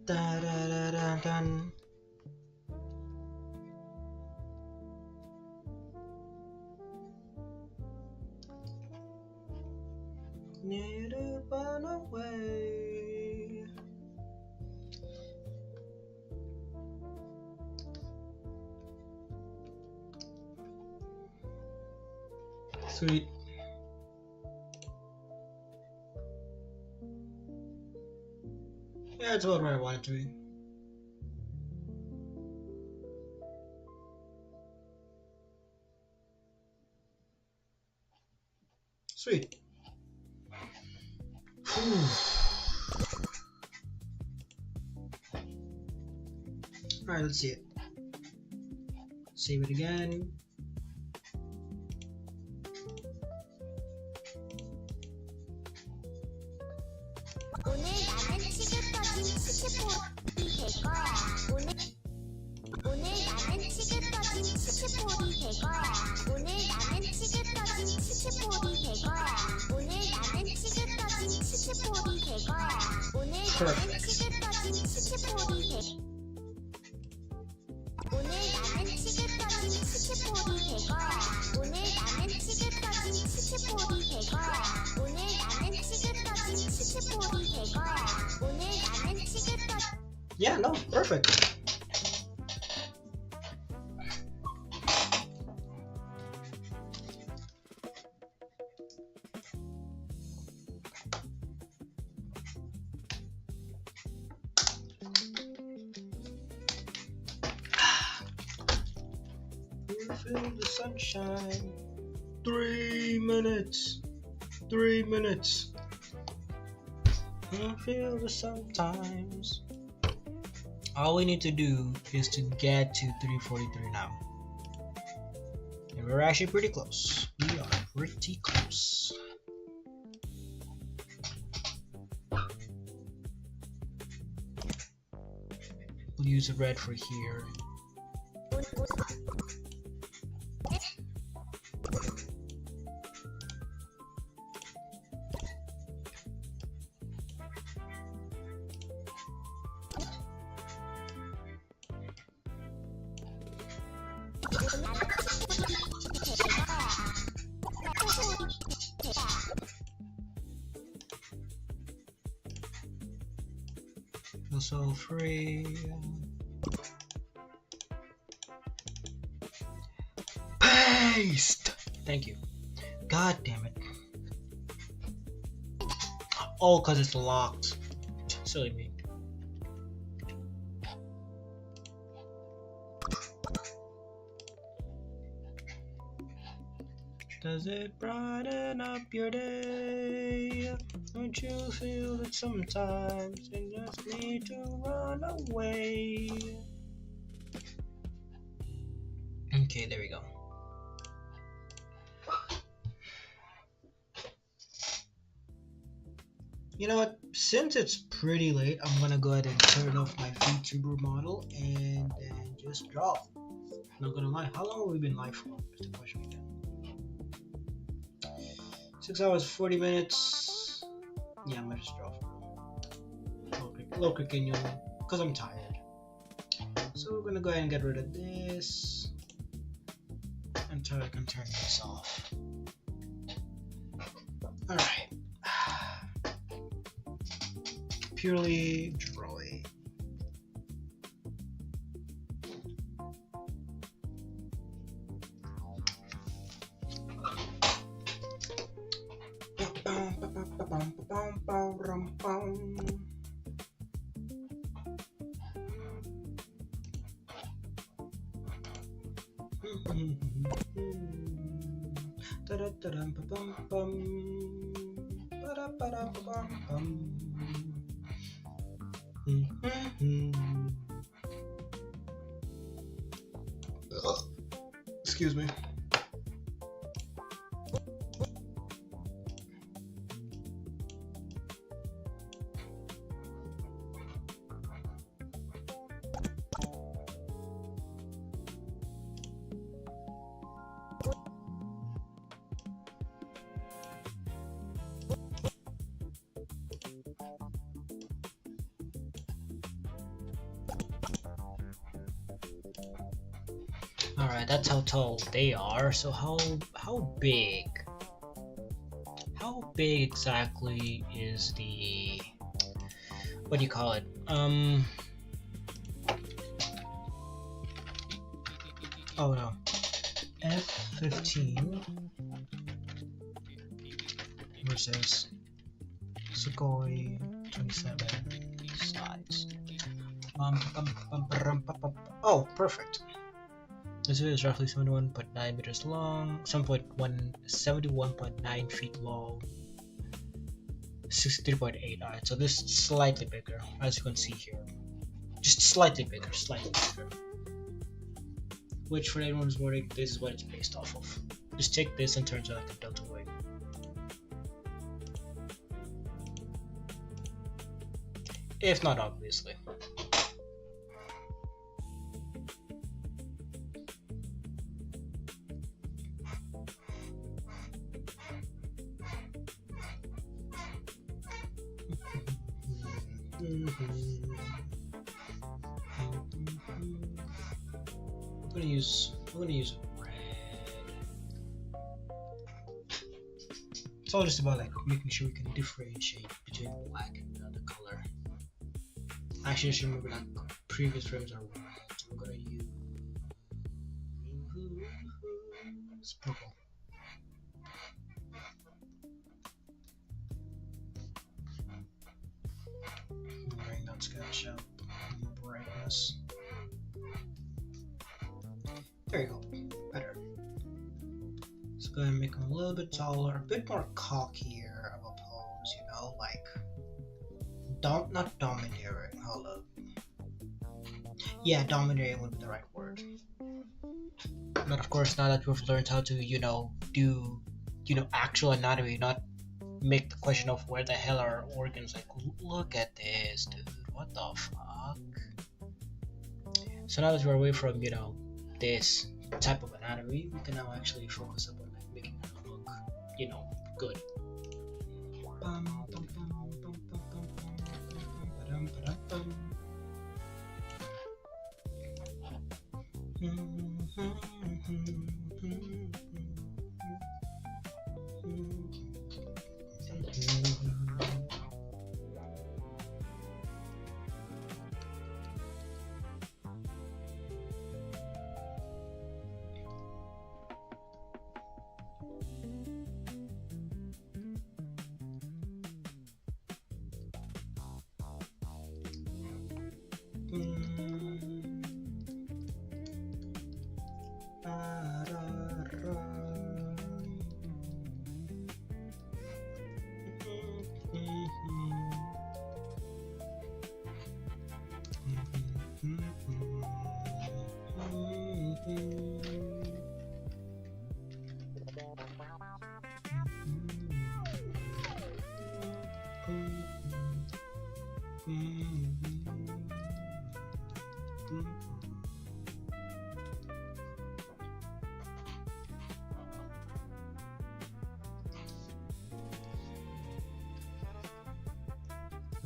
Da da da da dun. Need to run away. Sweet. Yeah, it's about where I want it to be. Sweet. Alright, let's see it. Save it again. 오늘 나는 치즈 떠진 치즈볼이 될 거야. 오늘 나는 치즈 떠진 치즈볼이 될 거야. 오늘 나는 치즈 떠진 치즈볼이 될 거야. 오늘 나는 치즈 떠진 치즈볼이 될 거야. 오늘 나는 치즈 떠진 치즈볼이 될 오늘 나는 치즈 떠진 치즈볼이 될 거야. 오늘 나는 치즈 떠진 치즈볼이 될 거야. 오늘 나는 치즈 떠진 치즈볼이 될 거야. 오늘 나는 치즈 떠 Yeah, no, perfect. You feel the sunshine. 3 minutes. 3 minutes. I feel the sometimes. All we need to do is to get to 343 now. And we're actually pretty close. We are pretty close. We'll use a red for here. Feel so free. Paste! Thank you. God damn it. Oh, because it's locked. Silly me. Does it brighten up your day? Don't you feel that sometimes you just need to run away? Okay, there we go. You know what? Since it's pretty late, I'm gonna go ahead and turn off my VTuber model and then just draw. Not gonna lie, how long have we been live for? Is the question again. 6 hours 40 minutes. Yeah, I'm gonna just draw for low quick because I'm tired. So we're gonna go ahead and get rid of this until I can turn this off. Alright. Purely drawing. Excuse me. Alright, that's how tall they are. So how big? How big exactly is the, what do you call it? Oh no. F15 versus Sukhoi 27 size. Oh, perfect. This video is roughly 71.9 meters long, 71.9 feet long, 63.8. Alright, so this is slightly bigger, as you can see here. Just slightly bigger, slightly bigger. Which, for anyone who's wondering, this is what it's based off of. Just take this and turn it like a delta wing. If not, obviously. I'm gonna use red. It's all just about like making sure we can differentiate between black and another color. Actually, I should remember that previous frames are white, so I'm gonna use purple. Bring that sketch up, brightness. There you go, better. Let's go ahead and make him a little bit taller, a bit more cockier of a pose, you know, like not domineering. Hold up. Yeah, domineering would be the right word. But of course, now that we've learned how to, do, actual anatomy, not make the question of where the hell are our organs. Like, look at this, dude. What the fuck? So now that we're away from, this type of anatomy, we can now actually focus upon like making it look, good.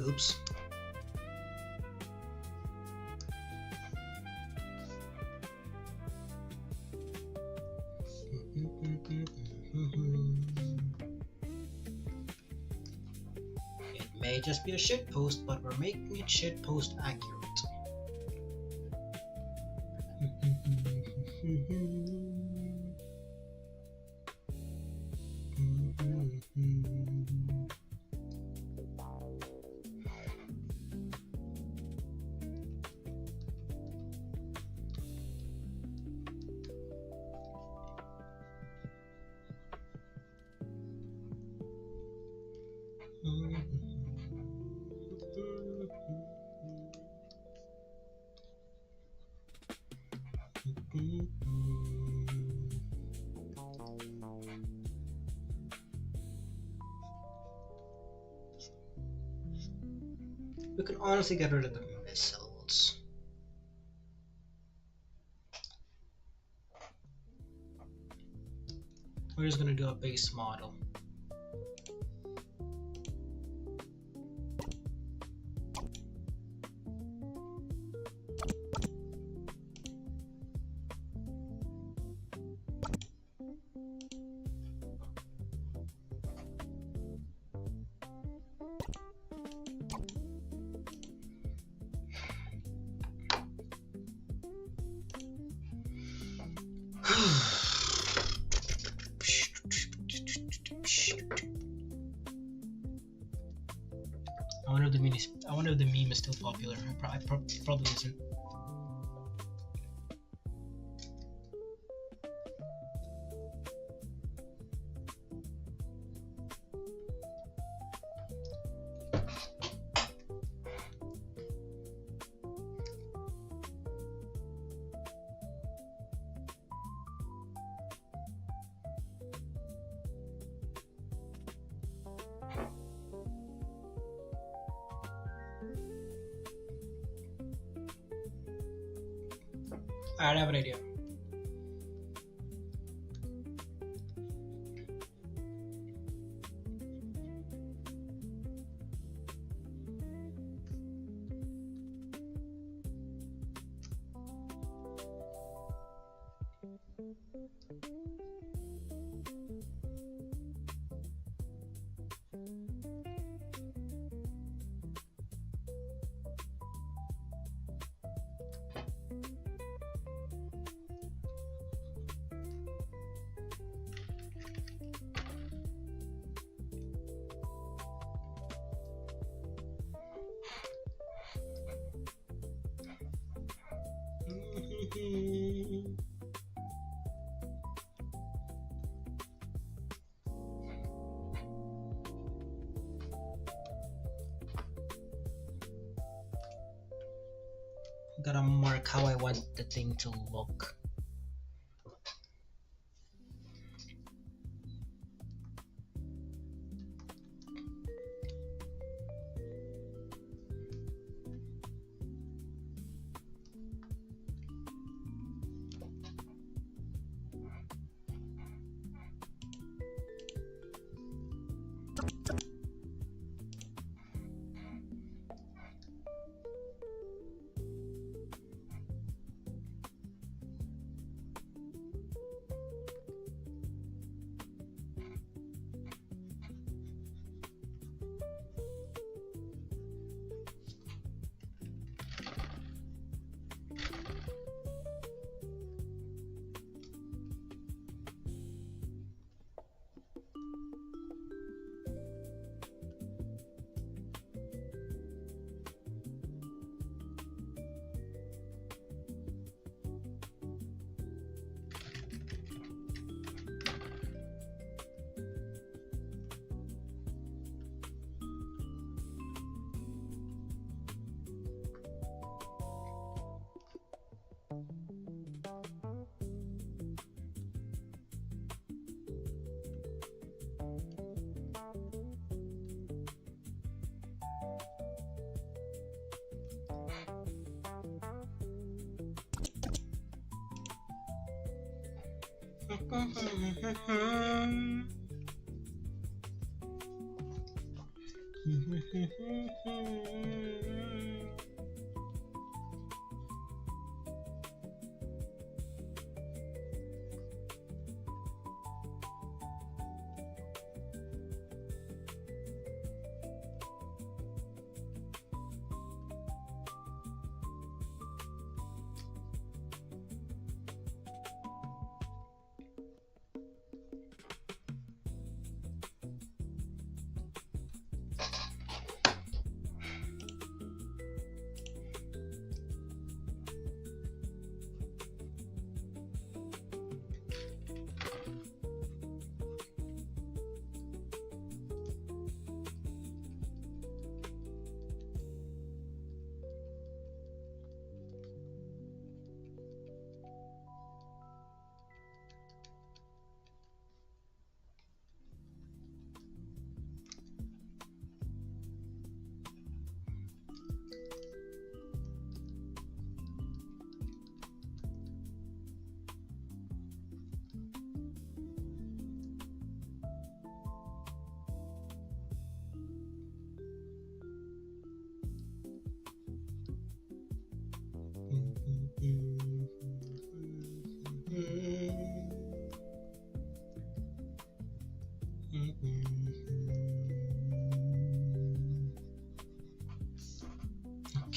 Oops. It may just be a shit post, but we're making it shit post accurate. We can honestly get rid of the missiles. We're just gonna do a base model. I wonder if the meme is still popular. Probably isn't. Alright, I have an idea. Gotta mark how I want the thing to look.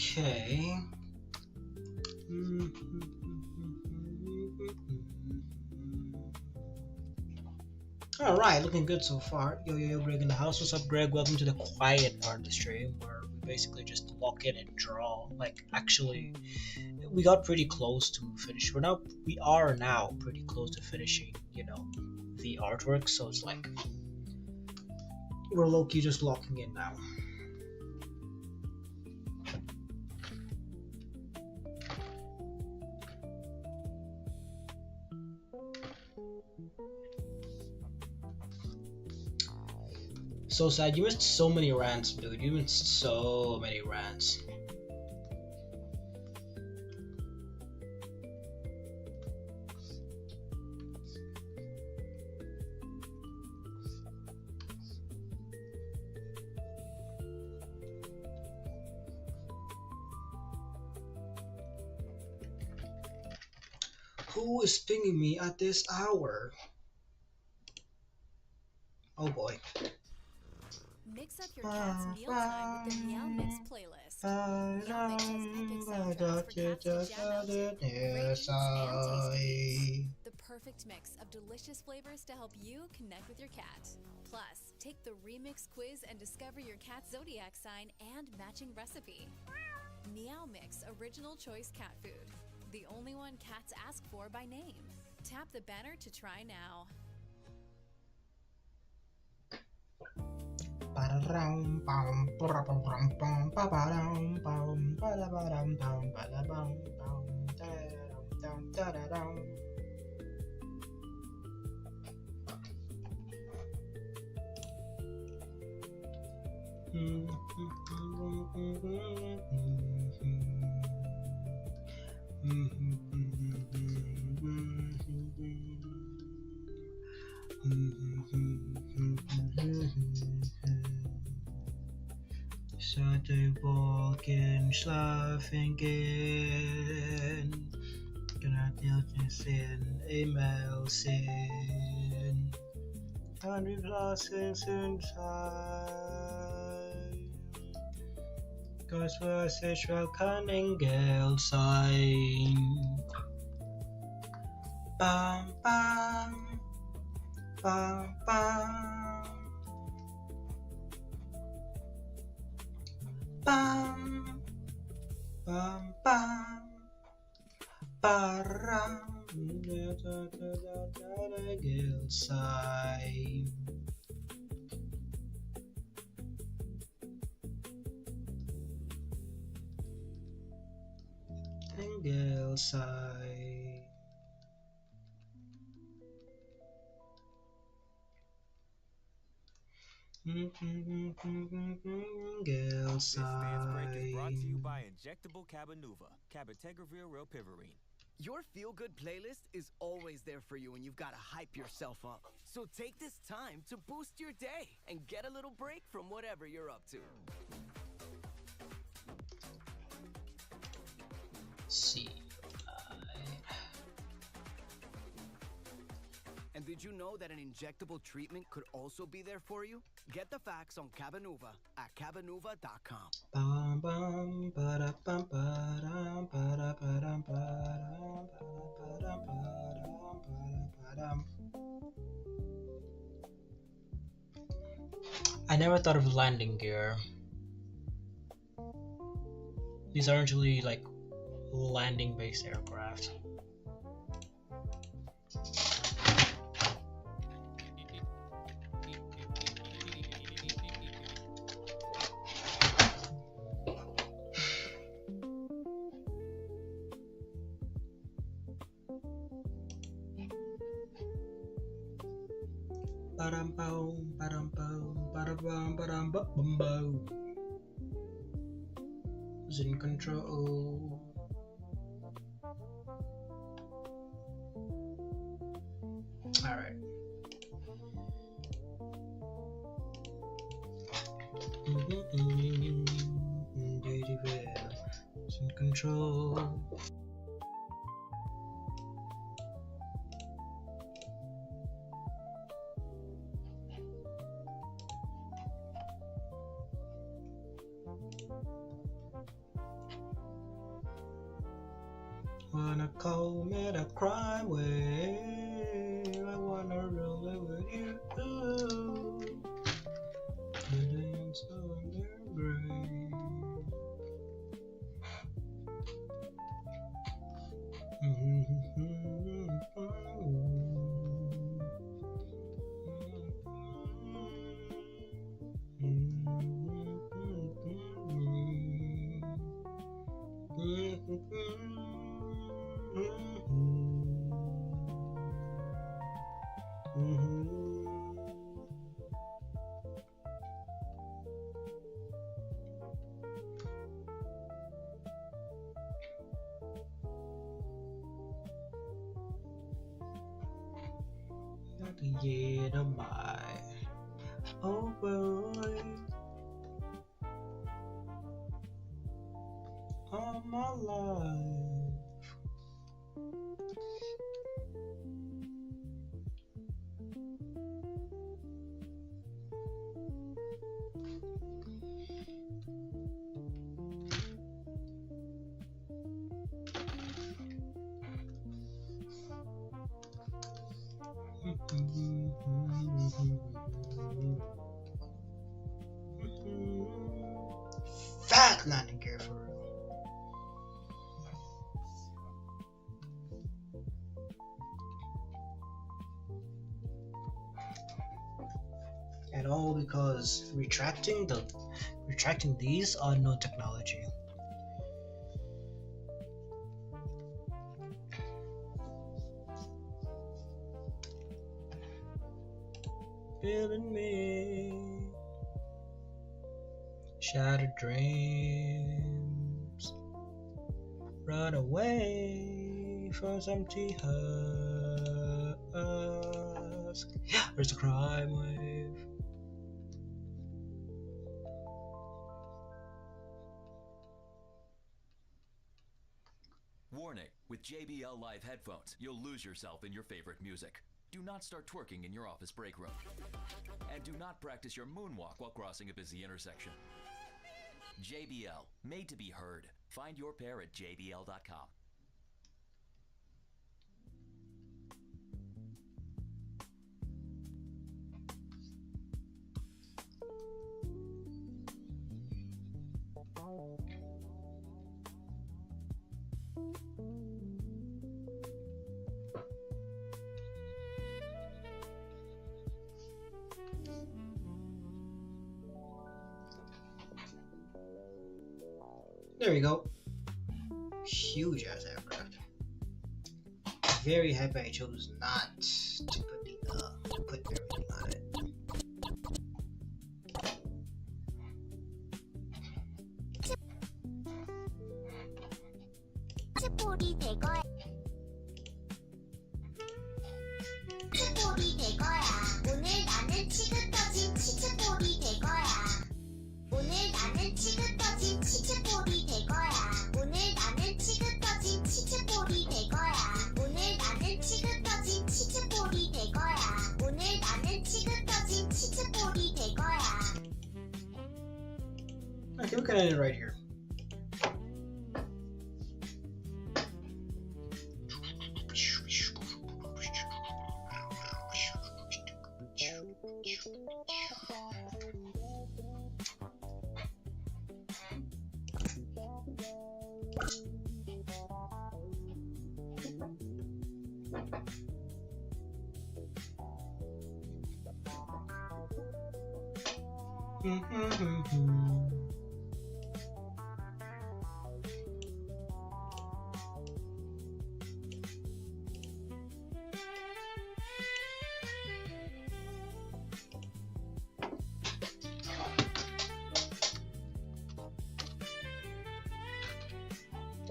Okay. All right, looking good so far. Yo, Greg in the house. What's up, Greg? Welcome to the quiet part of the stream where we basically just lock in and draw. Like, actually, we got pretty close to finish. We are now pretty close to finishing. The artwork. So it's like we're low-key just locking in now. So sad. You missed so many rants, dude. You missed so many rants. Who is pinging me at this hour? Oh boy. Mix up your cat's mealtime with the Meow Mix playlist. Meow Mix has epic soundtracks for cats to jam out to, ratings and tasty beats. The perfect mix of delicious flavors to help you connect with your cat. Plus, take the remix quiz and discover your cat's zodiac sign and matching recipe. Meow Mix Original Choice Cat Food. The only one cats ask for by name. Tap the banner to try now. Saturday walking, schlafen gehen. Sin, email sin. Hundred blossoms inside. Cause for sexual cunning girl sign. Bam bam. Bam bam. Bam bam bam. Baram. Girl sign. Girl sign. Girl This man's break is brought to you sign. by Injectable Cabenuva, cabotegravir rilpivirine. Your feel-good playlist is always there for you when you've got to hype yourself up. So take this time to boost your day and get a little break from whatever you're up to. See. And did you know that an injectable treatment could also be there for you? Get the facts on Cabanuva at cabanuva.com. Bum bum ba bum ba-dum ba-da-ba-dum ba-dum ba-da-ba-dum ba-dum. I never thought of landing gear. These aren't really like landing based aircraft. Who's in control? All right. Daddy Bear is in control. Wanna commit a crime wave? I wanna roll it with you. Dance on their grave. Get on my oh boy, all my life. Fat landing gear for real. And all because retracting these are no technology. Feeling me, shattered dreams, run away from empty husk. There's a crime wave. Warning, with JBL Live headphones, you'll lose yourself in your favorite music. Do not start twerking in your office break room. And do not practice your moonwalk while crossing a busy intersection. JBL, made to be heard. Find your pair at jbl.com. There we go. Huge ass aircraft. Very happy I chose not to put everything on it. 치폴이 대거 we can end it right here.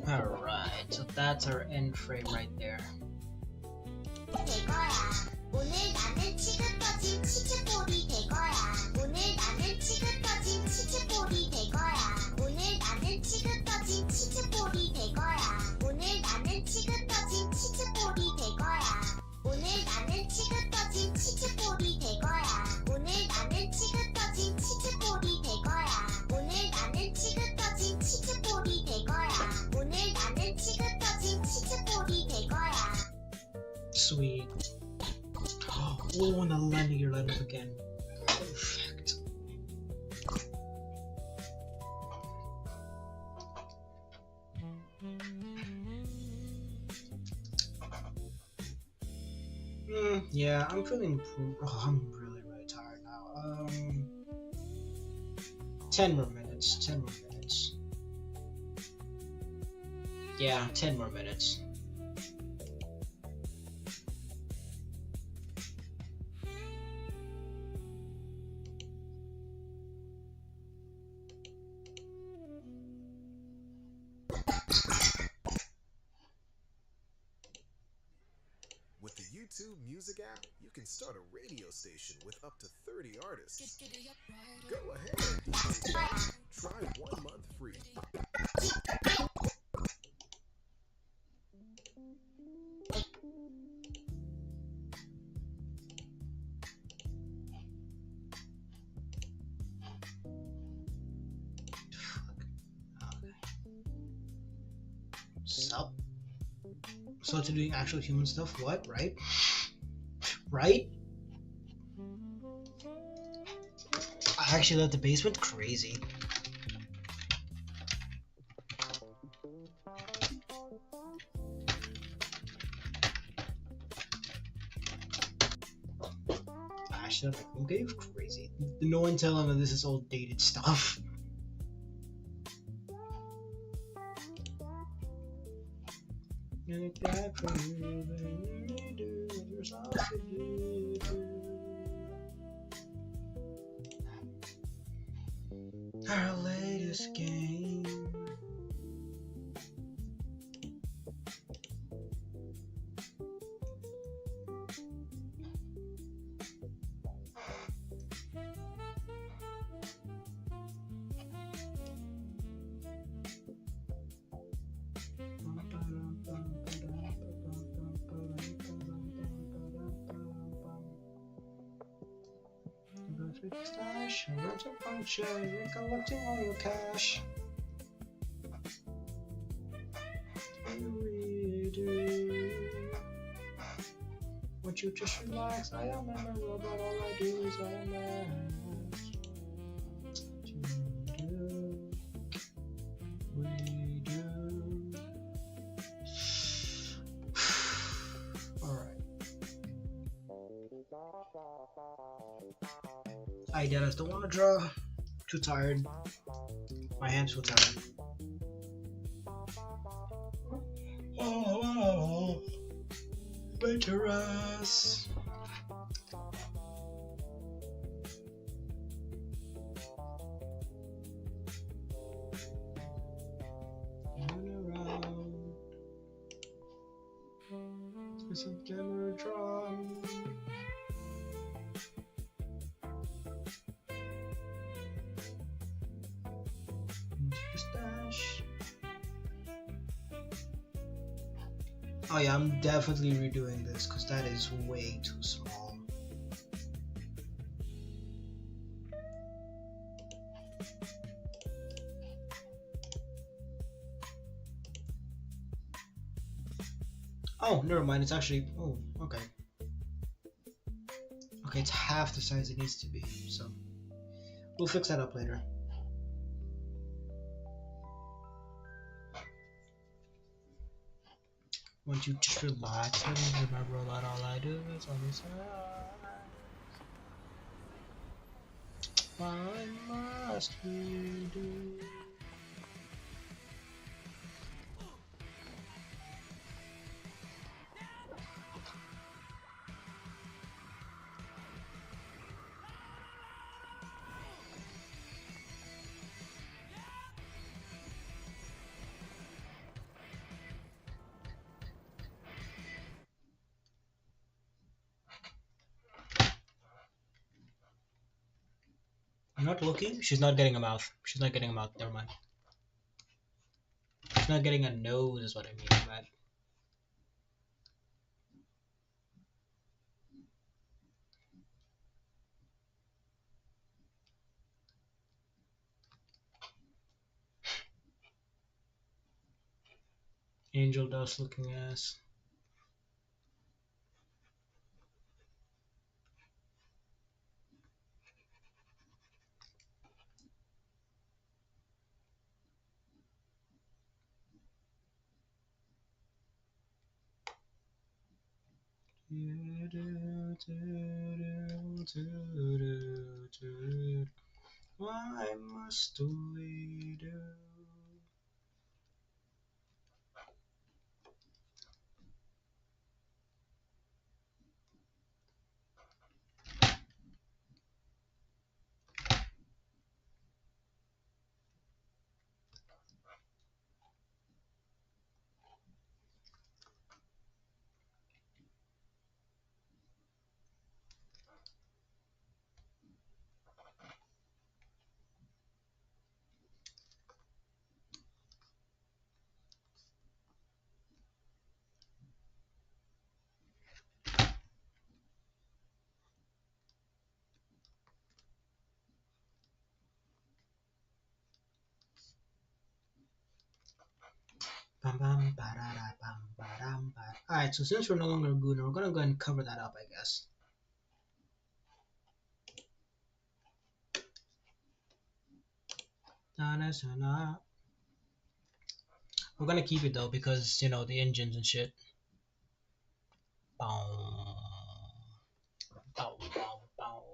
Alright, so that's our end frame right there. 될 거야. 오늘 나는 치긋 떠진 치즈볼이 될 거야. 오늘 나는 치긋 떠진 치즈볼이 될 거야. 오늘 나는 치긋 떠진 치즈볼이 될 거야. 오늘 나는 치긋 떠진 치즈볼이 될 거야. 오늘 나는 치긋 떠진 치즈볼이 될 거야. 오늘 나는 치긋 떠진 치즈볼이 될 거야. 오늘 나는 치긋 떠진 치즈볼이 될 거야. 오늘 나는 치긋 떠진 치즈볼이 될 거야. Sweet. Oh, now landing your letters again. Perfect. Yeah, I'm feeling. Oh, I'm really tired now. 10 more minutes. 10 more minutes. Yeah, 10 more minutes. With the YouTube Music app, you can start a radio station with up to 30 artists. Go ahead, try 1 month free. Sup? So to doing actual human stuff, what? Right? Right? I actually left the basement? Crazy. I actually left the home cave? Crazy. No one tell him that this is all dated stuff. Look back for you, then you do what you're supposed to do. Our latest game. Stash, words of puncture, recollecting all your cash. You really do. Won't you just relax? I am a robot, all I do is I am we do. Alright. I just don't want to draw. Too tired. My hands feel tired. Oh, dangerous. Run around. It's a camera drum. Oh yeah, I'm definitely redoing this because that is way too small. Oh, never mind. It's actually. Oh, okay. Okay, it's half the size it needs to be. So we'll fix that up later. Once you just relax and remember that all I do is on this side. Why must we do? I'm not looking. She's not getting a mouth. She's not getting a mouth. Never mind. She's not getting a nose, is what I mean. Bad. Angel dust looking ass. Why must we do? Alright, so since we're no longer Gooner, we're gonna go ahead and cover that up, I guess. We're gonna keep it though because you know the engines and shit. Bow, bow, bow, bow.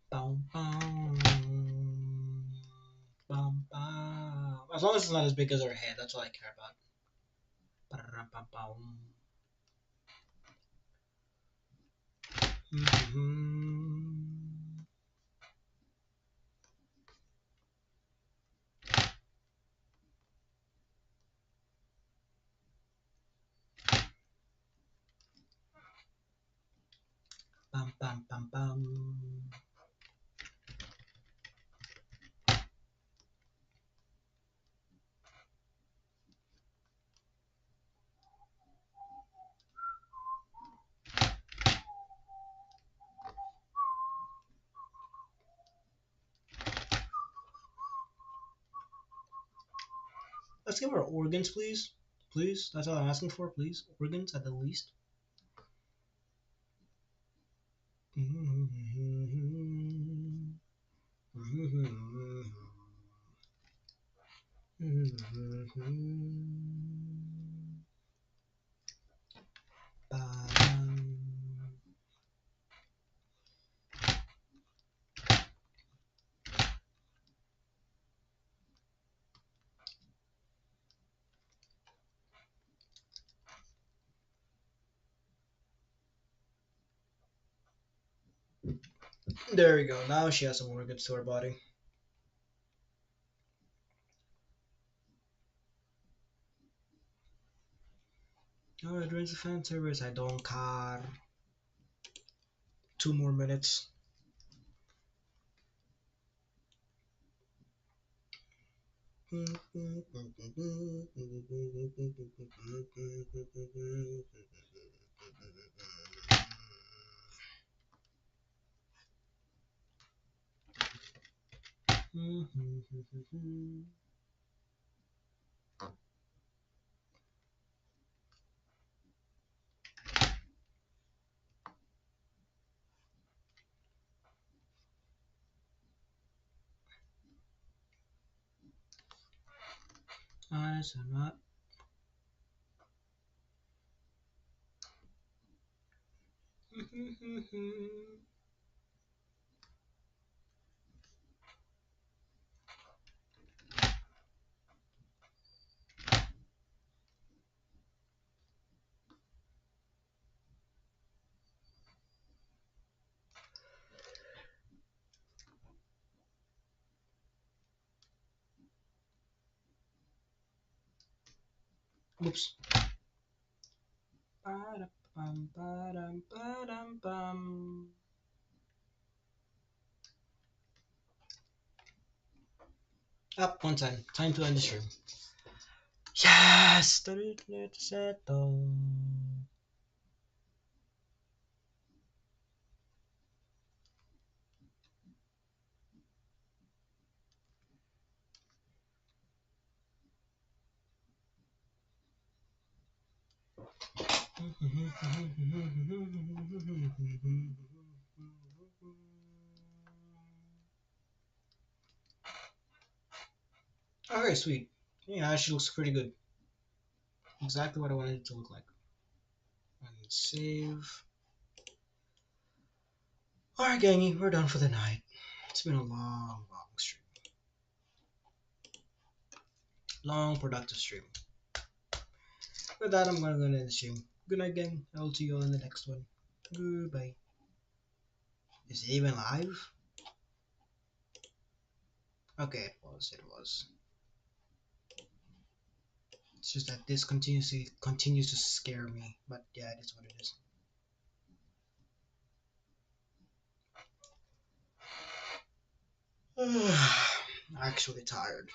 Bow, bow, bow, bow. As long as it's not as big as her head, that's all I care about. Ba-da-da-ba-bow. Mhm. Bum, bum, bum, bum. Let's give her organs, please. Please. That's all I'm asking for, please. Organs at the least. There we go. Now she has some organs to her body. Oh, it drains the fan service. I don't care. 2 more minutes. Eyes are not. Oops. Ba-da-bum, ba-dum, ba-dum, bum. Up one time. Time to end the stream. Yes! Settle. Okay, sweet. Yeah, actually looks pretty good. Exactly what I wanted it to look like. And save. Alright, gangy, we're done for the night. It's been a long, long stream. Long, productive stream. With that, I'm gonna end the stream. Good night, gang. I'll see you all in the next one. Goodbye. Is it even live? Okay, it was. It was. It's just that this continues to scare me. But yeah, it is what it is. I'm actually tired.